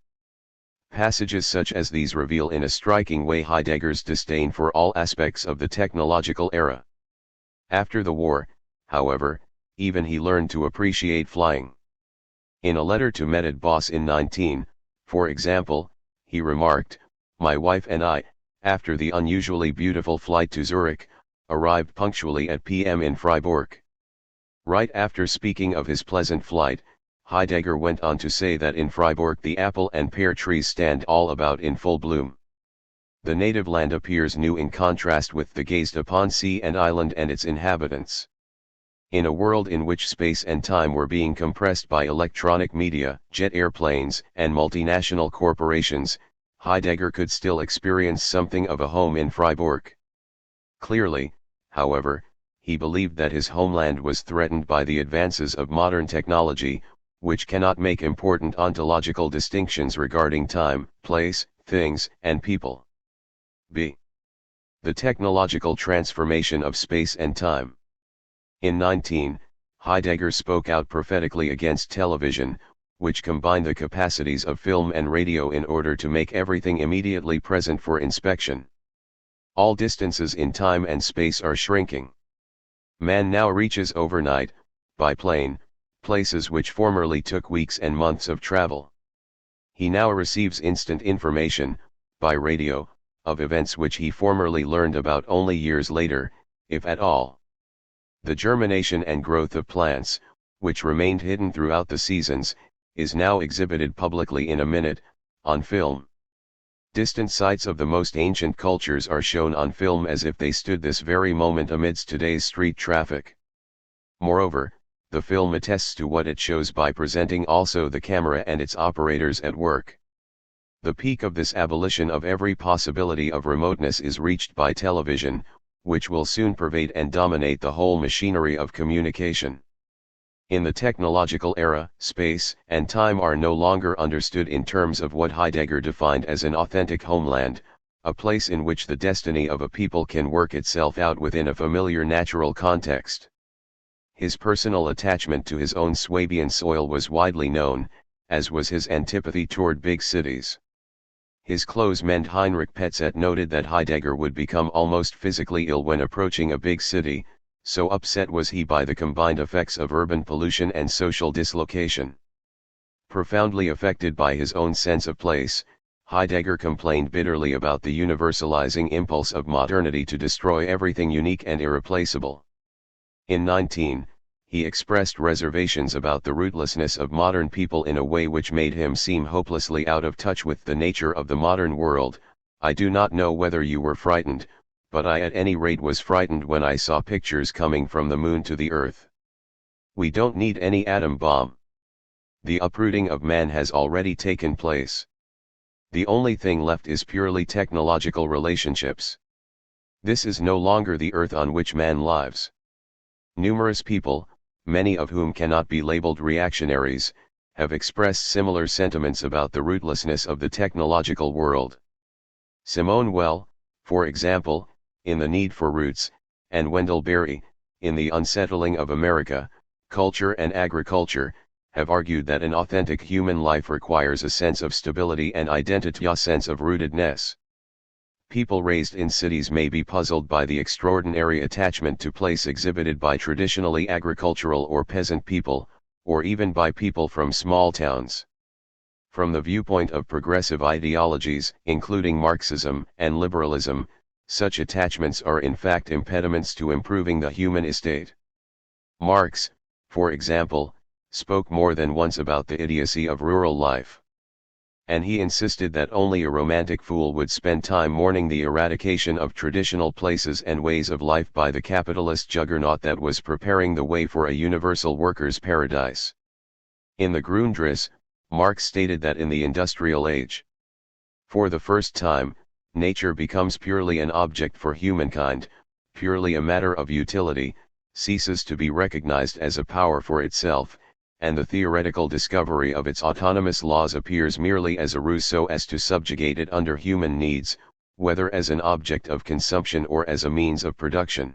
Passages such as these reveal in a striking way Heidegger's disdain for all aspects of the technological era. After the war, however, even he learned to appreciate flying. In a letter to Meded Boss in 19, for example, he remarked, "My wife and I, after the unusually beautiful flight to Zurich, arrived punctually at p.m. in Freiburg." Right after speaking of his pleasant flight, Heidegger went on to say that in Freiburg the apple and pear trees stand all about in full bloom. The native land appears new in contrast with the gazed upon sea and island and its inhabitants. In a world in which space and time were being compressed by electronic media, jet airplanes, and multinational corporations, Heidegger could still experience something of a home in Freiburg. Clearly, however, he believed that his homeland was threatened by the advances of modern technology, which cannot make important ontological distinctions regarding time, place, things, and people. b. The technological transformation of space and time. In 19, Heidegger spoke out prophetically against television, which combined the capacities of film and radio in order to make everything immediately present for inspection. All distances in time and space are shrinking. Man now reaches overnight, by plane, places which formerly took weeks and months of travel. He now receives instant information, by radio, of events which he formerly learned about only years later, if at all. The germination and growth of plants, which remained hidden throughout the seasons, is now exhibited publicly in a minute, on film. Distant sites of the most ancient cultures are shown on film as if they stood this very moment amidst today's street traffic. Moreover, the film attests to what it shows by presenting also the camera and its operators at work. The peak of this abolition of every possibility of remoteness is reached by television, which will soon pervade and dominate the whole machinery of communication. In the technological era, space and time are no longer understood in terms of what Heidegger defined as an authentic homeland, a place in which the destiny of a people can work itself out within a familiar natural context. His personal attachment to his own Swabian soil was widely known, as was his antipathy toward big cities. His close friend Heinrich Petzet noted that Heidegger would become almost physically ill when approaching a big city, so upset was he by the combined effects of urban pollution and social dislocation. Profoundly affected by his own sense of place, Heidegger complained bitterly about the universalizing impulse of modernity to destroy everything unique and irreplaceable. In 19, he expressed reservations about the rootlessness of modern people in a way which made him seem hopelessly out of touch with the nature of the modern world. "I do not know whether you were frightened, but I at any rate was frightened when I saw pictures coming from the moon to the earth. We don't need any atom bomb. The uprooting of man has already taken place. The only thing left is purely technological relationships. This is no longer the earth on which man lives." Numerous people, many of whom cannot be labeled reactionaries, have expressed similar sentiments about the rootlessness of the technological world. Simone Weil, for example, in The Need for Roots, and Wendell Berry, in The Unsettling of America, Culture and Agriculture, have argued that an authentic human life requires a sense of stability and identity, a sense of rootedness. People raised in cities may be puzzled by the extraordinary attachment to place exhibited by traditionally agricultural or peasant people, or even by people from small towns. From the viewpoint of progressive ideologies, including Marxism and liberalism, such attachments are in fact impediments to improving the human estate. Marx, for example, spoke more than once about the idiocy of rural life. And he insisted that only a romantic fool would spend time mourning the eradication of traditional places and ways of life by the capitalist juggernaut that was preparing the way for a universal workers' paradise. In the Grundrisse, Marx stated that in the industrial age, for the first time, nature becomes purely an object for humankind, purely a matter of utility, ceases to be recognized as a power for itself, and the theoretical discovery of its autonomous laws appears merely as a ruse so as to subjugate it under human needs, whether as an object of consumption or as a means of production.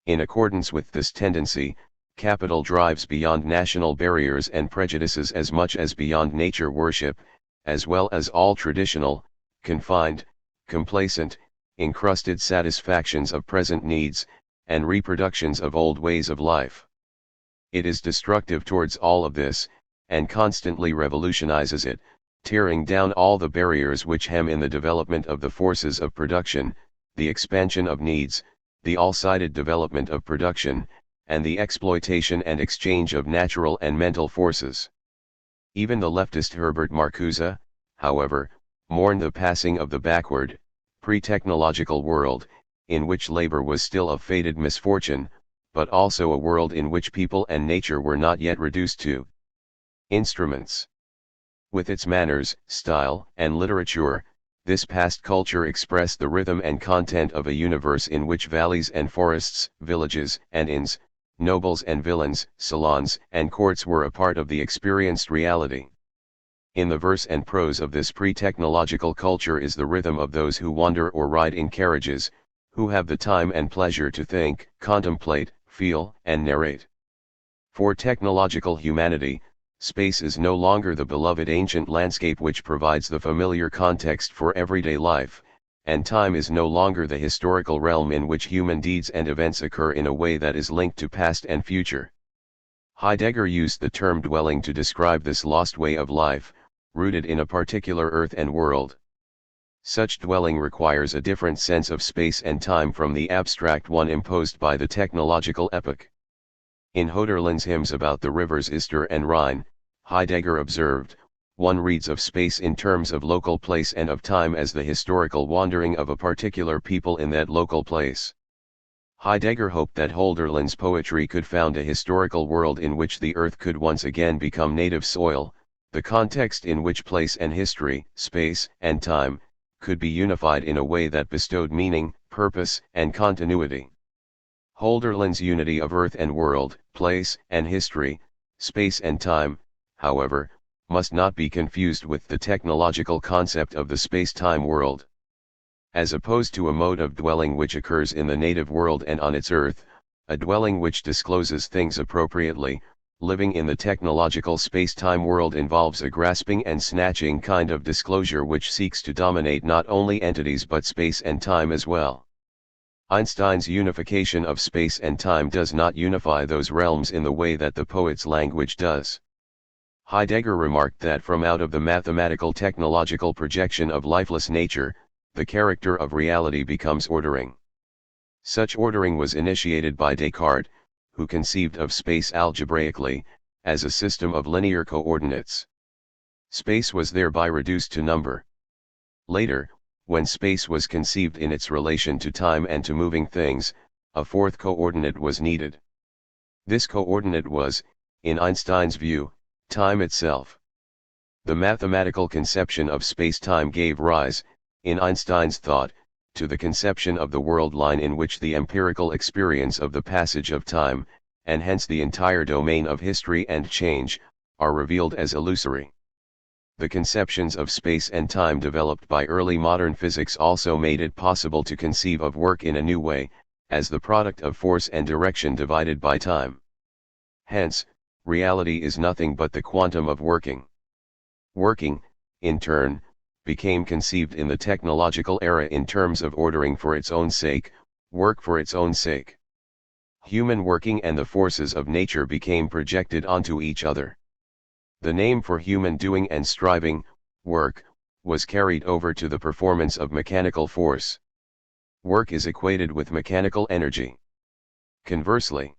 In accordance with this tendency, capital drives beyond national barriers and prejudices as much as beyond nature worship, as well as all traditional, confined, complacent, encrusted satisfactions of present needs, and reproductions of old ways of life. It is destructive towards all of this, and constantly revolutionizes it, tearing down all the barriers which hem in the development of the forces of production, the expansion of needs, the all-sided development of production, and the exploitation and exchange of natural and mental forces. Even the leftist Herbert Marcuse, however, mourned the passing of the backward, pre-technological world, in which labor was still a fated misfortune, but also a world in which people and nature were not yet reduced to instruments. With its manners, style, and literature, this past culture expressed the rhythm and content of a universe in which valleys and forests, villages and inns, nobles and villains, salons and courts were a part of the experienced reality. In the verse and prose of this pre-technological culture is the rhythm of those who wander or ride in carriages, who have the time and pleasure to think, contemplate, feel, and narrate. For technological humanity, space is no longer the beloved ancient landscape which provides the familiar context for everyday life, and time is no longer the historical realm in which human deeds and events occur in a way that is linked to past and future. Heidegger used the term dwelling to describe this lost way of life, rooted in a particular earth and world. Such dwelling requires a different sense of space and time from the abstract one imposed by the technological epoch. In Hölderlin's hymns about the rivers Ister and Rhine, Heidegger observed, one reads of space in terms of local place and of time as the historical wandering of a particular people in that local place. Heidegger hoped that Hölderlin's poetry could found a historical world in which the earth could once again become native soil, the context in which place and history, space and time, could be unified in a way that bestowed meaning, purpose, and continuity. Hölderlin's unity of earth and world, place and history, space and time, however, must not be confused with the technological concept of the space-time world. As opposed to a mode of dwelling which occurs in the native world and on its earth, a dwelling which discloses things appropriately, living in the technological space-time world involves a grasping and snatching kind of disclosure which seeks to dominate not only entities but space and time as well. Einstein's unification of space and time does not unify those realms in the way that the poet's language does. Heidegger remarked that from out of the mathematical technological projection of lifeless nature, the character of reality becomes ordering. Such ordering was initiated by Descartes, who conceived of space algebraically, as a system of linear coordinates. Space was thereby reduced to number. Later, when space was conceived in its relation to time and to moving things, a fourth coordinate was needed. This coordinate was, in Einstein's view, time itself. The mathematical conception of space-time gave rise, in Einstein's thought, to the conception of the world line in which the empirical experience of the passage of time, and hence the entire domain of history and change, are revealed as illusory. The conceptions of space and time developed by early modern physics also made it possible to conceive of work in a new way, as the product of force and direction divided by time. Hence, reality is nothing but the quantum of working. Working, in turn, became conceived in the technological era in terms of ordering for its own sake, work for its own sake. Human working and the forces of nature became projected onto each other. The name for human doing and striving, work, was carried over to the performance of mechanical force. Work is equated with mechanical energy. Conversely,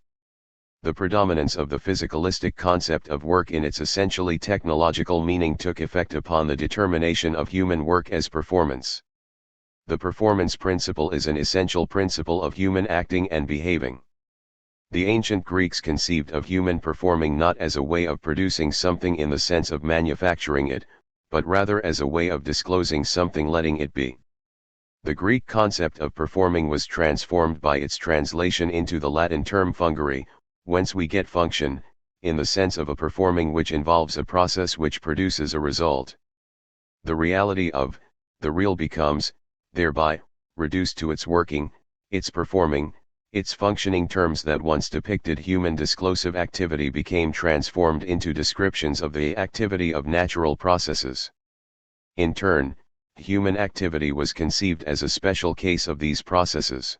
the predominance of the physicalistic concept of work in its essentially technological meaning took effect upon the determination of human work as performance. The performance principle is an essential principle of human acting and behaving. The ancient Greeks conceived of human performing not as a way of producing something in the sense of manufacturing it, but rather as a way of disclosing something, letting it be. The Greek concept of performing was transformed by its translation into the Latin term fungere, whence we get function, in the sense of a performing which involves a process which produces a result. The reality of the real becomes, thereby, reduced to its working, its performing, its functioning. Terms that once depicted human disclosive activity became transformed into descriptions of the activity of natural processes. In turn, human activity was conceived as a special case of these processes.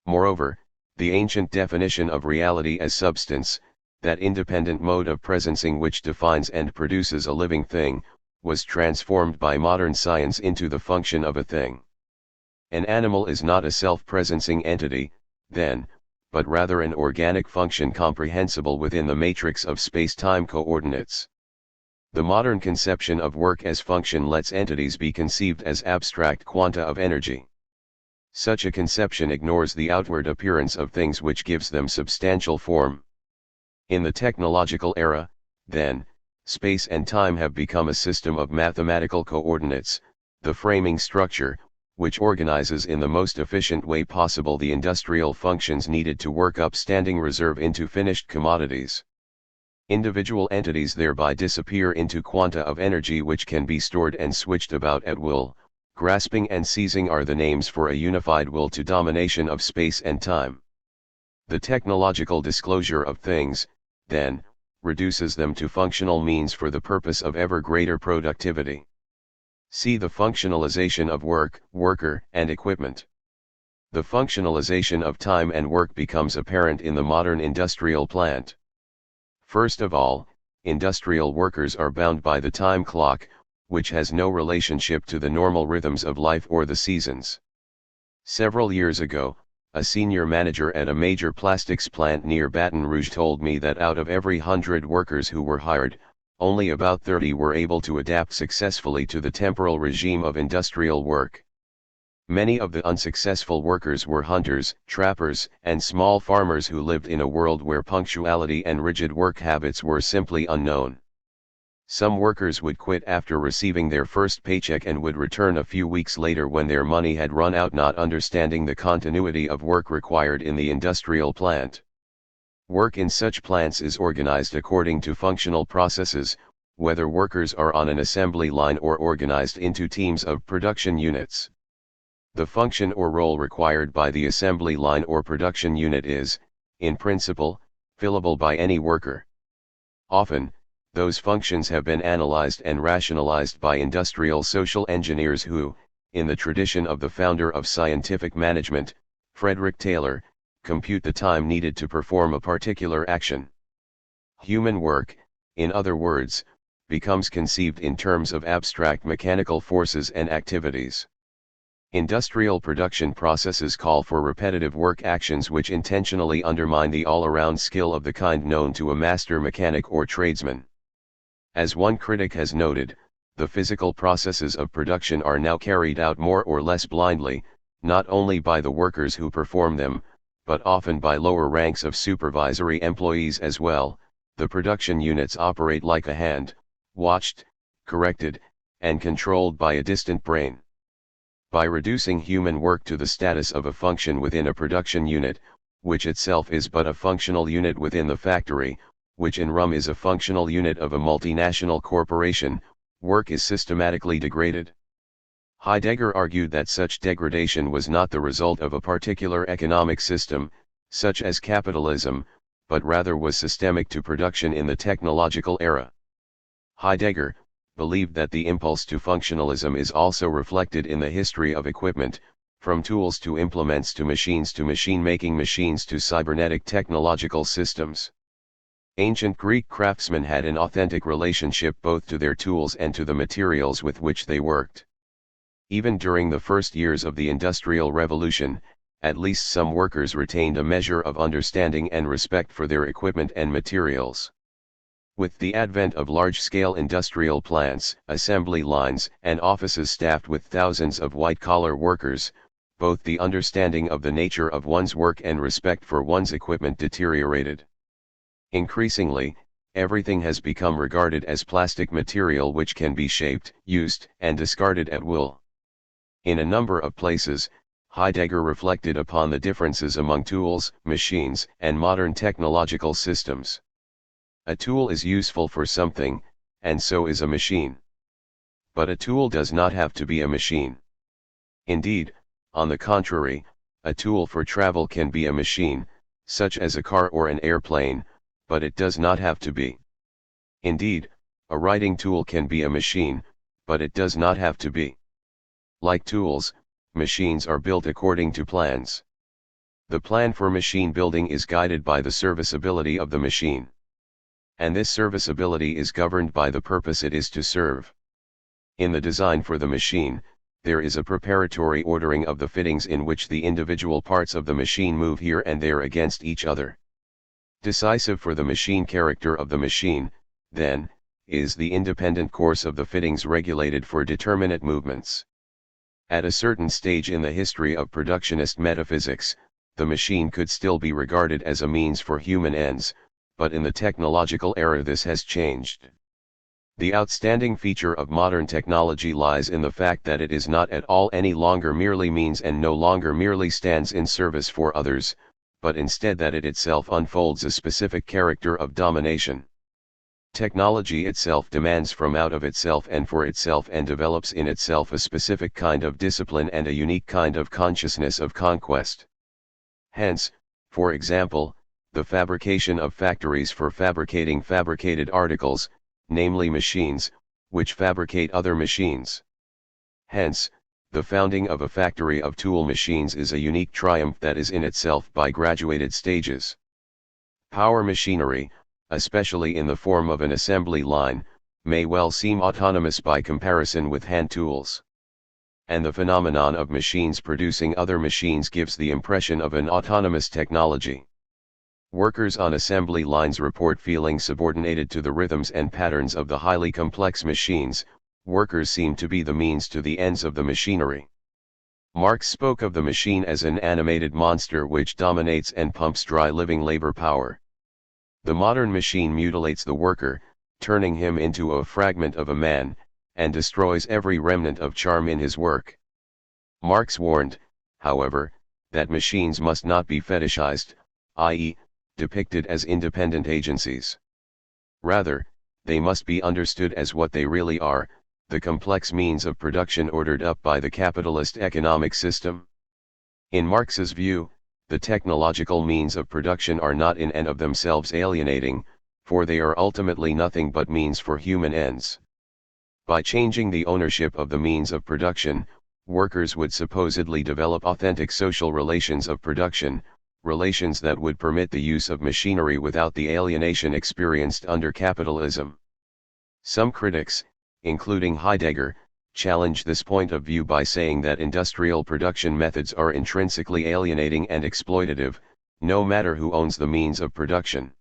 Moreover, the ancient definition of reality as substance, that independent mode of presencing which defines and produces a living thing, was transformed by modern science into the function of a thing. An animal is not a self-presencing entity, then, but rather an organic function comprehensible within the matrix of space-time coordinates. The modern conception of work as function lets entities be conceived as abstract quanta of energy. Such a conception ignores the outward appearance of things which gives them substantial form. In the technological era, then, space and time have become a system of mathematical coordinates, the framing structure, which organizes in the most efficient way possible the industrial functions needed to work up standing reserve into finished commodities. Individual entities thereby disappear into quanta of energy which can be stored and switched about at will. Grasping and seizing are the names for a unified will to domination of space and time. The technological disclosure of things, then, reduces them to functional means for the purpose of ever greater productivity. See the functionalization of work, worker, and equipment. The functionalization of time and work becomes apparent in the modern industrial plant. First of all, industrial workers are bound by the time clock, which has no relationship to the normal rhythms of life or the seasons. Several years ago, a senior manager at a major plastics plant near Baton Rouge told me that out of every 100 workers who were hired, only about 30 were able to adapt successfully to the temporal regime of industrial work. Many of the unsuccessful workers were hunters, trappers, and small farmers who lived in a world where punctuality and rigid work habits were simply unknown. Some workers would quit after receiving their first paycheck and would return a few weeks later when their money had run out, not understanding the continuity of work required in the industrial plant. Work in such plants is organized according to functional processes, whether workers are on an assembly line or organized into teams of production units. The function or role required by the assembly line or production unit is, in principle, fillable by any worker. Often, those functions have been analyzed and rationalized by industrial social engineers who, in the tradition of the founder of scientific management, Frederick Taylor, compute the time needed to perform a particular action. Human work, in other words, becomes conceived in terms of abstract mechanical forces and activities. Industrial production processes call for repetitive work actions which intentionally undermine the all-around skill of the kind known to a master mechanic or tradesman. As one critic has noted, the physical processes of production are now carried out more or less blindly, not only by the workers who perform them, but often by lower ranks of supervisory employees as well. The production units operate like a hand, watched, corrected, and controlled by a distant brain. By reducing human work to the status of a function within a production unit, which itself is but a functional unit within the factory, which in Rum is a functional unit of a multinational corporation, work is systematically degraded. Heidegger argued that such degradation was not the result of a particular economic system, such as capitalism, but rather was systemic to production in the technological era. Heidegger believed that the impulse to functionalism is also reflected in the history of equipment, from tools to implements to machine-making machines to cybernetic technological systems. Ancient Greek craftsmen had an authentic relationship both to their tools and to the materials with which they worked. Even during the first years of the Industrial Revolution, at least some workers retained a measure of understanding and respect for their equipment and materials. With the advent of large-scale industrial plants, assembly lines, and offices staffed with thousands of white-collar workers, both the understanding of the nature of one's work and respect for one's equipment deteriorated. Increasingly, everything has become regarded as plastic material which can be shaped, used, and discarded at will. In a number of places, Heidegger reflected upon the differences among tools, machines, and modern technological systems. A tool is useful for something, and so is a machine. But a tool does not have to be a machine. Indeed, on the contrary, a tool for travel can be a machine, such as a car or an airplane, but it does not have to be. Indeed, a writing tool can be a machine, but it does not have to be. Like tools, machines are built according to plans. The plan for machine building is guided by the serviceability of the machine. And this serviceability is governed by the purpose it is to serve. In the design for the machine, there is a preparatory ordering of the fittings in which the individual parts of the machine move here and there against each other. Decisive for the machine character of the machine, then, is the independent course of the fittings regulated for determinate movements. At a certain stage in the history of productionist metaphysics, the machine could still be regarded as a means for human ends, but in the technological era this has changed. The outstanding feature of modern technology lies in the fact that it is not at all any longer merely means and no longer merely stands in service for others, but instead that it itself unfolds a specific character of domination. Technology itself demands from out of itself and for itself and develops in itself a specific kind of discipline and a unique kind of consciousness of conquest. Hence, for example, the fabrication of factories for fabricating fabricated articles, namely machines, which fabricate other machines. Hence, the founding of a factory of tool machines is a unique triumph that is in itself by graduated stages. Power machinery, especially in the form of an assembly line, may well seem autonomous by comparison with hand tools. And the phenomenon of machines producing other machines gives the impression of an autonomous technology. Workers on assembly lines report feeling subordinated to the rhythms and patterns of the highly complex machines. Workers seem to be the means to the ends of the machinery. Marx spoke of the machine as an animated monster which dominates and pumps dry living labor power. The modern machine mutilates the worker, turning him into a fragment of a man, and destroys every remnant of charm in his work. Marx warned, however, that machines must not be fetishized, i.e., depicted as independent agencies. Rather, they must be understood as what they really are, the complex means of production ordered up by the capitalist economic system. In Marx's view, the technological means of production are not in and of themselves alienating, for they are ultimately nothing but means for human ends. By changing the ownership of the means of production, workers would supposedly develop authentic social relations of production, relations that would permit the use of machinery without the alienation experienced under capitalism. Some critics, including Heidegger, challenge this point of view by saying that industrial production methods are intrinsically alienating and exploitative, no matter who owns the means of production.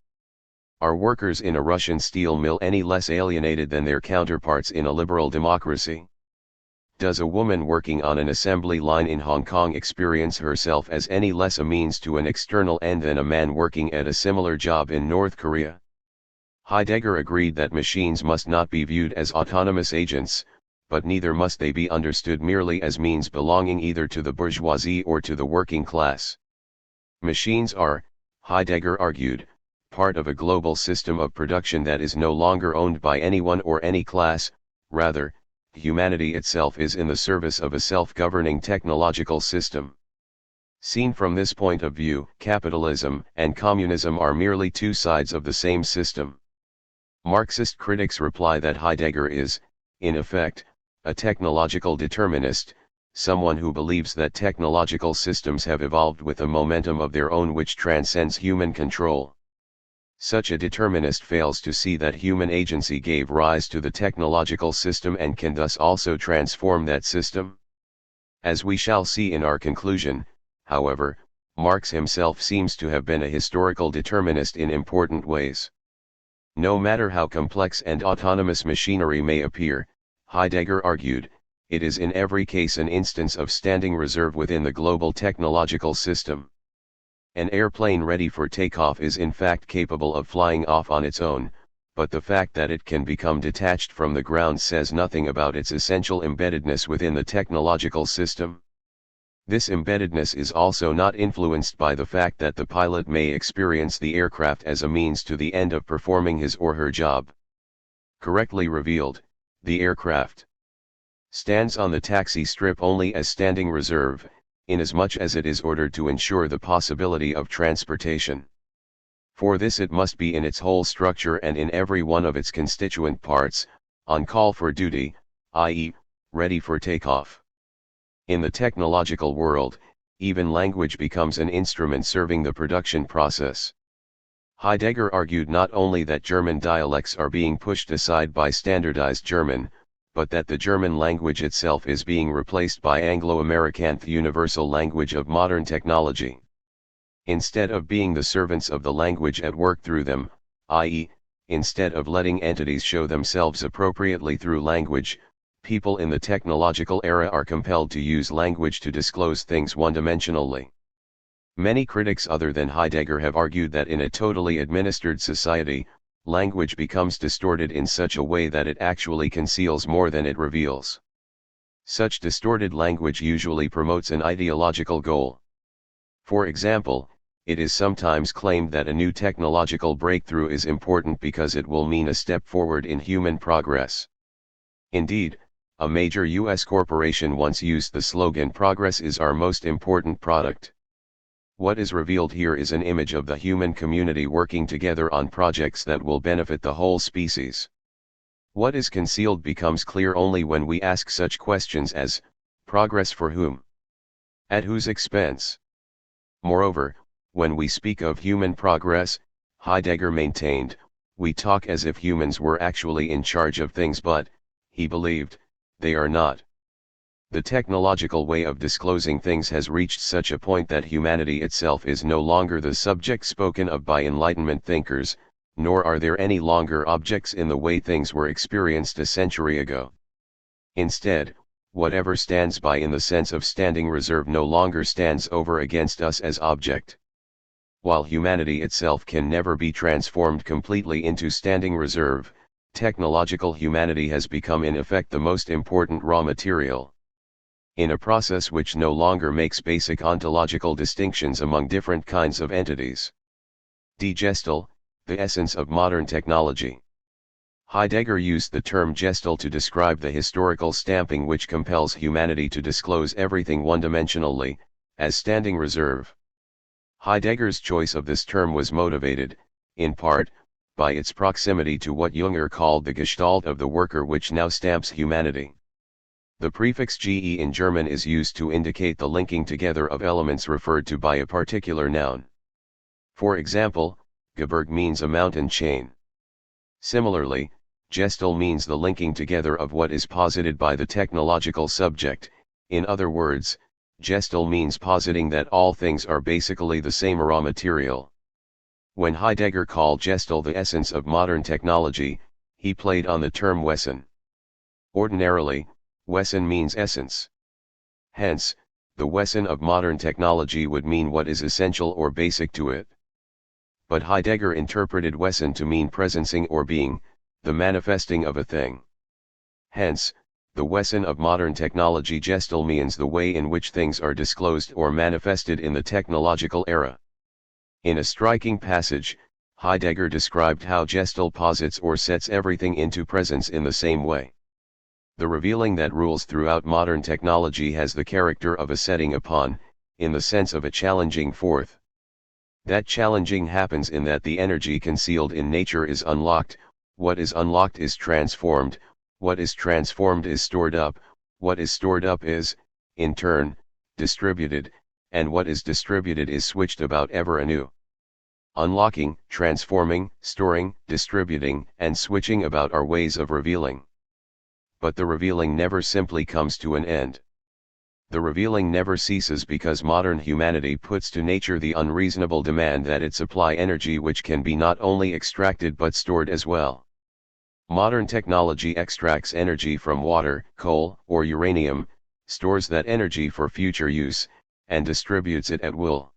Are workers in a Russian steel mill any less alienated than their counterparts in a liberal democracy? Does a woman working on an assembly line in Hong Kong experience herself as any less a means to an external end than a man working at a similar job in North Korea? Heidegger agreed that machines must not be viewed as autonomous agents, but neither must they be understood merely as means belonging either to the bourgeoisie or to the working class. Machines are, Heidegger argued, part of a global system of production that is no longer owned by anyone or any class. Rather, humanity itself is in the service of a self-governing technological system. Seen from this point of view, capitalism and communism are merely two sides of the same system. Marxist critics reply that Heidegger is, in effect, a technological determinist, someone who believes that technological systems have evolved with a momentum of their own which transcends human control. Such a determinist fails to see that human agency gave rise to the technological system and can thus also transform that system. As we shall see in our conclusion, however, Marx himself seems to have been a historical determinist in important ways. No matter how complex and autonomous machinery may appear, Heidegger argued, it is in every case an instance of standing reserve within the global technological system. An airplane ready for takeoff is in fact capable of flying off on its own, but the fact that it can become detached from the ground says nothing about its essential embeddedness within the technological system. This embeddedness is also not influenced by the fact that the pilot may experience the aircraft as a means to the end of performing his or her job. Correctly revealed, the aircraft stands on the taxi strip only as standing reserve, inasmuch as it is ordered to ensure the possibility of transportation. For this it must be in its whole structure and in every one of its constituent parts, on call for duty, i.e., ready for takeoff. In the technological world, even language becomes an instrument serving the production process. Heidegger argued not only that German dialects are being pushed aside by standardized German, but that the German language itself is being replaced by Anglo-American, the universal language of modern technology. Instead of being the servants of the language at work through them, i.e., instead of letting entities show themselves appropriately through language, people in the technological era are compelled to use language to disclose things one-dimensionally. Many critics other than Heidegger have argued that in a totally administered society, language becomes distorted in such a way that it actually conceals more than it reveals. Such distorted language usually promotes an ideological goal. For example, it is sometimes claimed that a new technological breakthrough is important because it will mean a step forward in human progress. Indeed, a major U.S. corporation once used the slogan "Progress is our most important product." What is revealed here is an image of the human community working together on projects that will benefit the whole species. What is concealed becomes clear only when we ask such questions as, progress for whom? At whose expense? Moreover, when we speak of human progress, Heidegger maintained, we talk as if humans were actually in charge of things, but, he believed, they are not. The technological way of disclosing things has reached such a point that humanity itself is no longer the subject spoken of by Enlightenment thinkers, nor are there any longer objects in the way things were experienced a century ago. Instead, whatever stands by in the sense of standing reserve no longer stands over against us as object. While humanity itself can never be transformed completely into standing reserve, technological humanity has become in effect the most important raw material. In a process which no longer makes basic ontological distinctions among different kinds of entities. Die Gestel, the essence of modern technology. Heidegger used the term Gestel to describe the historical stamping which compels humanity to disclose everything one-dimensionally, as standing reserve. Heidegger's choice of this term was motivated, in part, by its proximity to what Junger called the Gestalt of the worker which now stamps humanity. The prefix ge in German is used to indicate the linking together of elements referred to by a particular noun. For example, Gebirge means a mountain chain. Similarly, Gestel means the linking together of what is posited by the technological subject. In other words, Gestel means positing that all things are basically the same raw material. When Heidegger called Gestel the essence of modern technology, he played on the term Wesen. Ordinarily, Wesen means essence. Hence, the Wesen of modern technology would mean what is essential or basic to it. But Heidegger interpreted Wesen to mean presencing or being, the manifesting of a thing. Hence, the Wesen of modern technology Gestel means the way in which things are disclosed or manifested in the technological era. In a striking passage, Heidegger described how Gestel posits or sets everything into presence in the same way. The revealing that rules throughout modern technology has the character of a setting upon, in the sense of a challenging forth. That challenging happens in that the energy concealed in nature is unlocked, what is unlocked is transformed, what is transformed is stored up, what is stored up is, in turn, distributed, and what is distributed is switched about ever anew. Unlocking, transforming, storing, distributing, and switching about are ways of revealing. But the revealing never simply comes to an end. The revealing never ceases because modern humanity puts to nature the unreasonable demand that it supply energy which can be not only extracted but stored as well. Modern technology extracts energy from water, coal, or uranium, stores that energy for future use, and distributes it at will.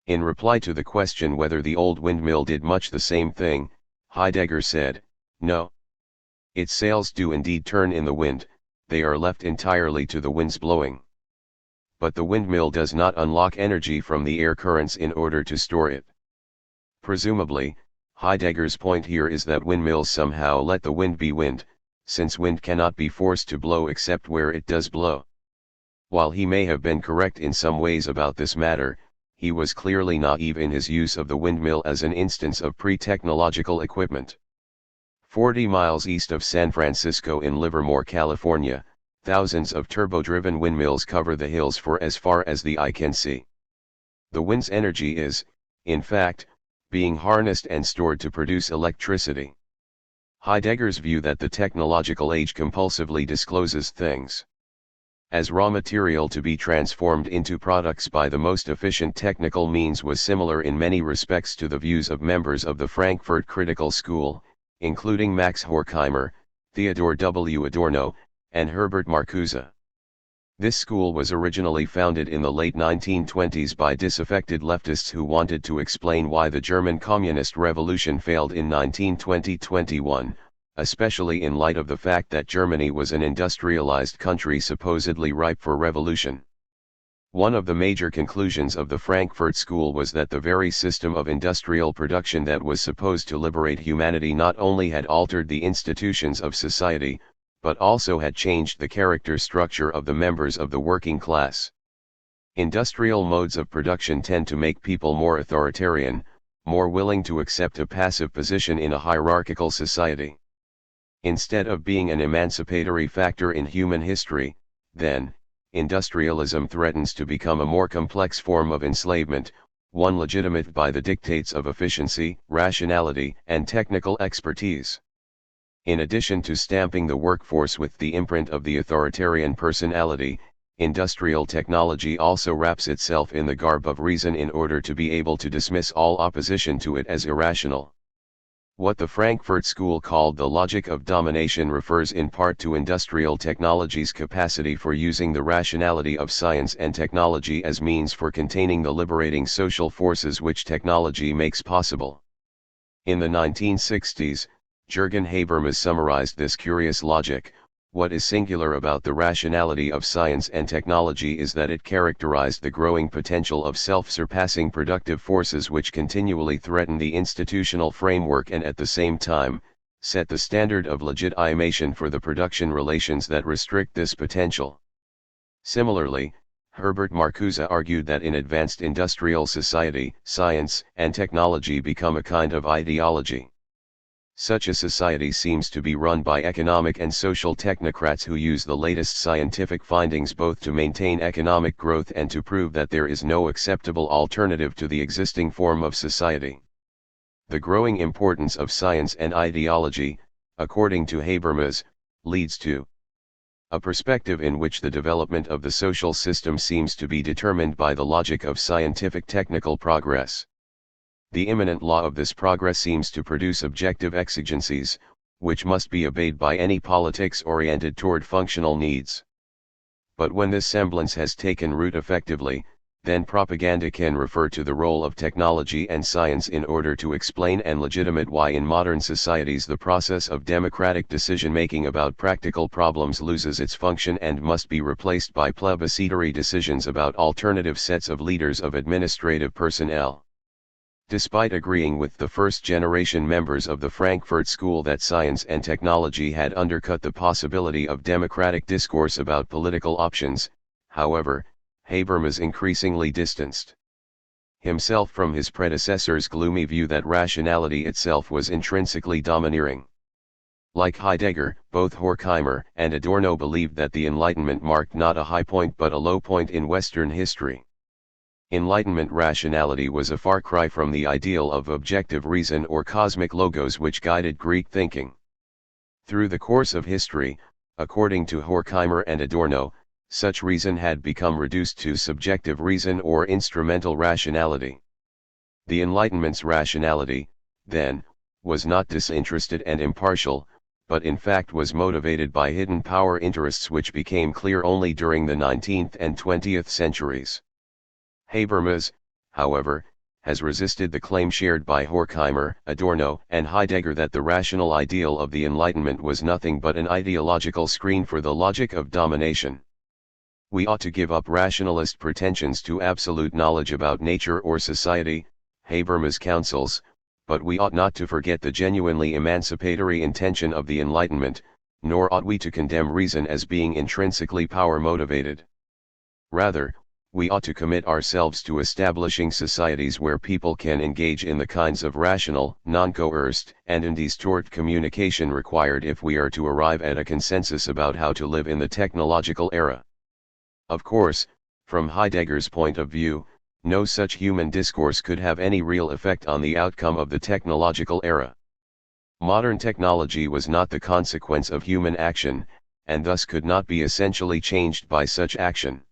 In reply to the question whether the old windmill did much the same thing, Heidegger said, "No. Its sails do indeed turn in the wind, they are left entirely to the wind's blowing. But the windmill does not unlock energy from the air currents in order to store it." Presumably, Heidegger's point here is that windmills somehow let the wind be wind, since wind cannot be forced to blow except where it does blow. While he may have been correct in some ways about this matter, he was clearly naive in his use of the windmill as an instance of pre-technological equipment. 40 miles east of San Francisco in Livermore, California, thousands of turbo-driven windmills cover the hills for as far as the eye can see. The wind's energy is, in fact, being harnessed and stored to produce electricity. Heidegger's view that the technological age compulsively discloses things as raw material to be transformed into products by the most efficient technical means was similar in many respects to the views of members of the Frankfurt Critical School, including Max Horkheimer, Theodore W. Adorno, and Herbert Marcuse. This school was originally founded in the late 1920s by disaffected leftists who wanted to explain why the German Communist Revolution failed in 1920-21, especially in light of the fact that Germany was an industrialized country supposedly ripe for revolution. One of the major conclusions of the Frankfurt School was that the very system of industrial production that was supposed to liberate humanity not only had altered the institutions of society, but also had changed the character structure of the members of the working class. Industrial modes of production tend to make people more authoritarian, more willing to accept a passive position in a hierarchical society. Instead of being an emancipatory factor in human history, then, industrialism threatens to become a more complex form of enslavement, one legitimate by the dictates of efficiency, rationality, and technical expertise. In addition to stamping the workforce with the imprint of the authoritarian personality, industrial technology also wraps itself in the garb of reason in order to be able to dismiss all opposition to it as irrational. What the Frankfurt School called the logic of domination refers in part to industrial technology's capacity for using the rationality of science and technology as means for containing the liberating social forces which technology makes possible. In the 1960s, Jürgen Habermas summarized this curious logic: what is singular about the rationality of science and technology is that it characterized the growing potential of self-surpassing productive forces which continually threaten the institutional framework and at the same time, set the standard of legitimation for the production relations that restrict this potential. Similarly, Herbert Marcuse argued that in advanced industrial society, science and technology become a kind of ideology. Such a society seems to be run by economic and social technocrats who use the latest scientific findings both to maintain economic growth and to prove that there is no acceptable alternative to the existing form of society. The growing importance of science and ideology, according to Habermas, leads to a perspective in which the development of the social system seems to be determined by the logic of scientific technical progress. The imminent law of this progress seems to produce objective exigencies, which must be obeyed by any politics oriented toward functional needs. But when this semblance has taken root effectively, then propaganda can refer to the role of technology and science in order to explain and legitimate why in modern societies the process of democratic decision-making about practical problems loses its function and must be replaced by plebiscitary decisions about alternative sets of leaders of administrative personnel. Despite agreeing with the first-generation members of the Frankfurt School that science and technology had undercut the possibility of democratic discourse about political options, however, Habermas increasingly distanced himself from his predecessor's gloomy view that rationality itself was intrinsically domineering. Like Heidegger, both Horkheimer and Adorno believed that the Enlightenment marked not a high point but a low point in Western history. Enlightenment rationality was a far cry from the ideal of objective reason or cosmic logos which guided Greek thinking. Through the course of history, according to Horkheimer and Adorno, such reason had become reduced to subjective reason or instrumental rationality. The Enlightenment's rationality, then, was not disinterested and impartial, but in fact was motivated by hidden power interests which became clear only during the 19th and 20th centuries. Habermas, however, has resisted the claim shared by Horkheimer, Adorno, and Heidegger that the rational ideal of the Enlightenment was nothing but an ideological screen for the logic of domination. We ought to give up rationalist pretensions to absolute knowledge about nature or society, Habermas counsels, but we ought not to forget the genuinely emancipatory intention of the Enlightenment, nor ought we to condemn reason as being intrinsically power-motivated. Rather, we ought to commit ourselves to establishing societies where people can engage in the kinds of rational, non-coerced, and undistorted communication required if we are to arrive at a consensus about how to live in the technological era. Of course, from Heidegger's point of view, no such human discourse could have any real effect on the outcome of the technological era. Modern technology was not the consequence of human action, and thus could not be essentially changed by such action.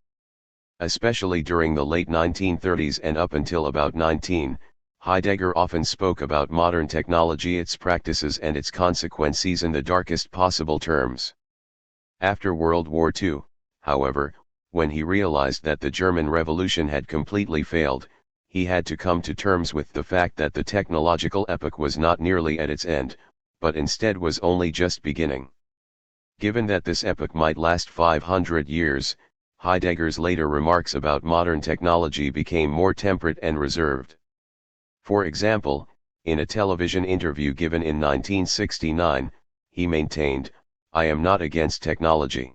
Especially during the late 1930s and up until about 19, Heidegger often spoke about modern technology, its practices and its consequences in the darkest possible terms. After World War II, however, when he realized that the German Revolution had completely failed, he had to come to terms with the fact that the technological epoch was not nearly at its end, but instead was only just beginning. Given that this epoch might last 500 years, Heidegger's later remarks about modern technology became more temperate and reserved. For example, in a television interview given in 1969, he maintained, "I am not against technology.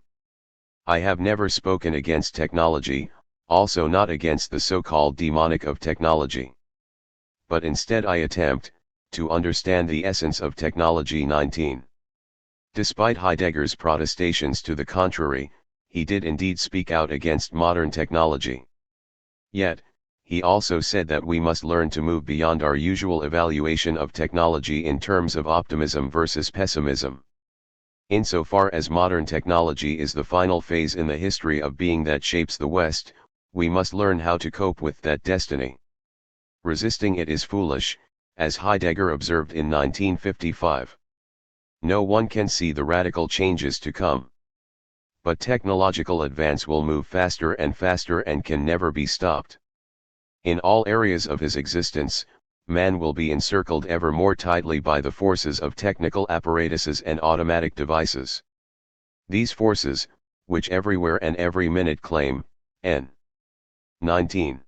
I have never spoken against technology, also not against the so-called demonic of technology. But instead I attempt to understand the essence of technology." 19. Despite Heidegger's protestations to the contrary, he did indeed speak out against modern technology. Yet, he also said that we must learn to move beyond our usual evaluation of technology in terms of optimism versus pessimism. Insofar as modern technology is the final phase in the history of being that shapes the West, we must learn how to cope with that destiny. Resisting it is foolish, as Heidegger observed in 1955. No one can see the radical changes to come. But technological advance will move faster and faster and can never be stopped. In all areas of his existence, man will be encircled ever more tightly by the forces of technical apparatuses and automatic devices. These forces, which everywhere and every minute claim, n. 19.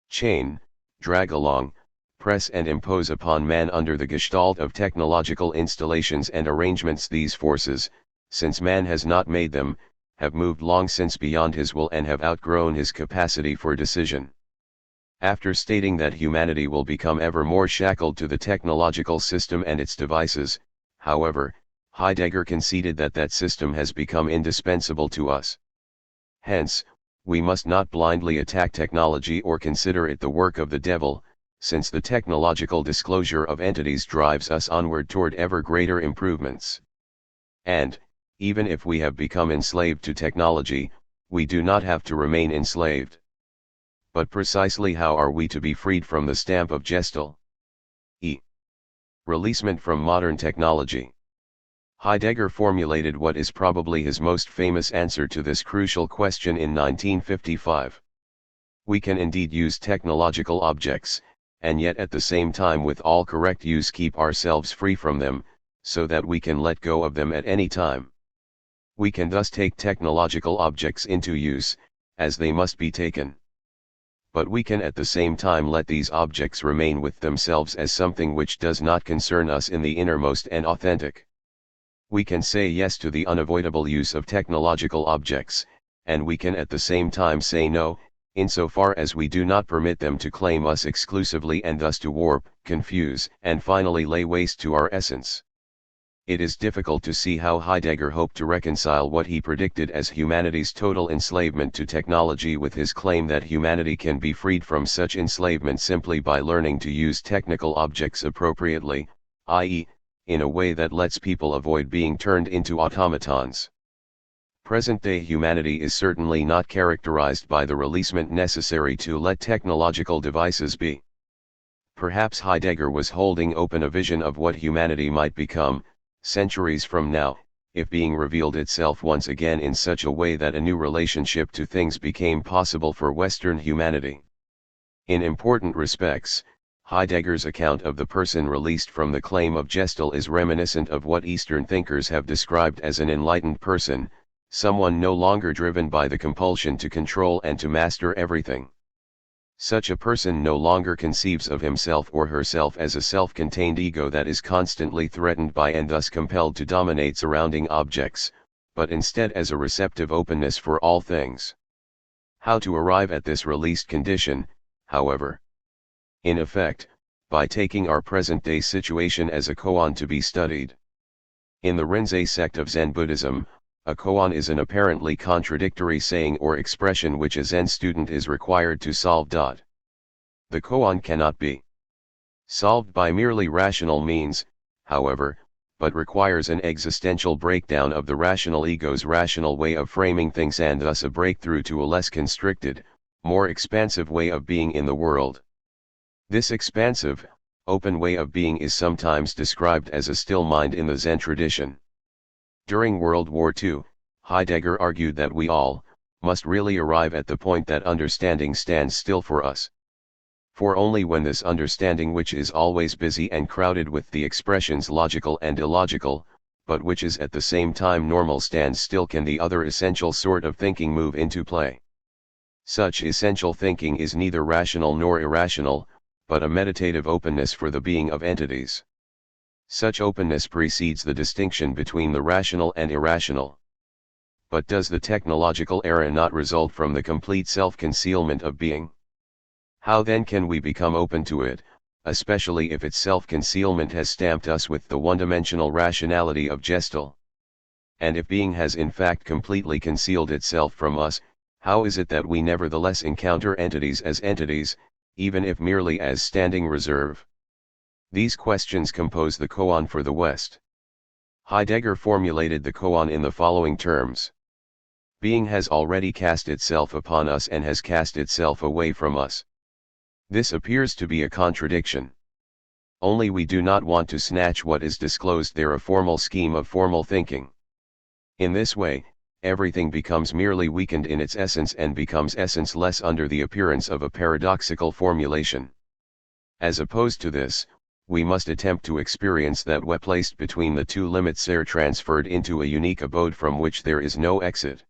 Chain, drag along, press and impose upon man under the gestalt of technological installations and arrangements. These forces, since man has not made them, have moved long since beyond his will and have outgrown his capacity for decision. After stating that humanity will become ever more shackled to the technological system and its devices, however, Heidegger conceded that that system has become indispensable to us. Hence, we must not blindly attack technology or consider it the work of the devil, since the technological disclosure of entities drives us onward toward ever greater improvements. And, even if we have become enslaved to technology, we do not have to remain enslaved. But precisely how are we to be freed from the stamp of Gestalt? Releasement from modern technology. Heidegger formulated what is probably his most famous answer to this crucial question in 1955. We can indeed use technological objects, and yet at the same time with all correct use keep ourselves free from them, so that we can let go of them at any time. We can thus take technological objects into use, as they must be taken. But we can at the same time let these objects remain with themselves as something which does not concern us in the innermost and authentic. We can say yes to the unavoidable use of technological objects, and we can at the same time say no, insofar as we do not permit them to claim us exclusively and thus to warp, confuse, and finally lay waste to our essence. It is difficult to see how Heidegger hoped to reconcile what he predicted as humanity's total enslavement to technology with his claim that humanity can be freed from such enslavement simply by learning to use technical objects appropriately, i.e., in a way that lets people avoid being turned into automatons. Present-day humanity is certainly not characterized by the releasement necessary to let technological devices be. Perhaps Heidegger was holding open a vision of what humanity might become, centuries from now, if being revealed itself once again in such a way that a new relationship to things became possible for Western humanity. In important respects, Heidegger's account of the person released from the claim of Gestalt is reminiscent of what Eastern thinkers have described as an enlightened person, someone no longer driven by the compulsion to control and to master everything. Such a person no longer conceives of himself or herself as a self-contained ego that is constantly threatened by and thus compelled to dominate surrounding objects, but instead as a receptive openness for all things. How to arrive at this released condition, however? In effect, by taking our present-day situation as a koan to be studied. In the Rinzai sect of Zen Buddhism, a koan is an apparently contradictory saying or expression which a Zen student is required to solve. The koan cannot be solved by merely rational means, however, but requires an existential breakdown of the rational ego's rational way of framing things and thus a breakthrough to a less constricted, more expansive way of being in the world. This expansive, open way of being is sometimes described as a still mind in the Zen tradition. During World War II, Heidegger argued that we all must really arrive at the point that understanding stands still for us. For only when this understanding, which is always busy and crowded with the expressions logical and illogical, but which is at the same time normal, stands still, can the other essential sort of thinking move into play. Such essential thinking is neither rational nor irrational, but a meditative openness for the being of entities. Such openness precedes the distinction between the rational and irrational. But does the technological era not result from the complete self-concealment of being? How then can we become open to it, especially if its self-concealment has stamped us with the one-dimensional rationality of Gestalt? And if being has in fact completely concealed itself from us, how is it that we nevertheless encounter entities as entities, even if merely as standing reserve? These questions compose the koan for the West. Heidegger formulated the koan in the following terms. Being has already cast itself upon us and has cast itself away from us. This appears to be a contradiction. Only we do not want to snatch what is disclosed there, a formal scheme of formal thinking. In this way, everything becomes merely weakened in its essence and becomes essence-less under the appearance of a paradoxical formulation. As opposed to this, we must attempt to experience that we placed between the two limits are transferred into a unique abode from which there is no exit.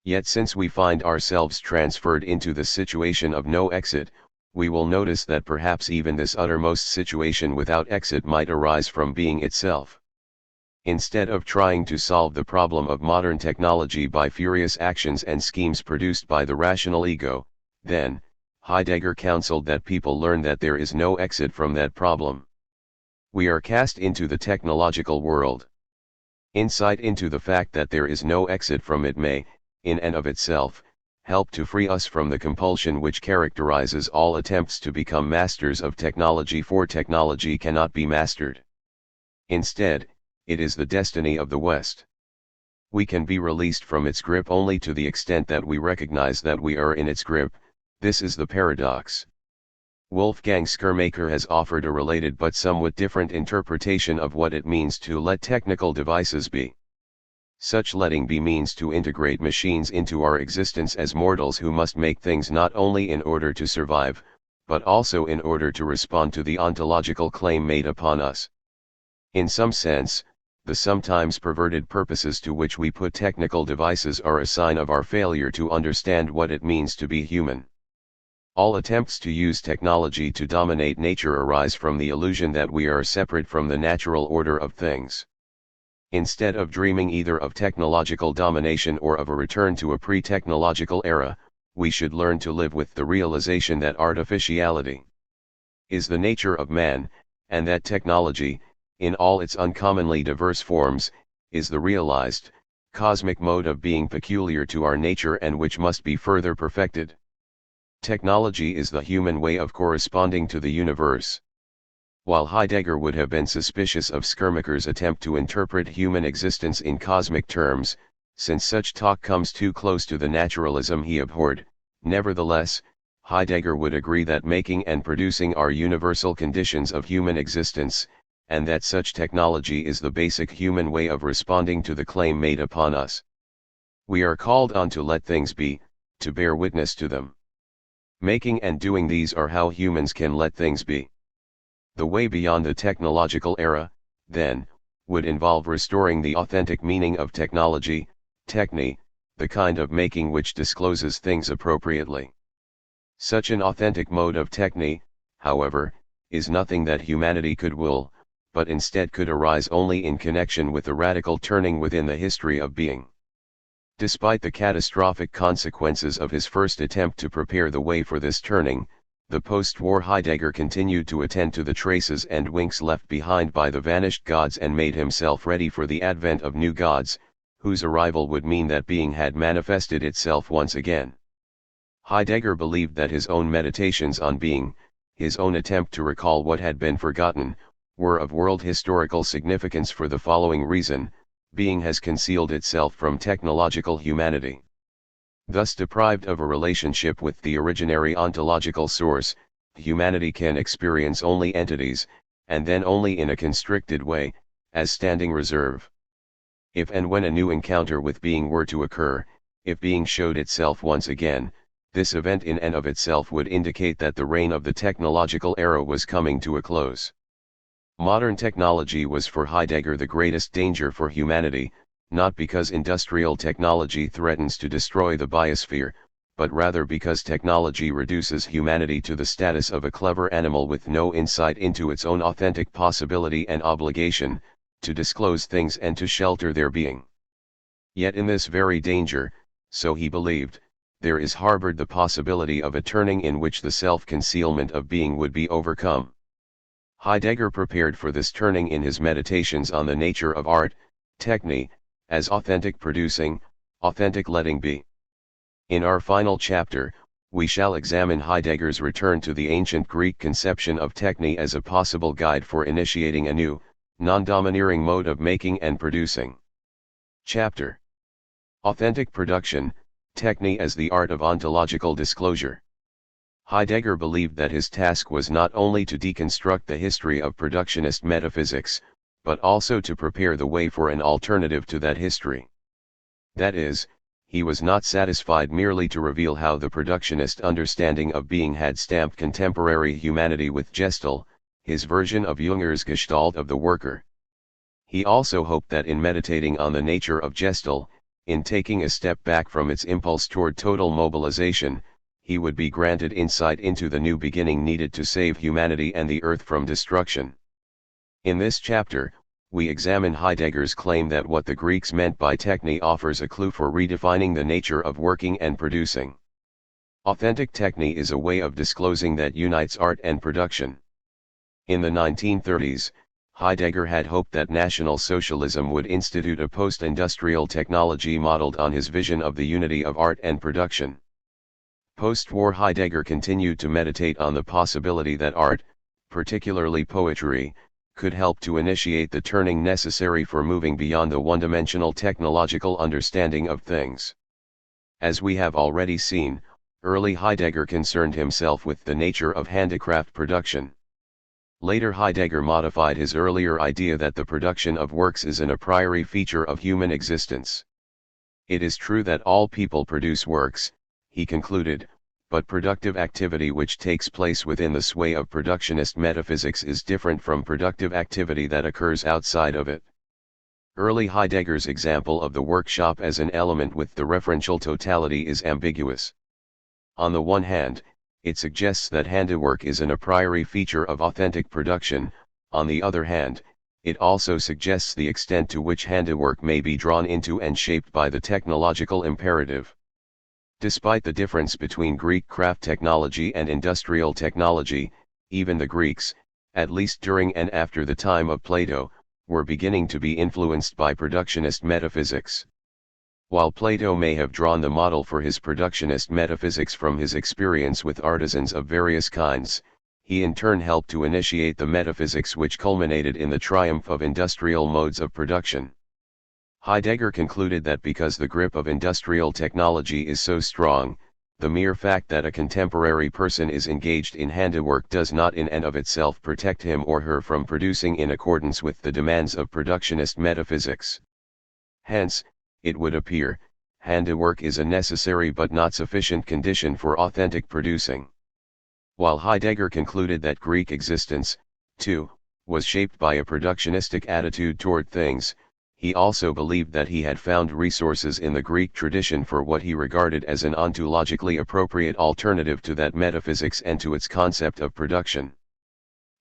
Yet since we find ourselves transferred into the situation of no exit, we will notice that perhaps even this uttermost situation without exit might arise from being itself. Instead of trying to solve the problem of modern technology by furious actions and schemes produced by the rational ego, then, Heidegger counseled that people learn that there is no exit from that problem. We are cast into the technological world. Insight into the fact that there is no exit from it may, in and of itself, help to free us from the compulsion which characterizes all attempts to become masters of technology, for technology cannot be mastered. Instead, it is the destiny of the West. We can be released from its grip only to the extent that we recognize that we are in its grip. This is the paradox. Wolfgang Schirmacher has offered a related but somewhat different interpretation of what it means to let technical devices be. Such letting be means to integrate machines into our existence as mortals who must make things not only in order to survive, but also in order to respond to the ontological claim made upon us. In some sense, the sometimes perverted purposes to which we put technical devices are a sign of our failure to understand what it means to be human. All attempts to use technology to dominate nature arise from the illusion that we are separate from the natural order of things. Instead of dreaming either of technological domination or of a return to a pre-technological era, we should learn to live with the realization that artificiality is the nature of man, and that technology, in all its uncommonly diverse forms, is the realized, cosmic mode of being peculiar to our nature and which must be further perfected. Technology is the human way of corresponding to the universe. While Heidegger would have been suspicious of Schirmacher's attempt to interpret human existence in cosmic terms, since such talk comes too close to the naturalism he abhorred, nevertheless, Heidegger would agree that making and producing are universal conditions of human existence, and that such technology is the basic human way of responding to the claim made upon us. We are called on to let things be, to bear witness to them. Making and doing these are how humans can let things be. The way beyond the technological era, then, would involve restoring the authentic meaning of technology, techne, the kind of making which discloses things appropriately. Such an authentic mode of techne, however, is nothing that humanity could will, but instead could arise only in connection with the radical turning within the history of being. Despite the catastrophic consequences of his first attempt to prepare the way for this turning, the post-war Heidegger continued to attend to the traces and winks left behind by the vanished gods and made himself ready for the advent of new gods, whose arrival would mean that being had manifested itself once again. Heidegger believed that his own meditations on being, his own attempt to recall what had been forgotten, were of world historical significance for the following reason: being has concealed itself from technological humanity. Thus deprived of a relationship with the originary ontological source, humanity can experience only entities, and then only in a constricted way, as standing reserve. If and when a new encounter with being were to occur, if being showed itself once again, this event in and of itself would indicate that the reign of the technological era was coming to a close. Modern technology was for Heidegger the greatest danger for humanity, not because industrial technology threatens to destroy the biosphere, but rather because technology reduces humanity to the status of a clever animal with no insight into its own authentic possibility and obligation, to disclose things and to shelter their being. Yet in this very danger, so he believed, there is harbored the possibility of a turning in which the self-concealment of being would be overcome. Heidegger prepared for this turning in his meditations on the nature of art, techne, as authentic producing, authentic letting be. In our final chapter, we shall examine Heidegger's return to the ancient Greek conception of techne as a possible guide for initiating a new, non-domineering mode of making and producing. Chapter: Authentic Production, Techne as the Art of Ontological Disclosure. Heidegger believed that his task was not only to deconstruct the history of productionist metaphysics, but also to prepare the way for an alternative to that history. That is, he was not satisfied merely to reveal how the productionist understanding of being had stamped contemporary humanity with Gestalt, his version of Junger's Gestalt of the worker. He also hoped that in meditating on the nature of Gestalt, in taking a step back from its impulse toward total mobilization, he would be granted insight into the new beginning needed to save humanity and the earth from destruction. In this chapter, we examine Heidegger's claim that what the Greeks meant by techne offers a clue for redefining the nature of working and producing. Authentic techne is a way of disclosing that unites art and production. In the 1930s, Heidegger had hoped that National Socialism would institute a post-industrial technology modeled on his vision of the unity of art and production. Post-war Heidegger continued to meditate on the possibility that art, particularly poetry, could help to initiate the turning necessary for moving beyond the one-dimensional technological understanding of things. As we have already seen, early Heidegger concerned himself with the nature of handicraft production. Later Heidegger modified his earlier idea that the production of works is an a priori feature of human existence. It is true that all people produce works, he concluded, but productive activity which takes place within the sway of productionist metaphysics is different from productive activity that occurs outside of it. Early Heidegger's example of the workshop as an element with the referential totality is ambiguous. On the one hand, it suggests that handiwork is an a priori feature of authentic production. On the other hand, it also suggests the extent to which handiwork may be drawn into and shaped by the technological imperative. Despite the difference between Greek craft technology and industrial technology, even the Greeks, at least during and after the time of Plato, were beginning to be influenced by productionist metaphysics. While Plato may have drawn the model for his productionist metaphysics from his experience with artisans of various kinds, he in turn helped to initiate the metaphysics which culminated in the triumph of industrial modes of production. Heidegger concluded that because the grip of industrial technology is so strong, the mere fact that a contemporary person is engaged in handiwork does not in and of itself protect him or her from producing in accordance with the demands of productionist metaphysics. Hence, it would appear, handiwork is a necessary but not sufficient condition for authentic producing. While Heidegger concluded that Greek existence, too, was shaped by a productionistic attitude toward things, he also believed that he had found resources in the Greek tradition for what he regarded as an ontologically appropriate alternative to that metaphysics and to its concept of production.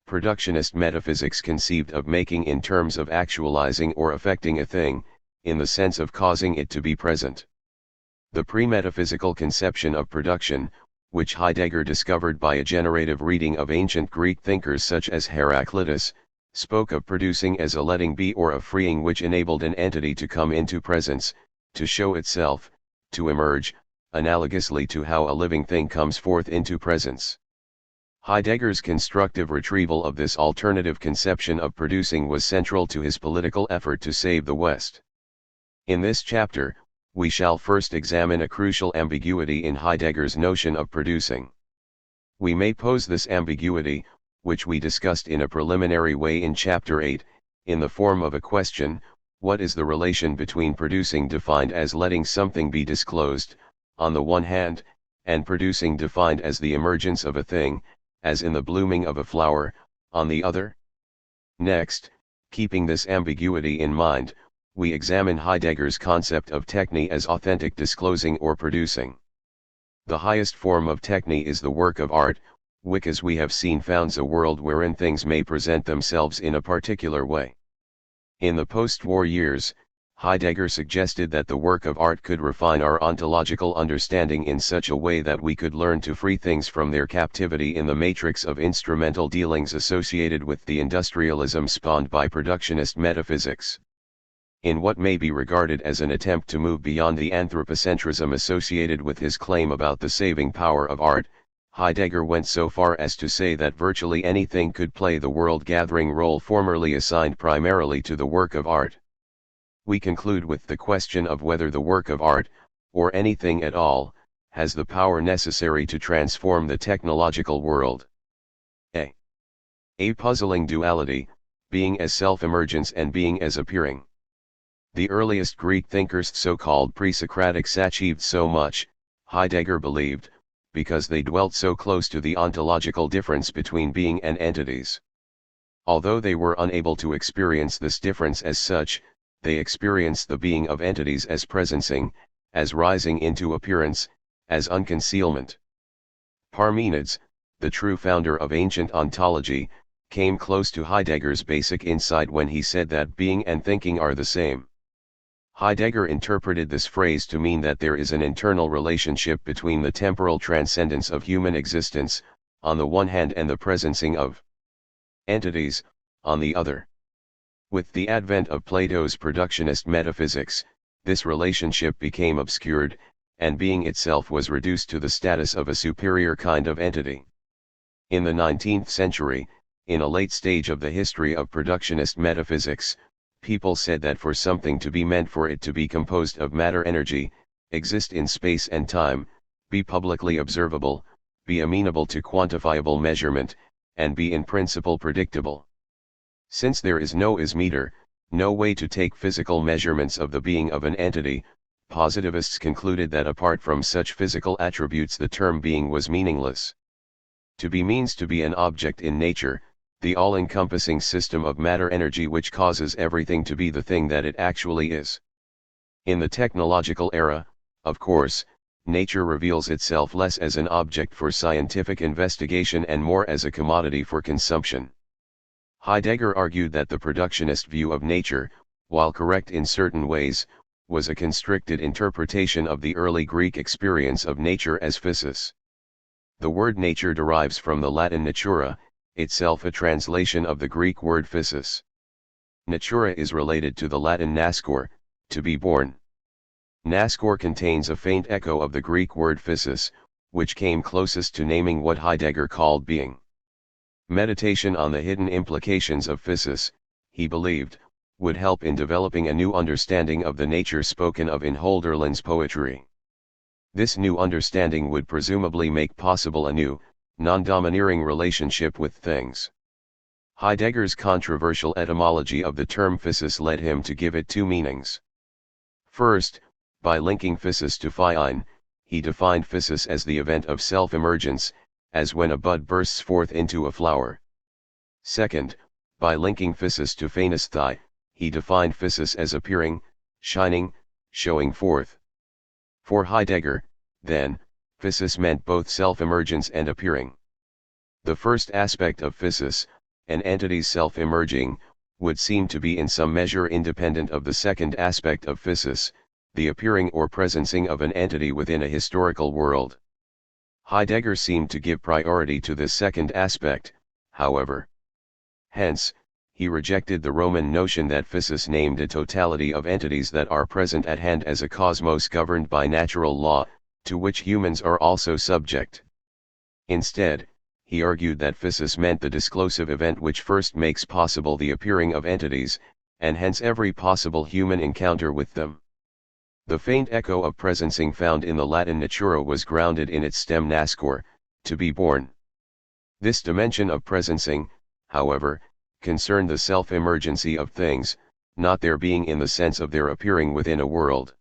Productionist metaphysics conceived of making in terms of actualizing or affecting a thing, in the sense of causing it to be present. The pre-metaphysical conception of production, which Heidegger discovered by a generative reading of ancient Greek thinkers such as Heraclitus, spoke of producing as a letting be or a freeing which enabled an entity to come into presence, to show itself, to emerge, analogously to how a living thing comes forth into presence. Heidegger's constructive retrieval of this alternative conception of producing was central to his political effort to save the West. In this chapter, we shall first examine a crucial ambiguity in Heidegger's notion of producing. We may pose this ambiguity, which we discussed in a preliminary way in Chapter 8, in the form of a question: what is the relation between producing defined as letting something be disclosed, on the one hand, and producing defined as the emergence of a thing, as in the blooming of a flower, on the other? Next, keeping this ambiguity in mind, we examine Heidegger's concept of techne as authentic disclosing or producing. The highest form of techne is the work of art, which as we have seen founds a world wherein things may present themselves in a particular way. In the post-war years, Heidegger suggested that the work of art could refine our ontological understanding in such a way that we could learn to free things from their captivity in the matrix of instrumental dealings associated with the industrialism spawned by productionist metaphysics. In what may be regarded as an attempt to move beyond the anthropocentrism associated with his claim about the saving power of art, Heidegger went so far as to say that virtually anything could play the world-gathering role formerly assigned primarily to the work of art. We conclude with the question of whether the work of art, or anything at all, has the power necessary to transform the technological world. A puzzling duality, being as self-emergence and being as appearing. The earliest Greek thinkers, so-called pre-Socratics, achieved so much, Heidegger believed, because they dwelt so close to the ontological difference between being and entities. Although they were unable to experience this difference as such, they experienced the being of entities as presencing, as rising into appearance, as unconcealment. Parmenides, the true founder of ancient ontology, came close to Heidegger's basic insight when he said that being and thinking are the same. Heidegger interpreted this phrase to mean that there is an internal relationship between the temporal transcendence of human existence, on the one hand, and the presencing of entities, on the other. With the advent of Plato's productionist metaphysics, this relationship became obscured, and being itself was reduced to the status of a superior kind of entity. In the 19th century, in a late stage of the history of productionist metaphysics, people said that for something to be meant for it to be composed of matter-energy, exist in space and time, be publicly observable, be amenable to quantifiable measurement, and be in principle predictable. Since there is no is-meter, no way to take physical measurements of the being of an entity, positivists concluded that apart from such physical attributes the term being was meaningless. To be means to be an object in nature, the all-encompassing system of matter-energy which causes everything to be the thing that it actually is. In the technological era, of course, nature reveals itself less as an object for scientific investigation and more as a commodity for consumption. Heidegger argued that the productionist view of nature, while correct in certain ways, was a constricted interpretation of the early Greek experience of nature as physis. The word nature derives from the Latin natura, itself a translation of the Greek word physis. Natura is related to the Latin nascere, to be born. Nascere contains a faint echo of the Greek word physis, which came closest to naming what Heidegger called being. Meditation on the hidden implications of physis, he believed, would help in developing a new understanding of the nature spoken of in Hölderlin's poetry. This new understanding would presumably make possible a new, non-domineering relationship with things. Heidegger's controversial etymology of the term physis led him to give it two meanings. First, by linking physis to phein, he defined physis as the event of self-emergence, as when a bud bursts forth into a flower. Second, by linking physis to phainasthai, he defined physis as appearing, shining, showing forth. For Heidegger, then, physis meant both self-emergence and appearing. The first aspect of physis, an entity's self-emerging, would seem to be in some measure independent of the second aspect of physis, the appearing or presencing of an entity within a historical world. Heidegger seemed to give priority to this second aspect, however. Hence, he rejected the Roman notion that physis named a totality of entities that are present at hand as a cosmos governed by natural law, to which humans are also subject. Instead, he argued that physis meant the disclosive event which first makes possible the appearing of entities, and hence every possible human encounter with them. The faint echo of presencing found in the Latin natura was grounded in its stem nascere, to be born. This dimension of presencing, however, concerned the self-emergency of things, not their being in the sense of their appearing within a world.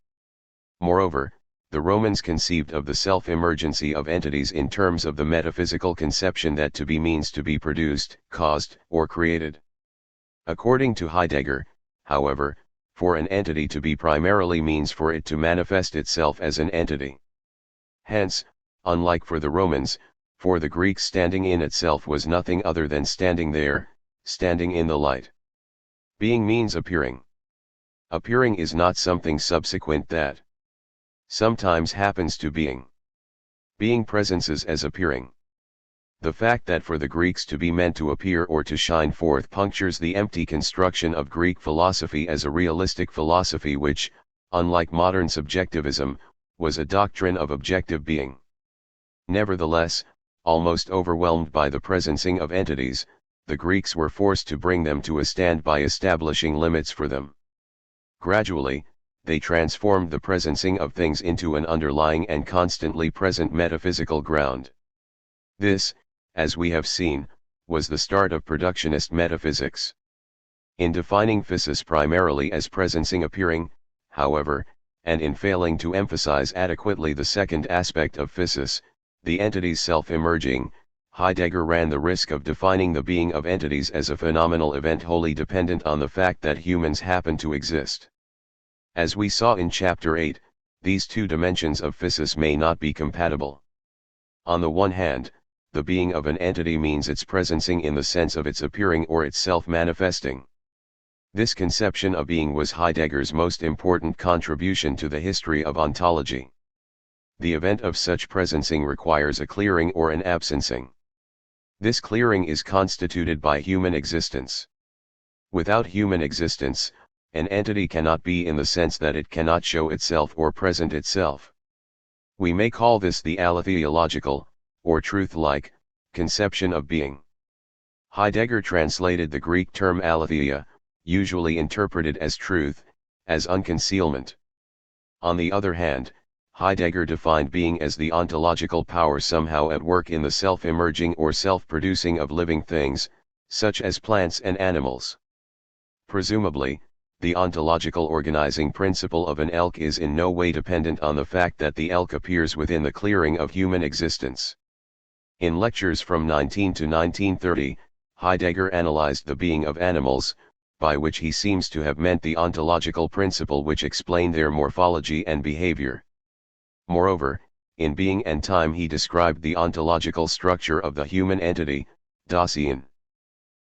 Moreover, the Romans conceived of the self-emergency of entities in terms of the metaphysical conception that to be means to be produced, caused, or created. According to Heidegger, however, for an entity to be primarily means for it to manifest itself as an entity. Hence, unlike for the Romans, for the Greeks standing in itself was nothing other than standing there, standing in the light. Being means appearing. Appearing is not something subsequent that sometimes happens to being. Being presences as appearing. The fact that for the Greeks to be meant to appear or to shine forth punctures the empty construction of Greek philosophy as a realistic philosophy which, unlike modern subjectivism, was a doctrine of objective being. Nevertheless, almost overwhelmed by the presencing of entities, the Greeks were forced to bring them to a stand by establishing limits for them. Gradually, they transformed the presencing of things into an underlying and constantly present metaphysical ground. This, as we have seen, was the start of productionist metaphysics. In defining physis primarily as presencing appearing, however, and in failing to emphasize adequately the second aspect of physis, the entity's self-emerging, Heidegger ran the risk of defining the being of entities as a phenomenal event wholly dependent on the fact that humans happen to exist. As we saw in Chapter 8, these two dimensions of physis may not be compatible. On the one hand, the being of an entity means its presencing in the sense of its appearing or its self-manifesting. This conception of being was Heidegger's most important contribution to the history of ontology. The event of such presencing requires a clearing or an absencing. This clearing is constituted by human existence. Without human existence, an entity cannot be in the sense that it cannot show itself or present itself. We may call this the aletheological, or truth-like, conception of being. Heidegger translated the Greek term aletheia, usually interpreted as truth, as unconcealment. On the other hand, Heidegger defined being as the ontological power somehow at work in the self-emerging or self-producing of living things, such as plants and animals. Presumably, the ontological organizing principle of an elk is in no way dependent on the fact that the elk appears within the clearing of human existence. In lectures from 19 to 1930, Heidegger analyzed the being of animals, by which he seems to have meant the ontological principle which explained their morphology and behavior. Moreover, in Being and Time he described the ontological structure of the human entity, Dasein.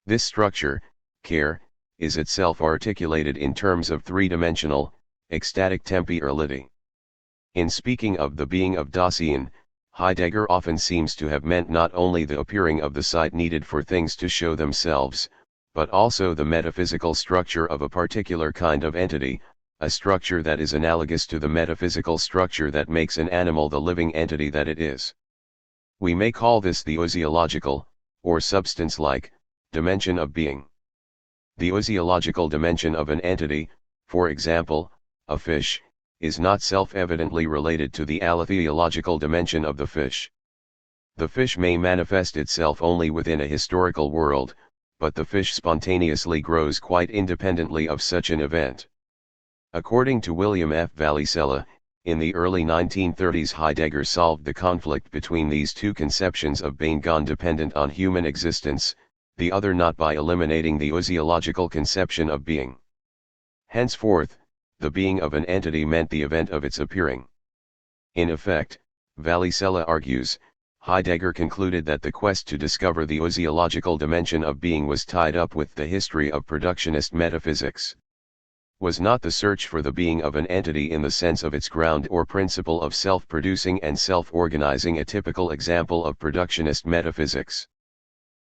This structure, care, is itself articulated in terms of three-dimensional, ecstatic temporality. In speaking of the being of Dasein, Heidegger often seems to have meant not only the appearing of the sight needed for things to show themselves, but also the metaphysical structure of a particular kind of entity, a structure that is analogous to the metaphysical structure that makes an animal the living entity that it is. We may call this the osiological, or substance-like, dimension of being. The osiological dimension of an entity, for example, a fish, is not self-evidently related to the aletheological dimension of the fish. The fish may manifest itself only within a historical world, but the fish spontaneously grows quite independently of such an event. According to William F. Vallicella, in the early 1930s Heidegger solved the conflict between these two conceptions of being one dependent on human existence, the other not, by eliminating the osiological conception of being. Henceforth, the being of an entity meant the event of its appearing. In effect, Vallicella argues, Heidegger concluded that the quest to discover the osiological dimension of being was tied up with the history of productionist metaphysics. Was not the search for the being of an entity in the sense of its ground or principle of self-producing and self-organizing a typical example of productionist metaphysics?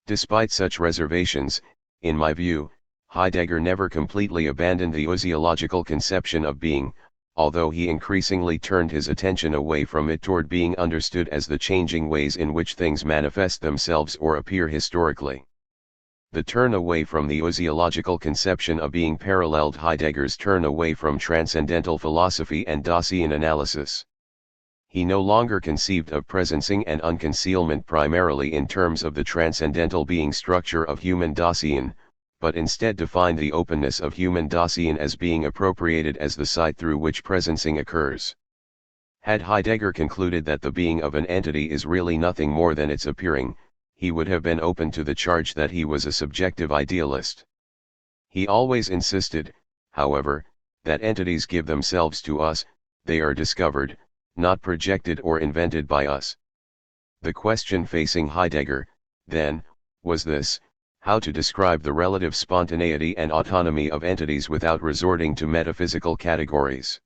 Despite such reservations, in my view, Heidegger never completely abandoned the osiological conception of being, although he increasingly turned his attention away from it toward being understood as the changing ways in which things manifest themselves or appear historically. The turn away from the osiological conception of being paralleled Heidegger's turn away from transcendental philosophy and Dasein analysis. He no longer conceived of presencing and unconcealment primarily in terms of the transcendental being structure of human Dasein, but instead defined the openness of human Dasein as being appropriated as the site through which presencing occurs. Had Heidegger concluded that the being of an entity is really nothing more than its appearing, he would have been open to the charge that he was a subjective idealist. He always insisted, however, that entities give themselves to us, they are discovered, not projected or invented by us. The question facing Heidegger, then, was this: how to describe the relative spontaneity and autonomy of entities without resorting to metaphysical categories.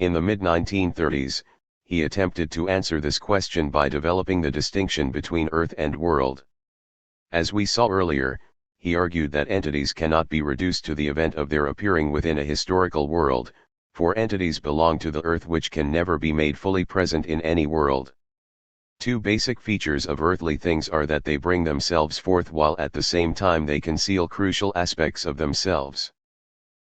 In the mid-1930s, he attempted to answer this question by developing the distinction between earth and world. As we saw earlier, he argued that entities cannot be reduced to the event of their appearing within a historical world, for entities belong to the earth which can never be made fully present in any world. Two basic features of earthly things are that they bring themselves forth while at the same time they conceal crucial aspects of themselves.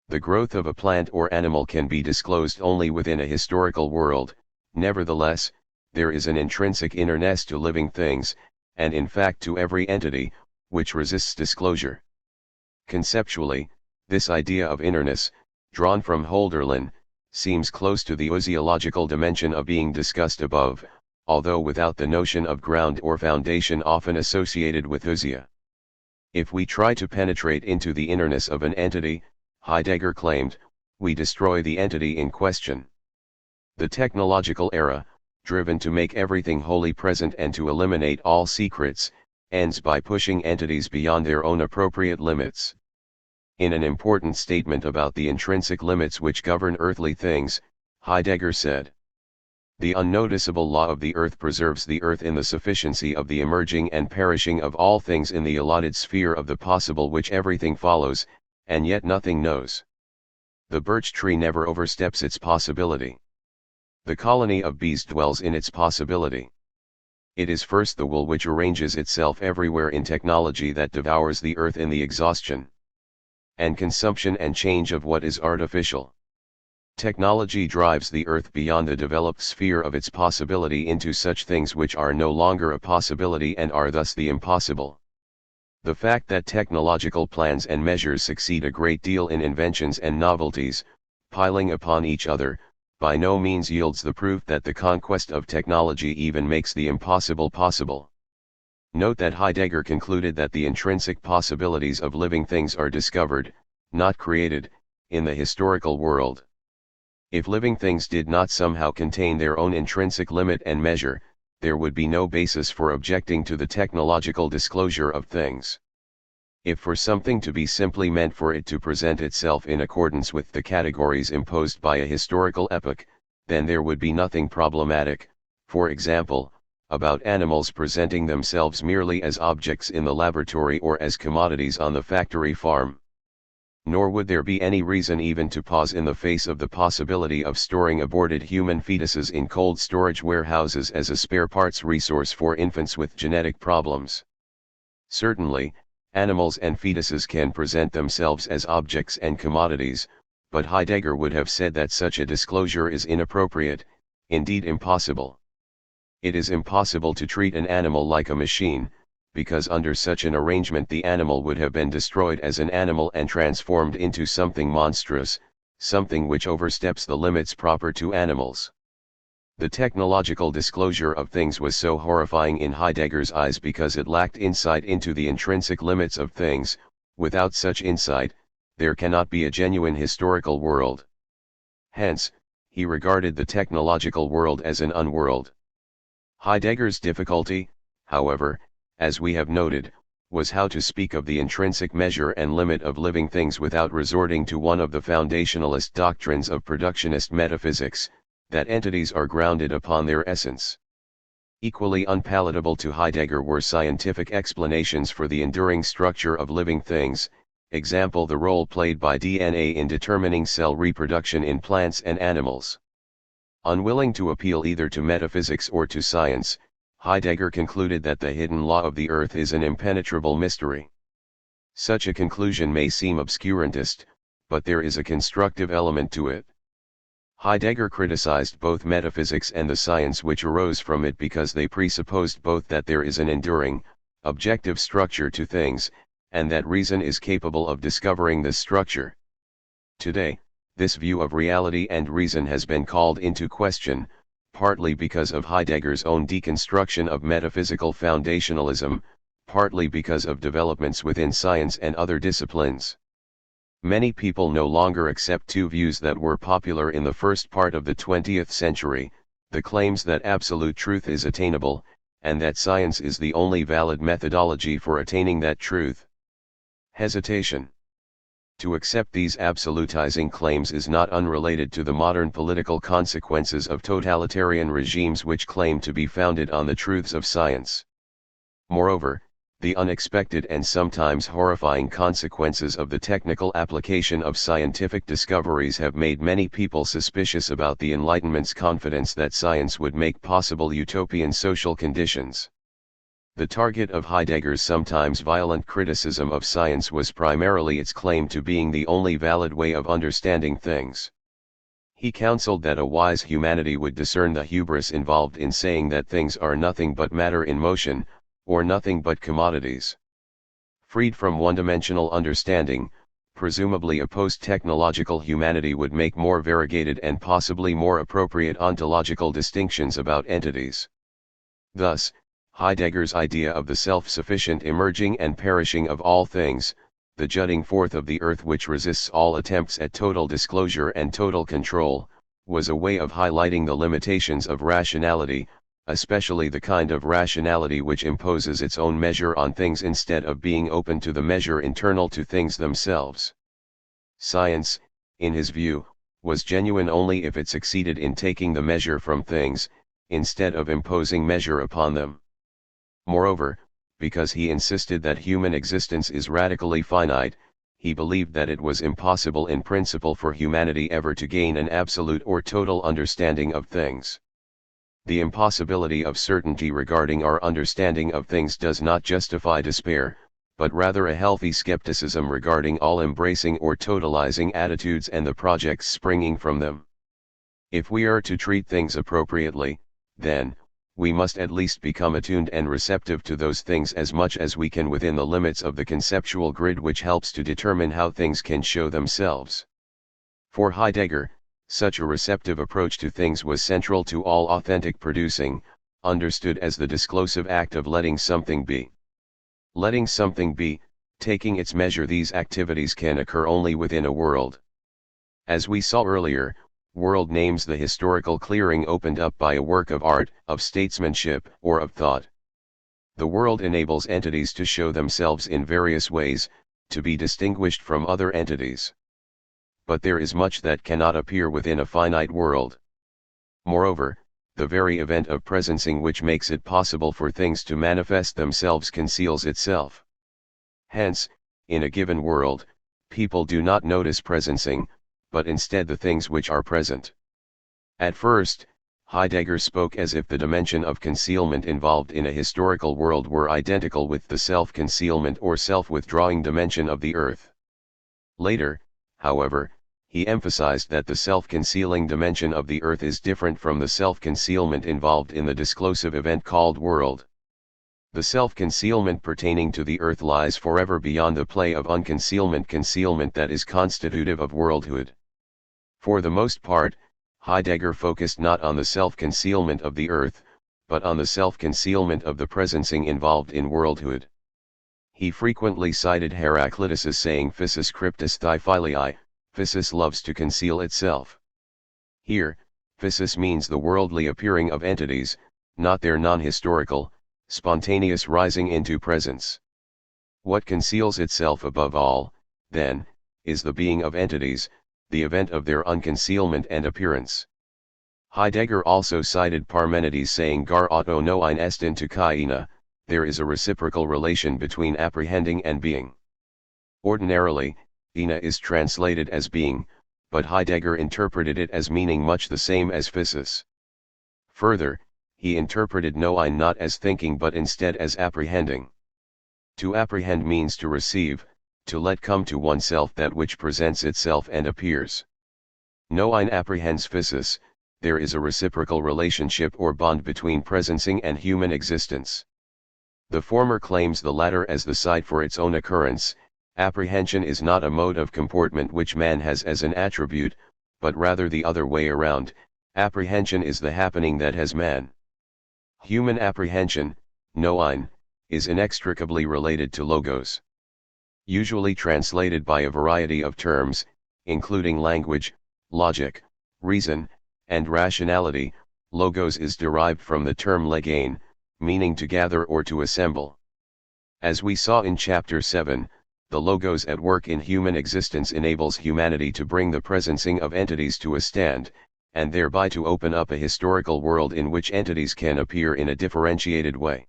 The growth of a plant or animal can be disclosed only within a historical world, nevertheless, there is an intrinsic innerness to living things, and in fact to every entity, which resists disclosure. Conceptually, this idea of innerness, drawn from Hölderlin, seems close to the ousiological dimension of being discussed above, although without the notion of ground or foundation often associated with ousia. If we try to penetrate into the innerness of an entity, Heidegger claimed, we destroy the entity in question. The technological era, driven to make everything wholly present and to eliminate all secrets, ends by pushing entities beyond their own appropriate limits. In an important statement about the intrinsic limits which govern earthly things, Heidegger said, "The unnoticeable law of the earth preserves the earth in the sufficiency of the emerging and perishing of all things in the allotted sphere of the possible which everything follows, and yet nothing knows. The birch tree never oversteps its possibility. The colony of bees dwells in its possibility. It is first the will which arranges itself everywhere in technology that devours the earth in the exhaustion and consumption and change of what is artificial. Technology drives the earth beyond the developed sphere of its possibility into such things which are no longer a possibility and are thus the impossible. The fact that technological plans and measures succeed a great deal in inventions and novelties, piling upon each other, by no means yields the proof that the conquest of technology even makes the impossible possible." Note that Heidegger concluded that the intrinsic possibilities of living things are discovered, not created, in the historical world. If living things did not somehow contain their own intrinsic limit and measure, there would be no basis for objecting to the technological disclosure of things. If for something to be simply meant for it to present itself in accordance with the categories imposed by a historical epoch, then there would be nothing problematic, for example, about animals presenting themselves merely as objects in the laboratory or as commodities on the factory farm. Nor would there be any reason even to pause in the face of the possibility of storing aborted human fetuses in cold storage warehouses as a spare parts resource for infants with genetic problems. Certainly, animals and fetuses can present themselves as objects and commodities, but Heidegger would have said that such a disclosure is inappropriate, indeed impossible. It is impossible to treat an animal like a machine, because under such an arrangement the animal would have been destroyed as an animal and transformed into something monstrous, something which oversteps the limits proper to animals. The technological disclosure of things was so horrifying in Heidegger's eyes because it lacked insight into the intrinsic limits of things. Without such insight, there cannot be a genuine historical world. Hence, he regarded the technological world as an unworld. Heidegger's difficulty, however, as we have noted, was how to speak of the intrinsic measure and limit of living things without resorting to one of the foundationalist doctrines of productionist metaphysics, that entities are grounded upon their essence. Equally unpalatable to Heidegger were scientific explanations for the enduring structure of living things, example the role played by DNA in determining cell reproduction in plants and animals. Unwilling to appeal either to metaphysics or to science, Heidegger concluded that the hidden law of the earth is an impenetrable mystery. Such a conclusion may seem obscurantist, but there is a constructive element to it. Heidegger criticized both metaphysics and the science which arose from it because they presupposed both that there is an enduring, objective structure to things, and that reason is capable of discovering this structure. Today, this view of reality and reason has been called into question, partly because of Heidegger's own deconstruction of metaphysical foundationalism, partly because of developments within science and other disciplines. Many people no longer accept two views that were popular in the first part of the 20th century, the claims that absolute truth is attainable, and that science is the only valid methodology for attaining that truth. Hesitation. To accept these absolutizing claims is not unrelated to the modern political consequences of totalitarian regimes which claim to be founded on the truths of science. Moreover, the unexpected and sometimes horrifying consequences of the technical application of scientific discoveries have made many people suspicious about the Enlightenment's confidence that science would make possible utopian social conditions. The target of Heidegger's sometimes violent criticism of science was primarily its claim to being the only valid way of understanding things. He counseled that a wise humanity would discern the hubris involved in saying that things are nothing but matter in motion, or nothing but commodities. Freed from one-dimensional understanding, presumably a post-technological humanity would make more variegated and possibly more appropriate ontological distinctions about entities. Thus, Heidegger's idea of the self-sufficient emerging and perishing of all things, the jutting forth of the earth which resists all attempts at total disclosure and total control, was a way of highlighting the limitations of rationality, especially the kind of rationality which imposes its own measure on things instead of being open to the measure internal to things themselves. Science, in his view, was genuine only if it succeeded in taking the measure from things, instead of imposing measure upon them. Moreover, because he insisted that human existence is radically finite, he believed that it was impossible in principle for humanity ever to gain an absolute or total understanding of things. The impossibility of certainty regarding our understanding of things does not justify despair, but rather a healthy skepticism regarding all embracing or totalizing attitudes and the projects springing from them. If we are to treat things appropriately, then, we must at least become attuned and receptive to those things as much as we can within the limits of the conceptual grid which helps to determine how things can show themselves. For Heidegger, such a receptive approach to things was central to all authentic producing, understood as the disclosive act of letting something be. Letting something be, taking its measure. These activities can occur only within a world. As we saw earlier, world names the historical clearing opened up by a work of art, of statesmanship, or of thought. The world enables entities to show themselves in various ways, to be distinguished from other entities. But there is much that cannot appear within a finite world. Moreover, the very event of presencing which makes it possible for things to manifest themselves conceals itself. Hence, in a given world, people do not notice presencing, but instead the things which are present. At first, Heidegger spoke as if the dimension of concealment involved in a historical world were identical with the self-concealment or self-withdrawing dimension of the earth. Later, however, he emphasized that the self-concealing dimension of the earth is different from the self-concealment involved in the disclosive event called world. The self-concealment pertaining to the earth lies forever beyond the play of concealment that is constitutive of worldhood. For the most part, Heidegger focused not on the self-concealment of the earth, but on the self-concealment of the presencing involved in worldhood. He frequently cited Heraclitus' saying physis cryptus thai philei, physis loves to conceal itself. Here, physis means the worldly appearing of entities, not their non-historical, spontaneous rising into presence. What conceals itself above all, then, is the being of entities, the event of their unconcealment and appearance. Heidegger also cited Parmenides saying gar auto noein estin to kaina, there is a reciprocal relation between apprehending and being. Ordinarily, ina is translated as being, but Heidegger interpreted it as meaning much the same as physis. Further, he interpreted noein not as thinking but instead as apprehending. To apprehend means to receive, to let come to oneself that which presents itself and appears. Noein apprehends physis, there is a reciprocal relationship or bond between presencing and human existence. The former claims the latter as the site for its own occurrence. Apprehension is not a mode of comportment which man has as an attribute, but rather the other way around, apprehension is the happening that has man. Human apprehension, noein, is inextricably related to logos. Usually translated by a variety of terms, including language, logic, reason, and rationality, logos is derived from the term legein, meaning to gather or to assemble. As we saw in Chapter 7, the logos at work in human existence enables humanity to bring the presencing of entities to a stand, and thereby to open up a historical world in which entities can appear in a differentiated way.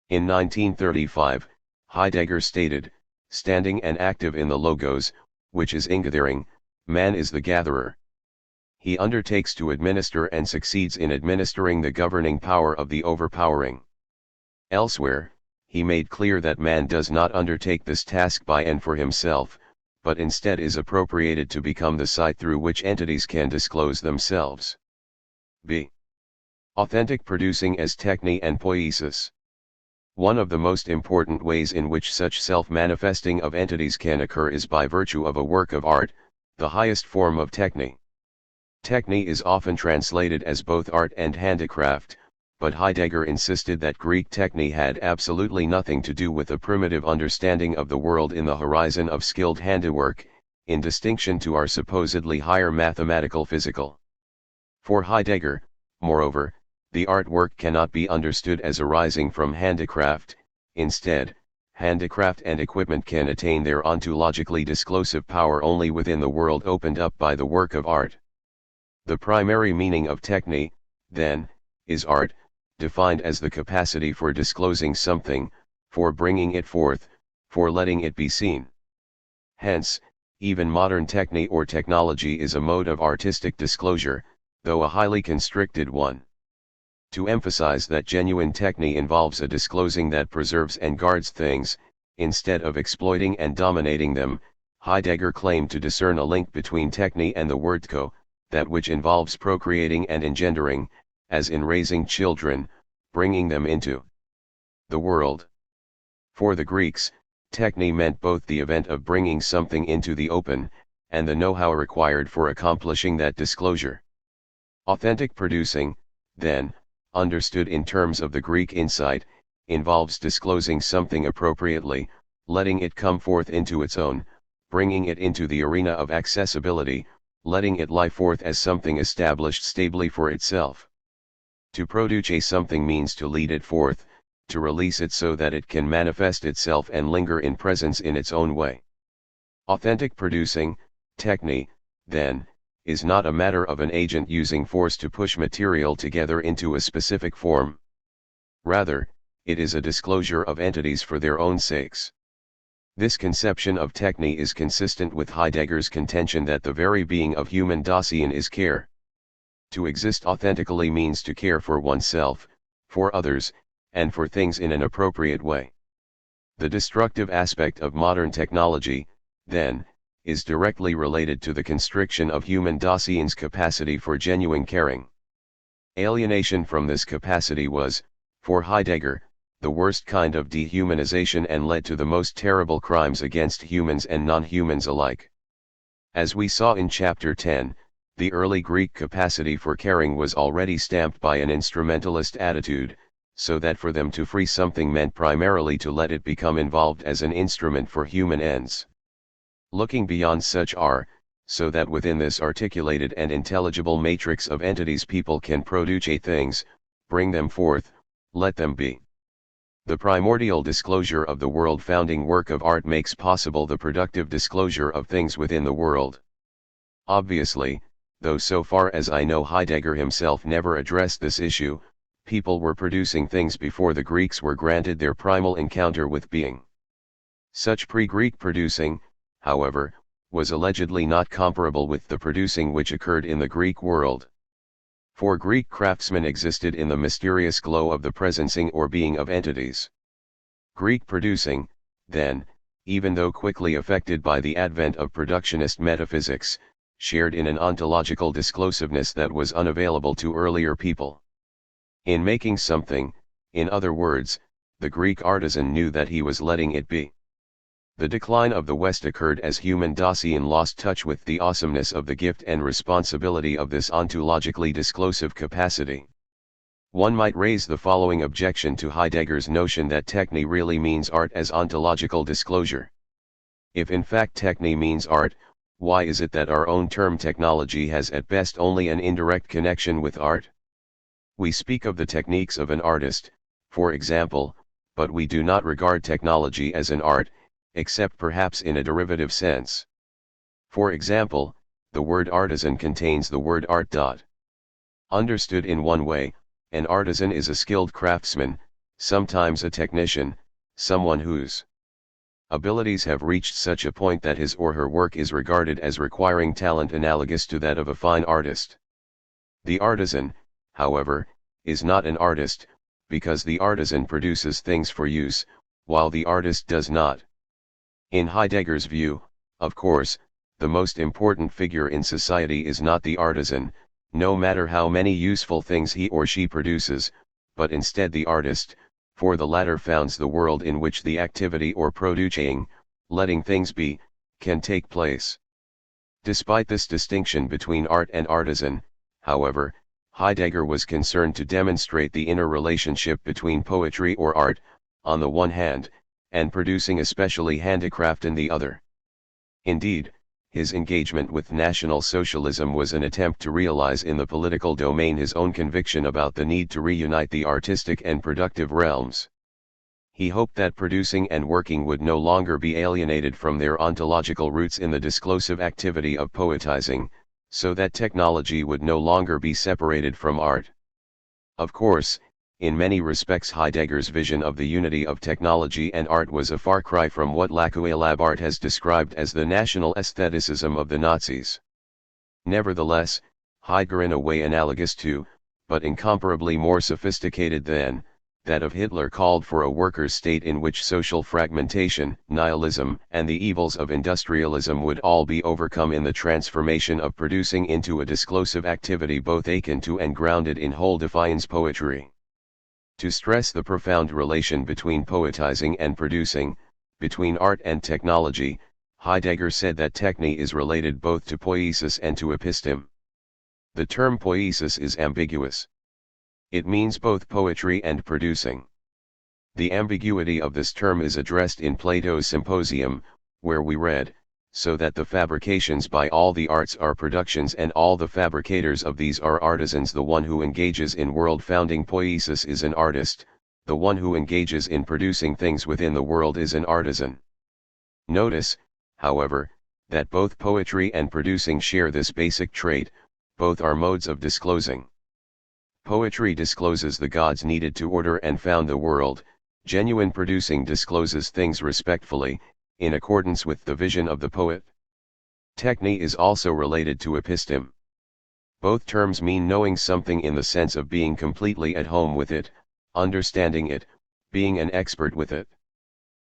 In 1935, Heidegger stated, standing and active in the logos, which is ingathering, man is the gatherer. He undertakes to administer and succeeds in administering the governing power of the overpowering. Elsewhere, he made clear that man does not undertake this task by and for himself, but instead is appropriated to become the site through which entities can disclose themselves. B. Authentic producing as techne and poiesis. One of the most important ways in which such self-manifesting of entities can occur is by virtue of a work of art, the highest form of techne. Techne is often translated as both art and handicraft, but Heidegger insisted that Greek techne had absolutely nothing to do with a primitive understanding of the world in the horizon of skilled handiwork, in distinction to our supposedly higher mathematical physical. For Heidegger, moreover, the artwork cannot be understood as arising from handicraft. Instead, handicraft and equipment can attain their ontologically disclosive power only within the world opened up by the work of art. The primary meaning of techne, then, is art, defined as the capacity for disclosing something, for bringing it forth, for letting it be seen. Hence, even modern techne or technology is a mode of artistic disclosure, though a highly constricted one. To emphasize that genuine techne involves a disclosing that preserves and guards things, instead of exploiting and dominating them, Heidegger claimed to discern a link between techne and the word tko, that which involves procreating and engendering, as in raising children, bringing them into the world. For the Greeks, techne meant both the event of bringing something into the open, and the know-how required for accomplishing that disclosure. Authentic producing, then, understood in terms of the Greek insight, involves disclosing something appropriately, letting it come forth into its own, bringing it into the arena of accessibility, letting it lie forth as something established stably for itself. To produce something means to lead it forth, to release it so that it can manifest itself and linger in presence in its own way. Authentic producing, techne, then, is not a matter of an agent using force to push material together into a specific form. Rather, it is a disclosure of entities for their own sakes. This conception of techne is consistent with Heidegger's contention that the very being of human Dasein is care. To exist authentically means to care for oneself, for others, and for things in an appropriate way. The destructive aspect of modern technology, then, is directly related to the constriction of human Dasein's capacity for genuine caring. Alienation from this capacity was, for Heidegger, the worst kind of dehumanization and led to the most terrible crimes against humans and non-humans alike. As we saw in Chapter 10, the early Greek capacity for caring was already stamped by an instrumentalist attitude, so that for them to free something meant primarily to let it become involved as an instrument for human ends. Looking beyond such so that within this articulated and intelligible matrix of entities people can produce things, bring them forth, let them be. The primordial disclosure of the world-founding work of art makes possible the productive disclosure of things within the world. Obviously, though so far as I know Heidegger himself never addressed this issue, people were producing things before the Greeks were granted their primal encounter with being. Such pre-Greek producing, however, was allegedly not comparable with the producing which occurred in the Greek world. For Greek craftsmen existed in the mysterious glow of the presencing or being of entities. Greek producing, then, even though quickly affected by the advent of productionist metaphysics, shared in an ontological disclosiveness that was unavailable to earlier people. In making something, in other words, the Greek artisan knew that he was letting it be. The decline of the West occurred as human Dasein lost touch with the awesomeness of the gift and responsibility of this ontologically disclosive capacity. One might raise the following objection to Heidegger's notion that techne really means art as ontological disclosure. If in fact techne means art, why is it that our own term technology has at best only an indirect connection with art? We speak of the techniques of an artist, for example, but we do not regard technology as an art, except perhaps in a derivative sense. For example, the word artisan contains the word art. Understood in one way, an artisan is a skilled craftsman, sometimes a technician, someone whose abilities have reached such a point that his or her work is regarded as requiring talent analogous to that of a fine artist. The artisan, however, is not an artist, because the artisan produces things for use, while the artist does not. In Heidegger's view, of course, the most important figure in society is not the artisan, no matter how many useful things he or she produces, but instead the artist, for the latter founds the world in which the activity or producing, letting things be, can take place. Despite this distinction between art and artisan, however, Heidegger was concerned to demonstrate the inner relationship between poetry or art, on the one hand, and producing especially handicraft on the other. Indeed, his engagement with National Socialism was an attempt to realize in the political domain his own conviction about the need to reunite the artistic and productive realms. He hoped that producing and working would no longer be alienated from their ontological roots in the disclosive activity of poetizing, so that technology would no longer be separated from art. Of course, in many respects Heidegger's vision of the unity of technology and art was a far cry from what Lacuelabart has described as the national aestheticism of the Nazis. Nevertheless, Heidegger, in a way analogous to, but incomparably more sophisticated than, that of Hitler, called for a workers' state in which social fragmentation, nihilism, and the evils of industrialism would all be overcome in the transformation of producing into a disclosive activity both akin to and grounded in whole defiance poetry. To stress the profound relation between poetizing and producing, between art and technology, Heidegger said that techne is related both to poiesis and to episteme. The term poiesis is ambiguous. It means both poetry and producing. The ambiguity of this term is addressed in Plato's Symposium, where we read, so that the fabrications by all the arts are productions and all the fabricators of these are artisans. The one who engages in world-founding poiesis is an artist, the one who engages in producing things within the world is an artisan. Notice, however, that both poetry and producing share this basic trait, both are modes of disclosing. Poetry discloses the gods needed to order and found the world, genuine producing discloses things respectfully, in accordance with the vision of the poet. Techne is also related to episteme. Both terms mean knowing something in the sense of being completely at home with it, understanding it, being an expert with it.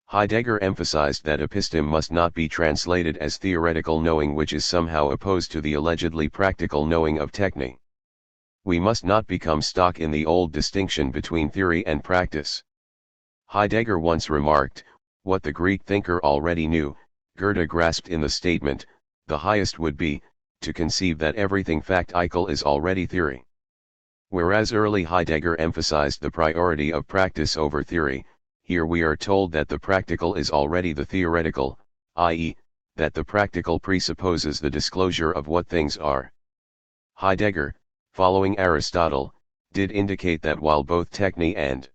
Heidegger emphasized that episteme must not be translated as theoretical knowing, which is somehow opposed to the allegedly practical knowing of techne. We must not become stuck in the old distinction between theory and practice. Heidegger once remarked, what the Greek thinker already knew, Goethe grasped in the statement, the highest would be, to conceive that everything factical is already theory. Whereas early Heidegger emphasized the priority of practice over theory, here we are told that the practical is already the theoretical, i.e., that the practical presupposes the disclosure of what things are. Heidegger, following Aristotle, did indicate that while both techne and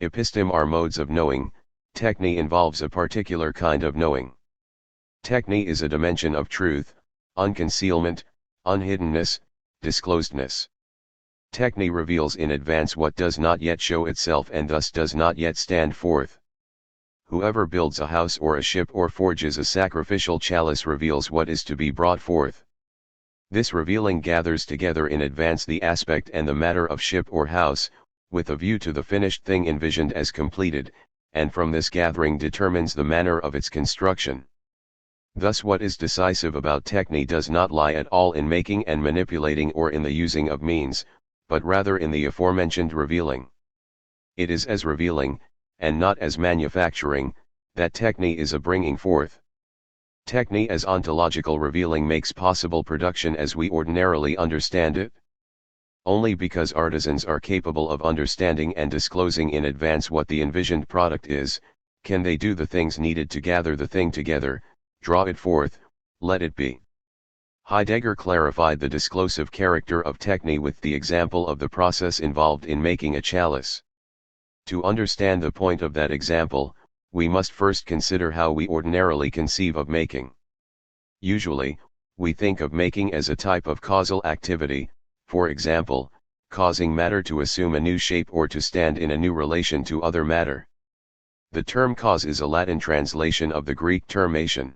episteme are modes of knowing, techne involves a particular kind of knowing. Techne is a dimension of truth, unconcealment, unhiddenness, disclosedness. Techne reveals in advance what does not yet show itself and thus does not yet stand forth. Whoever builds a house or a ship or forges a sacrificial chalice reveals what is to be brought forth. This revealing gathers together in advance the aspect and the matter of ship or house, with a view to the finished thing envisioned as completed, and from this gathering determines the manner of its construction. Thus what is decisive about techne does not lie at all in making and manipulating or in the using of means, but rather in the aforementioned revealing. It is as revealing, and not as manufacturing, that techne is a bringing forth. Techne as ontological revealing makes possible production as we ordinarily understand it. Only because artisans are capable of understanding and disclosing in advance what the envisioned product is, can they do the things needed to gather the thing together, draw it forth, let it be. Heidegger clarified the disclosive character of techne with the example of the process involved in making a chalice. To understand the point of that example, we must first consider how we ordinarily conceive of making. Usually, we think of making as a type of causal activity, for example, causing matter to assume a new shape or to stand in a new relation to other matter. The term cause is a Latin translation of the Greek term ation.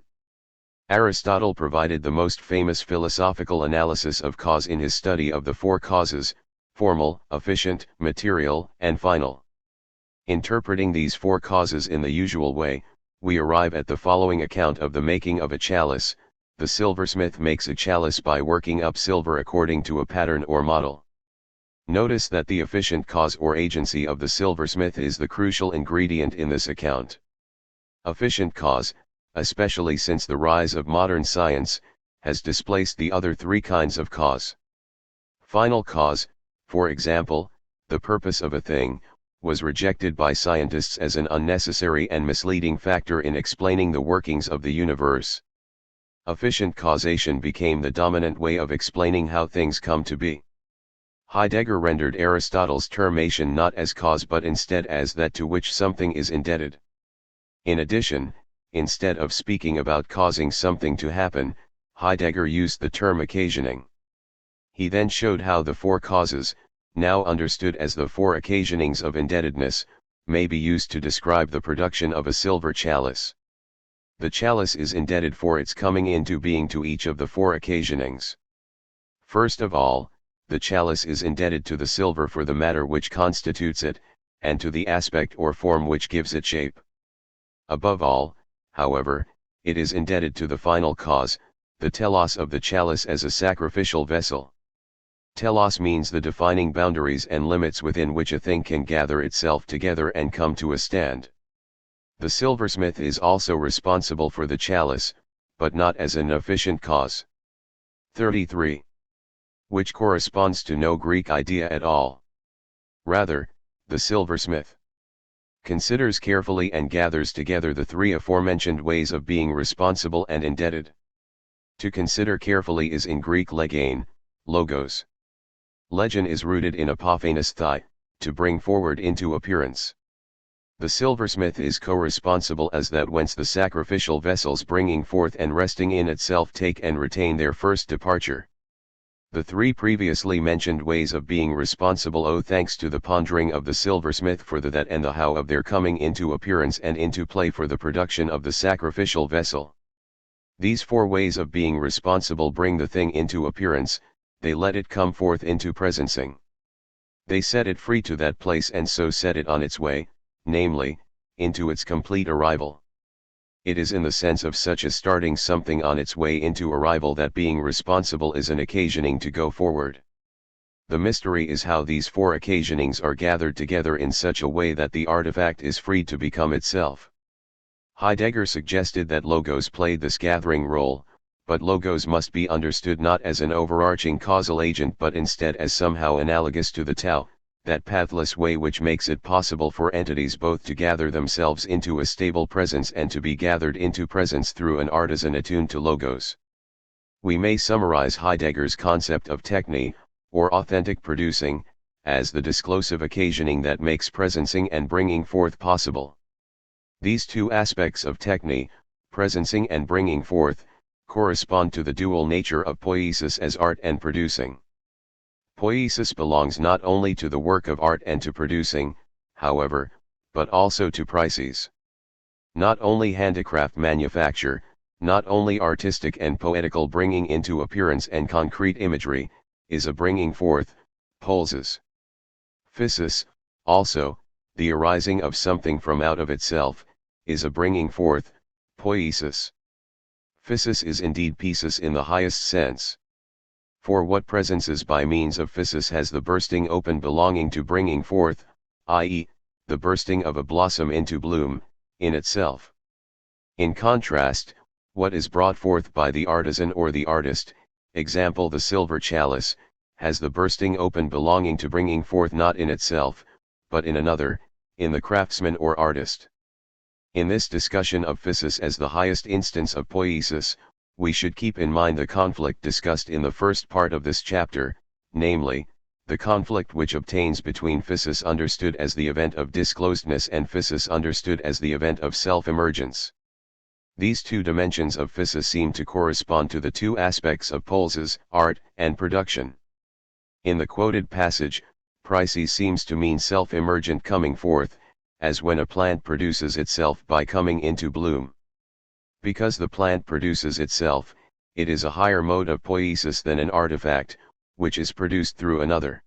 Aristotle provided the most famous philosophical analysis of cause in his study of the four causes: formal, efficient, material, and final. Interpreting these four causes in the usual way, we arrive at the following account of the making of a chalice. The silversmith makes a chalice by working up silver according to a pattern or model. Notice that the efficient cause or agency of the silversmith is the crucial ingredient in this account. Efficient cause, especially since the rise of modern science, has displaced the other three kinds of cause. Final cause, for example, the purpose of a thing, was rejected by scientists as an unnecessary and misleading factor in explaining the workings of the universe. Efficient causation became the dominant way of explaining how things come to be. Heidegger rendered Aristotle's termation not as cause but instead as that to which something is indebted. In addition, instead of speaking about causing something to happen, Heidegger used the term occasioning. He then showed how the four causes, now understood as the four occasionings of indebtedness, may be used to describe the production of a silver chalice. The chalice is indebted for its coming into being to each of the four occasionings. First of all, the chalice is indebted to the silver for the matter which constitutes it, and to the aspect or form which gives it shape. Above all, however, it is indebted to the final cause, the telos of the chalice as a sacrificial vessel. Telos means the defining boundaries and limits within which a thing can gather itself together and come to a stand. The silversmith is also responsible for the chalice, but not as an efficient cause. 33. Which corresponds to no Greek idea at all. Rather, the silversmith considers carefully and gathers together the three aforementioned ways of being responsible and indebted. To consider carefully is in Greek legein, logos. Legein is rooted in apophanes thai, to bring forward into appearance. The silversmith is co-responsible as that whence the sacrificial vessels bringing forth and resting in itself take and retain their first departure. The three previously mentioned ways of being responsible owe thanks to the pondering of the silversmith for the that and the how of their coming into appearance and into play for the production of the sacrificial vessel. These four ways of being responsible bring the thing into appearance, they let it come forth into presencing. They set it free to that place and so set it on its way, namely, into its complete arrival. It is in the sense of such as starting something on its way into arrival that being responsible is an occasioning to go forward. The mystery is how these four occasionings are gathered together in such a way that the artifact is freed to become itself. Heidegger suggested that logos played this gathering role, but logos must be understood not as an overarching causal agent but instead as somehow analogous to the Tao, that pathless way which makes it possible for entities both to gather themselves into a stable presence and to be gathered into presence through an artisan attuned to logos. We may summarize Heidegger's concept of techne, or authentic producing, as the disclosive occasioning that makes presencing and bringing forth possible. These two aspects of techne, presencing and bringing forth, correspond to the dual nature of poiesis as art and producing. Poiesis belongs not only to the work of art and to producing, however, but also to praeses. Not only handicraft manufacture, not only artistic and poetical bringing into appearance and concrete imagery, is a bringing forth, poiesis. Physis, also, the arising of something from out of itself, is a bringing forth, poiesis. Physis is indeed pieces in the highest sense. For what presences by means of physis has the bursting open belonging to bringing forth, i.e., the bursting of a blossom into bloom, in itself. In contrast, what is brought forth by the artisan or the artist, example the silver chalice, has the bursting open belonging to bringing forth not in itself, but in another, in the craftsman or artist. In this discussion of physis as the highest instance of poiesis, we should keep in mind the conflict discussed in the first part of this chapter, namely, the conflict which obtains between physis understood as the event of disclosedness and physis understood as the event of self-emergence. These two dimensions of physis seem to correspond to the two aspects of poiesis, art, and production. In the quoted passage, praeses seems to mean self-emergent coming forth, as when a plant produces itself by coming into bloom. Because the plant produces itself, it is a higher mode of poiesis than an artifact, which is produced through another.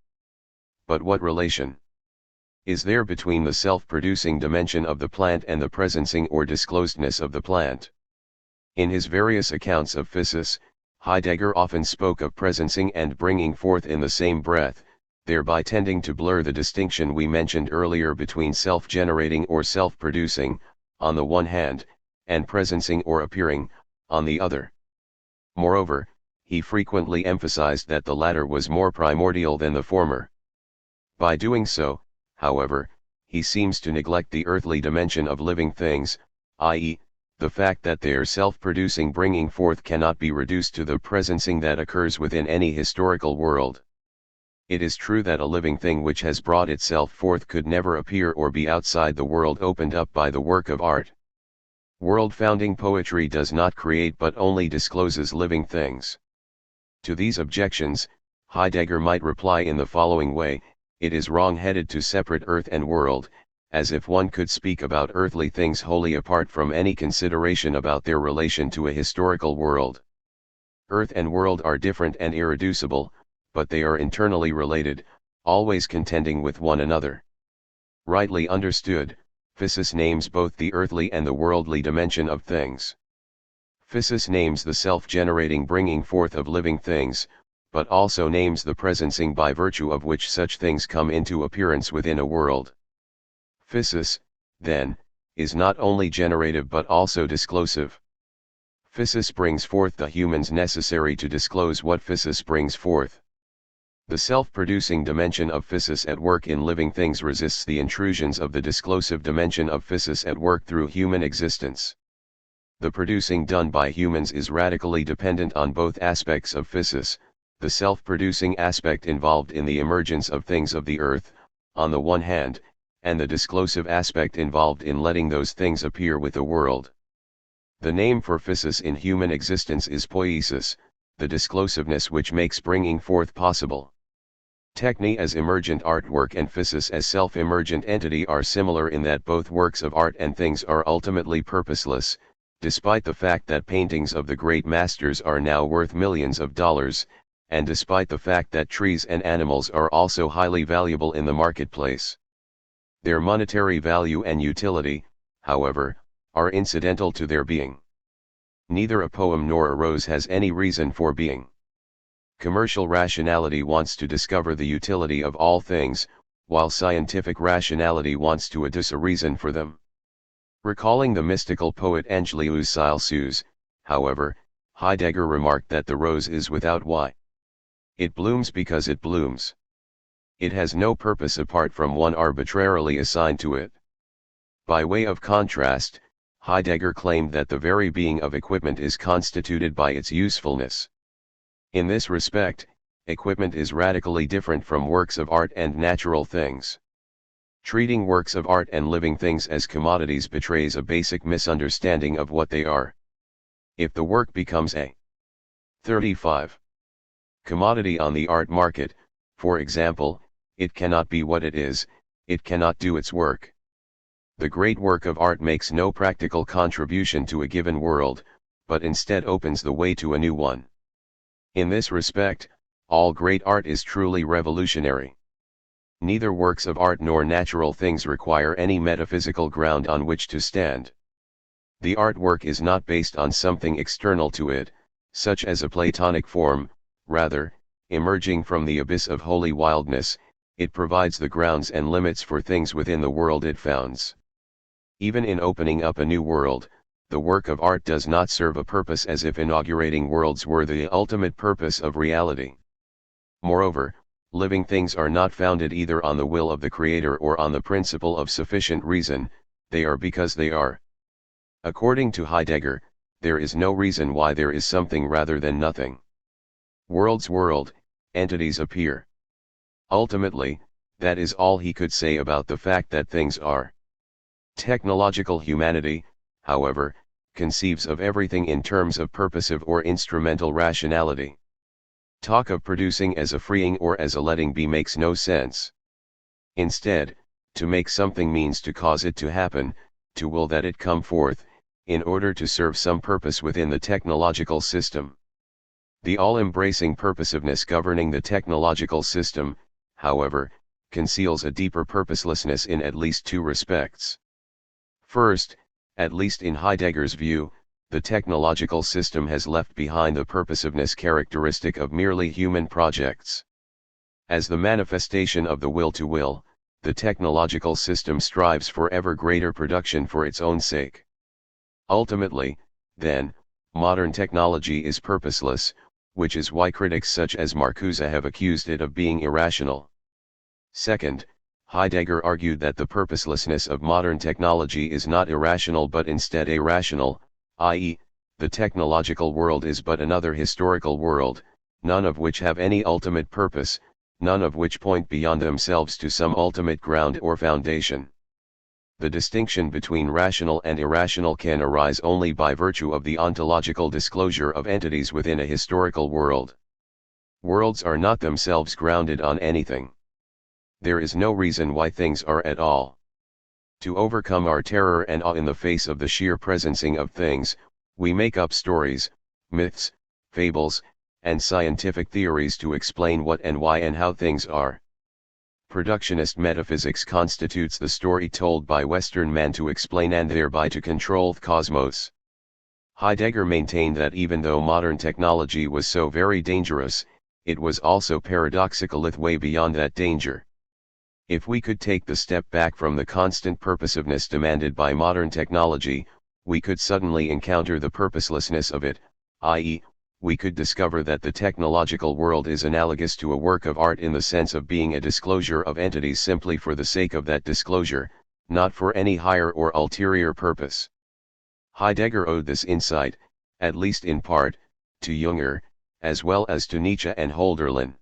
But what relation is there between the self-producing dimension of the plant and the presencing or disclosedness of the plant? In his various accounts of physis, Heidegger often spoke of presencing and bringing forth in the same breath, thereby tending to blur the distinction we mentioned earlier between self-generating or self-producing, on the one hand, and presencing or appearing, on the other. Moreover, he frequently emphasized that the latter was more primordial than the former. By doing so, however, he seems to neglect the earthly dimension of living things, i.e., the fact that their self-producing bringing forth cannot be reduced to the presencing that occurs within any historical world. It is true that a living thing which has brought itself forth could never appear or be outside the world opened up by the work of art. World-founding poetry does not create but only discloses living things. To these objections, Heidegger might reply in the following way: it is wrong-headed to separate earth and world, as if one could speak about earthly things wholly apart from any consideration about their relation to a historical world. Earth and world are different and irreducible, but they are internally related, always contending with one another. Rightly understood, physis names both the earthly and the worldly dimension of things. Physis names the self-generating bringing forth of living things, but also names the presencing by virtue of which such things come into appearance within a world. Physis, then, is not only generative but also disclosive. Physis brings forth the humans necessary to disclose what physis brings forth. The self-producing dimension of physis at work in living things resists the intrusions of the disclosive dimension of physis at work through human existence. The producing done by humans is radically dependent on both aspects of physis, the self-producing aspect involved in the emergence of things of the earth, on the one hand, and the disclosive aspect involved in letting those things appear with the world. The name for physis in human existence is poiesis, the disclosiveness which makes bringing forth possible. Techne as emergent artwork and physis as self-emergent entity are similar in that both works of art and things are ultimately purposeless, despite the fact that paintings of the great masters are now worth millions of dollars, and despite the fact that trees and animals are also highly valuable in the marketplace. Their monetary value and utility, however, are incidental to their being. Neither a poem nor a rose has any reason for being. Commercial rationality wants to discover the utility of all things, while scientific rationality wants to adduce a reason for them. Recalling the mystical poet Angelus Silsus, however, Heidegger remarked that the rose is without why. It blooms because it blooms. It has no purpose apart from one arbitrarily assigned to it. By way of contrast, Heidegger claimed that the very being of equipment is constituted by its usefulness. In this respect, equipment is radically different from works of art and natural things. Treating works of art and living things as commodities betrays a basic misunderstanding of what they are. If the work becomes a 35 commodity on the art market, for example, it cannot be what it is, it cannot do its work. The great work of art makes no practical contribution to a given world, but instead opens the way to a new one. In this respect, all great art is truly revolutionary. Neither works of art nor natural things require any metaphysical ground on which to stand. The artwork is not based on something external to it, such as a Platonic form; rather, emerging from the abyss of holy wildness, it provides the grounds and limits for things within the world it founds. Even in opening up a new world, the work of art does not serve a purpose as if inaugurating worlds were the ultimate purpose of reality. Moreover, living things are not founded either on the will of the Creator or on the principle of sufficient reason, they are because they are. According to Heidegger, there is no reason why there is something rather than nothing. Worlds world, entities appear. Ultimately, that is all he could say about the fact that things are. Technological humanity, however, conceives of everything in terms of purposive or instrumental rationality. Talk of producing as a freeing or as a letting be makes no sense. Instead, to make something means to cause it to happen, to will that it come forth, in order to serve some purpose within the technological system. The all-embracing purposiveness governing the technological system, however, conceals a deeper purposelessness in at least two respects. First, at least in Heidegger's view, the technological system has left behind the purposiveness characteristic of merely human projects. As the manifestation of the will to will, the technological system strives for ever greater production for its own sake. Ultimately, then, modern technology is purposeless, which is why critics such as Marcuse have accused it of being irrational. Second, Heidegger argued that the purposelessness of modern technology is not irrational but instead irrational, i.e., the technological world is but another historical world, none of which have any ultimate purpose, none of which point beyond themselves to some ultimate ground or foundation. The distinction between rational and irrational can arise only by virtue of the ontological disclosure of entities within a historical world. Worlds are not themselves grounded on anything. There is no reason why things are at all. To overcome our terror and awe in the face of the sheer presencing of things, we make up stories, myths, fables, and scientific theories to explain what and why and how things are. Productionist metaphysics constitutes the story told by Western man to explain and thereby to control the cosmos. Heidegger maintained that even though modern technology was so very dangerous, it was also paradoxical way beyond that danger. If we could take the step back from the constant purposiveness demanded by modern technology, we could suddenly encounter the purposelessness of it, i.e., we could discover that the technological world is analogous to a work of art in the sense of being a disclosure of entities simply for the sake of that disclosure, not for any higher or ulterior purpose. Heidegger owed this insight, at least in part, to Jünger, as well as to Nietzsche and Hölderlin.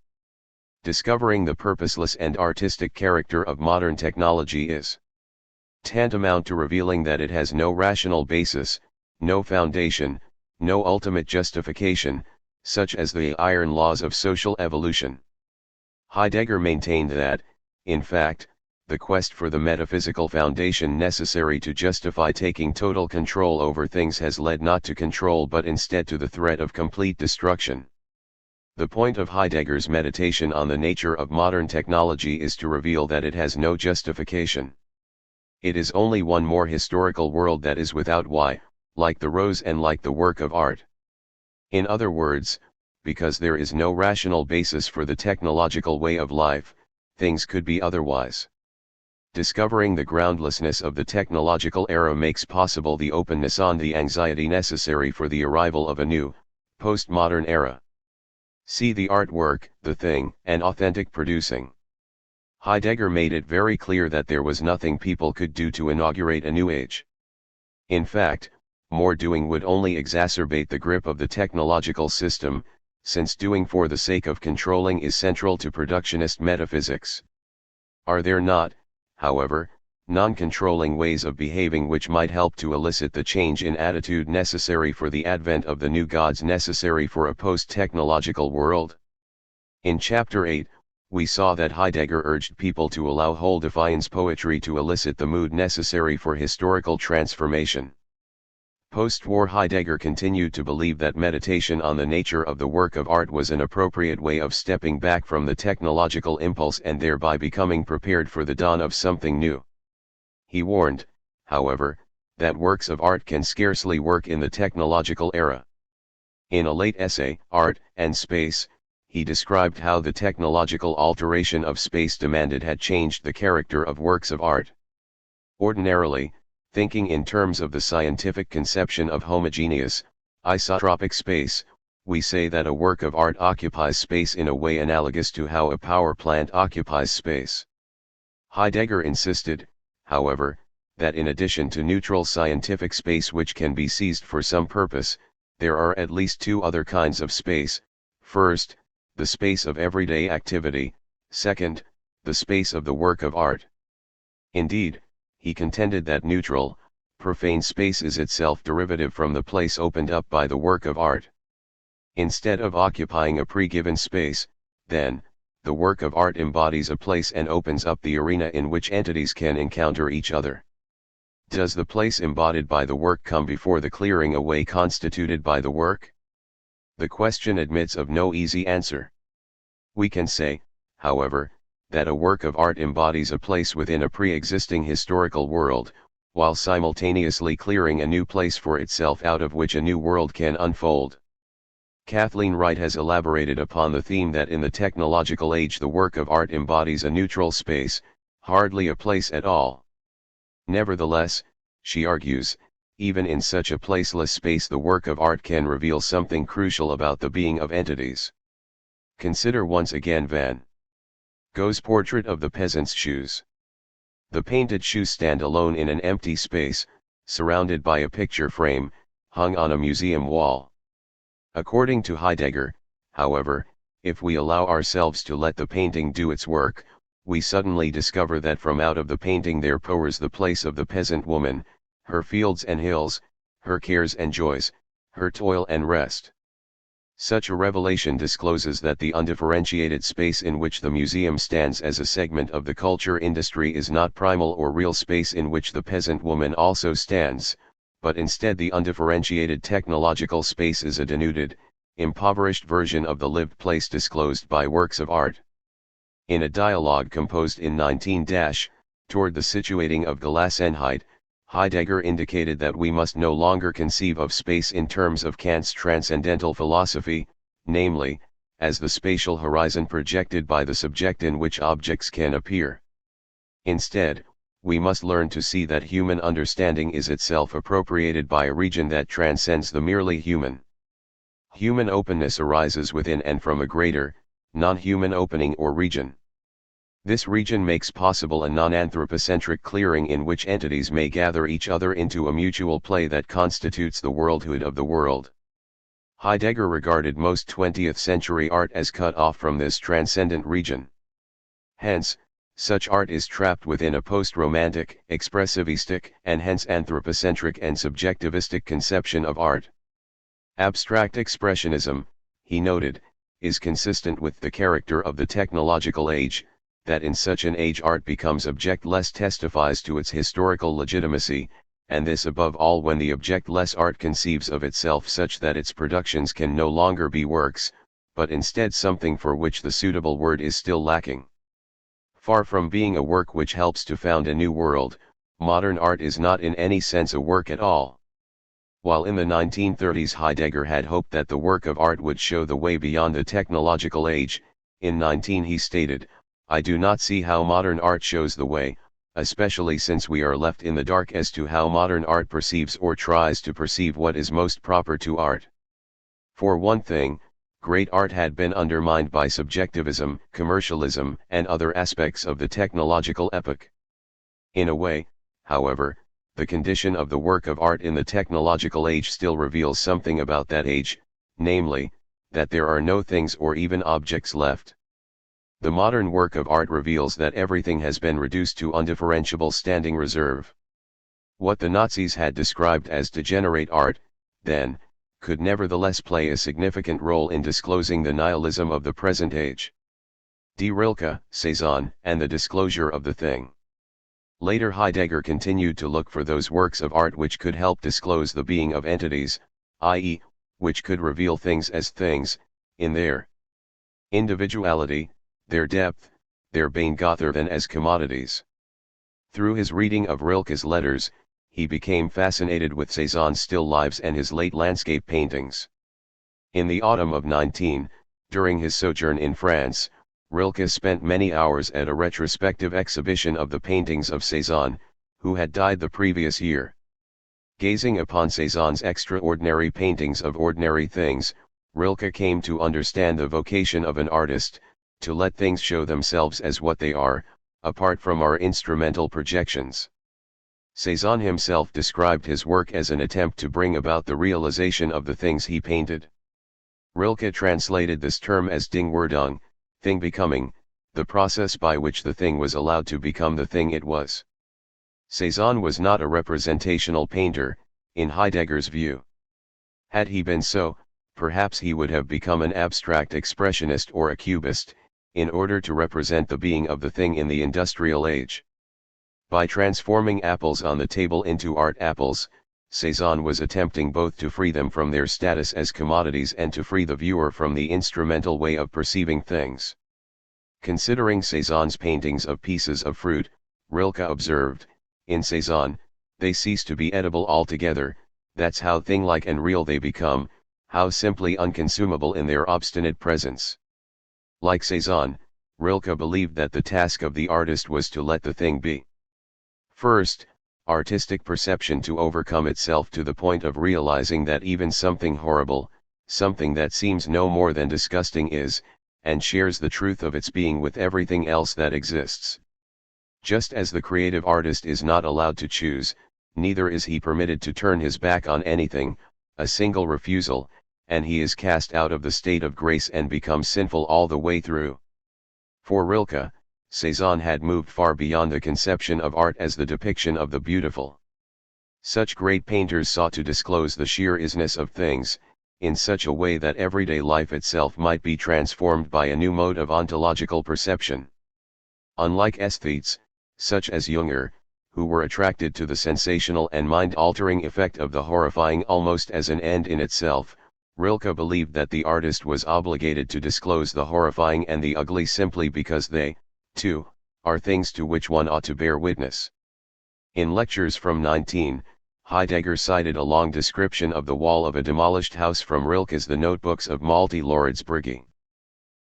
Discovering the purposeless and artistic character of modern technology is tantamount to revealing that it has no rational basis, no foundation, no ultimate justification, such as the iron laws of social evolution. Heidegger maintained that, in fact, the quest for the metaphysical foundation necessary to justify taking total control over things has led not to control but instead to the threat of complete destruction. The point of Heidegger's meditation on the nature of modern technology is to reveal that it has no justification. It is only one more historical world that is without why, like the rose and like the work of art. In other words, because there is no rational basis for the technological way of life, things could be otherwise. Discovering the groundlessness of the technological era makes possible the openness on the anxiety necessary for the arrival of a new, postmodern era. See the artwork, the thing, and authentic producing. Heidegger made it very clear that there was nothing people could do to inaugurate a new age. In fact, more doing would only exacerbate the grip of the technological system, since doing for the sake of controlling is central to productionist metaphysics. Are there not, however, non-controlling ways of behaving which might help to elicit the change in attitude necessary for the advent of the new gods necessary for a post-technological world? In Chapter 8, we saw that Heidegger urged people to allow whole defiance poetry to elicit the mood necessary for historical transformation. Post-war Heidegger continued to believe that meditation on the nature of the work of art was an appropriate way of stepping back from the technological impulse and thereby becoming prepared for the dawn of something new. He warned, however, that works of art can scarcely work in the technological era. In a late essay, Art and Space, he described how the technological alteration of space demanded had changed the character of works of art. Ordinarily, thinking in terms of the scientific conception of homogeneous, isotropic space, we say that a work of art occupies space in a way analogous to how a power plant occupies space. Heidegger insisted, however, that in addition to neutral scientific space which can be seized for some purpose, there are at least two other kinds of space: first, the space of everyday activity; second, the space of the work of art. Indeed, he contended that neutral, profane space is itself derivative from the place opened up by the work of art. Instead of occupying a pre-given space, then, the work of art embodies a place and opens up the arena in which entities can encounter each other. Does the place embodied by the work come before the clearing away constituted by the work? The question admits of no easy answer. We can say, however, that a work of art embodies a place within a pre-existing historical world, while simultaneously clearing a new place for itself out of which a new world can unfold. Kathleen Wright has elaborated upon the theme that in the technological age the work of art embodies a neutral space, hardly a place at all. Nevertheless, she argues, even in such a placeless space the work of art can reveal something crucial about the being of entities. Consider once again Van Gogh's portrait of the peasant's shoes. The painted shoes stand alone in an empty space, surrounded by a picture frame, hung on a museum wall. According to Heidegger, however, if we allow ourselves to let the painting do its work, we suddenly discover that from out of the painting there pours the place of the peasant woman, her fields and hills, her cares and joys, her toil and rest. Such a revelation discloses that the undifferentiated space in which the museum stands as a segment of the culture industry is not primal or real space in which the peasant woman also stands, but instead the undifferentiated technological space is a denuded, impoverished version of the lived place disclosed by works of art. In a dialogue composed in 19- toward the situating of Gelassenheit, Heidegger indicated that we must no longer conceive of space in terms of Kant's transcendental philosophy, namely, as the spatial horizon projected by the subject in which objects can appear. Instead, we must learn to see that human understanding is itself appropriated by a region that transcends the merely human. Human openness arises within and from a greater, non-human opening or region. This region makes possible a non-anthropocentric clearing in which entities may gather each other into a mutual play that constitutes the worldhood of the world. Heidegger regarded most 20th century art as cut off from this transcendent region. Hence, such art is trapped within a post-romantic, expressivistic, and hence anthropocentric and subjectivistic conception of art. Abstract expressionism, he noted, is consistent with the character of the technological age, that in such an age art becomes objectless testifies to its historical legitimacy, and this above all when the objectless art conceives of itself such that its productions can no longer be works, but instead something for which the suitable word is still lacking. Far from being a work which helps to found a new world, modern art is not in any sense a work at all. While in the 1930s Heidegger had hoped that the work of art would show the way beyond the technological age, in 19 he stated, "I do not see how modern art shows the way, especially since we are left in the dark as to how modern art perceives or tries to perceive what is most proper to art. For one thing, great art had been undermined by subjectivism, commercialism, and other aspects of the technological epoch. In a way, however, the condition of the work of art in the technological age still reveals something about that age, namely, that there are no things or even objects left. The modern work of art reveals that everything has been reduced to undifferentiable standing reserve. What the Nazis had described as degenerate art, then, could nevertheless play a significant role in disclosing the nihilism of the present age. D. Rilke, Cézanne, and the disclosure of the thing. Later Heidegger continued to look for those works of art which could help disclose the being of entities, i.e., which could reveal things as things, in their individuality, their depth, their Beingother than as commodities. Through his reading of Rilke's letters, he became fascinated with Cézanne's still lives and his late landscape paintings. In the autumn of 19, during his sojourn in France, Rilke spent many hours at a retrospective exhibition of the paintings of Cézanne, who had died the previous year. Gazing upon Cézanne's extraordinary paintings of ordinary things, Rilke came to understand the vocation of an artist, to let things show themselves as what they are, apart from our instrumental projections. Cézanne himself described his work as an attempt to bring about the realization of the things he painted. Rilke translated this term as Dingwerdung, thing becoming, the process by which the thing was allowed to become the thing it was. Cézanne was not a representational painter, in Heidegger's view. Had he been so, perhaps he would have become an abstract expressionist or a cubist, in order to represent the being of the thing in the industrial age. By transforming apples on the table into art apples, Cézanne was attempting both to free them from their status as commodities and to free the viewer from the instrumental way of perceiving things. Considering Cézanne's paintings of pieces of fruit, Rilke observed, in Cézanne, they cease to be edible altogether, that's how thing-like and real they become, how simply unconsumable in their obstinate presence. Like Cezanne, Rilke believed that the task of the artist was to let the thing be. First, artistic perception to overcome itself to the point of realizing that even something horrible, something that seems no more than disgusting is, and shares the truth of its being with everything else that exists. Just as the creative artist is not allowed to choose, neither is he permitted to turn his back on anything, a single refusal, and he is cast out of the state of grace and becomes sinful all the way through. For Rilke, Cezanne had moved far beyond the conception of art as the depiction of the beautiful. Such great painters sought to disclose the sheer isness of things, in such a way that everyday life itself might be transformed by a new mode of ontological perception. Unlike aesthetes, such as Junger, who were attracted to the sensational and mind-altering effect of the horrifying almost as an end in itself, Rilke believed that the artist was obligated to disclose the horrifying and the ugly simply because they, too, are things to which one ought to bear witness. In Lectures from 19, Heidegger cited a long description of the wall of a demolished house from Rilke's The Notebooks of Malte Lorenz Brügge.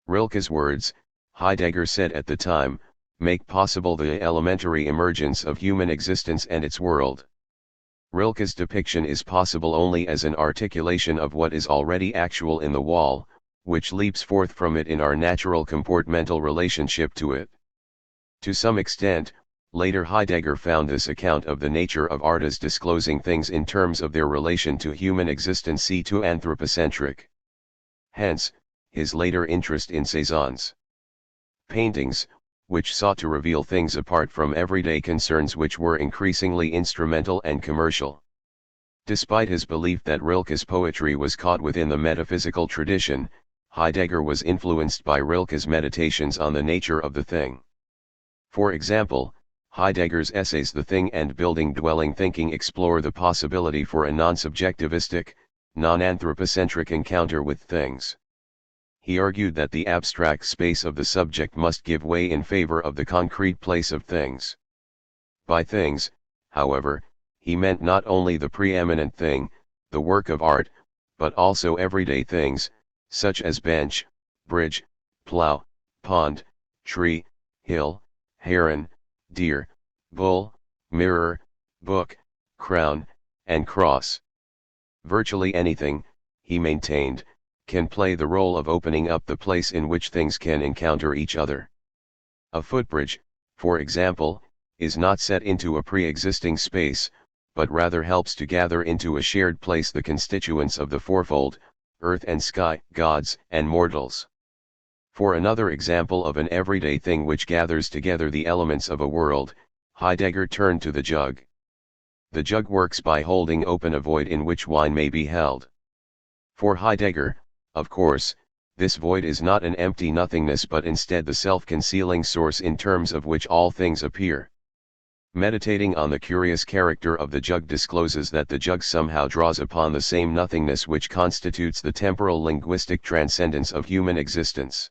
Rilke's words, Heidegger said at the time, make possible the elementary emergence of human existence and its world. Rilke's depiction is possible only as an articulation of what is already actual in the wall, which leaps forth from it in our natural comportmental relationship to it. To some extent, later Heidegger found this account of the nature of art as disclosing things in terms of their relation to human existence too anthropocentric. Hence, his later interest in Cezanne's paintings, which sought to reveal things apart from everyday concerns which were increasingly instrumental and commercial. Despite his belief that Rilke's poetry was caught within the metaphysical tradition, Heidegger was influenced by Rilke's meditations on the nature of the thing. For example, Heidegger's essays The Thing and Building Dwelling Thinking explore the possibility for a non-subjectivistic, non-anthropocentric encounter with things. He argued that the abstract space of the subject must give way in favor of the concrete place of things. By things, however, he meant not only the preeminent thing, the work of art, but also everyday things, such as bench, bridge, plow, pond, tree, hill, heron, deer, bull, mirror, book, crown, and cross. Virtually anything, he maintained, can play the role of opening up the place in which things can encounter each other. A footbridge, for example, is not set into a pre-existing space, but rather helps to gather into a shared place the constituents of the fourfold, earth and sky, gods and mortals. For another example of an everyday thing which gathers together the elements of a world, Heidegger turned to the jug. The jug works by holding open a void in which wine may be held. For Heidegger, of course, this void is not an empty nothingness but instead the self-concealing source in terms of which all things appear. Meditating on the curious character of the jug discloses that the jug somehow draws upon the same nothingness which constitutes the temporal linguistic transcendence of human existence.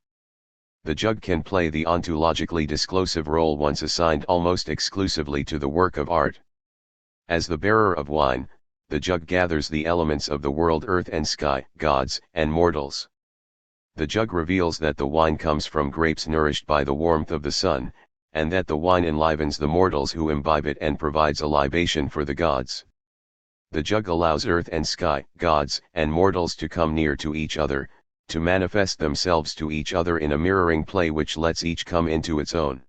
The jug can play the ontologically disclosive role once assigned almost exclusively to the work of art. As the bearer of wine, the jug gathers the elements of the world, earth and sky, gods and mortals. The jug reveals that the wine comes from grapes nourished by the warmth of the sun, and that the wine enlivens the mortals who imbibe it and provides a libation for the gods. The jug allows earth and sky, gods and mortals to come near to each other, to manifest themselves to each other in a mirroring play which lets each come into its own.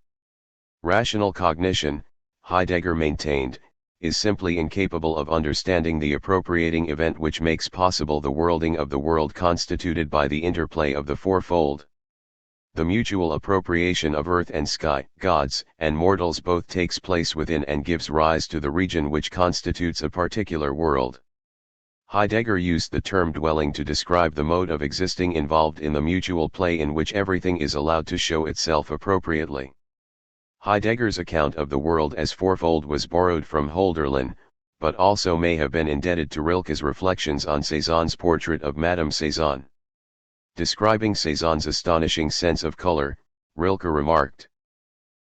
Rational cognition, Heidegger maintained, is simply incapable of understanding the appropriating event which makes possible the worlding of the world constituted by the interplay of the fourfold. The mutual appropriation of earth and sky, gods and mortals both takes place within and gives rise to the region which constitutes a particular world. Heidegger used the term dwelling to describe the mode of existing involved in the mutual play in which everything is allowed to show itself appropriately. Heidegger's account of the world as fourfold was borrowed from Hölderlin, but also may have been indebted to Rilke's reflections on Cezanne's portrait of Madame Cezanne. Describing Cezanne's astonishing sense of color, Rilke remarked,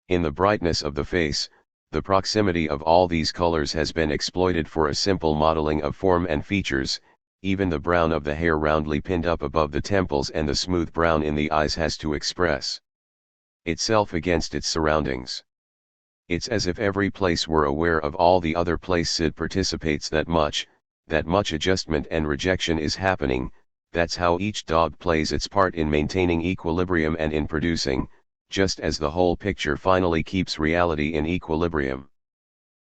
"In the brightness of the face, the proximity of all these colors has been exploited for a simple modeling of form and features, even the brown of the hair roundly pinned up above the temples and the smooth brown in the eyes has to express itself against its surroundings. It's as if every place were aware of all the other places participates that much adjustment and rejection is happening. That's how each dog plays its part in maintaining equilibrium and in producing, just as the whole picture finally keeps reality in equilibrium.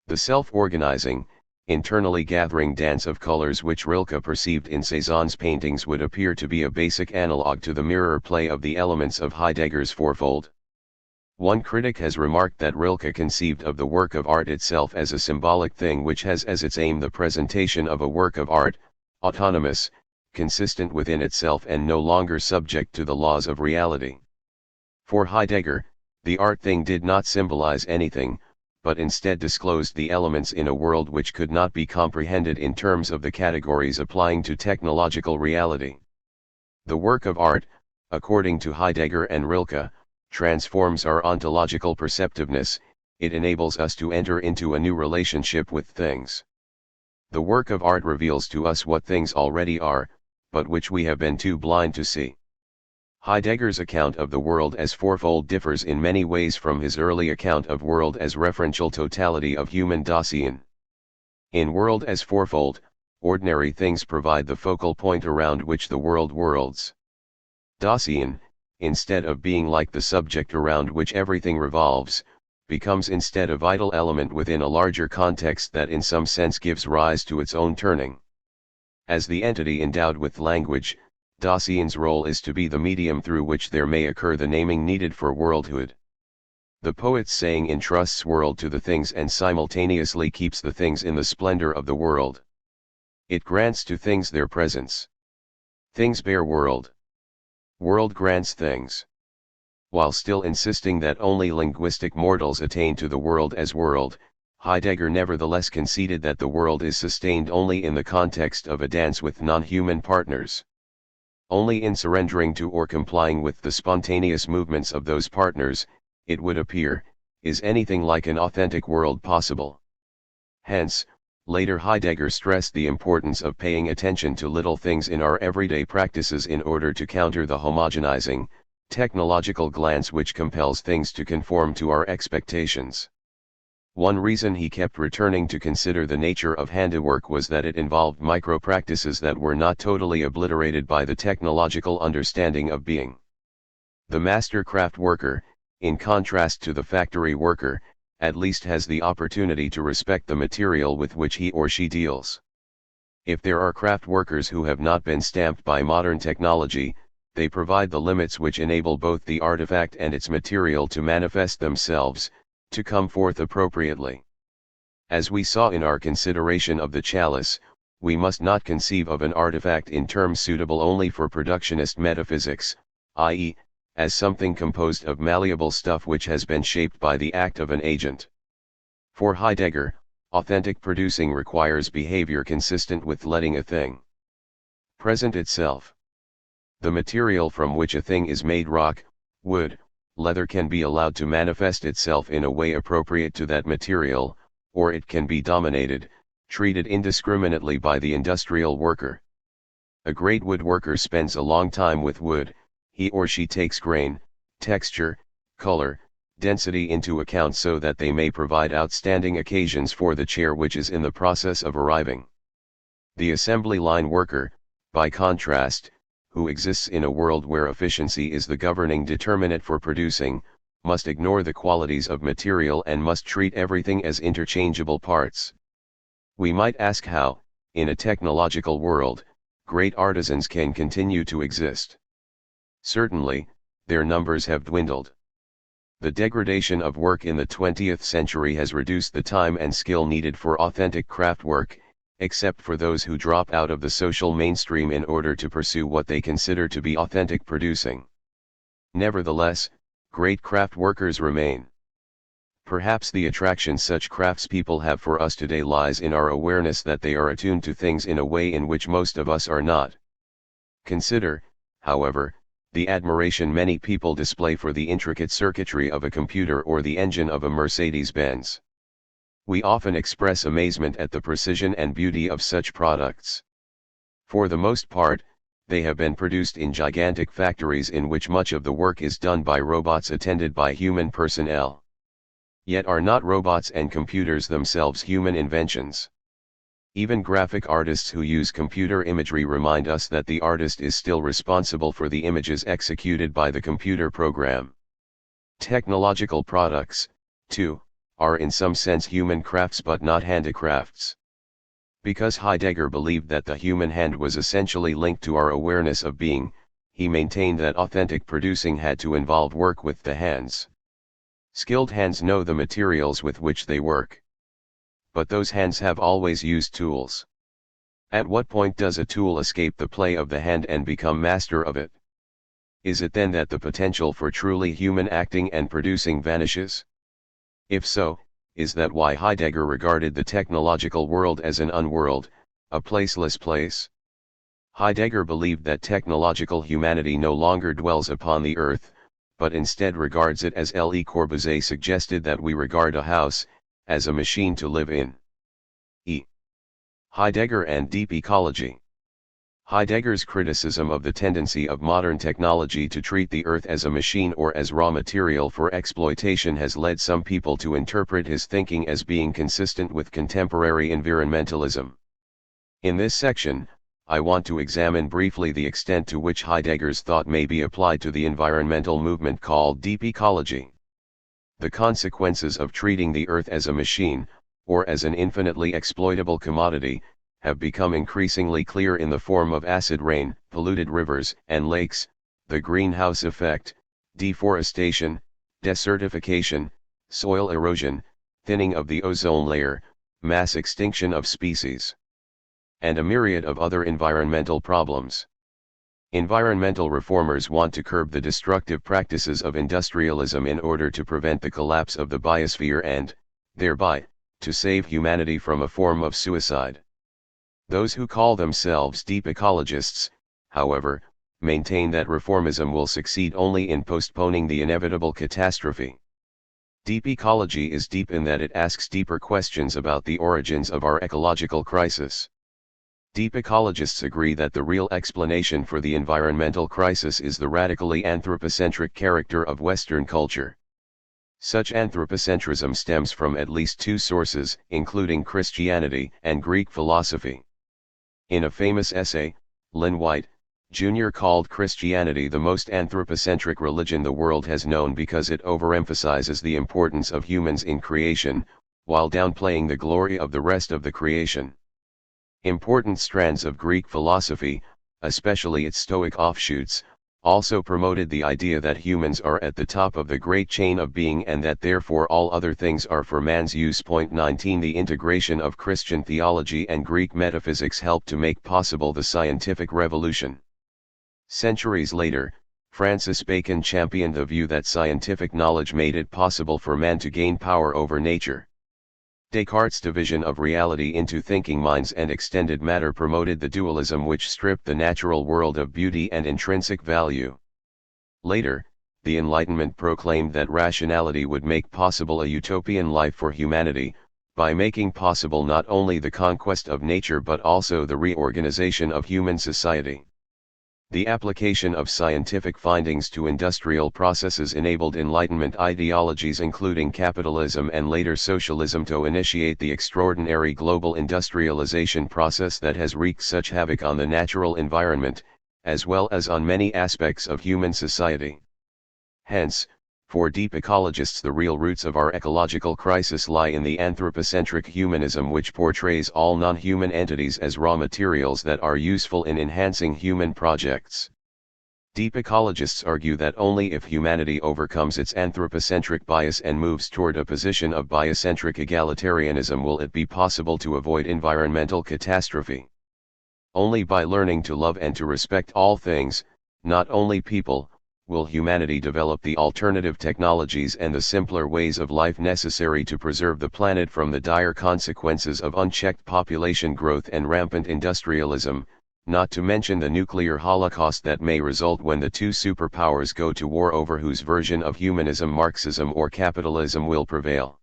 The self-organizing, internally gathering dance of colors which Rilke perceived in Cézanne's paintings would appear to be a basic analog to the mirror play of the elements of Heidegger's fourfold. One critic has remarked that Rilke conceived of the work of art itself as a symbolic thing which has as its aim the presentation of a work of art, autonomous, consistent within itself and no longer subject to the laws of reality. For Heidegger, the art thing did not symbolize anything, but instead disclosed the elements in a world which could not be comprehended in terms of the categories applying to technological reality. The work of art, according to Heidegger and Rilke, transforms our ontological perceptiveness, it enables us to enter into a new relationship with things. The work of art reveals to us what things already are, but which we have been too blind to see. Heidegger's account of the world as fourfold differs in many ways from his early account of world as referential totality of human Dasein. In world as fourfold, ordinary things provide the focal point around which the world whirls. Dasein, instead of being like the subject around which everything revolves, becomes instead a vital element within a larger context that in some sense gives rise to its own turning. As the entity endowed with language, Dasein's role is to be the medium through which there may occur the naming needed for worldhood. The poet's saying entrusts world to the things and simultaneously keeps the things in the splendor of the world. It grants to things their presence. Things bear world. World grants things. While still insisting that only linguistic mortals attain to the world as world, Heidegger nevertheless conceded that the world is sustained only in the context of a dance with non-human partners. Only in surrendering to or complying with the spontaneous movements of those partners, it would appear, is anything like an authentic world possible. Hence, later Heidegger stressed the importance of paying attention to little things in our everyday practices in order to counter the homogenizing, technological glance which compels things to conform to our expectations. One reason he kept returning to consider the nature of handiwork was that it involved micro-practices that were not totally obliterated by the technological understanding of being. The master craft worker, in contrast to the factory worker, at least has the opportunity to respect the material with which he or she deals. If there are craft workers who have not been stamped by modern technology, they provide the limits which enable both the artifact and its material to manifest themselves, to come forth appropriately. As we saw in our consideration of the chalice, we must not conceive of an artifact in terms suitable only for productionist metaphysics, i.e., as something composed of malleable stuff which has been shaped by the act of an agent. For Heidegger, authentic producing requires behavior consistent with letting a thing present itself. The material from which a thing is made, rock, wood, leather, can be allowed to manifest itself in a way appropriate to that material, or it can be dominated, treated indiscriminately by the industrial worker. A great woodworker spends a long time with wood. He or she takes grain, texture, color, density into account so that they may provide outstanding occasions for the chair which is in the process of arriving. The assembly line worker, by contrast, who exists in a world where efficiency is the governing determinant for producing, must ignore the qualities of material and must treat everything as interchangeable parts. We might ask how, in a technological world, great artisans can continue to exist. Certainly, their numbers have dwindled. The degradation of work in the 20th century has reduced the time and skill needed for authentic craft work, except for those who drop out of the social mainstream in order to pursue what they consider to be authentic producing. Nevertheless, great craft workers remain. Perhaps the attraction such craftspeople have for us today lies in our awareness that they are attuned to things in a way in which most of us are not. Consider, however, the admiration many people display for the intricate circuitry of a computer or the engine of a Mercedes-Benz. We often express amazement at the precision and beauty of such products. For the most part, they have been produced in gigantic factories in which much of the work is done by robots attended by human personnel. Yet are not robots and computers themselves human inventions? Even graphic artists who use computer imagery remind us that the artist is still responsible for the images executed by the computer program. Technological products, too, are in some sense human crafts but not handicrafts. Because Heidegger believed that the human hand was essentially linked to our awareness of being, he maintained that authentic producing had to involve work with the hands. Skilled hands know the materials with which they work. But those hands have always used tools. At what point does a tool escape the play of the hand and become master of it? Is it then that the potential for truly human acting and producing vanishes? If so, is that why Heidegger regarded the technological world as an unworld, a placeless place? Heidegger believed that technological humanity no longer dwells upon the earth, but instead regards it as Le Corbusier suggested that we regard a house, as a machine to live in. Heidegger and deep ecology. Heidegger's criticism of the tendency of modern technology to treat the earth as a machine or as raw material for exploitation has led some people to interpret his thinking as being consistent with contemporary environmentalism. In this section, I want to examine briefly the extent to which Heidegger's thought may be applied to the environmental movement called deep ecology. The consequences of treating the earth as a machine, or as an infinitely exploitable commodity, have become increasingly clear in the form of acid rain, polluted rivers and lakes, the greenhouse effect, deforestation, desertification, soil erosion, thinning of the ozone layer, mass extinction of species, and a myriad of other environmental problems. Environmental reformers want to curb the destructive practices of industrialism in order to prevent the collapse of the biosphere and, thereby, to save humanity from a form of suicide. Those who call themselves deep ecologists, however, maintain that reformism will succeed only in postponing the inevitable catastrophe. Deep ecology is deep in that it asks deeper questions about the origins of our ecological crisis. Deep ecologists agree that the real explanation for the environmental crisis is the radically anthropocentric character of Western culture. Such anthropocentrism stems from at least two sources, including Christianity and Greek philosophy. In a famous essay, Lynn White, Jr. called Christianity the most anthropocentric religion the world has known because it overemphasizes the importance of humans in creation, while downplaying the glory of the rest of the creation. Important strands of Greek philosophy, especially its Stoic offshoots, also promoted the idea that humans are at the top of the great chain of being and that therefore all other things are for man's use. 19 The integration of Christian theology and Greek metaphysics helped to make possible the scientific revolution. Centuries later, Francis Bacon championed the view that scientific knowledge made it possible for man to gain power over nature. Descartes' division of reality into thinking minds and extended matter promoted the dualism which stripped the natural world of beauty and intrinsic value. Later, the Enlightenment proclaimed that rationality would make possible a utopian life for humanity, by making possible not only the conquest of nature but also the reorganization of human society. The application of scientific findings to industrial processes enabled Enlightenment ideologies including capitalism and later socialism to initiate the extraordinary global industrialization process that has wreaked such havoc on the natural environment, as well as on many aspects of human society. Hence, for deep ecologists the real roots of our ecological crisis lie in the anthropocentric humanism which portrays all non-human entities as raw materials that are useful in enhancing human projects. Deep ecologists argue that only if humanity overcomes its anthropocentric bias and moves toward a position of biocentric egalitarianism will it be possible to avoid environmental catastrophe. Only by learning to love and to respect all things, not only people, will humanity develop the alternative technologies and the simpler ways of life necessary to preserve the planet from the dire consequences of unchecked population growth and rampant industrialism, not to mention the nuclear holocaust that may result when the two superpowers go to war over whose version of humanism Marxism or capitalism will prevail.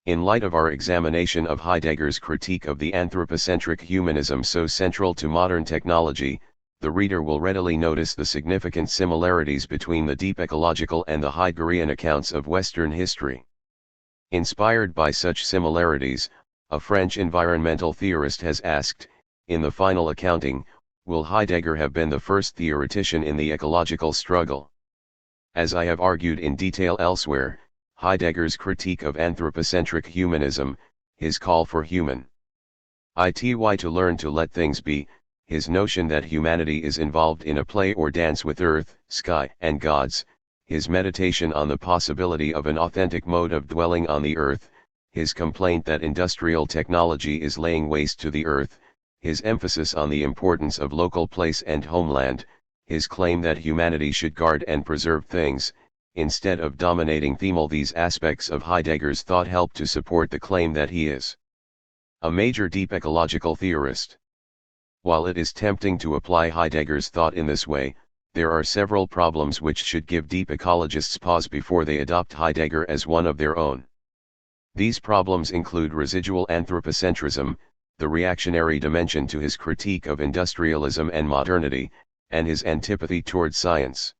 In light of our examination of Heidegger's critique of the anthropocentric humanism so central to modern technology, the reader will readily notice the significant similarities between the deep ecological and the Heideggerian accounts of Western history. Inspired by such similarities, a French environmental theorist has asked, in the final accounting, will Heidegger have been the first theoretician in the ecological struggle? As I have argued in detail elsewhere, Heidegger's critique of anthropocentric humanism, his call for human ity to learn to let things be, his notion that humanity is involved in a play or dance with earth, sky, and gods, his meditation on the possibility of an authentic mode of dwelling on the earth, his complaint that industrial technology is laying waste to the earth, his emphasis on the importance of local place and homeland, his claim that humanity should guard and preserve things, instead of dominating them. All these aspects of Heidegger's thought help to support the claim that he is a major deep ecological theorist. While it is tempting to apply Heidegger's thought in this way, there are several problems which should give deep ecologists pause before they adopt Heidegger as one of their own. These problems include residual anthropocentrism, the reactionary dimension to his critique of industrialism and modernity, and his antipathy toward science.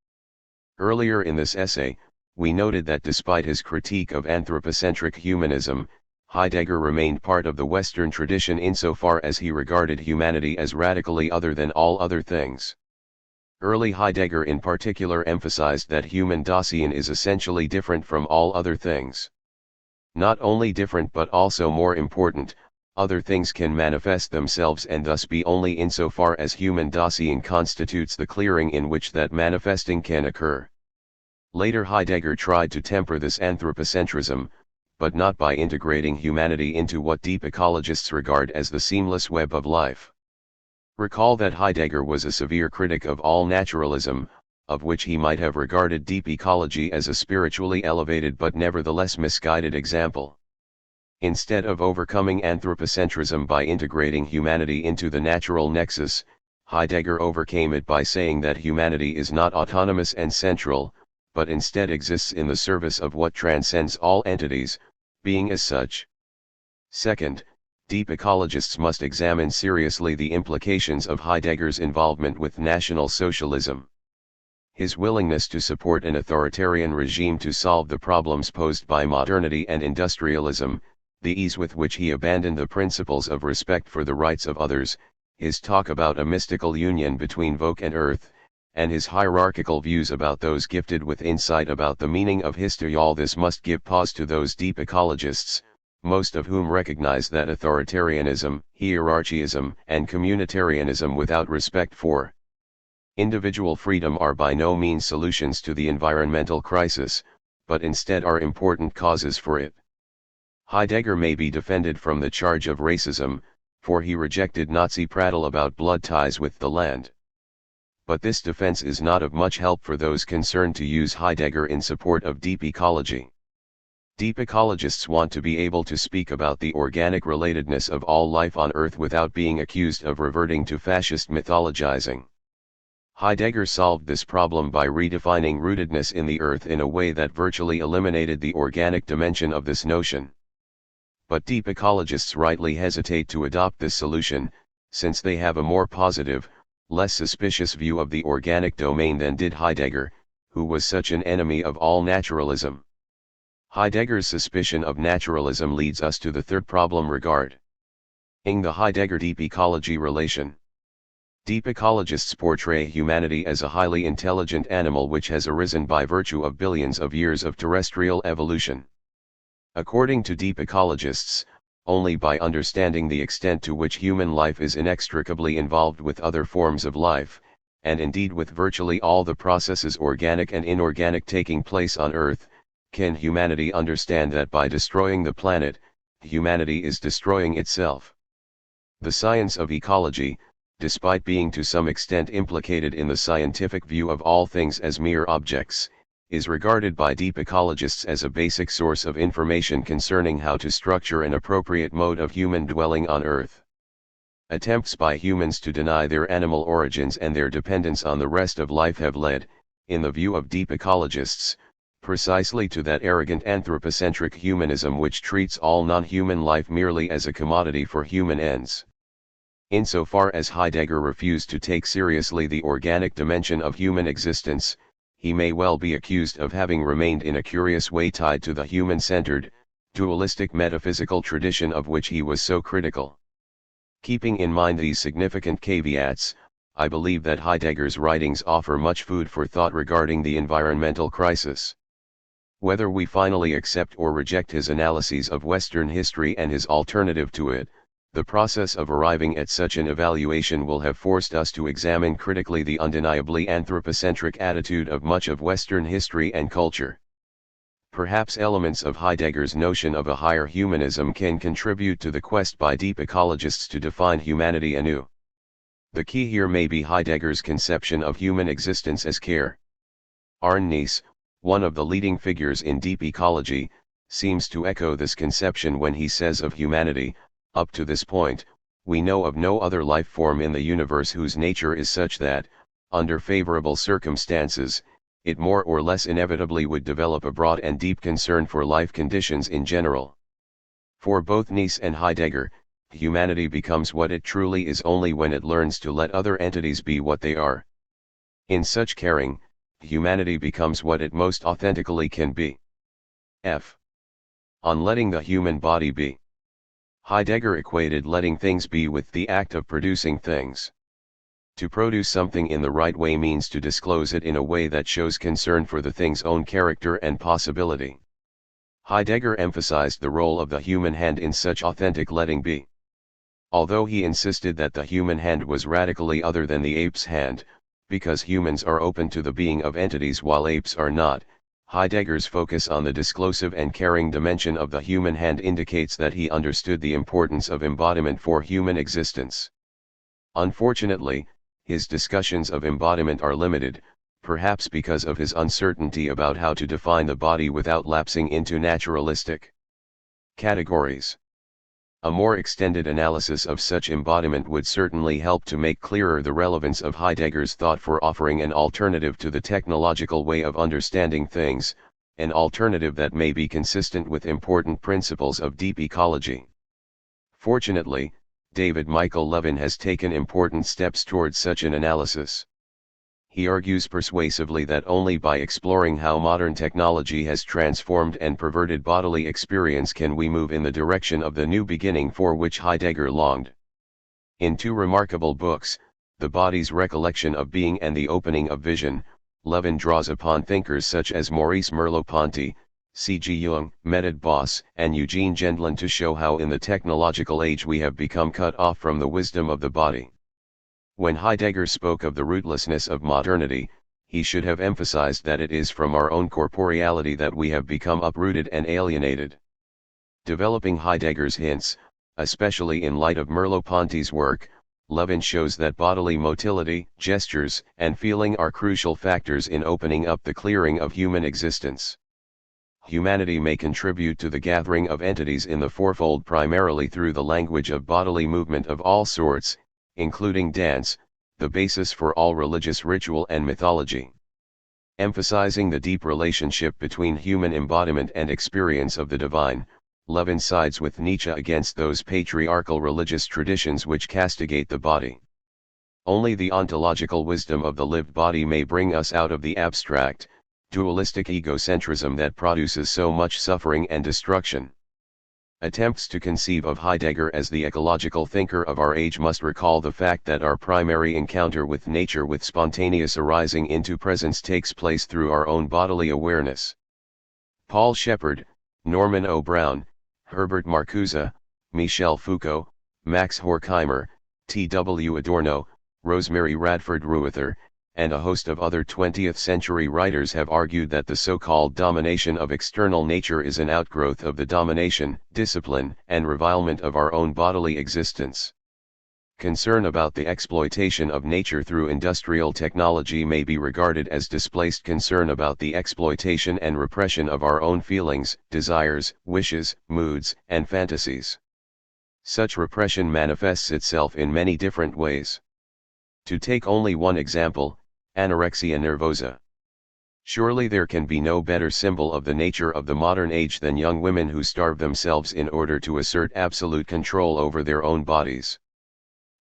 Earlier in this essay, we noted that despite his critique of anthropocentric humanism, Heidegger remained part of the Western tradition insofar as he regarded humanity as radically other than all other things. Early Heidegger in particular emphasized that human Dasein is essentially different from all other things. Not only different but also more important, other things can manifest themselves and thus be only insofar as human Dasein constitutes the clearing in which that manifesting can occur. Later Heidegger tried to temper this anthropocentrism, but not by integrating humanity into what deep ecologists regard as the seamless web of life. Recall that Heidegger was a severe critic of all naturalism, of which he might have regarded deep ecology as a spiritually elevated but nevertheless misguided example. Instead of overcoming anthropocentrism by integrating humanity into the natural nexus, Heidegger overcame it by saying that humanity is not autonomous and central, but instead exists in the service of what transcends all entities, being as such. Second, deep ecologists must examine seriously the implications of Heidegger's involvement with National Socialism. His willingness to support an authoritarian regime to solve the problems posed by modernity and industrialism, the ease with which he abandoned the principles of respect for the rights of others, his talk about a mystical union between Vogue and Earth, and his hierarchical views about those gifted with insight about the meaning of history. All this must give pause to those deep ecologists, most of whom recognize that authoritarianism, hierarchism, and communitarianism without respect for individual freedom are by no means solutions to the environmental crisis, but instead are important causes for it. Heidegger may be defended from the charge of racism, for he rejected Nazi prattle about blood ties with the land. But this defense is not of much help for those concerned to use Heidegger in support of deep ecology. Deep ecologists want to be able to speak about the organic relatedness of all life on Earth without being accused of reverting to fascist mythologizing. Heidegger solved this problem by redefining rootedness in the Earth in a way that virtually eliminated the organic dimension of this notion. But deep ecologists rightly hesitate to adopt this solution, since they have a more positive, less suspicious view of the organic domain than did Heidegger, who was such an enemy of all naturalism. Heidegger's suspicion of naturalism leads us to the third problem regarding the Heidegger-deep ecology relation. Deep ecologists portray humanity as a highly intelligent animal which has arisen by virtue of billions of years of terrestrial evolution. According to deep ecologists, only by understanding the extent to which human life is inextricably involved with other forms of life, and indeed with virtually all the processes organic and inorganic taking place on Earth, can humanity understand that by destroying the planet, humanity is destroying itself. The science of ecology, despite being to some extent implicated in the scientific view of all things as mere objects, is regarded by deep ecologists as a basic source of information concerning how to structure an appropriate mode of human dwelling on Earth. Attempts by humans to deny their animal origins and their dependence on the rest of life have led, in the view of deep ecologists, precisely to that arrogant anthropocentric humanism which treats all non-human life merely as a commodity for human ends. Insofar as Heidegger refused to take seriously the organic dimension of human existence, he may well be accused of having remained in a curious way tied to the human-centered, dualistic metaphysical tradition of which he was so critical. Keeping in mind these significant caveats, I believe that Heidegger's writings offer much food for thought regarding the environmental crisis. Whether we finally accept or reject his analyses of Western history and his alternative to it, the process of arriving at such an evaluation will have forced us to examine critically the undeniably anthropocentric attitude of much of Western history and culture. Perhaps elements of Heidegger's notion of a higher humanism can contribute to the quest by deep ecologists to define humanity anew. The key here may be Heidegger's conception of human existence as care. Arne Naess, one of the leading figures in deep ecology, seems to echo this conception when he says of humanity, "Up to this point, we know of no other life form in the universe whose nature is such that, under favorable circumstances, it more or less inevitably would develop a broad and deep concern for life conditions in general." For both Naess and Heidegger, humanity becomes what it truly is only when it learns to let other entities be what they are. In such caring, humanity becomes what it most authentically can be. F. On letting the human body be. Heidegger equated letting things be with the act of producing things. To produce something in the right way means to disclose it in a way that shows concern for the thing's own character and possibility. Heidegger emphasized the role of the human hand in such authentic letting be. Although he insisted that the human hand was radically other than the ape's hand, because humans are open to the being of entities while apes are not, Heidegger's focus on the disclosive and caring dimension of the human hand indicates that he understood the importance of embodiment for human existence. Unfortunately, his discussions of embodiment are limited, perhaps because of his uncertainty about how to define the body without lapsing into naturalistic categories. A more extended analysis of such embodiment would certainly help to make clearer the relevance of Heidegger's thought for offering an alternative to the technological way of understanding things, an alternative that may be consistent with important principles of deep ecology. Fortunately, David Michael Levin has taken important steps towards such an analysis. He argues persuasively that only by exploring how modern technology has transformed and perverted bodily experience can we move in the direction of the new beginning for which Heidegger longed. In two remarkable books, The Body's Recollection of Being and The Opening of Vision, Levin draws upon thinkers such as Maurice Merleau-Ponty, C.G. Jung, Medard Boss, and Eugene Gendlin to show how in the technological age we have become cut off from the wisdom of the body. When Heidegger spoke of the rootlessness of modernity, he should have emphasized that it is from our own corporeality that we have become uprooted and alienated. Developing Heidegger's hints, especially in light of Merleau-Ponty's work, Levin shows that bodily motility, gestures, and feeling are crucial factors in opening up the clearing of human existence. Humanity may contribute to the gathering of entities in the fourfold primarily through the language of bodily movement of all sorts, including dance, the basis for all religious ritual and mythology. Emphasizing the deep relationship between human embodiment and experience of the divine, Levin sides with Nietzsche against those patriarchal religious traditions which castigate the body. Only the ontological wisdom of the lived body may bring us out of the abstract, dualistic egocentrism that produces so much suffering and destruction. Attempts to conceive of Heidegger as the ecological thinker of our age must recall the fact that our primary encounter with nature with spontaneous arising into presence takes place through our own bodily awareness. Paul Shepard, Norman O. Brown, Herbert Marcuse, Michel Foucault, Max Horkheimer, T.W. Adorno, Rosemary Radford Ruether, and a host of other 20th-century writers have argued that the so-called domination of external nature is an outgrowth of the domination, discipline, and revilement of our own bodily existence. Concern about the exploitation of nature through industrial technology may be regarded as displaced concern about the exploitation and repression of our own feelings, desires, wishes, moods, and fantasies. Such repression manifests itself in many different ways. To take only one example, anorexia nervosa. Surely there can be no better symbol of the nature of the modern age than young women who starve themselves in order to assert absolute control over their own bodies.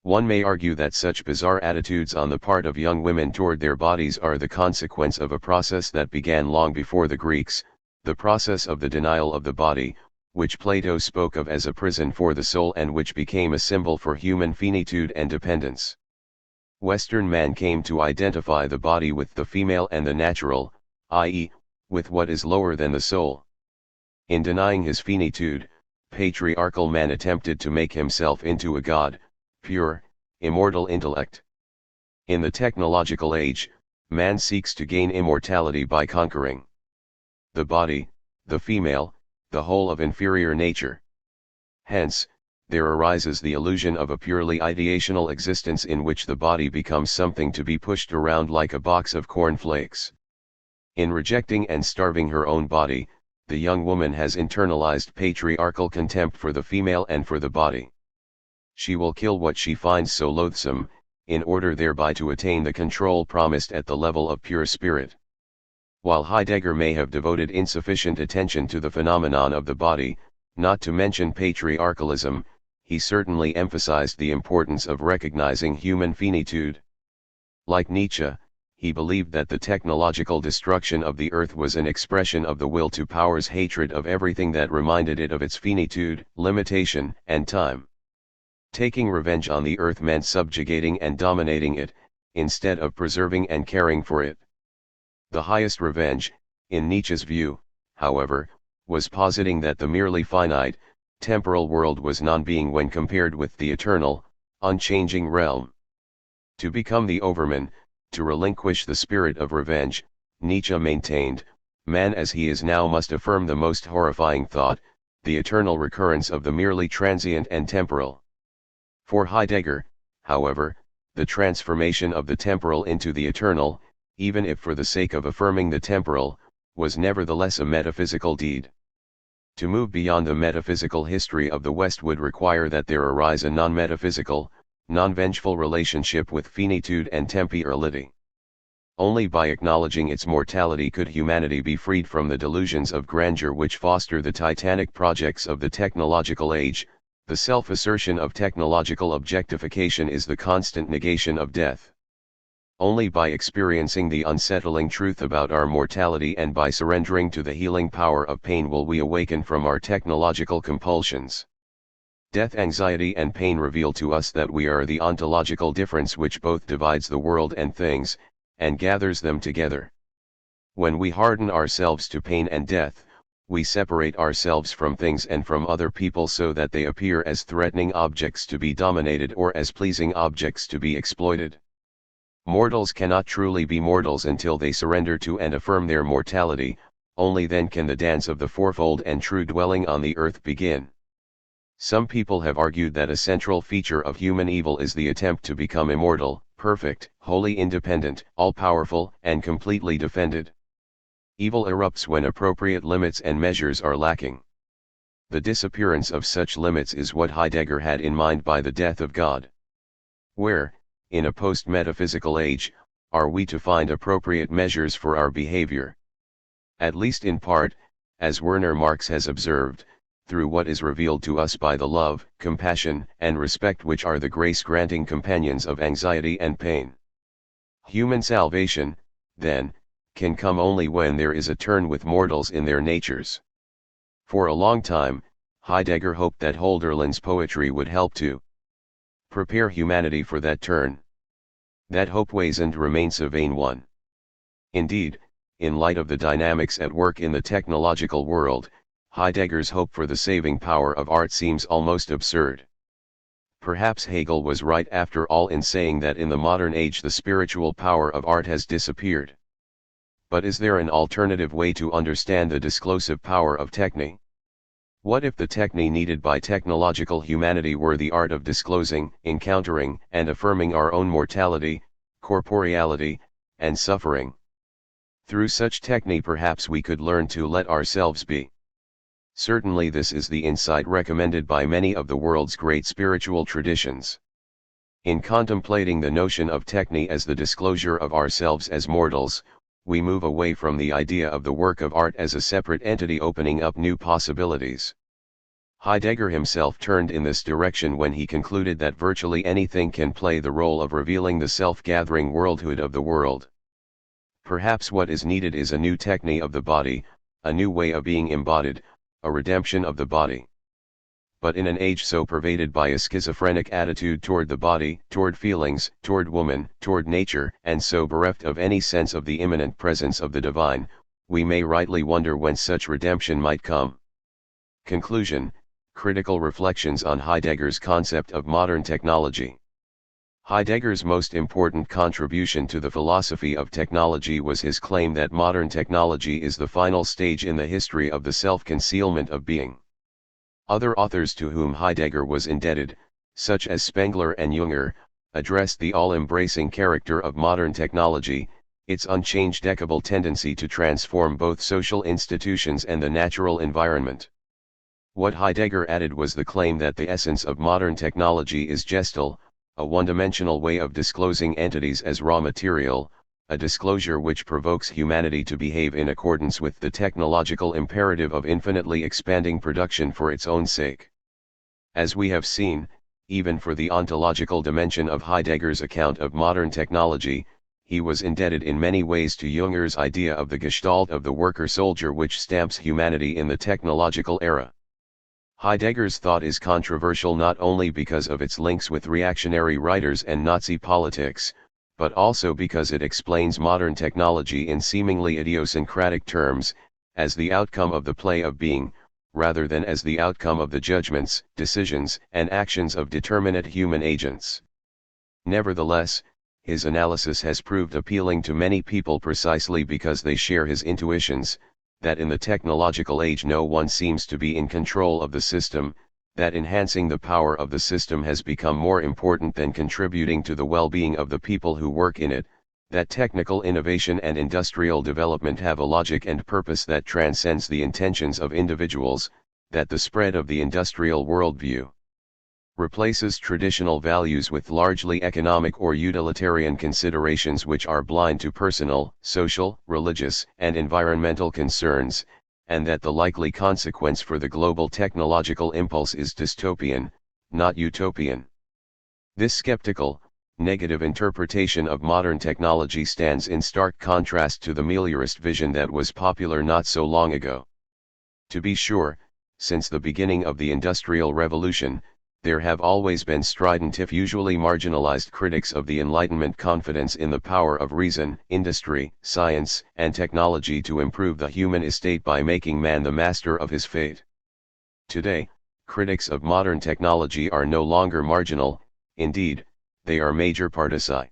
One may argue that such bizarre attitudes on the part of young women toward their bodies are the consequence of a process that began long before the Greeks, the process of the denial of the body, which Plato spoke of as a prison for the soul and which became a symbol for human finitude and dependence. Western man came to identify the body with the female and the natural, i.e., with what is lower than the soul. In denying his finitude, patriarchal man attempted to make himself into a god, pure, immortal intellect. In the technological age, man seeks to gain immortality by conquering the body, the female, the whole of inferior nature. Hence, there arises the illusion of a purely ideational existence in which the body becomes something to be pushed around like a box of cornflakes. In rejecting and starving her own body, the young woman has internalized patriarchal contempt for the female and for the body. She will kill what she finds so loathsome, in order thereby to attain the control promised at the level of pure spirit. While Heidegger may have devoted insufficient attention to the phenomenon of the body, not to mention patriarchalism, he certainly emphasized the importance of recognizing human finitude. Like Nietzsche, he believed that the technological destruction of the earth was an expression of the will to power's hatred of everything that reminded it of its finitude, limitation, and time. Taking revenge on the earth meant subjugating and dominating it, instead of preserving and caring for it. The highest revenge, in Nietzsche's view, however, was positing that the merely finite, temporal world was non-being when compared with the eternal, unchanging realm. To become the overman, to relinquish the spirit of revenge, Nietzsche maintained, man as he is now must affirm the most horrifying thought, the eternal recurrence of the merely transient and temporal. For Heidegger, however, the transformation of the temporal into the eternal, even if for the sake of affirming the temporal, was nevertheless a metaphysical deed. To move beyond the metaphysical history of the West would require that there arise a non-metaphysical, non-vengeful relationship with finitude and temporality. Only by acknowledging its mortality could humanity be freed from the delusions of grandeur which foster the titanic projects of the technological age. The self-assertion of technological objectification is the constant negation of death. Only by experiencing the unsettling truth about our mortality and by surrendering to the healing power of pain will we awaken from our technological compulsions. Death, anxiety and pain reveal to us that we are the ontological difference which both divides the world and things, and gathers them together. When we harden ourselves to pain and death, we separate ourselves from things and from other people so that they appear as threatening objects to be dominated or as pleasing objects to be exploited. Mortals cannot truly be mortals until they surrender to and affirm their mortality, only then can the dance of the fourfold and true dwelling on the earth begin. Some people have argued that a central feature of human evil is the attempt to become immortal, perfect, wholly independent, all-powerful, and completely defended. Evil erupts when appropriate limits and measures are lacking. The disappearance of such limits is what Heidegger had in mind by the death of God. Where, in a post-metaphysical age, are we to find appropriate measures for our behavior? At least in part, as Werner Marx has observed, through what is revealed to us by the love, compassion, and respect which are the grace-granting companions of anxiety and pain. Human salvation, then, can come only when there is a turn with mortals in their natures. For a long time, Heidegger hoped that Hölderlin's poetry would help to prepare humanity for that turn. That hope weighs and remains a vain one. Indeed, in light of the dynamics at work in the technological world, Heidegger's hope for the saving power of art seems almost absurd. Perhaps Hegel was right after all in saying that in the modern age the spiritual power of art has disappeared. But is there an alternative way to understand the disclosive power of techne? What if the techne needed by technological humanity were the art of disclosing, encountering, and affirming our own mortality, corporeality, and suffering? Through such techne perhaps we could learn to let ourselves be. Certainly this is the insight recommended by many of the world's great spiritual traditions. In contemplating the notion of techne as the disclosure of ourselves as mortals, we move away from the idea of the work of art as a separate entity opening up new possibilities. Heidegger himself turned in this direction when he concluded that virtually anything can play the role of revealing the self-gathering worldhood of the world. Perhaps what is needed is a new techne of the body, a new way of being embodied, a redemption of the body. But in an age so pervaded by a schizophrenic attitude toward the body, toward feelings, toward woman, toward nature, and so bereft of any sense of the immanent presence of the divine, we may rightly wonder when such redemption might come. Conclusion: critical reflections on Heidegger's concept of modern technology. Heidegger's most important contribution to the philosophy of technology was his claim that modern technology is the final stage in the history of the self-concealment of being. Other authors to whom Heidegger was indebted, such as Spengler and Junger, addressed the all-embracing character of modern technology, its unchangeable tendency to transform both social institutions and the natural environment. What Heidegger added was the claim that the essence of modern technology is gestalt, a one-dimensional way of disclosing entities as raw material, a disclosure which provokes humanity to behave in accordance with the technological imperative of infinitely expanding production for its own sake. As we have seen, even for the ontological dimension of Heidegger's account of modern technology, he was indebted in many ways to Junger's idea of the gestalt of the worker-soldier which stamps humanity in the technological era. Heidegger's thought is controversial not only because of its links with reactionary writers and Nazi politics, but also because it explains modern technology in seemingly idiosyncratic terms, as the outcome of the play of being, rather than as the outcome of the judgments, decisions, and actions of determinate human agents. Nevertheless, his analysis has proved appealing to many people precisely because they share his intuitions, that in the technological age no one seems to be in control of the system, that enhancing the power of the system has become more important than contributing to the well-being of the people who work in it, that technical innovation and industrial development have a logic and purpose that transcends the intentions of individuals, that the spread of the industrial worldview replaces traditional values with largely economic or utilitarian considerations which are blind to personal, social, religious, and environmental concerns, and that the likely consequence for the global technological impulse is dystopian, not utopian. This skeptical, negative interpretation of modern technology stands in stark contrast to the meliorist vision that was popular not so long ago. To be sure, since the beginning of the Industrial Revolution, there have always been strident if usually marginalized critics of the Enlightenment confidence in the power of reason, industry, science, and technology to improve the human estate by making man the master of his fate. Today, critics of modern technology are no longer marginal, indeed, they are major partici.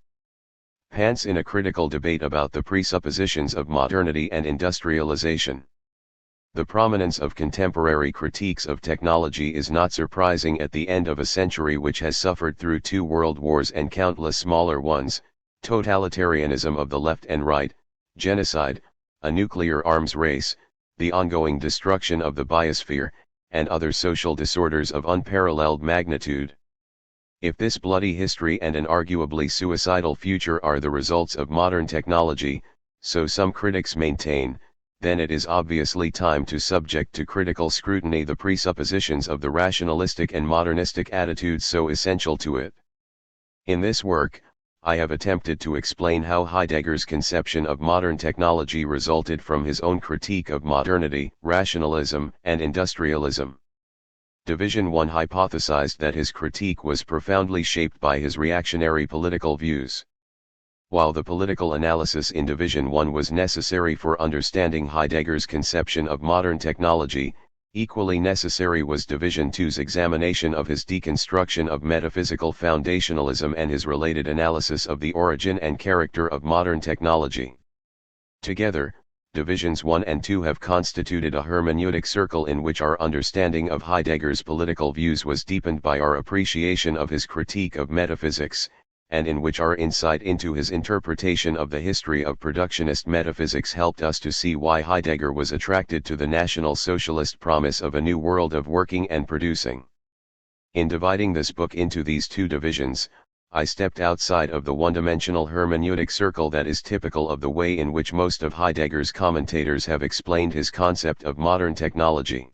Pants in a critical debate about the presuppositions of modernity and industrialization. The prominence of contemporary critiques of technology is not surprising at the end of a century which has suffered through 2 world wars and countless smaller ones, totalitarianism of the left and right, genocide, a nuclear arms race, the ongoing destruction of the biosphere, and other social disorders of unparalleled magnitude. If this bloody history and an arguably suicidal future are the results of modern technology, so some critics maintain, then it is obviously time to subject to critical scrutiny the presuppositions of the rationalistic and modernistic attitudes so essential to it. In this work, I have attempted to explain how Heidegger's conception of modern technology resulted from his own critique of modernity, rationalism, and industrialism. Division 1 hypothesized that his critique was profoundly shaped by his reactionary political views. While the political analysis in Division 1 was necessary for understanding Heidegger's conception of modern technology, equally necessary was Division 2's examination of his deconstruction of metaphysical foundationalism and his related analysis of the origin and character of modern technology. Together, Divisions 1 and 2 have constituted a hermeneutic circle in which our understanding of Heidegger's political views was deepened by our appreciation of his critique of metaphysics, and in which our insight into his interpretation of the history of productionist metaphysics helped us to see why Heidegger was attracted to the National Socialist promise of a new world of working and producing. In dividing this book into these 2 divisions, I stepped outside of the one-dimensional hermeneutic circle that is typical of the way in which most of Heidegger's commentators have explained his concept of modern technology.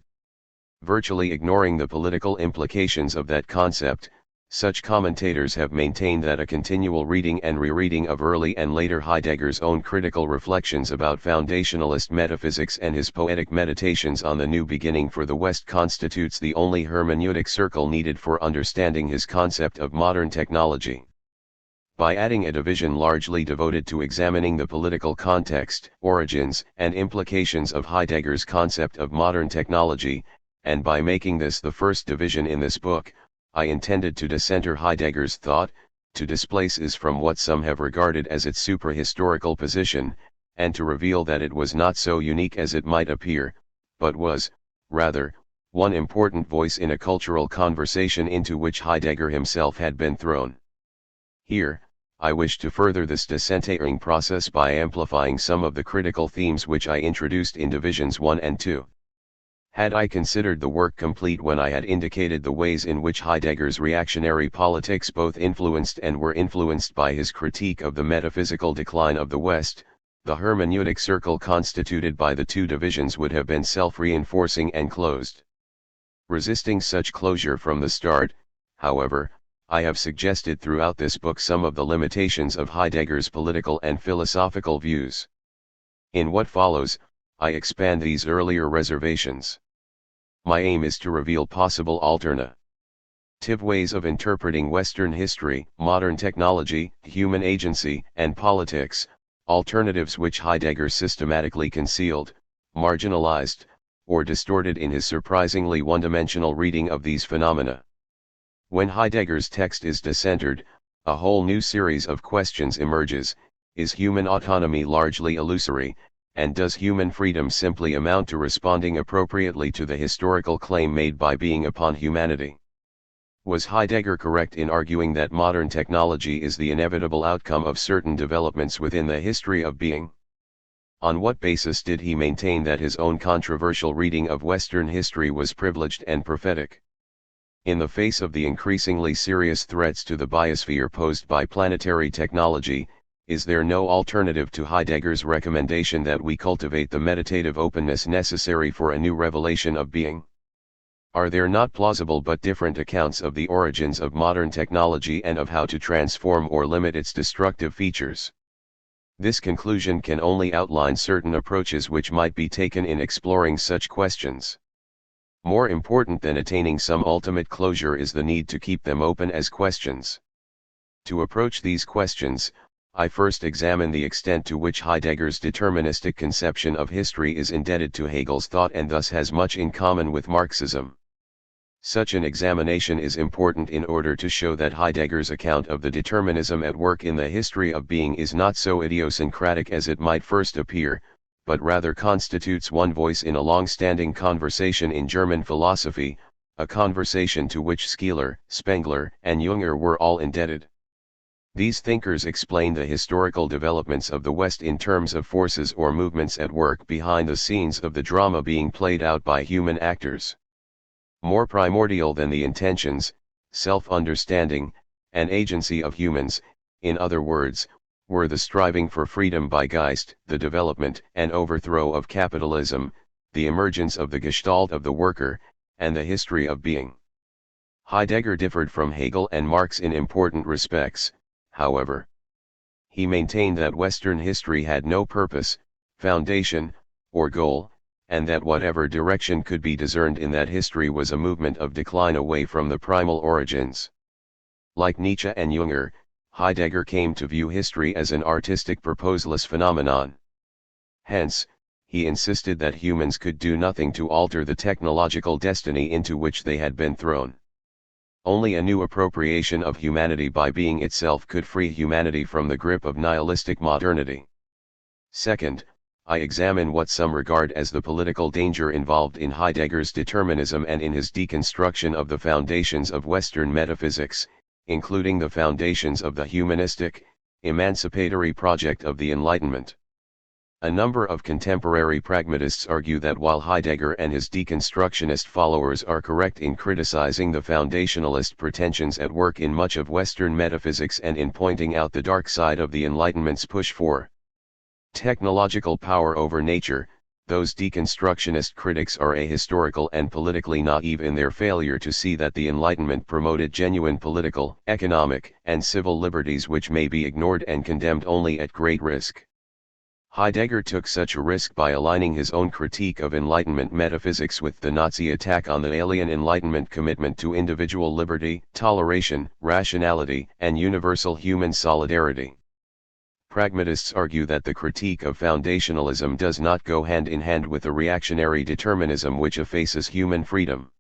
Virtually ignoring the political implications of that concept, such commentators have maintained that a continual reading and rereading of early and later Heidegger's own critical reflections about foundationalist metaphysics and his poetic meditations on the new beginning for the West constitutes the only hermeneutic circle needed for understanding his concept of modern technology. By adding a division largely devoted to examining the political context, origins, and implications of Heidegger's concept of modern technology, and by making this the first division in this book, I intended to decenter Heidegger's thought, to displace is from what some have regarded as its suprahistorical position, and to reveal that it was not so unique as it might appear, but was, rather, one important voice in a cultural conversation into which Heidegger himself had been thrown. Here, I wish to further this decentering process by amplifying some of the critical themes which I introduced in divisions 1 and 2. Had I considered the work complete when I had indicated the ways in which Heidegger's reactionary politics both influenced and were influenced by his critique of the metaphysical decline of the West, the hermeneutic circle constituted by the two divisions would have been self-reinforcing and closed. Resisting such closure from the start, however, I have suggested throughout this book some of the limitations of Heidegger's political and philosophical views. In what follows, I expand these earlier reservations. My aim is to reveal possible alternative ways of interpreting Western history, modern technology, human agency, and politics, alternatives which Heidegger systematically concealed, marginalized, or distorted in his surprisingly one-dimensional reading of these phenomena. When Heidegger's text is decentered, a whole new series of questions emerges: is human autonomy largely illusory, and does human freedom simply amount to responding appropriately to the historical claim made by being upon humanity? Was Heidegger correct in arguing that modern technology is the inevitable outcome of certain developments within the history of being? On what basis did he maintain that his own controversial reading of Western history was privileged and prophetic? In the face of the increasingly serious threats to the biosphere posed by planetary technology, is there no alternative to Heidegger's recommendation that we cultivate the meditative openness necessary for a new revelation of being? Are there not plausible but different accounts of the origins of modern technology and of how to transform or limit its destructive features? This conclusion can only outline certain approaches which might be taken in exploring such questions. More important than attaining some ultimate closure is the need to keep them open as questions. To approach these questions, I first examine the extent to which Heidegger's deterministic conception of history is indebted to Hegel's thought and thus has much in common with Marxism. Such an examination is important in order to show that Heidegger's account of the determinism at work in the history of being is not so idiosyncratic as it might first appear, but rather constitutes one voice in a long-standing conversation in German philosophy, a conversation to which Skeeler, Spengler, and Junger were all indebted. These thinkers explain the historical developments of the West in terms of forces or movements at work behind the scenes of the drama being played out by human actors. More primordial than the intentions, self-understanding, and agency of humans, in other words, were the striving for freedom by Geist, the development and overthrow of capitalism, the emergence of the Gestalt of the worker, and the history of being. Heidegger differed from Hegel and Marx in important respects, however. He maintained that Western history had no purpose, foundation, or goal, and that whatever direction could be discerned in that history was a movement of decline away from the primal origins. Like Nietzsche and Junger, Heidegger came to view history as an artistic purposeless phenomenon. Hence, he insisted that humans could do nothing to alter the technological destiny into which they had been thrown. Only a new appropriation of humanity by being itself could free humanity from the grip of nihilistic modernity. Second, I examine what some regard as the political danger involved in Heidegger's determinism and in his deconstruction of the foundations of Western metaphysics, including the foundations of the humanistic, emancipatory project of the Enlightenment. A number of contemporary pragmatists argue that while Heidegger and his deconstructionist followers are correct in criticizing the foundationalist pretensions at work in much of Western metaphysics and in pointing out the dark side of the Enlightenment's push for technological power over nature, those deconstructionist critics are ahistorical and politically naive in their failure to see that the Enlightenment promoted genuine political, economic, and civil liberties which may be ignored and condemned only at great risk. Heidegger took such a risk by aligning his own critique of Enlightenment metaphysics with the Nazi attack on the alien Enlightenment commitment to individual liberty, toleration, rationality, and universal human solidarity. Pragmatists argue that the critique of foundationalism does not go hand in hand with a reactionary determinism which effaces human freedom.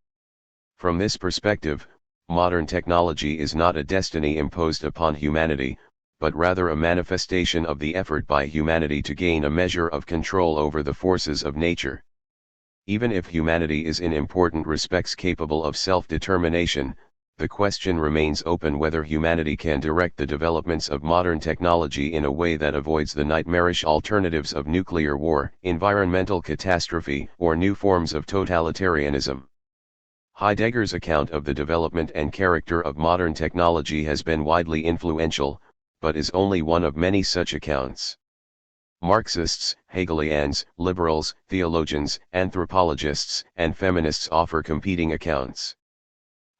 From this perspective, modern technology is not a destiny imposed upon humanity, but rather a manifestation of the effort by humanity to gain a measure of control over the forces of nature. Even if humanity is in important respects capable of self-determination, the question remains open whether humanity can direct the developments of modern technology in a way that avoids the nightmarish alternatives of nuclear war, environmental catastrophe, or new forms of totalitarianism. Heidegger's account of the development and character of modern technology has been widely influential, but is only one of many such accounts. Marxists, Hegelians, liberals, theologians, anthropologists, and feminists offer competing accounts.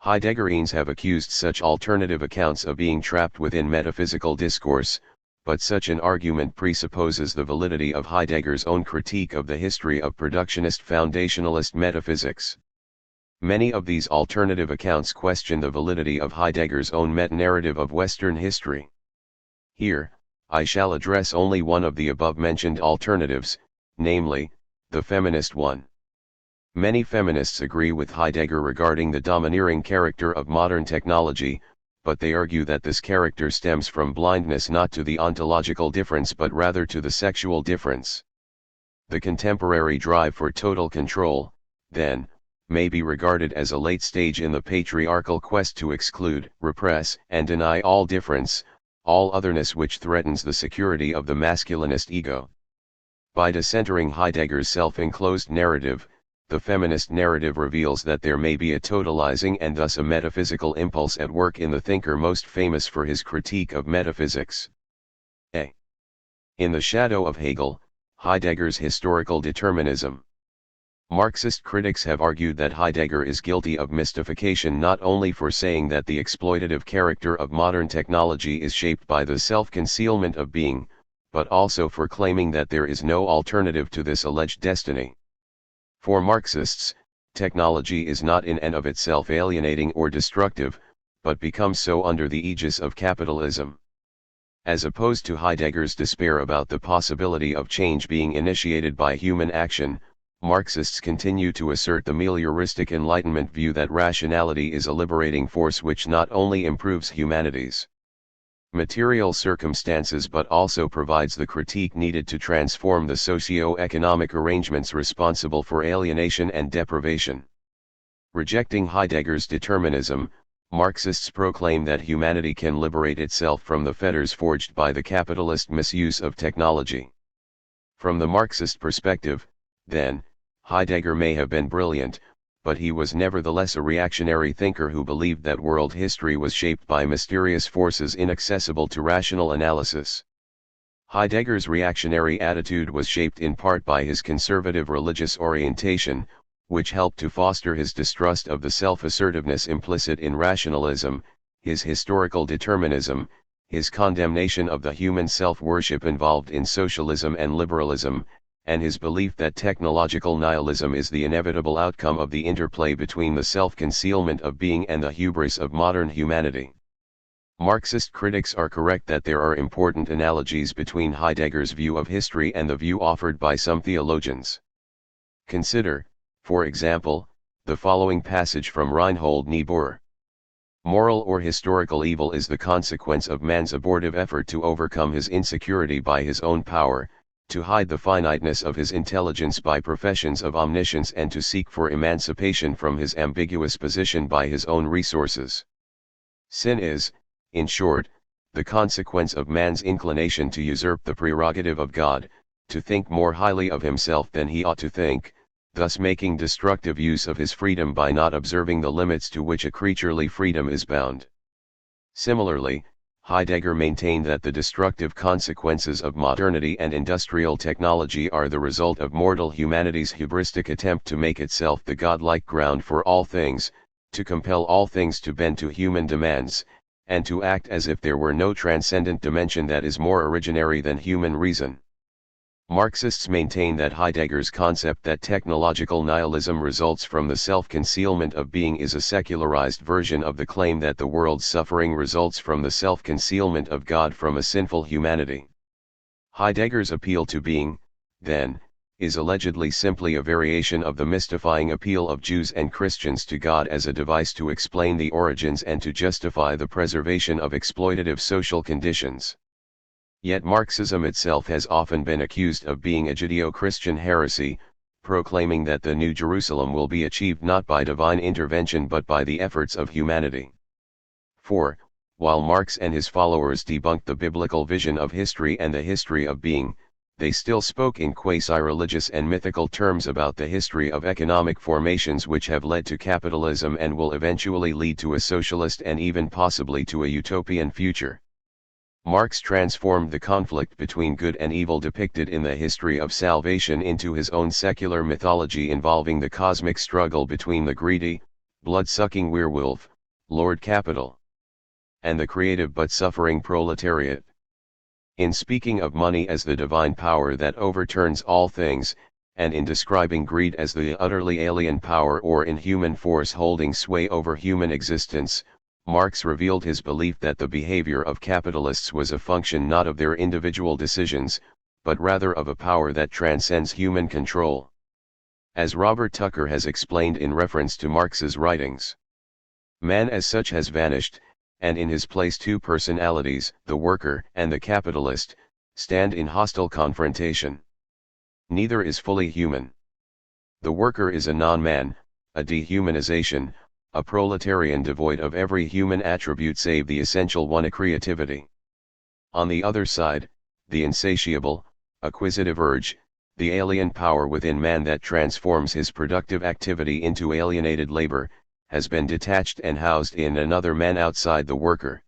Heideggerians have accused such alternative accounts of being trapped within metaphysical discourse, but such an argument presupposes the validity of Heidegger's own critique of the history of productionist foundationalist metaphysics. Many of these alternative accounts question the validity of Heidegger's own meta-narrative of Western history. Here, I shall address only one of the above-mentioned alternatives, namely, the feminist one. Many feminists agree with Heidegger regarding the domineering character of modern technology, but they argue that this character stems from blindness not to the ontological difference but rather to the sexual difference. The contemporary drive for total control, then, may be regarded as a late stage in the patriarchal quest to exclude, repress, and deny all difference, all otherness which threatens the security of the masculinist ego. By decentering Heidegger's self-enclosed narrative, the feminist narrative reveals that there may be a totalizing and thus a metaphysical impulse at work in the thinker most famous for his critique of metaphysics. A. In the shadow of Hegel, Heidegger's historical determinism. Marxist critics have argued that Heidegger is guilty of mystification not only for saying that the exploitative character of modern technology is shaped by the self-concealment of being, but also for claiming that there is no alternative to this alleged destiny. For Marxists, technology is not in and of itself alienating or destructive, but becomes so under the aegis of capitalism. As opposed to Heidegger's despair about the possibility of change being initiated by human action, Marxists continue to assert the melioristic Enlightenment view that rationality is a liberating force which not only improves humanity's material circumstances but also provides the critique needed to transform the socio-economic arrangements responsible for alienation and deprivation. Rejecting Heidegger's determinism, Marxists proclaim that humanity can liberate itself from the fetters forged by the capitalist misuse of technology. From the Marxist perspective, then, Heidegger may have been brilliant, but he was nevertheless a reactionary thinker who believed that world history was shaped by mysterious forces inaccessible to rational analysis. Heidegger's reactionary attitude was shaped in part by his conservative religious orientation, which helped to foster his distrust of the self-assertiveness implicit in rationalism, his historical determinism, his condemnation of the human self-worship involved in socialism and liberalism, and his belief that technological nihilism is the inevitable outcome of the interplay between the self-concealment of being and the hubris of modern humanity. Marxist critics are correct that there are important analogies between Heidegger's view of history and the view offered by some theologians. Consider, for example, the following passage from Reinhold Niebuhr. Moral or historical evil is the consequence of man's abortive effort to overcome his insecurity by his own power, to hide the finiteness of his intelligence by professions of omniscience and to seek for emancipation from his ambiguous position by his own resources. Sin is, in short, the consequence of man's inclination to usurp the prerogative of God, to think more highly of himself than he ought to think, thus making destructive use of his freedom by not observing the limits to which a creaturely freedom is bound. Similarly, Heidegger maintained that the destructive consequences of modernity and industrial technology are the result of mortal humanity's hubristic attempt to make itself the godlike ground for all things, to compel all things to bend to human demands, and to act as if there were no transcendent dimension that is more originary than human reason. Marxists maintain that Heidegger's concept that technological nihilism results from the self-concealment of being is a secularized version of the claim that the world's suffering results from the self-concealment of God from a sinful humanity. Heidegger's appeal to being, then, is allegedly simply a variation of the mystifying appeal of Jews and Christians to God as a device to explain the origins and to justify the preservation of exploitative social conditions. Yet Marxism itself has often been accused of being a Judeo-Christian heresy, proclaiming that the New Jerusalem will be achieved not by divine intervention but by the efforts of humanity. For, while Marx and his followers debunked the biblical vision of history and the history of being, they still spoke in quasi-religious and mythical terms about the history of economic formations which have led to capitalism and will eventually lead to a socialist and even possibly to a utopian future. Marx transformed the conflict between good and evil depicted in the history of salvation into his own secular mythology involving the cosmic struggle between the greedy, blood-sucking werewolf, Lord Capital, and the creative but suffering proletariat. In speaking of money as the divine power that overturns all things, and in describing greed as the utterly alien power or inhuman force holding sway over human existence, Marx revealed his belief that the behavior of capitalists was a function not of their individual decisions, but rather of a power that transcends human control. As Robert Tucker has explained in reference to Marx's writings, man as such has vanished, and in his place two personalities, the worker and the capitalist, stand in hostile confrontation. Neither is fully human. The worker is a non-man, a dehumanization, a proletarian devoid of every human attribute save the essential one, a creativity. On the other side, the insatiable, acquisitive urge, the alien power within man that transforms his productive activity into alienated labor, has been detached and housed in another man outside the worker.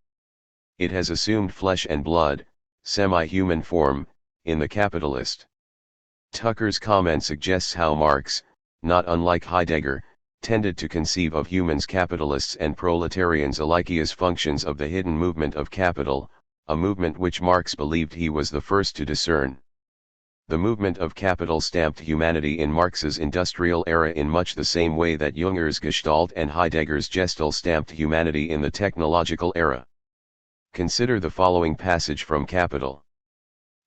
It has assumed flesh and blood, semi-human form, in the capitalist. Tucker's comment suggests how Marx, not unlike Heidegger, tended to conceive of humans, capitalists and proletarians alike as functions of the hidden movement of capital, a movement which Marx believed he was the first to discern. The movement of capital stamped humanity in Marx's industrial era in much the same way that Junger's Gestalt and Heidegger's Gestel stamped humanity in the technological era. Consider the following passage from Capital.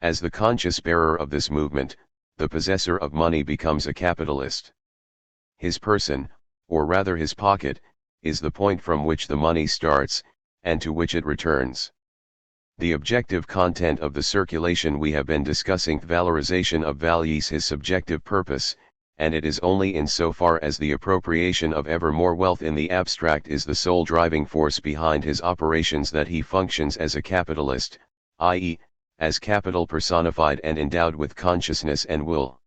As the conscious bearer of this movement, the possessor of money becomes a capitalist. His person, or rather his pocket, is the point from which the money starts, and to which it returns. The objective content of the circulation we have been discussing, valorization of values, his subjective purpose, and it is only in so far as the appropriation of ever more wealth in the abstract is the sole driving force behind his operations that he functions as a capitalist, i.e., as capital personified and endowed with consciousness and will.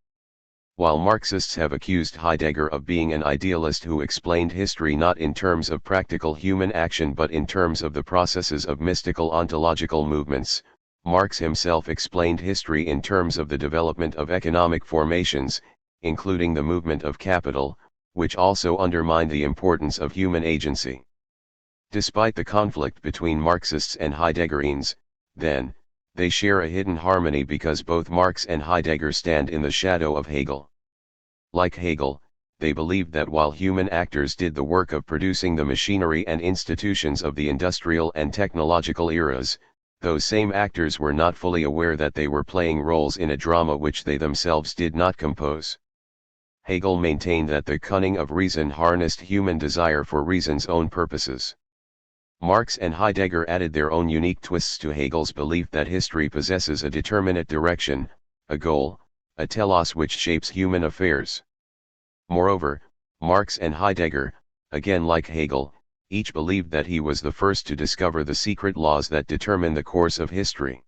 While Marxists have accused Heidegger of being an idealist who explained history not in terms of practical human action but in terms of the processes of mystical ontological movements, Marx himself explained history in terms of the development of economic formations, including the movement of capital, which also undermined the importance of human agency. Despite the conflict between Marxists and Heideggerians, then, they share a hidden harmony because both Marx and Heidegger stand in the shadow of Hegel. Like Hegel, they believed that while human actors did the work of producing the machinery and institutions of the industrial and technological eras, those same actors were not fully aware that they were playing roles in a drama which they themselves did not compose. Hegel maintained that the cunning of reason harnessed human desire for reason's own purposes. Marx and Heidegger added their own unique twists to Hegel's belief that history possesses a determinate direction, a goal, a telos which shapes human affairs. Moreover, Marx and Heidegger, again like Hegel, each believed that he was the first to discover the secret laws that determine the course of history.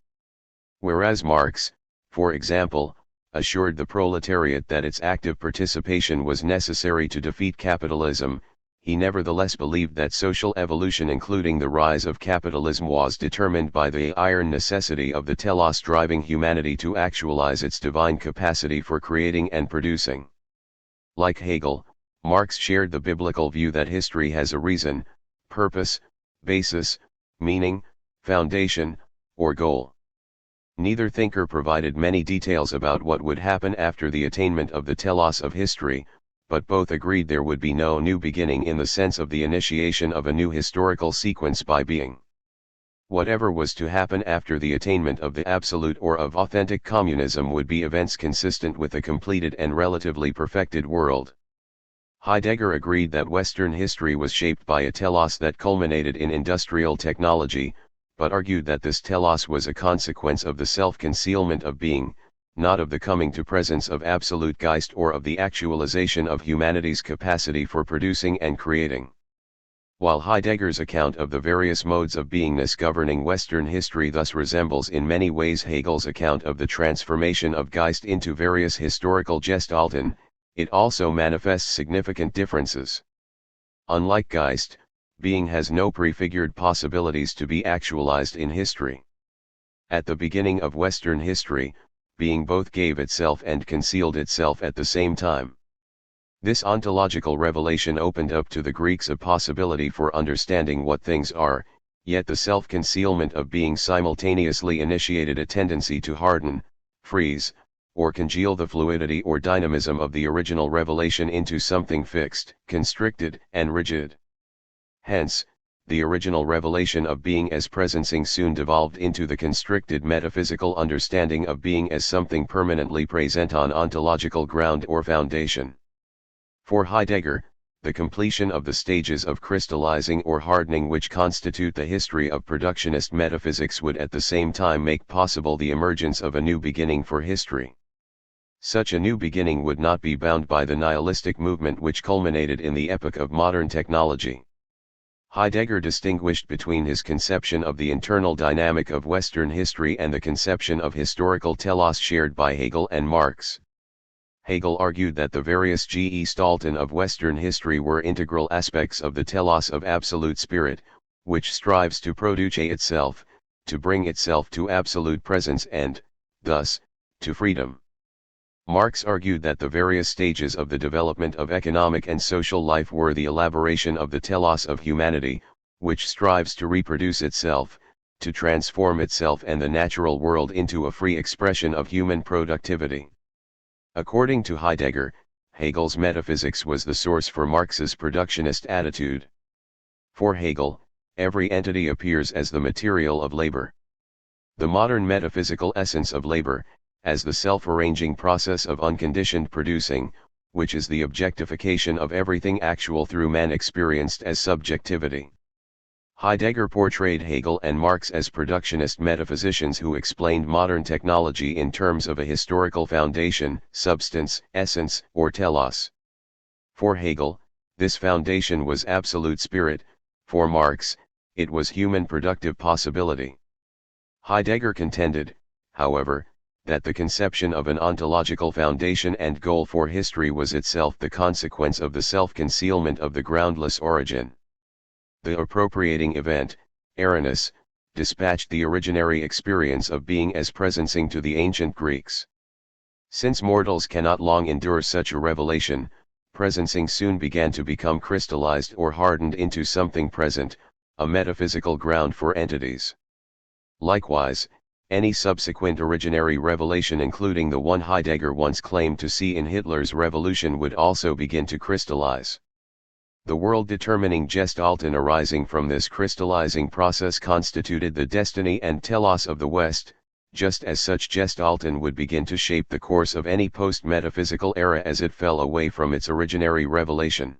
Whereas Marx, for example, assured the proletariat that its active participation was necessary to defeat capitalism, he nevertheless believed that social evolution, including the rise of capitalism, was determined by the iron necessity of the telos driving humanity to actualize its divine capacity for creating and producing. Like Hegel, Marx shared the biblical view that history has a reason, purpose, basis, meaning, foundation, or goal. Neither thinker provided many details about what would happen after the attainment of the telos of history, but both agreed there would be no new beginning in the sense of the initiation of a new historical sequence by being. Whatever was to happen after the attainment of the absolute or of authentic communism would be events consistent with a completed and relatively perfected world. Heidegger agreed that Western history was shaped by a telos that culminated in industrial technology, but argued that this telos was a consequence of the self-concealment of being, not of the coming to presence of absolute Geist or of the actualization of humanity's capacity for producing and creating. While Heidegger's account of the various modes of beingness governing Western history thus resembles in many ways Hegel's account of the transformation of Geist into various historical Gestalten, it also manifests significant differences. Unlike Geist, being has no prefigured possibilities to be actualized in history. At the beginning of Western history, being both gave itself and concealed itself at the same time. This ontological revelation opened up to the Greeks a possibility for understanding what things are, yet the self-concealment of being simultaneously initiated a tendency to harden, freeze, or congeal the fluidity or dynamism of the original revelation into something fixed, constricted, and rigid. Hence, the original revelation of being as presencing soon devolved into the constricted metaphysical understanding of being as something permanently present on ontological ground or foundation. For Heidegger, the completion of the stages of crystallizing or hardening which constitute the history of productionist metaphysics would at the same time make possible the emergence of a new beginning for history. Such a new beginning would not be bound by the nihilistic movement which culminated in the epoch of modern technology. Heidegger distinguished between his conception of the internal dynamic of Western history and the conception of historical telos shared by Hegel and Marx. Hegel argued that the various Gestalten of Western history were integral aspects of the telos of absolute spirit, which strives to produce itself, to bring itself to absolute presence and, thus, to freedom. Marx argued that the various stages of the development of economic and social life were the elaboration of the telos of humanity, which strives to reproduce itself, to transform itself and the natural world into a free expression of human productivity. According to Heidegger, Hegel's metaphysics was the source for Marx's productionist attitude. For Hegel, every entity appears as the material of labor. The modern metaphysical essence of labor, as the self-arranging process of unconditioned producing, which is the objectification of everything actual through man experienced as subjectivity. Heidegger portrayed Hegel and Marx as productionist metaphysicians who explained modern technology in terms of a historical foundation, substance, essence, or telos. For Hegel, this foundation was absolute spirit; for Marx, it was human productive possibility. Heidegger contended, however, that the conception of an ontological foundation and goal for history was itself the consequence of the self-concealment of the groundless origin. The appropriating event, Erinus, dispatched the originary experience of being as presencing to the ancient Greeks. Since mortals cannot long endure such a revelation, presencing soon began to become crystallized or hardened into something present, a metaphysical ground for entities. Likewise, any subsequent originary revelation, including the one Heidegger once claimed to see in Hitler's revolution, would also begin to crystallize. The world-determining Gestalten arising from this crystallizing process constituted the destiny and telos of the West, just as such Gestalten would begin to shape the course of any post-metaphysical era as it fell away from its originary revelation.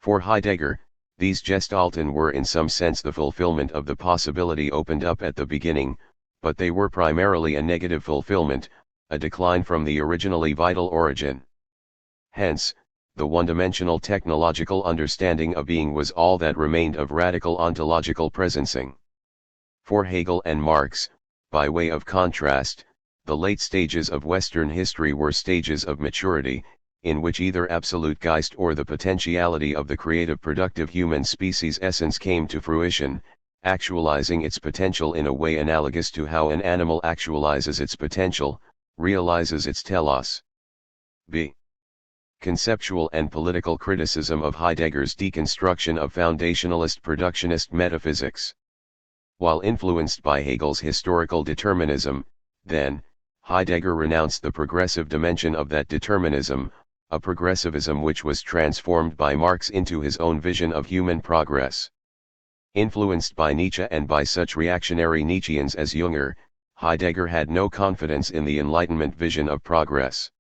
For Heidegger, these Gestalten were in some sense the fulfillment of the possibility opened up at the beginning, but they were primarily a negative fulfillment, a decline from the originally vital origin. Hence, the one-dimensional technological understanding of being was all that remained of radical ontological presencing. For Hegel and Marx, by way of contrast, The late stages of Western history were stages of maturity, in which either absolute Geist or the potentiality of the creative productive human species essence came to fruition, actualizing its potential in a way analogous to how an animal actualizes its potential, realizes its telos. b. Conceptual and political criticism of Heidegger's deconstruction of foundationalist productionist metaphysics. While influenced by Hegel's historical determinism, then, Heidegger renounced the progressive dimension of that determinism, a progressivism which was transformed by Marx into his own vision of human progress. Influenced by Nietzsche and by such reactionary Nietzscheans as Jünger, Heidegger had no confidence in the Enlightenment vision of progress.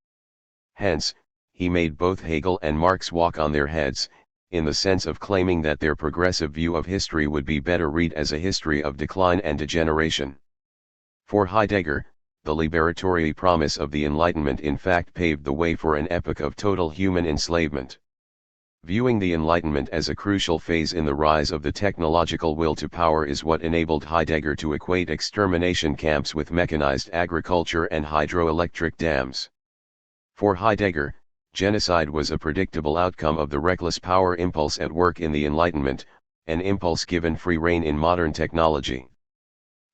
Hence, he made both Hegel and Marx walk on their heads, in the sense of claiming that their progressive view of history would be better read as a history of decline and degeneration. For Heidegger, the liberatory promise of the Enlightenment in fact paved the way for an epoch of total human enslavement. Viewing the Enlightenment as a crucial phase in the rise of the technological will to power is what enabled Heidegger to equate extermination camps with mechanized agriculture and hydroelectric dams. For Heidegger, genocide was a predictable outcome of the reckless power impulse at work in the Enlightenment, an impulse given free rein in modern technology.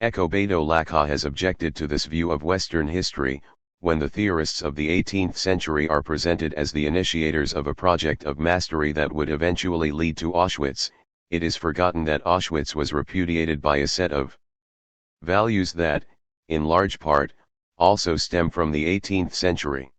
Ecobedo Lacan has objected to this view of Western history. When the theorists of the 18th century are presented as the initiators of a project of mastery that would eventually lead to Auschwitz, it is forgotten that Auschwitz was repudiated by a set of values that, in large part, also stem from the 18th century.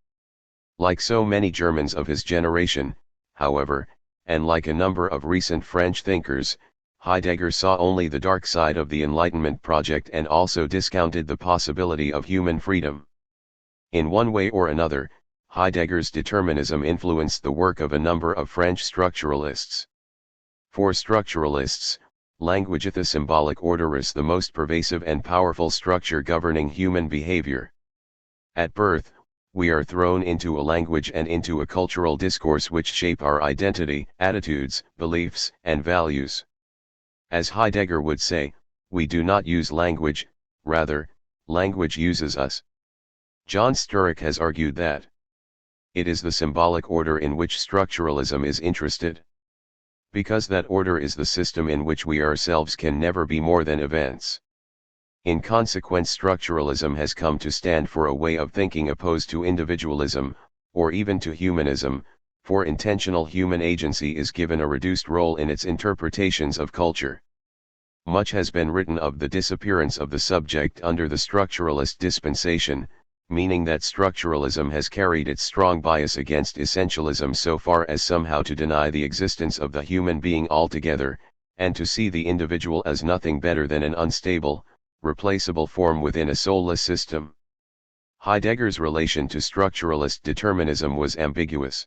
Like so many Germans of his generation, however, and like a number of recent French thinkers, Heidegger saw only the dark side of the Enlightenment project and also discounted the possibility of human freedom. In one way or another, Heidegger's determinism influenced the work of a number of French structuralists. For structuralists, language is the symbolic order is the most pervasive and powerful structure governing human behavior. At birth, we are thrown into a language and into a cultural discourse which shape our identity, attitudes, beliefs, and values. As Heidegger would say, we do not use language, rather, language uses us. John Sturrock has argued that it is the symbolic order in which structuralism is interested. Because that order is the system in which we ourselves can never be more than events. In consequence, structuralism has come to stand for a way of thinking opposed to individualism, or even to humanism, for intentional human agency is given a reduced role in its interpretations of culture. Much has been written of the disappearance of the subject under the structuralist dispensation, meaning that structuralism has carried its strong bias against essentialism so far as somehow to deny the existence of the human being altogether, and to see the individual as nothing better than an unstable, replaceable form within a soulless system. Heidegger's relation to structuralist determinism was ambiguous.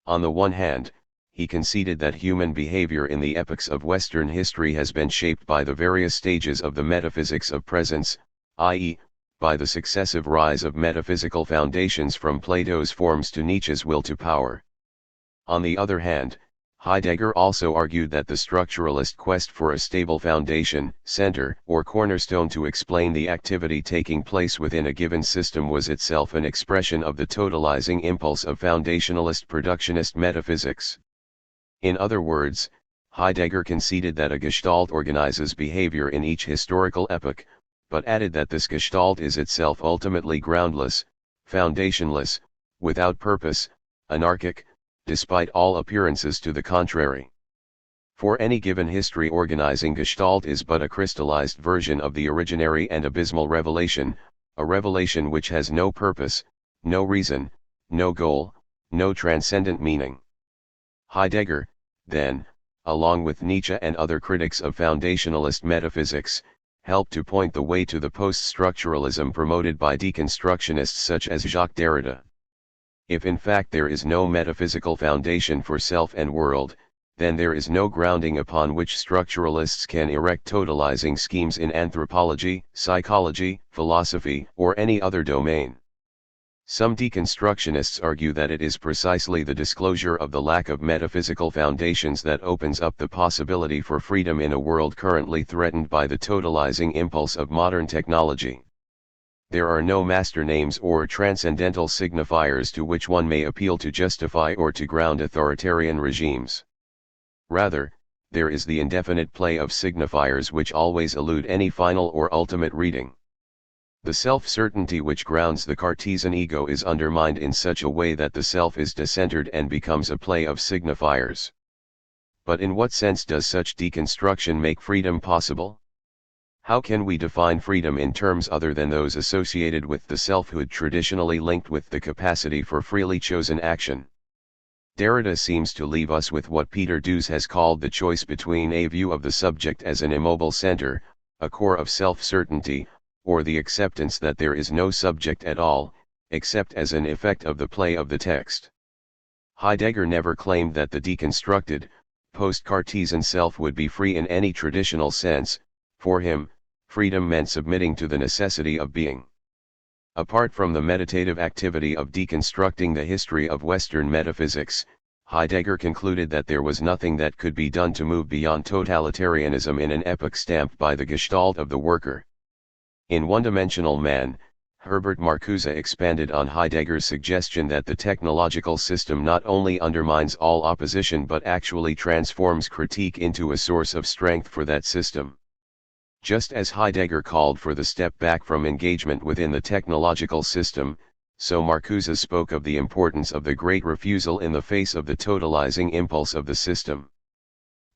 On the one hand, he conceded that human behavior in the epochs of Western history has been shaped by the various stages of the metaphysics of presence, i.e., by the successive rise of metaphysical foundations from Plato's forms to Nietzsche's will to power. On the other hand, Heidegger also argued that the structuralist quest for a stable foundation, center, or cornerstone to explain the activity taking place within a given system was itself an expression of the totalizing impulse of foundationalist productionist metaphysics. In other words, Heidegger conceded that a gestalt organizes behavior in each historical epoch, but added that this gestalt is itself ultimately groundless, foundationless, without purpose, anarchic, despite all appearances to the contrary. For any given history, organizing gestalt is but a crystallized version of the originary and abysmal revelation, a revelation which has no purpose, no reason, no goal, no transcendent meaning. Heidegger, then, along with Nietzsche and other critics of foundationalist metaphysics, helped to point the way to the post-structuralism promoted by deconstructionists such as Jacques Derrida. If in fact there is no metaphysical foundation for self and world, then there is no grounding upon which structuralists can erect totalizing schemes in anthropology, psychology, philosophy, or any other domain. Some deconstructionists argue that it is precisely the disclosure of the lack of metaphysical foundations that opens up the possibility for freedom in a world currently threatened by the totalizing impulse of modern technology. There are no master names or transcendental signifiers to which one may appeal to justify or to ground authoritarian regimes. Rather, there is the indefinite play of signifiers which always elude any final or ultimate reading. The self-certainty which grounds the Cartesian ego is undermined in such a way that the self is decentered and becomes a play of signifiers. But in what sense does such deconstruction make freedom possible? How can we define freedom in terms other than those associated with the selfhood traditionally linked with the capacity for freely chosen action? Derrida seems to leave us with what Peter Dewes has called the choice between a view of the subject as an immobile center, a core of self-certainty, or the acceptance that there is no subject at all, except as an effect of the play of the text. Heidegger never claimed that the deconstructed, post-Cartesian self would be free in any traditional sense. For him, freedom meant submitting to the necessity of being. Apart from the meditative activity of deconstructing the history of Western metaphysics, Heidegger concluded that there was nothing that could be done to move beyond totalitarianism in an epoch stamped by the gestalt of the worker. In One-Dimensional Man, Herbert Marcuse expanded on Heidegger's suggestion that the technological system not only undermines all opposition but actually transforms critique into a source of strength for that system. Just as Heidegger called for the step back from engagement within the technological system, so Marcuse spoke of the importance of the great refusal in the face of the totalizing impulse of the system.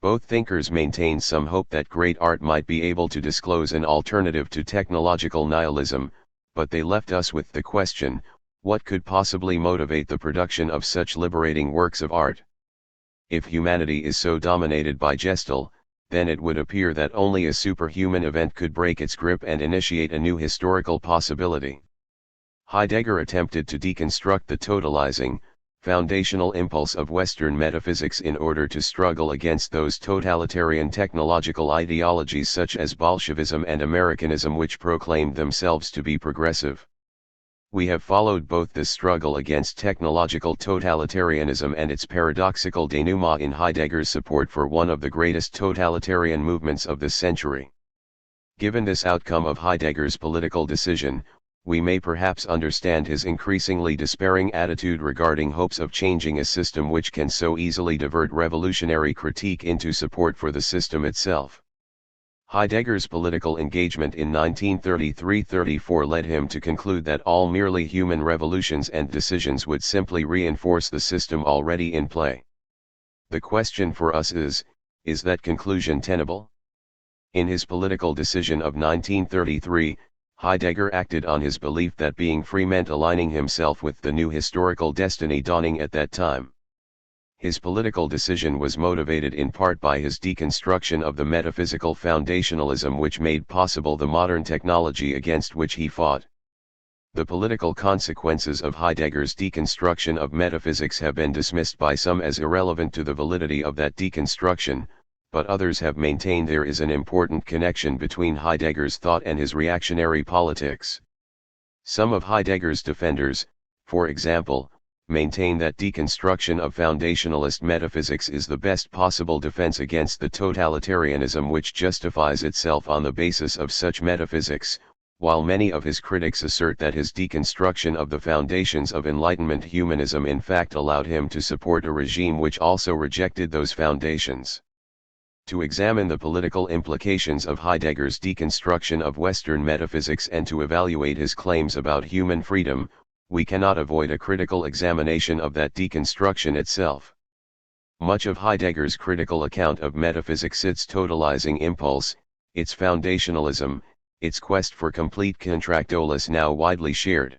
Both thinkers maintained some hope that great art might be able to disclose an alternative to technological nihilism, but they left us with the question, what could possibly motivate the production of such liberating works of art? If humanity is so dominated by Gestalt, then it would appear that only a superhuman event could break its grip and initiate a new historical possibility. Heidegger attempted to deconstruct the totalizing, foundational impulse of Western metaphysics in order to struggle against those totalitarian technological ideologies such as Bolshevism and Americanism which proclaimed themselves to be progressive. We have followed both the struggle against technological totalitarianism and its paradoxical denouement in Heidegger's support for one of the greatest totalitarian movements of this century. Given this outcome of Heidegger's political decision, we may perhaps understand his increasingly despairing attitude regarding hopes of changing a system which can so easily divert revolutionary critique into support for the system itself. Heidegger's political engagement in 1933-34 led him to conclude that all merely human revolutions and decisions would simply reinforce the system already in play. The question for us is that conclusion tenable? In his political decision of 1933, Heidegger acted on his belief that being free meant aligning himself with the new historical destiny dawning at that time. His political decision was motivated in part by his deconstruction of the metaphysical foundationalism which made possible the modern technology against which he fought. The political consequences of Heidegger's deconstruction of metaphysics have been dismissed by some as irrelevant to the validity of that deconstruction, but others have maintained there is an important connection between Heidegger's thought and his reactionary politics. Some of Heidegger's defenders, for example, maintain that deconstruction of foundationalist metaphysics is the best possible defense against the totalitarianism which justifies itself on the basis of such metaphysics, while many of his critics assert that his deconstruction of the foundations of Enlightenment humanism in fact allowed him to support a regime which also rejected those foundations. To examine the political implications of Heidegger's deconstruction of Western metaphysics and to evaluate his claims about human freedom, we cannot avoid a critical examination of that deconstruction itself. Much of Heidegger's critical account of metaphysics, its totalizing impulse, its foundationalism, its quest for complete contractolus, is now widely shared.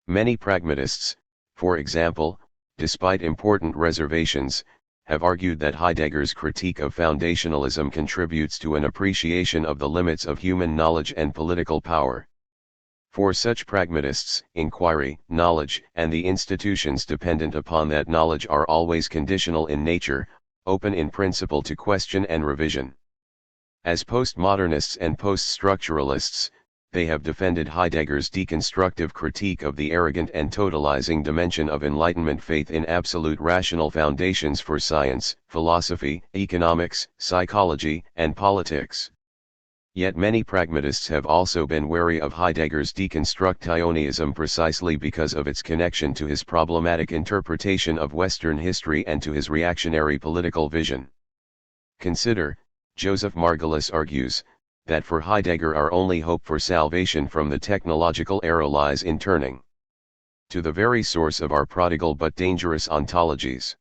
Many pragmatists, for example, despite important reservations, have argued that Heidegger's critique of foundationalism contributes to an appreciation of the limits of human knowledge and political power. For such pragmatists, inquiry, knowledge, and the institutions dependent upon that knowledge are always conditional in nature, open in principle to question and revision. As postmodernists and poststructuralists, they have defended Heidegger's deconstructive critique of the arrogant and totalizing dimension of Enlightenment faith in absolute rational foundations for science, philosophy, economics, psychology, and politics. Yet many pragmatists have also been wary of Heidegger's deconstructionism precisely because of its connection to his problematic interpretation of Western history and to his reactionary political vision. Consider, Joseph Margolis argues, that for Heidegger our only hope for salvation from the technological era lies in turning to the very source of our prodigal but dangerous ontologies.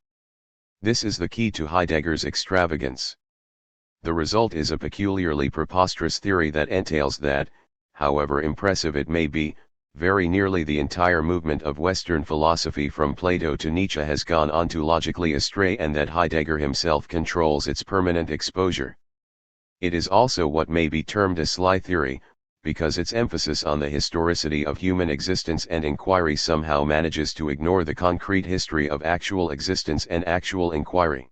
This is the key to Heidegger's extravagance. The result is a peculiarly preposterous theory that entails that, however impressive it may be, very nearly the entire movement of Western philosophy from Plato to Nietzsche has gone ontologically astray and that Heidegger himself controls its permanent exposure. It is also what may be termed a sly theory, because its emphasis on the historicity of human existence and inquiry somehow manages to ignore the concrete history of actual existence and actual inquiry.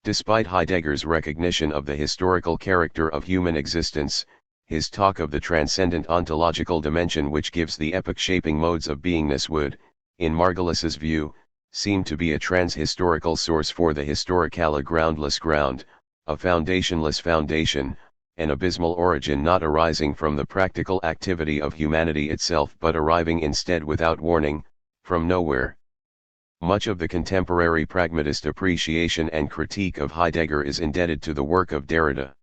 Despite Heidegger's recognition of the historical character of human existence, his talk of the transcendent ontological dimension which gives the epoch-shaping modes of beingness would, in Margolis's view, seem to be a trans-historical source for the historical, a groundless ground, a foundationless foundation, an abysmal origin not arising from the practical activity of humanity itself but arriving instead without warning, from nowhere. Much of the contemporary pragmatist appreciation and critique of Heidegger is indebted to the work of Derrida.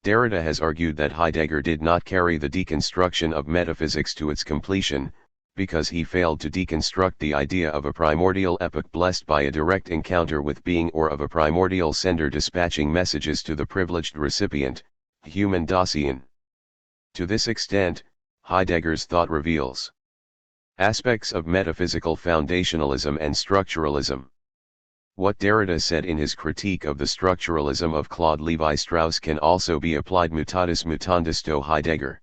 Derrida has argued that Heidegger did not carry the deconstruction of metaphysics to its completion, because he failed to deconstruct the idea of a primordial epoch blessed by a direct encounter with being or of a primordial sender dispatching messages to the privileged recipient, human Dasein. To this extent, Heidegger's thought reveals aspects of metaphysical foundationalism and structuralism. What Derrida said in his critique of the structuralism of Claude Lévi-Strauss can also be applied mutatis mutandis to Heidegger.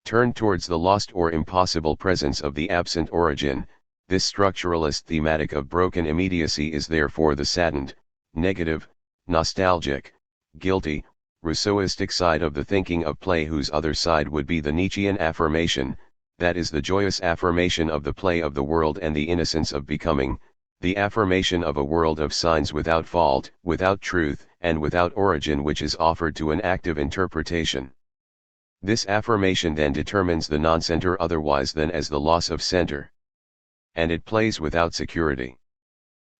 Turned towards the lost or impossible presence of the absent origin, this structuralist thematic of broken immediacy is therefore the saddened, negative, nostalgic, guilty, Rousseauistic side of the thinking of play, whose other side would be the Nietzschean affirmation, that is the joyous affirmation of the play of the world and the innocence of becoming, the affirmation of a world of signs without fault, without truth, and without origin, which is offered to an active interpretation. This affirmation then determines the non-center otherwise than as the loss of center. And it plays without security.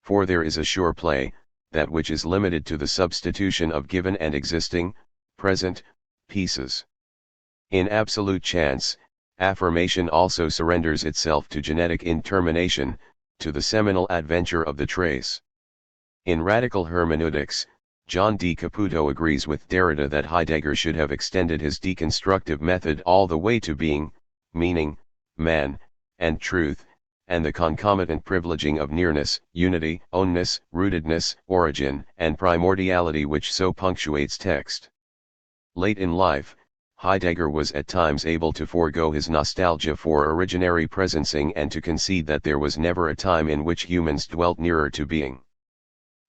For there is a sure play, that which is limited to the substitution of given and existing, present, pieces. In absolute chance, affirmation also surrenders itself to genetic intermination, to the seminal adventure of the trace. In radical hermeneutics, John D. Caputo agrees with Derrida that Heidegger should have extended his deconstructive method all the way to being, meaning, man, and truth, and the concomitant privileging of nearness, unity, ownness, rootedness, origin, and primordiality which so punctuates text. Late in life, Heidegger was at times able to forego his nostalgia for originary presencing and to concede that there was never a time in which humans dwelt nearer to being.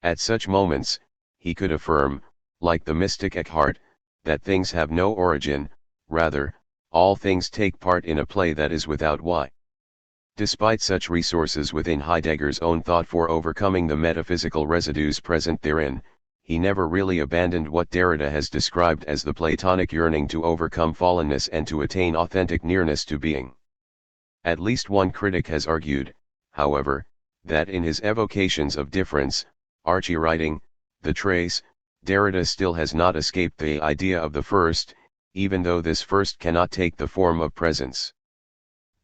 At such moments, he could affirm, like the mystic Eckhart, that things have no origin, rather, all things take part in a play that is without why. Despite such resources within Heidegger's own thought for overcoming the metaphysical residues present therein, he never really abandoned what Derrida has described as the Platonic yearning to overcome fallenness and to attain authentic nearness to being. At least one critic has argued, however, that in his evocations of difference, Archie writing, The Trace, Derrida still has not escaped the idea of the first, even though this first cannot take the form of presence.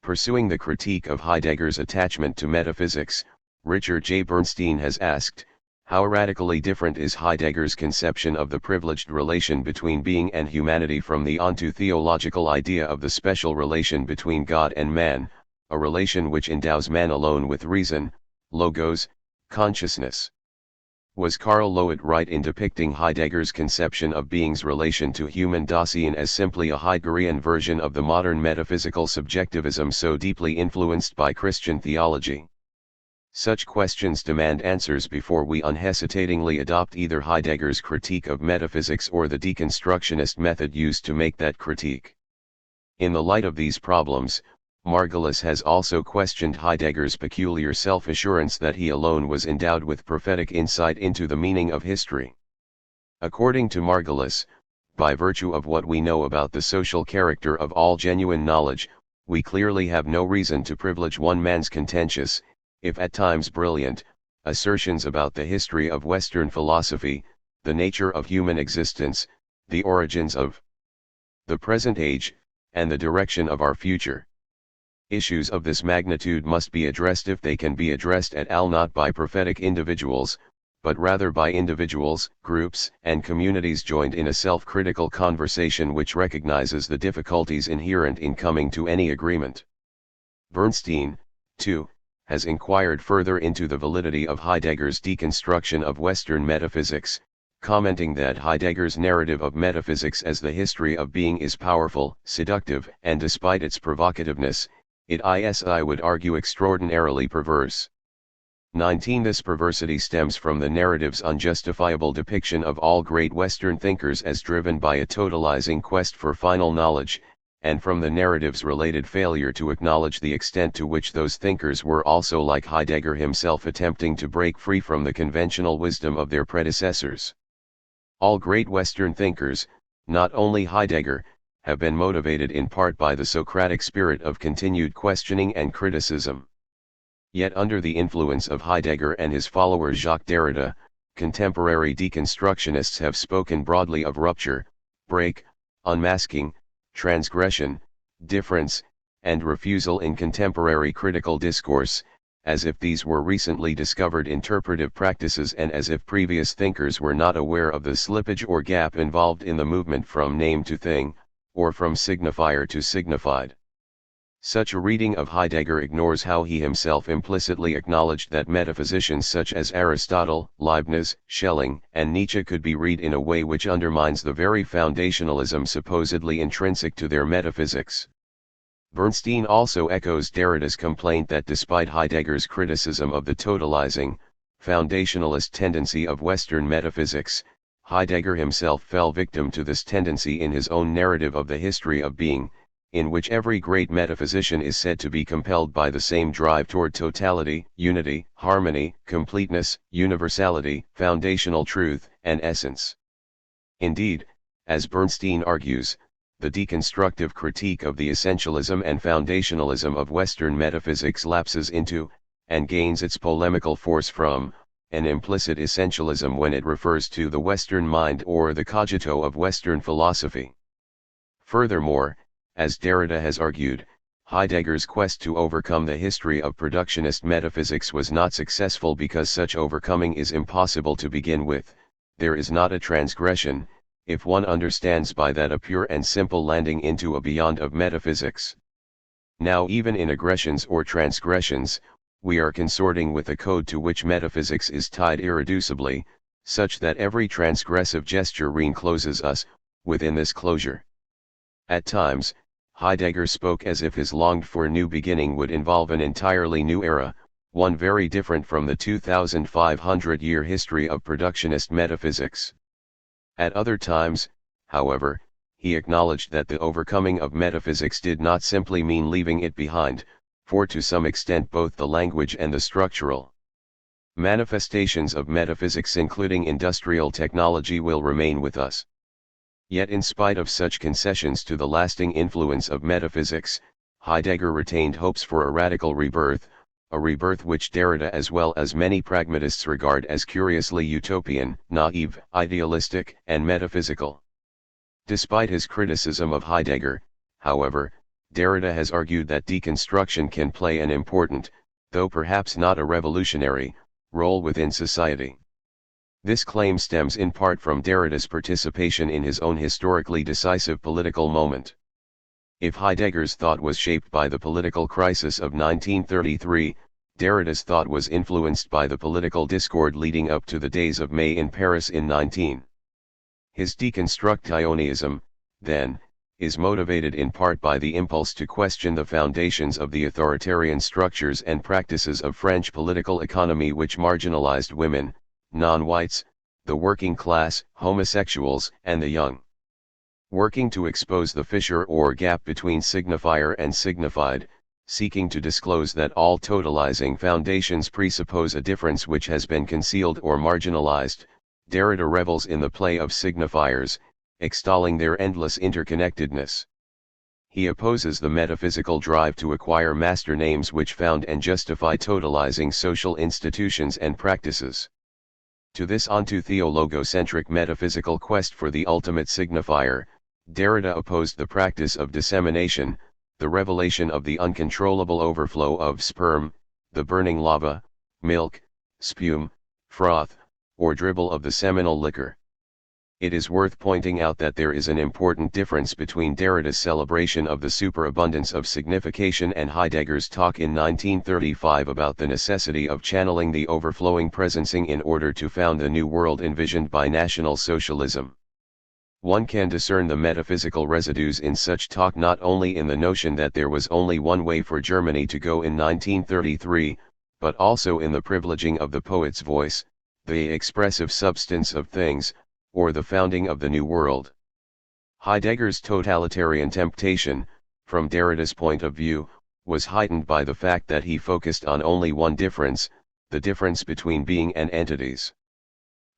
Pursuing the critique of Heidegger's attachment to metaphysics, Richard J. Bernstein has asked, how radically different is Heidegger's conception of the privileged relation between being and humanity from the onto-theological idea of the special relation between God and man, a relation which endows man alone with reason, logos, consciousness? Was Karl Loewe right in depicting Heidegger's conception of being's relation to human Dasein as simply a Heideggerian version of the modern metaphysical subjectivism so deeply influenced by Christian theology? Such questions demand answers before we unhesitatingly adopt either Heidegger's critique of metaphysics or the deconstructionist method used to make that critique. In the light of these problems, Margolis has also questioned Heidegger's peculiar self-assurance that he alone was endowed with prophetic insight into the meaning of history. According to Margolis, by virtue of what we know about the social character of all genuine knowledge, we clearly have no reason to privilege one man's contentious, if at times brilliant, assertions about the history of Western philosophy, the nature of human existence, the origins of the present age, and the direction of our future. Issues of this magnitude must be addressed if they can be addressed at all, not by prophetic individuals, but rather by individuals, groups, and communities joined in a self-critical conversation which recognizes the difficulties inherent in coming to any agreement. Bernstein, too, has inquired further into the validity of Heidegger's deconstruction of Western metaphysics, commenting that Heidegger's narrative of metaphysics as the history of being is powerful, seductive, and despite its provocativeness, it is, I would argue, extraordinarily perverse. 19. This perversity stems from the narrative's unjustifiable depiction of all great Western thinkers as driven by a totalizing quest for final knowledge, and from the narrative's related failure to acknowledge the extent to which those thinkers were also, like Heidegger himself, attempting to break free from the conventional wisdom of their predecessors. All great Western thinkers, not only Heidegger, have been motivated in part by the Socratic spirit of continued questioning and criticism. Yet under the influence of Heidegger and his follower Jacques Derrida, contemporary deconstructionists have spoken broadly of rupture, break, unmasking, transgression, difference, and refusal in contemporary critical discourse, as if these were recently discovered interpretive practices and as if previous thinkers were not aware of the slippage or gap involved in the movement from name to thing, or from signifier to signified. Such a reading of Heidegger ignores how he himself implicitly acknowledged that metaphysicians such as Aristotle, Leibniz, Schelling, and Nietzsche could be read in a way which undermines the very foundationalism supposedly intrinsic to their metaphysics. Bernstein also echoes Derrida's complaint that despite Heidegger's criticism of the totalizing, foundationalist tendency of Western metaphysics, Heidegger himself fell victim to this tendency in his own narrative of the history of being, in which every great metaphysician is said to be compelled by the same drive toward totality, unity, harmony, completeness, universality, foundational truth, and essence. Indeed, as Bernstein argues, the deconstructive critique of the essentialism and foundationalism of Western metaphysics lapses into, and gains its polemical force from, an implicit essentialism when it refers to the Western mind or the cogito of Western philosophy. Furthermore, as Derrida has argued, Heidegger's quest to overcome the history of productionist metaphysics was not successful because such overcoming is impossible to begin with. There is not a transgression, if one understands by that a pure and simple landing into a beyond of metaphysics. Now even in aggressions or transgressions, we are consorting with a code to which metaphysics is tied irreducibly, such that every transgressive gesture re-encloses us, within this closure. At times, Heidegger spoke as if his longed-for new beginning would involve an entirely new era, one very different from the 2,500-year history of productionist metaphysics. At other times, however, he acknowledged that the overcoming of metaphysics did not simply mean leaving it behind, for to some extent both the language and the structural manifestations of metaphysics, including industrial technology, will remain with us. Yet in spite of such concessions to the lasting influence of metaphysics, Heidegger retained hopes for a radical rebirth, a rebirth which Derrida as well as many pragmatists regard as curiously utopian, naive, idealistic, and metaphysical. Despite his criticism of Heidegger, however, Derrida has argued that deconstruction can play an important, though perhaps not a revolutionary, role within society. This claim stems in part from Derrida's participation in his own historically decisive political moment. If Heidegger's thought was shaped by the political crisis of 1933, Derrida's thought was influenced by the political discord leading up to the days of May in Paris in 19. His deconstructionism, then, is motivated in part by the impulse to question the foundations of the authoritarian structures and practices of French political economy which marginalized women, non-whites, the working class, homosexuals, and the young. Working to expose the fissure or gap between signifier and signified, seeking to disclose that all totalizing foundations presuppose a difference which has been concealed or marginalized, Derrida revels in the play of signifiers, extolling their endless interconnectedness. He opposes the metaphysical drive to acquire master names which found and justify totalizing social institutions and practices. To this onto theologocentric metaphysical quest for the ultimate signifier, Derrida opposed the practice of dissemination, the revelation of the uncontrollable overflow of sperm, the burning lava, milk, spume, froth, or dribble of the seminal liquor. It is worth pointing out that there is an important difference between Derrida's celebration of the superabundance of signification and Heidegger's talk in 1935 about the necessity of channeling the overflowing presencing in order to found the new world envisioned by National Socialism. One can discern the metaphysical residues in such talk not only in the notion that there was only one way for Germany to go in 1933, but also in the privileging of the poet's voice, the expressive substance of things, or the founding of the New World. Heidegger's totalitarian temptation, from Derrida's point of view, was heightened by the fact that he focused on only one difference, the difference between being and entities.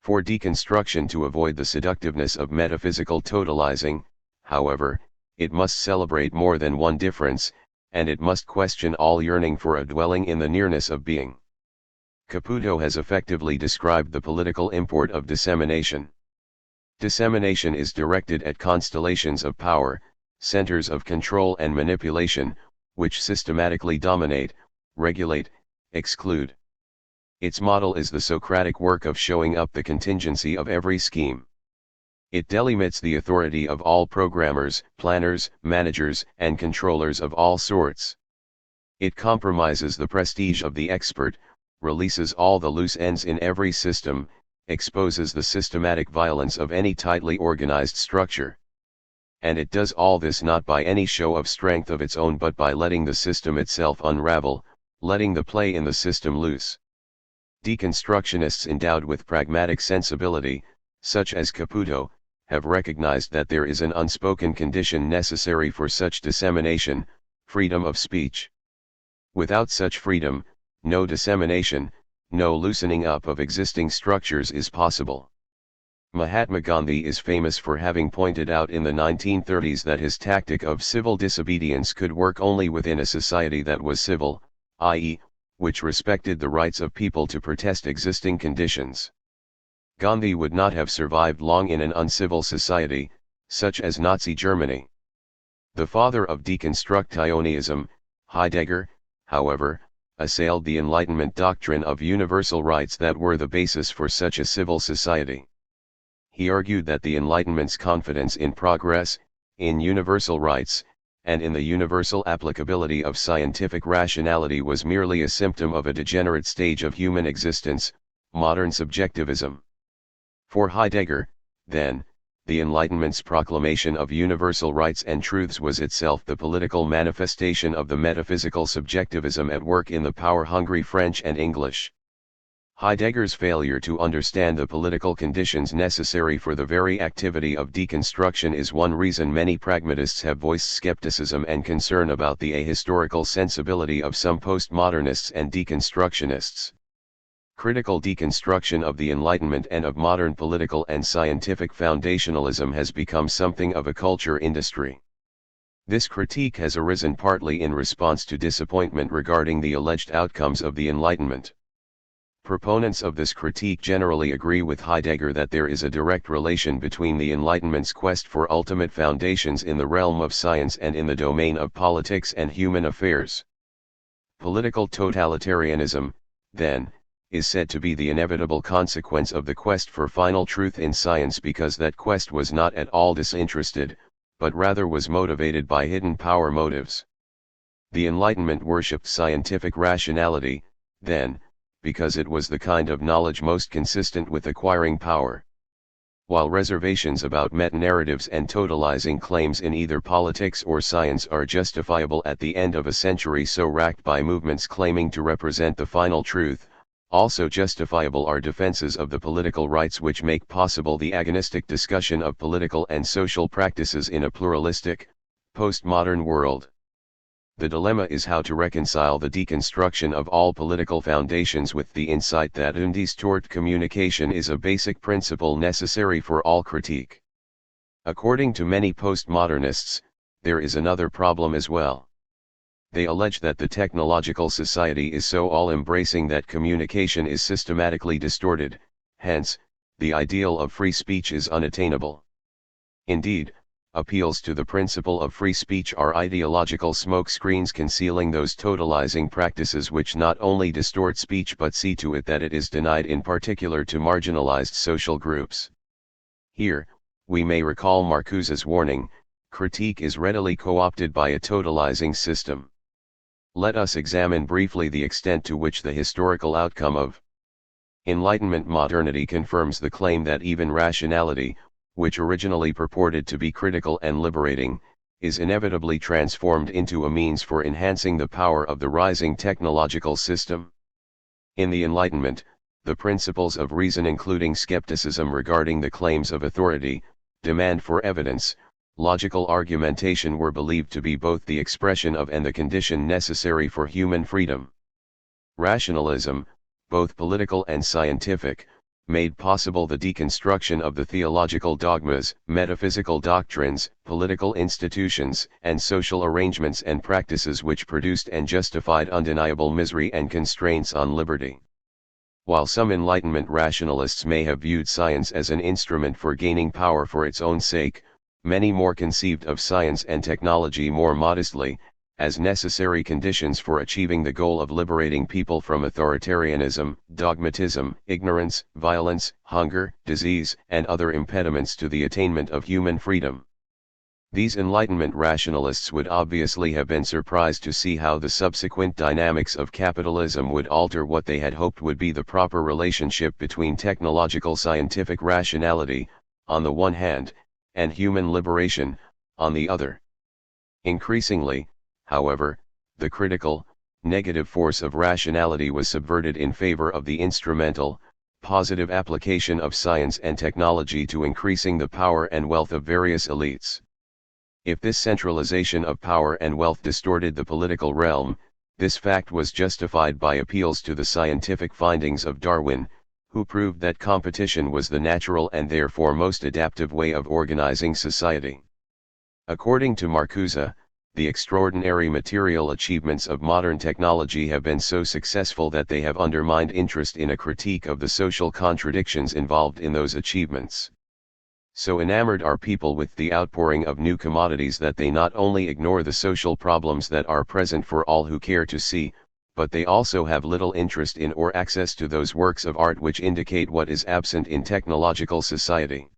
For deconstruction to avoid the seductiveness of metaphysical totalizing, however, it must celebrate more than one difference, and it must question all yearning for a dwelling in the nearness of being. Caputo has effectively described the political import of dissemination. Dissemination is directed at constellations of power, centers of control and manipulation, which systematically dominate, regulate, exclude. Its model is the Socratic work of showing up the contingency of every scheme. It delimits the authority of all programmers, planners, managers, and controllers of all sorts. It compromises the prestige of the expert, releases all the loose ends in every system, exposes the systematic violence of any tightly organized structure. And it does all this not by any show of strength of its own but by letting the system itself unravel, letting the play in the system loose. Deconstructionists endowed with pragmatic sensibility, such as Caputo, have recognized that there is an unspoken condition necessary for such dissemination, freedom of speech. Without such freedom, no dissemination, no loosening up of existing structures is possible. Mahatma Gandhi is famous for having pointed out in the 1930s that his tactic of civil disobedience could work only within a society that was civil, i.e., which respected the rights of people to protest existing conditions. Gandhi would not have survived long in an uncivil society, such as Nazi Germany. The father of deconstructionism, Heidegger, however, assailed the Enlightenment doctrine of universal rights that were the basis for such a civil society. He argued that the Enlightenment's confidence in progress, in universal rights, and in the universal applicability of scientific rationality was merely a symptom of a degenerate stage of human existence, modern subjectivism. For Heidegger, then, the Enlightenment's proclamation of universal rights and truths was itself the political manifestation of the metaphysical subjectivism at work in the power-hungry French and English. Heidegger's failure to understand the political conditions necessary for the very activity of deconstruction is one reason many pragmatists have voiced skepticism and concern about the ahistorical sensibility of some postmodernists and deconstructionists. Critical deconstruction of the Enlightenment and of modern political and scientific foundationalism has become something of a culture industry. This critique has arisen partly in response to disappointment regarding the alleged outcomes of the Enlightenment. Proponents of this critique generally agree with Heidegger that there is a direct relation between the Enlightenment's quest for ultimate foundations in the realm of science and in the domain of politics and human affairs. Political totalitarianism, then, is said to be the inevitable consequence of the quest for final truth in science because that quest was not at all disinterested, but rather was motivated by hidden power motives. The Enlightenment worshipped scientific rationality, then, because it was the kind of knowledge most consistent with acquiring power. While reservations about meta-narratives and totalizing claims in either politics or science are justifiable at the end of a century so racked by movements claiming to represent the final truth, also justifiable are defenses of the political rights which make possible the agonistic discussion of political and social practices in a pluralistic, postmodern world. The dilemma is how to reconcile the deconstruction of all political foundations with the insight that undistort communication is a basic principle necessary for all critique. According to many postmodernists, there is another problem as well. They allege that the technological society is so all-embracing that communication is systematically distorted, hence, the ideal of free speech is unattainable. Indeed, appeals to the principle of free speech are ideological smokescreens concealing those totalizing practices which not only distort speech but see to it that it is denied in particular to marginalized social groups. Here, we may recall Marcuse's warning, critique is readily co-opted by a totalizing system. Let us examine briefly the extent to which the historical outcome of Enlightenment modernity confirms the claim that even rationality, which originally purported to be critical and liberating, is inevitably transformed into a means for enhancing the power of the rising technological system. In the Enlightenment, the principles of reason including skepticism regarding the claims of authority, demand for evidence, logical argumentation were believed to be both the expression of and the condition necessary for human freedom. Rationalism, both political and scientific, made possible the deconstruction of the theological dogmas, metaphysical doctrines, political institutions, and social arrangements and practices which produced and justified undeniable misery and constraints on liberty. While some Enlightenment rationalists may have viewed science as an instrument for gaining power for its own sake, many more conceived of science and technology more modestly, as necessary conditions for achieving the goal of liberating people from authoritarianism, dogmatism, ignorance, violence, hunger, disease, and other impediments to the attainment of human freedom. These Enlightenment rationalists would obviously have been surprised to see how the subsequent dynamics of capitalism would alter what they had hoped would be the proper relationship between technological scientific rationality, on the one hand, and human liberation, on the other. Increasingly, however, the critical, negative force of rationality was subverted in favor of the instrumental, positive application of science and technology to increasing the power and wealth of various elites. If this centralization of power and wealth distorted the political realm, this fact was justified by appeals to the scientific findings of Darwin, who proved that competition was the natural and therefore most adaptive way of organizing society. According to Marcuse, the extraordinary material achievements of modern technology have been so successful that they have undermined interest in a critique of the social contradictions involved in those achievements. So enamored are people with the outpouring of new commodities that they not only ignore the social problems that are present for all who care to see, but they also have little interest in or access to those works of art which indicate what is absent in technological society.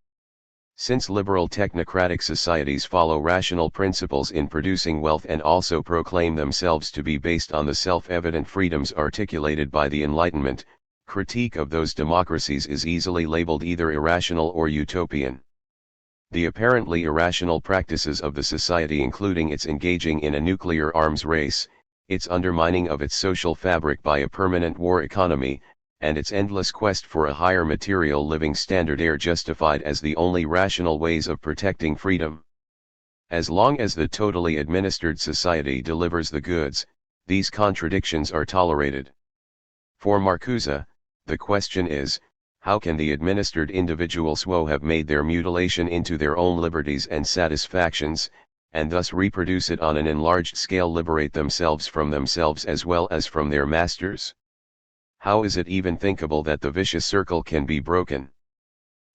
Since liberal technocratic societies follow rational principles in producing wealth and also proclaim themselves to be based on the self-evident freedoms articulated by the Enlightenment, critique of those democracies is easily labeled either irrational or utopian. The apparently irrational practices of the society, including its engaging in a nuclear arms race, its undermining of its social fabric by a permanent war economy, and its endless quest for a higher material living standard, are justified as the only rational ways of protecting freedom. As long as the totally administered society delivers the goods, these contradictions are tolerated. For Marcuse, the question is, how can the administered individuals who have made their mutilation into their own liberties and satisfactions, and thus reproduce it on an enlarged scale, liberate themselves as well as from their masters? How is it even thinkable that the vicious circle can be broken?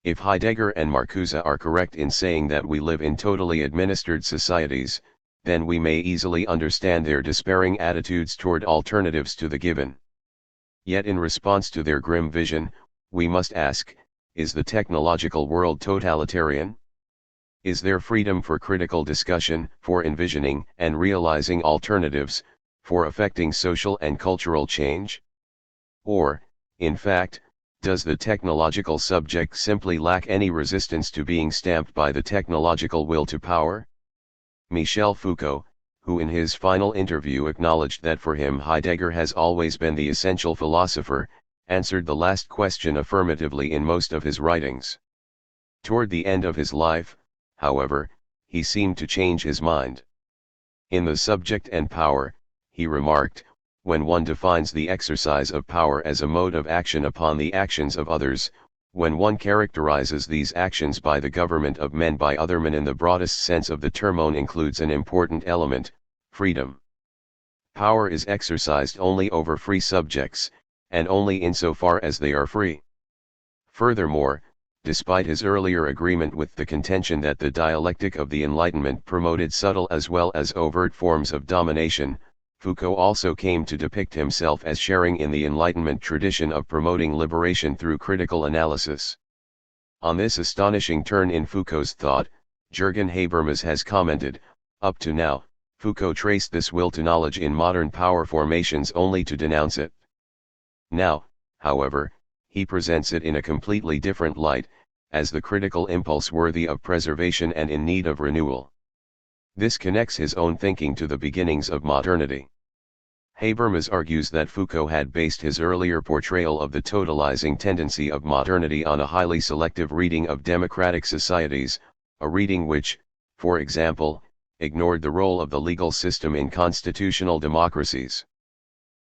If Heidegger and Marcuse are correct in saying that we live in totally administered societies, then we may easily understand their despairing attitudes toward alternatives to the given. Yet in response to their grim vision, we must ask, is the technological world totalitarian? Is there freedom for critical discussion, for envisioning and realizing alternatives, for affecting social and cultural change? Or, in fact, does the technological subject simply lack any resistance to being stamped by the technological will to power? Michel Foucault, who in his final interview acknowledged that for him Heidegger has always been the essential philosopher, answered the last question affirmatively in most of his writings. Toward the end of his life, however, he seemed to change his mind. In The Subject and Power, he remarked, when one defines the exercise of power as a mode of action upon the actions of others, When one characterizes these actions by the government of men by other men in the broadest sense of the term, includes an important element: freedom. Power is exercised only over free subjects, and only insofar as they are free. Furthermore, despite his earlier agreement with the contention that the dialectic of the Enlightenment promoted subtle as well as overt forms of domination, Foucault also came to depict himself as sharing in the Enlightenment tradition of promoting liberation through critical analysis. On this astonishing turn in Foucault's thought, Jürgen Habermas has commented, "Up to now, Foucault traced this will to knowledge in modern power formations only to denounce it. Now, however, he presents it in a completely different light, as the critical impulse worthy of preservation and in need of renewal." This connects his own thinking to the beginnings of modernity. Habermas argues that Foucault had based his earlier portrayal of the totalizing tendency of modernity on a highly selective reading of democratic societies, a reading which, for example, ignored the role of the legal system in constitutional democracies.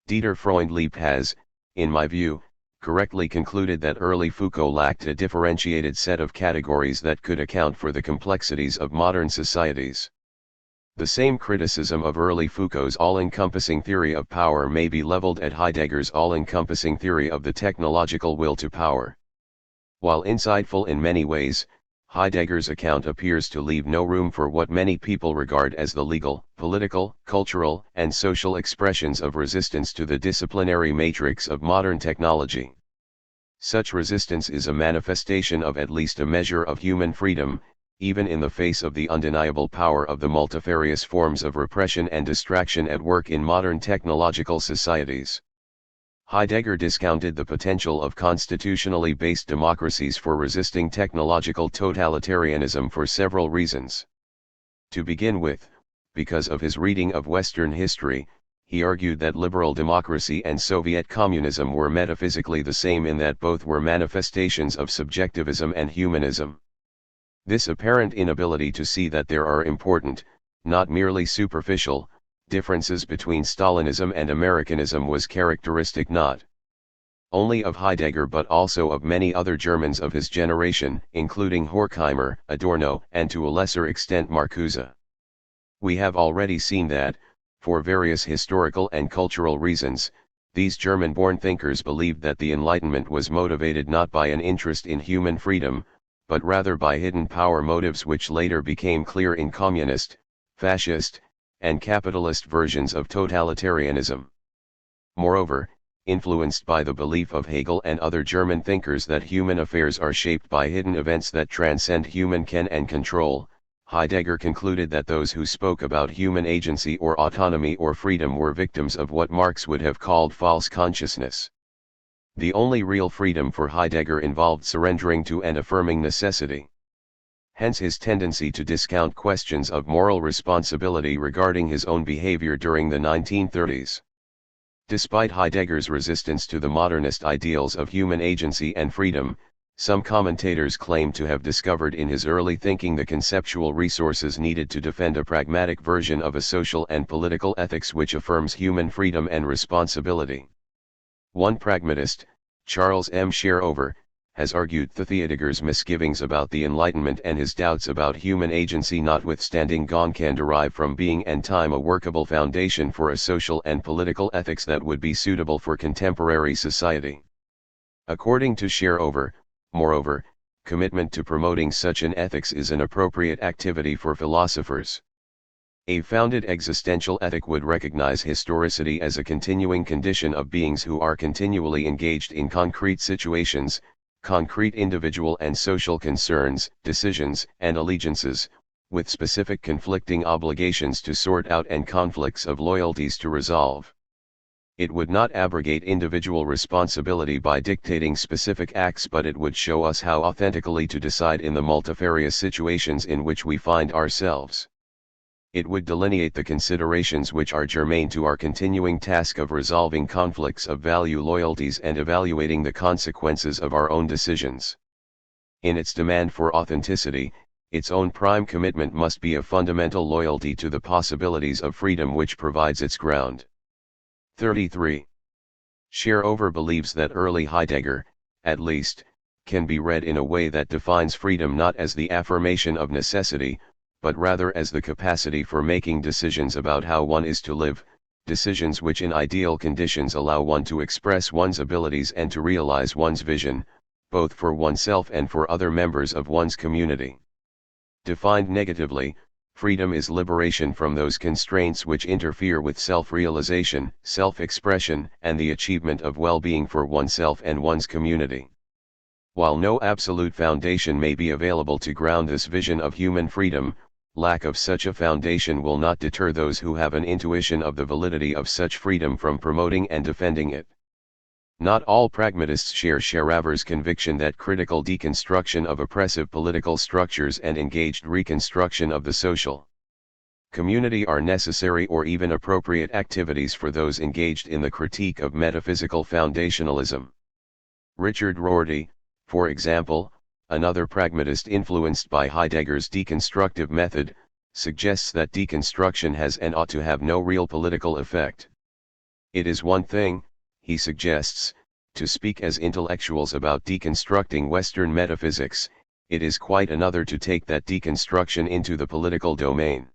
Dieter Freundlieb has, in my view, correctly concluded that early Foucault lacked a differentiated set of categories that could account for the complexities of modern societies. The same criticism of early Foucault's all-encompassing theory of power may be leveled at Heidegger's all-encompassing theory of the technological will to power. While insightful in many ways, Heidegger's account appears to leave no room for what many people regard as the legal, political, cultural, and social expressions of resistance to the disciplinary matrix of modern technology. Such resistance is a manifestation of at least a measure of human freedom, even in the face of the undeniable power of the multifarious forms of repression and distraction at work in modern technological societies. Heidegger discounted the potential of constitutionally based democracies for resisting technological totalitarianism for several reasons. To begin with, because of his reading of Western history, he argued that liberal democracy and Soviet communism were metaphysically the same in that both were manifestations of subjectivism and humanism. This apparent inability to see that there are important, not merely superficial, differences between Stalinism and Americanism was characteristic not only of Heidegger but also of many other Germans of his generation, including Horkheimer, Adorno, and to a lesser extent Marcuse. We have already seen that, for various historical and cultural reasons, these German-born thinkers believed that the Enlightenment was motivated not by an interest in human freedom, but rather by hidden power motives which later became clear in communist, fascist, and capitalist versions of totalitarianism. Moreover, influenced by the belief of Hegel and other German thinkers that human affairs are shaped by hidden events that transcend human ken and control, Heidegger concluded that those who spoke about human agency or autonomy or freedom were victims of what Marx would have called false consciousness. The only real freedom for Heidegger involved surrendering to and affirming necessity. Hence his tendency to discount questions of moral responsibility regarding his own behavior during the 1930s. Despite Heidegger's resistance to the modernist ideals of human agency and freedom, some commentators claim to have discovered in his early thinking the conceptual resources needed to defend a pragmatic version of a social and political ethics which affirms human freedom and responsibility. One pragmatist, Charles M. Shearover, has argued that Heidegger's misgivings about the Enlightenment and his doubts about human agency notwithstanding can derive from being and time a workable foundation for a social and political ethics that would be suitable for contemporary society. According to Shearover, moreover, commitment to promoting such an ethics is an appropriate activity for philosophers. A founded existential ethic would recognize historicity as a continuing condition of beings who are continually engaged in concrete situations, concrete individual and social concerns, decisions, and allegiances, with specific conflicting obligations to sort out and conflicts of loyalties to resolve. It would not abrogate individual responsibility by dictating specific acts, but it would show us how authentically to decide in the multifarious situations in which we find ourselves. It would delineate the considerations which are germane to our continuing task of resolving conflicts of value loyalties and evaluating the consequences of our own decisions. In its demand for authenticity, its own prime commitment must be a fundamental loyalty to the possibilities of freedom which provides its ground. 33. Shearover believes that early Heidegger, at least, can be read in a way that defines freedom not as the affirmation of necessity, but rather as the capacity for making decisions about how one is to live, decisions which in ideal conditions allow one to express one's abilities and to realize one's vision, both for oneself and for other members of one's community. Defined negatively, freedom is liberation from those constraints which interfere with self-realization, self-expression, and the achievement of well-being for oneself and one's community. While no absolute foundation may be available to ground this vision of human freedom, lack of such a foundation will not deter those who have an intuition of the validity of such freedom from promoting and defending it. Not all pragmatists share Sharaver's conviction that critical deconstruction of oppressive political structures and engaged reconstruction of the social community are necessary or even appropriate activities for those engaged in the critique of metaphysical foundationalism. Richard Rorty, for example, another pragmatist influenced by Heidegger's deconstructive method, suggests that deconstruction has and ought to have no real political effect. It is one thing, he suggests, to speak as intellectuals about deconstructing Western metaphysics, it is quite another to take that deconstruction into the political domain.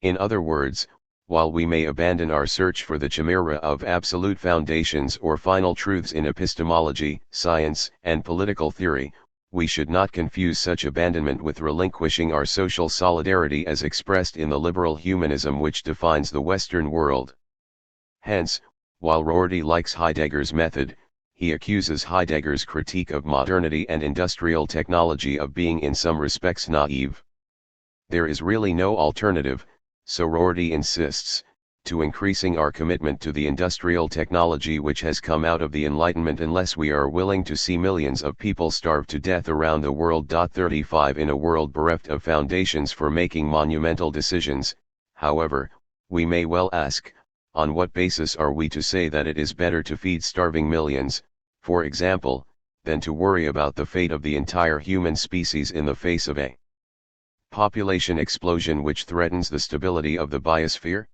In other words, while we may abandon our search for the chimera of absolute foundations or final truths in epistemology, science, and political theory, we should not confuse such abandonment with relinquishing our social solidarity as expressed in the liberal humanism which defines the Western world. Hence, while Rorty likes Heidegger's method, he accuses Heidegger's critique of modernity and industrial technology of being in some respects naive. There is really no alternative, so Rorty insists, to increasing our commitment to the industrial technology which has come out of the Enlightenment unless we are willing to see millions of people starve to death around the world. 35 In a world bereft of foundations for making monumental decisions, however, we may well ask, on what basis are we to say that it is better to feed starving millions, for example, than to worry about the fate of the entire human species in the face of a population explosion which threatens the stability of the biosphere?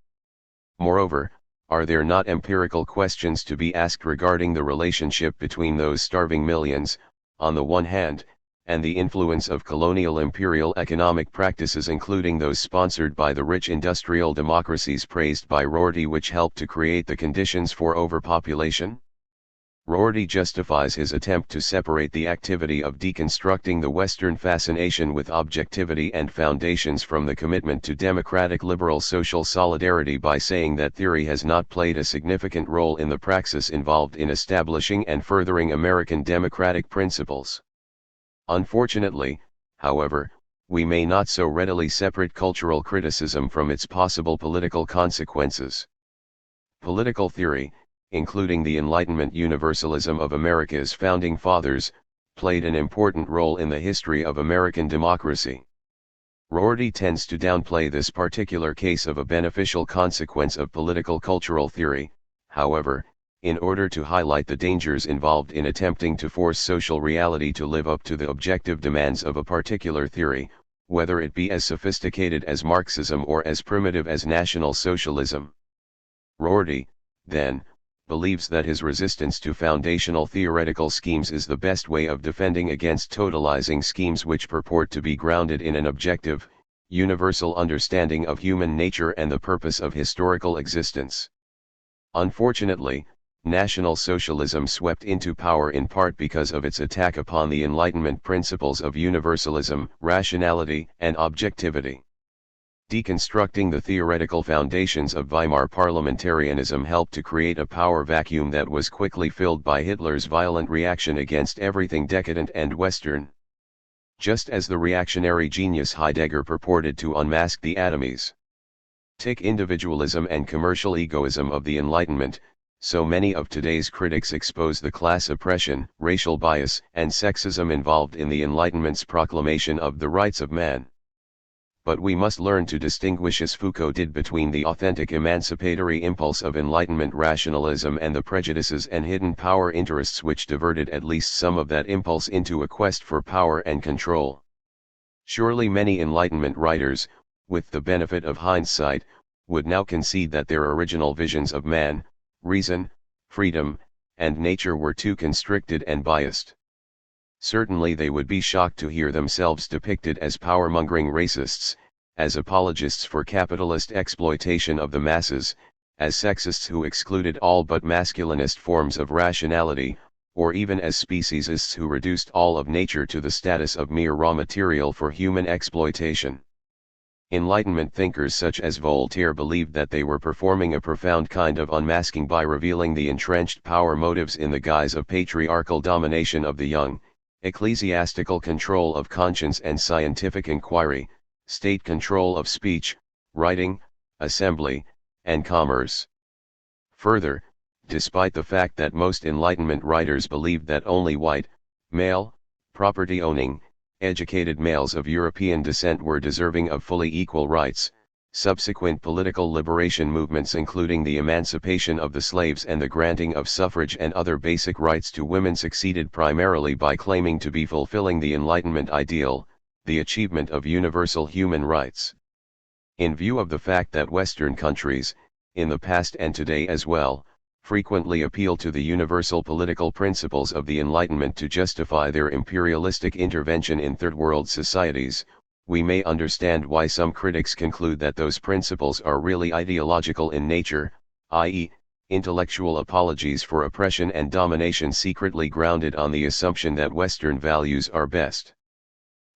Moreover, are there not empirical questions to be asked regarding the relationship between those starving millions, on the one hand, and the influence of colonial imperial economic practices including those sponsored by the rich industrial democracies praised by Rorty which help to create the conditions for overpopulation? Rorty justifies his attempt to separate the activity of deconstructing the Western fascination with objectivity and foundations from the commitment to democratic liberal social solidarity by saying that theory has not played a significant role in the praxis involved in establishing and furthering American democratic principles. Unfortunately, however, we may not so readily separate cultural criticism from its possible political consequences. Political theory, including the Enlightenment universalism of America's founding fathers, played an important role in the history of American democracy. Rorty tends to downplay this particular case of a beneficial consequence of political cultural theory, however, in order to highlight the dangers involved in attempting to force social reality to live up to the objective demands of a particular theory, whether it be as sophisticated as Marxism or as primitive as National Socialism. Rorty, then, believes that his resistance to foundational theoretical schemes is the best way of defending against totalizing schemes which purport to be grounded in an objective, universal understanding of human nature and the purpose of historical existence. Unfortunately, National Socialism swept into power in part because of its attack upon the Enlightenment principles of universalism, rationality, and objectivity. Deconstructing the theoretical foundations of Weimar parliamentarism helped to create a power vacuum that was quickly filled by Hitler's violent reaction against everything decadent and Western. Just as the reactionary genius Heidegger purported to unmask the atomistic individualism and commercial egoism of the Enlightenment, so many of today's critics expose the class oppression, racial bias, and sexism involved in the Enlightenment's proclamation of the rights of man. But we must learn to distinguish as Foucault did between the authentic emancipatory impulse of Enlightenment rationalism and the prejudices and hidden power interests which diverted at least some of that impulse into a quest for power and control. Surely many Enlightenment writers, with the benefit of hindsight, would now concede that their original visions of man, reason, freedom, and nature were too constricted and biased. Certainly they would be shocked to hear themselves depicted as power-mongering racists, as apologists for capitalist exploitation of the masses, as sexists who excluded all but masculinist forms of rationality, or even as speciesists who reduced all of nature to the status of mere raw material for human exploitation. Enlightenment thinkers such as Voltaire believed that they were performing a profound kind of unmasking by revealing the entrenched power motives in the guise of patriarchal domination of the young, ecclesiastical control of conscience and scientific inquiry, state control of speech, writing, assembly, and commerce. Further, despite the fact that most Enlightenment writers believed that only white, male, property-owning, educated males of European descent were deserving of fully equal rights, subsequent political liberation movements including the emancipation of the slaves and the granting of suffrage and other basic rights to women succeeded primarily by claiming to be fulfilling the Enlightenment ideal, the achievement of universal human rights. In view of the fact that Western countries, in the past and today as well, frequently appeal to the universal political principles of the Enlightenment to justify their imperialistic intervention in Third World societies, we may understand why some critics conclude that those principles are really ideological in nature, i.e., intellectual apologies for oppression and domination secretly grounded on the assumption that Western values are best.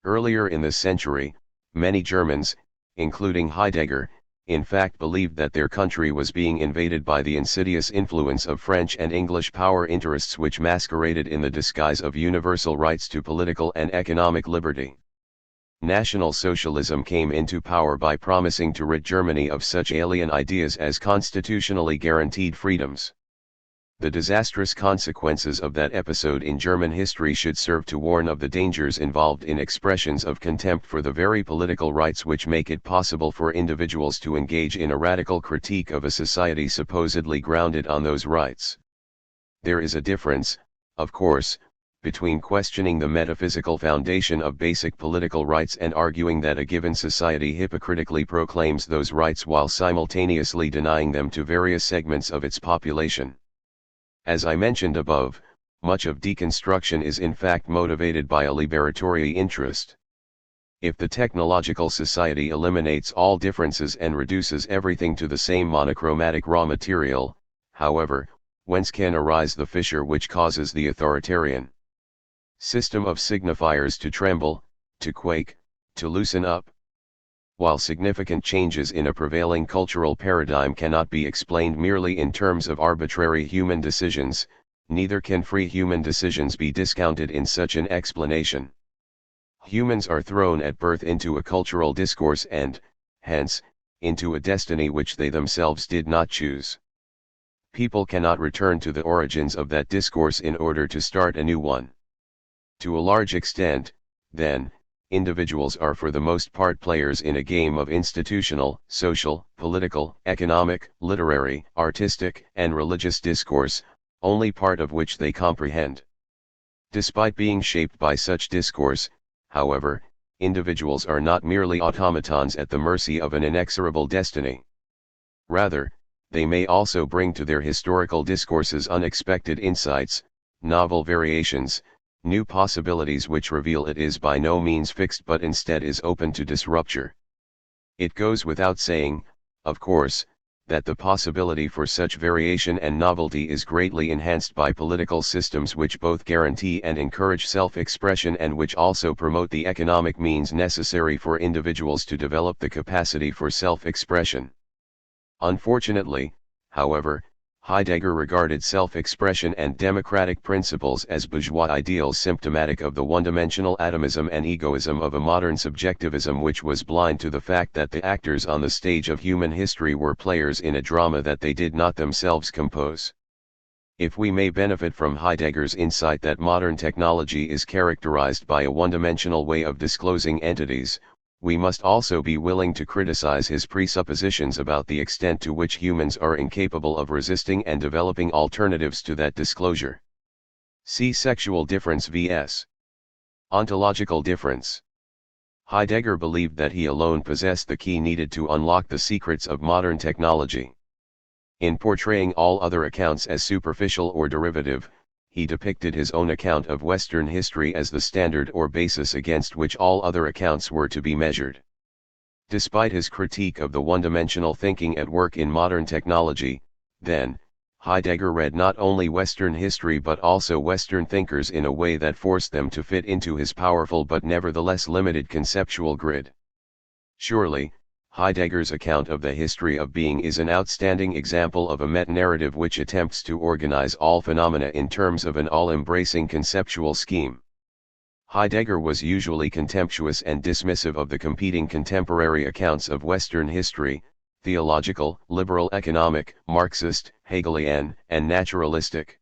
Earlier in the century, many Germans, including Heidegger, in fact believed that their country was being invaded by the insidious influence of French and English power interests which masqueraded in the disguise of universal rights to political and economic liberty. National Socialism came into power by promising to rid Germany of such alien ideas as constitutionally guaranteed freedoms. The disastrous consequences of that episode in German history should serve to warn of the dangers involved in expressions of contempt for the very political rights which make it possible for individuals to engage in a radical critique of a society supposedly grounded on those rights. There is a difference, of course, between questioning the metaphysical foundation of basic political rights and arguing that a given society hypocritically proclaims those rights while simultaneously denying them to various segments of its population. As I mentioned above, much of deconstruction is in fact motivated by a liberatory interest. If the technological society eliminates all differences and reduces everything to the same monochromatic raw material, however, whence can arise the fissure which causes the authoritarian system of signifiers to tremble, to quake, to loosen up? While significant changes in a prevailing cultural paradigm cannot be explained merely in terms of arbitrary human decisions, neither can free human decisions be discounted in such an explanation. Humans are thrown at birth into a cultural discourse and, hence, into a destiny which they themselves did not choose. People cannot return to the origins of that discourse in order to start a new one. To a large extent, then, individuals are for the most part players in a game of institutional, social, political, economic, literary, artistic, and religious discourse, only part of which they comprehend. Despite being shaped by such discourse, however, individuals are not merely automatons at the mercy of an inexorable destiny. Rather, they may also bring to their historical discourses unexpected insights, novel variations, new possibilities which reveal it is by no means fixed but instead is open to disrupture. It goes without saying, of course, that the possibility for such variation and novelty is greatly enhanced by political systems which both guarantee and encourage self-expression and which also promote the economic means necessary for individuals to develop the capacity for self-expression. Unfortunately, however, Heidegger regarded self-expression and democratic principles as bourgeois ideals symptomatic of the one-dimensional atomism and egoism of a modern subjectivism which was blind to the fact that the actors on the stage of human history were players in a drama that they did not themselves compose. If we may benefit from Heidegger's insight that modern technology is characterized by a one-dimensional way of disclosing entities, we must also be willing to criticize his presuppositions about the extent to which humans are incapable of resisting and developing alternatives to that disclosure. See Sexual Difference vs. Ontological Difference. Heidegger believed that he alone possessed the key needed to unlock the secrets of modern technology. In portraying all other accounts as superficial or derivative, he depicted his own account of Western history as the standard or basis against which all other accounts were to be measured. Despite his critique of the one-dimensional thinking at work in modern technology, then, Heidegger read not only Western history but also Western thinkers in a way that forced them to fit into his powerful but nevertheless limited conceptual grid. Surely, Heidegger's account of the history of being is an outstanding example of a meta-narrative which attempts to organize all phenomena in terms of an all-embracing conceptual scheme. Heidegger was usually contemptuous and dismissive of the competing contemporary accounts of Western history, theological, liberal economic, Marxist, Hegelian, and naturalistic.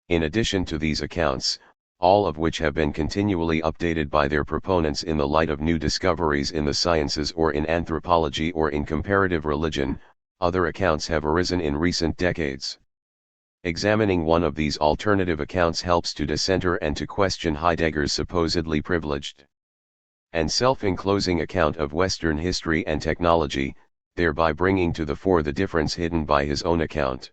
In addition to these accounts, all of which have been continually updated by their proponents in the light of new discoveries in the sciences or in anthropology or in comparative religion, other accounts have arisen in recent decades. Examining one of these alternative accounts helps to decenter and to question Heidegger's supposedly privileged and self-enclosing account of Western history and technology, thereby bringing to the fore the difference hidden by his own account.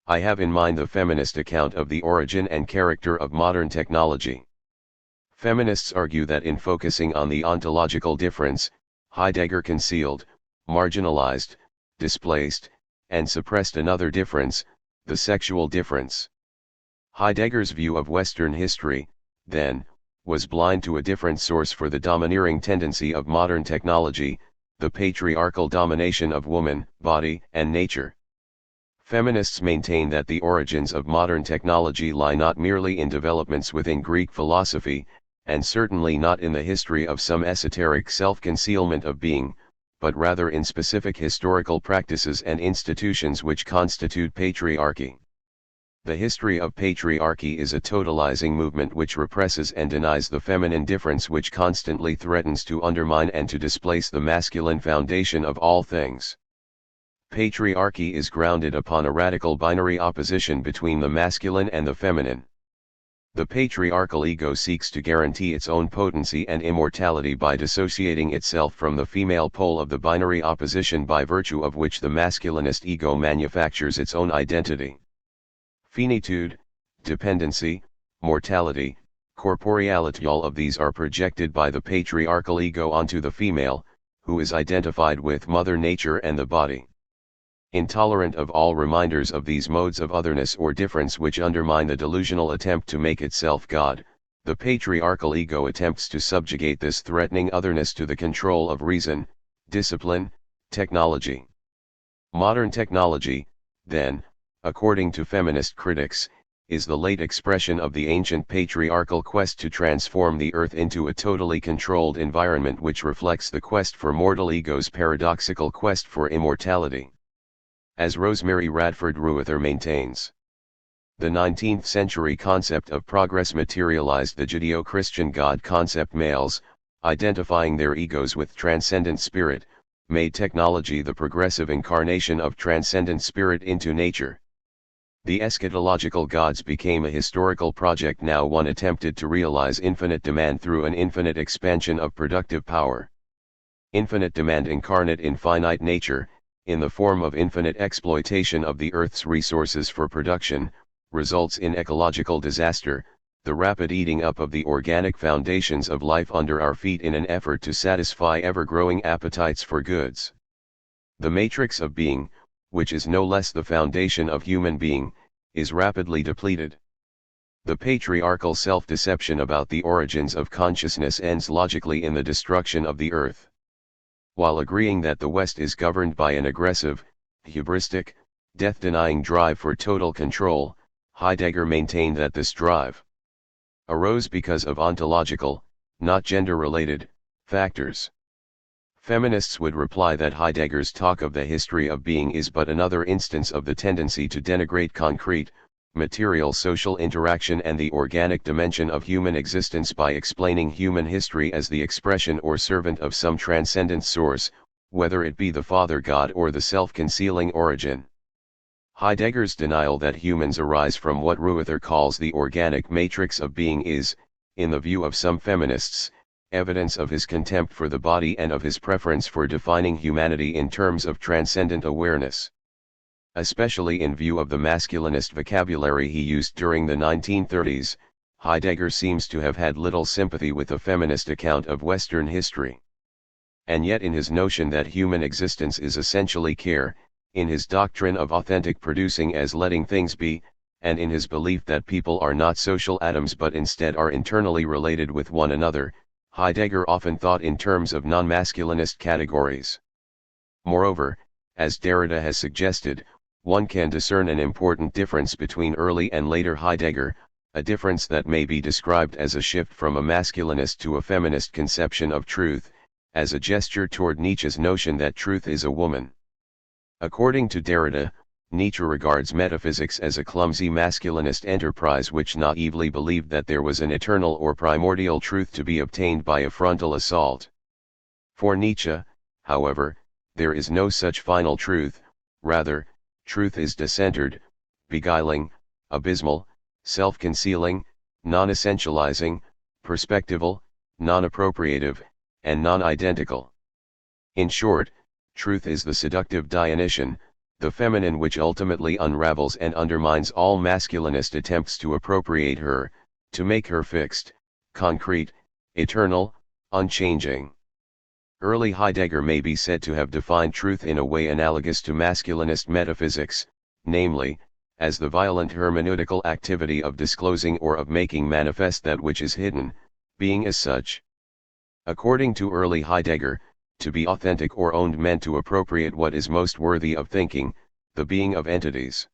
I have in mind the feminist account of the origin and character of modern technology. Feminists argue that in focusing on the ontological difference, Heidegger concealed, marginalized, displaced, and suppressed another difference, the sexual difference. Heidegger's view of Western history, then, was blind to a different source for the domineering tendency of modern technology, the patriarchal domination of woman, body, and nature. Feminists maintain that the origins of modern technology lie not merely in developments within Greek philosophy, and certainly not in the history of some esoteric self-concealment of being, but rather in specific historical practices and institutions which constitute patriarchy. The history of patriarchy is a totalizing movement which represses and denies the feminine difference which constantly threatens to undermine and to displace the masculine foundation of all things. Patriarchy is grounded upon a radical binary opposition between the masculine and the feminine. The patriarchal ego seeks to guarantee its own potency and immortality by dissociating itself from the female pole of the binary opposition, by virtue of which the masculinist ego manufactures its own identity. Finitude, dependency, mortality, corporeality, all of these are projected by the patriarchal ego onto the female, who is identified with Mother Nature and the body. Intolerant of all reminders of these modes of otherness or difference which undermine the delusional attempt to make itself God, the patriarchal ego attempts to subjugate this threatening otherness to the control of reason, discipline, technology. Modern technology, then, according to feminist critics, is the late expression of the ancient patriarchal quest to transform the earth into a totally controlled environment which reflects the quest for mortal ego's paradoxical quest for immortality. As Rosemary Radford Ruether maintains, the 19th century concept of progress materialized the Judeo-Christian God concept. Males, identifying their egos with transcendent spirit, made technology the progressive incarnation of transcendent spirit into nature. The eschatological gods became a historical project, now one attempted to realize infinite demand through an infinite expansion of productive power. Infinite demand incarnate in finite nature, in the form of infinite exploitation of the Earth's resources for production, results in ecological disaster, the rapid eating up of the organic foundations of life under our feet in an effort to satisfy ever-growing appetites for goods. The matrix of being, which is no less the foundation of human being, is rapidly depleted. The patriarchal self-deception about the origins of consciousness ends logically in the destruction of the Earth. While agreeing that the West is governed by an aggressive, hubristic, death-denying drive for total control, Heidegger maintained that this drive arose because of ontological, not gender-related, factors. Feminists would reply that Heidegger's talk of the history of being is but another instance of the tendency to denigrate concrete, material social interaction and the organic dimension of human existence by explaining human history as the expression or servant of some transcendent source, whether it be the Father God or the self-concealing origin. Heidegger's denial that humans arise from what Ruether calls the organic matrix of being is, in the view of some feminists, evidence of his contempt for the body and of his preference for defining humanity in terms of transcendent awareness. Especially in view of the masculinist vocabulary he used during the 1930s, Heidegger seems to have had little sympathy with a feminist account of Western history. And yet in his notion that human existence is essentially care, in his doctrine of authentic producing as letting things be, and in his belief that people are not social atoms but instead are internally related with one another, Heidegger often thought in terms of non-masculinist categories. Moreover, as Derrida has suggested, one can discern an important difference between early and later Heidegger, a difference that may be described as a shift from a masculinist to a feminist conception of truth, as a gesture toward Nietzsche's notion that truth is a woman. According to Derrida, Nietzsche regards metaphysics as a clumsy masculinist enterprise which naively believed that there was an eternal or primordial truth to be obtained by a frontal assault. For Nietzsche, however, there is no such final truth, rather, truth is decentered, beguiling, abysmal, self-concealing, non-essentializing, perspectival, non-appropriative, and non-identical. In short, truth is the seductive Dionysian, the feminine which ultimately unravels and undermines all masculinist attempts to appropriate her, to make her fixed, concrete, eternal, unchanging. Early Heidegger may be said to have defined truth in a way analogous to masculinist metaphysics, namely, as the violent hermeneutical activity of disclosing or of making manifest that which is hidden, being as such. According to early Heidegger, to be authentic or owned meant to appropriate what is most worthy of thinking, the being of entities.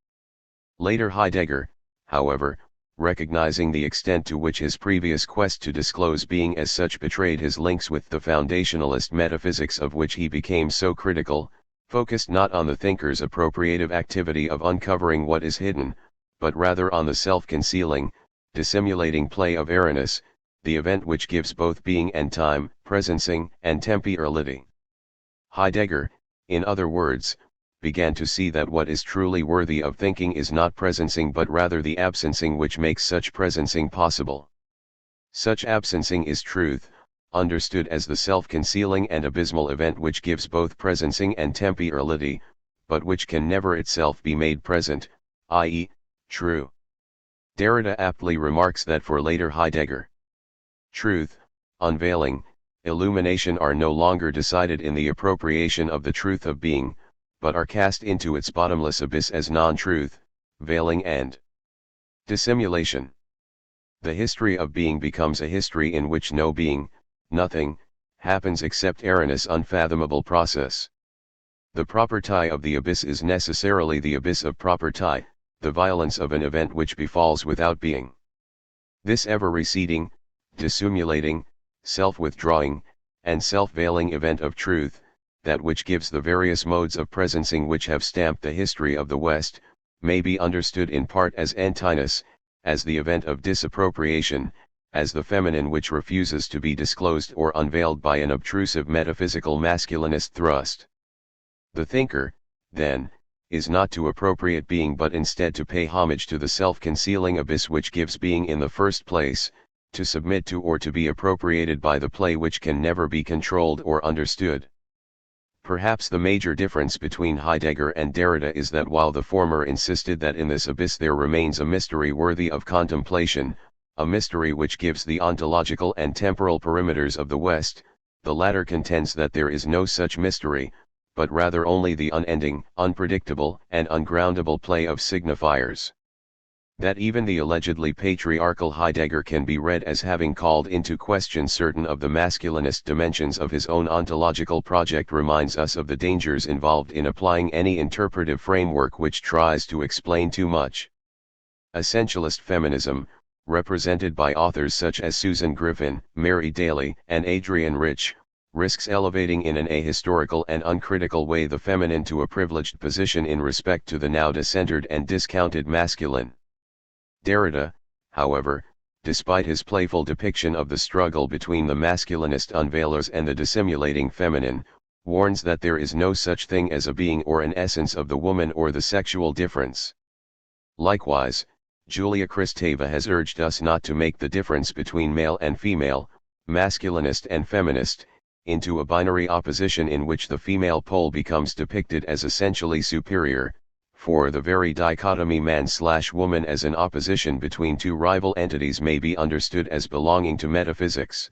Later Heidegger, however, recognizing the extent to which his previous quest to disclose being as such betrayed his links with the foundationalist metaphysics of which he became so critical, focused not on the thinker's appropriative activity of uncovering what is hidden, but rather on the self-concealing, dissimulating play of awareness, the event which gives both being and time, presencing and temporality. Heidegger, in other words, began to see that what is truly worthy of thinking is not presencing but rather the absencing which makes such presencing possible. Such absencing is truth, understood as the self-concealing and abysmal event which gives both presencing and temporality, but which can never itself be made present, i.e., true. Derrida aptly remarks that for later Heidegger, truth, unveiling, illumination are no longer decided in the appropriation of the truth of being, but are cast into its bottomless abyss as non-truth, veiling and dissimulation. The history of being becomes a history in which no being, nothing, happens except Erinus' unfathomable process. The property of the abyss is necessarily the abyss of property, the violence of an event which befalls without being. This ever-receding, dissimulating, self-withdrawing, and self-veiling event of truth, that which gives the various modes of presencing which have stamped the history of the West, may be understood in part as emptiness, as the event of disappropriation, as the feminine which refuses to be disclosed or unveiled by an obtrusive metaphysical masculinist thrust. The thinker, then, is not to appropriate being but instead to pay homage to the self-concealing abyss which gives being in the first place, to submit to or to be appropriated by the play which can never be controlled or understood. Perhaps the major difference between Heidegger and Derrida is that while the former insisted that in this abyss there remains a mystery worthy of contemplation, a mystery which gives the ontological and temporal perimeters of the West, the latter contends that there is no such mystery, but rather only the unending, unpredictable, and ungroundable play of signifiers. That even the allegedly patriarchal Heidegger can be read as having called into question certain of the masculinist dimensions of his own ontological project reminds us of the dangers involved in applying any interpretive framework which tries to explain too much. Essentialist feminism, represented by authors such as Susan Griffin, Mary Daly, and Adrienne Rich, risks elevating in an ahistorical and uncritical way the feminine to a privileged position in respect to the now decentered and discounted masculine. Derrida, however, despite his playful depiction of the struggle between the masculinist unveilers and the dissimulating feminine, warns that there is no such thing as a being or an essence of the woman or the sexual difference. Likewise, Julia Kristeva has urged us not to make the difference between male and female, masculinist and feminist, into a binary opposition in which the female pole becomes depicted as essentially superior, for the very dichotomy man/woman as an opposition between two rival entities may be understood as belonging to metaphysics.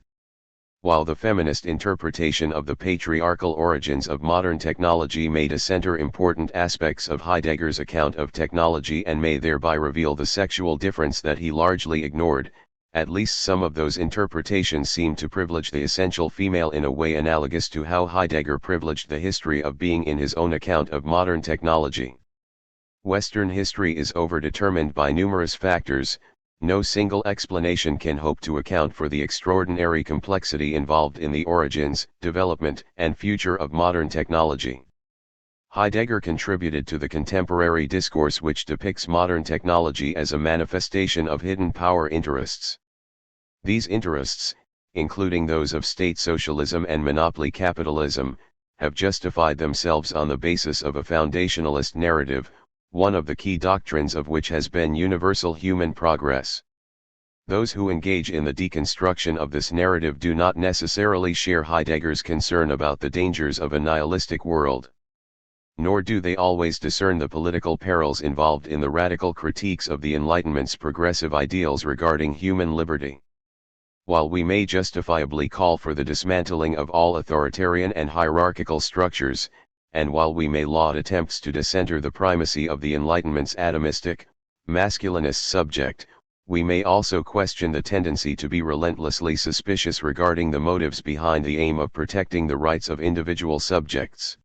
While the feminist interpretation of the patriarchal origins of modern technology may decenter important aspects of Heidegger's account of technology and may thereby reveal the sexual difference that he largely ignored, at least some of those interpretations seem to privilege the essential female in a way analogous to how Heidegger privileged the history of being in his own account of modern technology. Western history is overdetermined by numerous factors. No single explanation can hope to account for the extraordinary complexity involved in the origins, development, and future of modern technology. Heidegger contributed to the contemporary discourse which depicts modern technology as a manifestation of hidden power interests. These interests, including those of state socialism and monopoly capitalism, have justified themselves on the basis of a foundationalist narrative, one of the key doctrines of which has been universal human progress. Those who engage in the deconstruction of this narrative do not necessarily share Heidegger's concern about the dangers of a nihilistic world. Nor do they always discern the political perils involved in the radical critiques of the Enlightenment's progressive ideals regarding human liberty. While we may justifiably call for the dismantling of all authoritarian and hierarchical structures, and while we may laud attempts to decenter the primacy of the Enlightenment's atomistic, masculinist subject, we may also question the tendency to be relentlessly suspicious regarding the motives behind the aim of protecting the rights of individual subjects.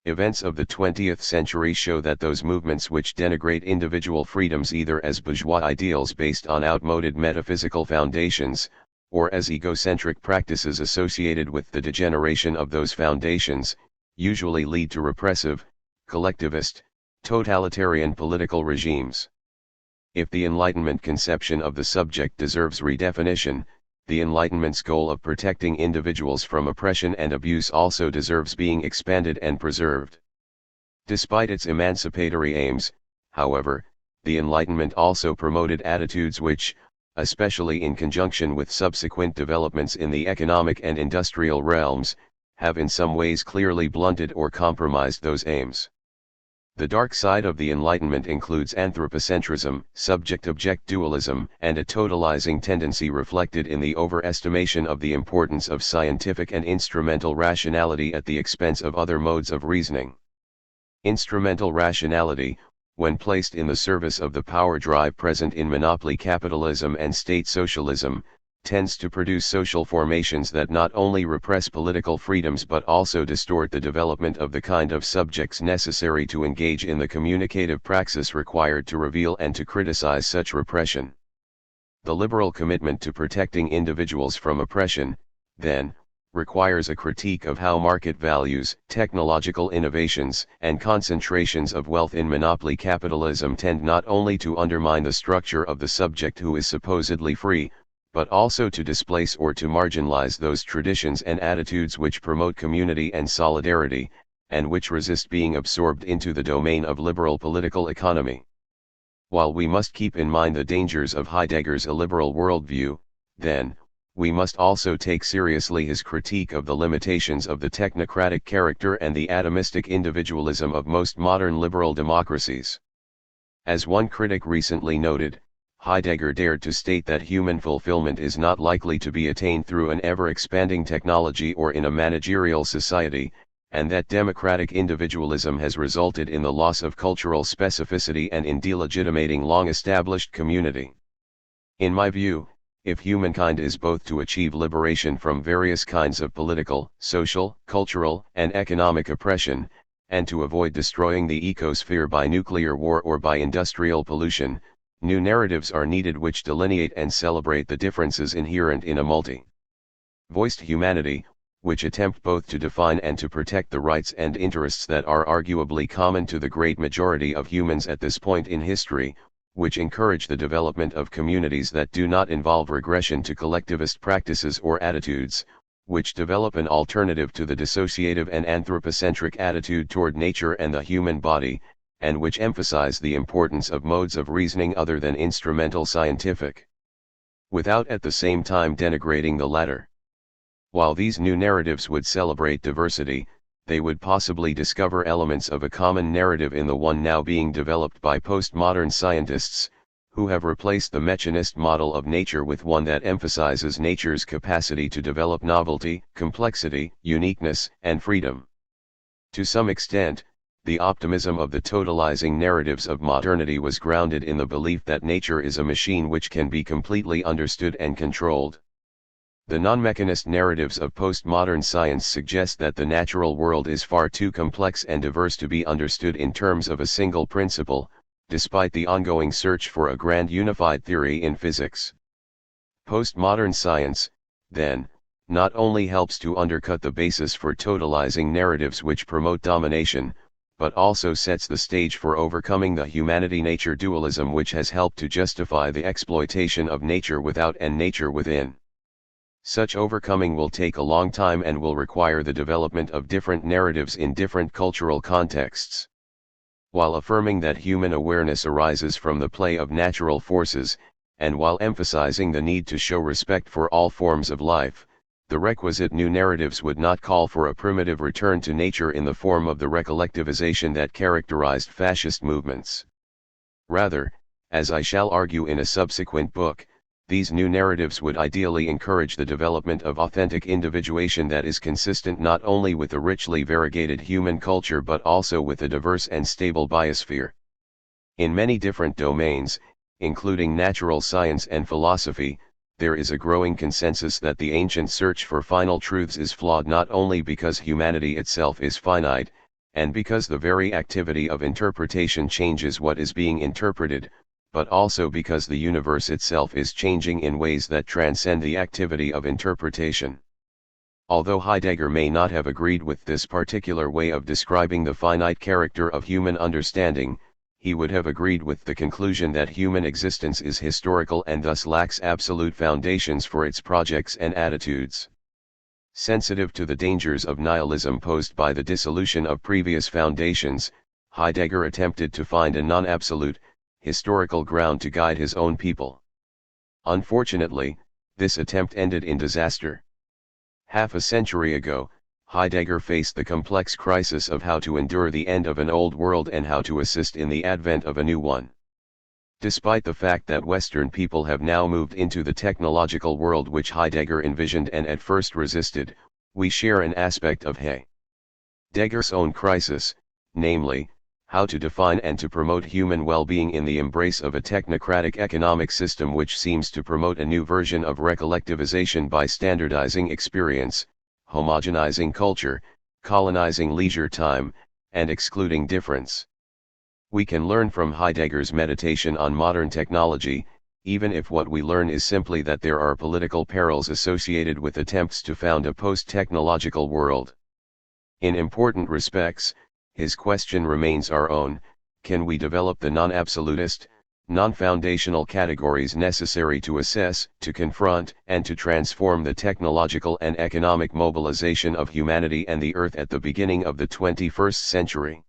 Events of the 20th century show that those movements which denigrate individual freedoms either as bourgeois ideals based on outmoded metaphysical foundations, or as egocentric practices associated with the degeneration of those foundations, usually lead to repressive, collectivist, totalitarian political regimes. If the Enlightenment conception of the subject deserves redefinition, the Enlightenment's goal of protecting individuals from oppression and abuse also deserves being expanded and preserved. Despite its emancipatory aims, however, the Enlightenment also promoted attitudes which, especially in conjunction with subsequent developments in the economic and industrial realms, have in some ways clearly blunted or compromised those aims. The dark side of the Enlightenment includes anthropocentrism, subject-object dualism, and a totalizing tendency reflected in the overestimation of the importance of scientific and instrumental rationality at the expense of other modes of reasoning. Instrumental rationality, when placed in the service of the power drive present in monopoly capitalism and state socialism, tends to produce social formations that not only repress political freedoms but also distort the development of the kind of subjects necessary to engage in the communicative praxis required to reveal and to criticize such repression. The liberal commitment to protecting individuals from oppression, then, requires a critique of how market values, technological innovations, and concentrations of wealth in monopoly capitalism tend not only to undermine the structure of the subject who is supposedly free, but also to displace or to marginalize those traditions and attitudes which promote community and solidarity, and which resist being absorbed into the domain of liberal political economy. While we must keep in mind the dangers of Heidegger's illiberal worldview, then, we must also take seriously his critique of the limitations of the technocratic character and the atomistic individualism of most modern liberal democracies. As one critic recently noted, Heidegger dared to state that human fulfillment is not likely to be attained through an ever-expanding technology or in a managerial society, and that democratic individualism has resulted in the loss of cultural specificity and in delegitimating long-established community. In my view, if humankind is both to achieve liberation from various kinds of political, social, cultural, and economic oppression, and to avoid destroying the ecosphere by nuclear war or by industrial pollution, new narratives are needed which delineate and celebrate the differences inherent in a multi-voiced humanity, which attempt both to define and to protect the rights and interests that are arguably common to the great majority of humans at this point in history, which encourage the development of communities that do not involve regression to collectivist practices or attitudes, which develop an alternative to the dissociative and anthropocentric attitude toward nature and the human body, and which emphasize the importance of modes of reasoning other than instrumental scientific, without at the same time denigrating the latter. While these new narratives would celebrate diversity, they would possibly discover elements of a common narrative in the one now being developed by postmodern scientists, who have replaced the mechanist model of nature with one that emphasizes nature's capacity to develop novelty, complexity, uniqueness, and freedom. To some extent, the optimism of the totalizing narratives of modernity was grounded in the belief that nature is a machine which can be completely understood and controlled. The non-mechanist narratives of postmodern science suggest that the natural world is far too complex and diverse to be understood in terms of a single principle, despite the ongoing search for a grand unified theory in physics. Postmodern science, then, not only helps to undercut the basis for totalizing narratives which promote domination, but also sets the stage for overcoming the humanity-nature dualism which has helped to justify the exploitation of nature without and nature within. Such overcoming will take a long time and will require the development of different narratives in different cultural contexts. While affirming that human awareness arises from the play of natural forces, and while emphasizing the need to show respect for all forms of life, the requisite new narratives would not call for a primitive return to nature in the form of the recollectivization that characterized fascist movements. Rather, as I shall argue in a subsequent book, these new narratives would ideally encourage the development of authentic individuation that is consistent not only with the richly variegated human culture but also with a diverse and stable biosphere. In many different domains, including natural science and philosophy, there is a growing consensus that the ancient search for final truths is flawed not only because humanity itself is finite, and because the very activity of interpretation changes what is being interpreted, but also because the universe itself is changing in ways that transcend the activity of interpretation. Although Heidegger may not have agreed with this particular way of describing the finite character of human understanding, he would have agreed with the conclusion that human existence is historical and thus lacks absolute foundations for its projects and attitudes. Sensitive to the dangers of nihilism posed by the dissolution of previous foundations, Heidegger attempted to find a non-absolute, historical ground to guide his own people. Unfortunately, this attempt ended in disaster. Half a century ago, Heidegger faced the complex crisis of how to endure the end of an old world and how to assist in the advent of a new one. Despite the fact that Western people have now moved into the technological world which Heidegger envisioned and at first resisted, we share an aspect of Heidegger's own crisis, namely, how to define and to promote human well-being in the embrace of a technocratic economic system which seems to promote a new version of recollectivization by standardizing experience, homogenizing culture, colonizing leisure time, and excluding difference. We can learn from Heidegger's meditation on modern technology, even if what we learn is simply that there are political perils associated with attempts to found a post-technological world. In important respects, his question remains our own: can we develop the non-absolutist, non-foundational categories necessary to assess, to confront, and to transform the technological and economic mobilization of humanity and the earth at the beginning of the 21st century?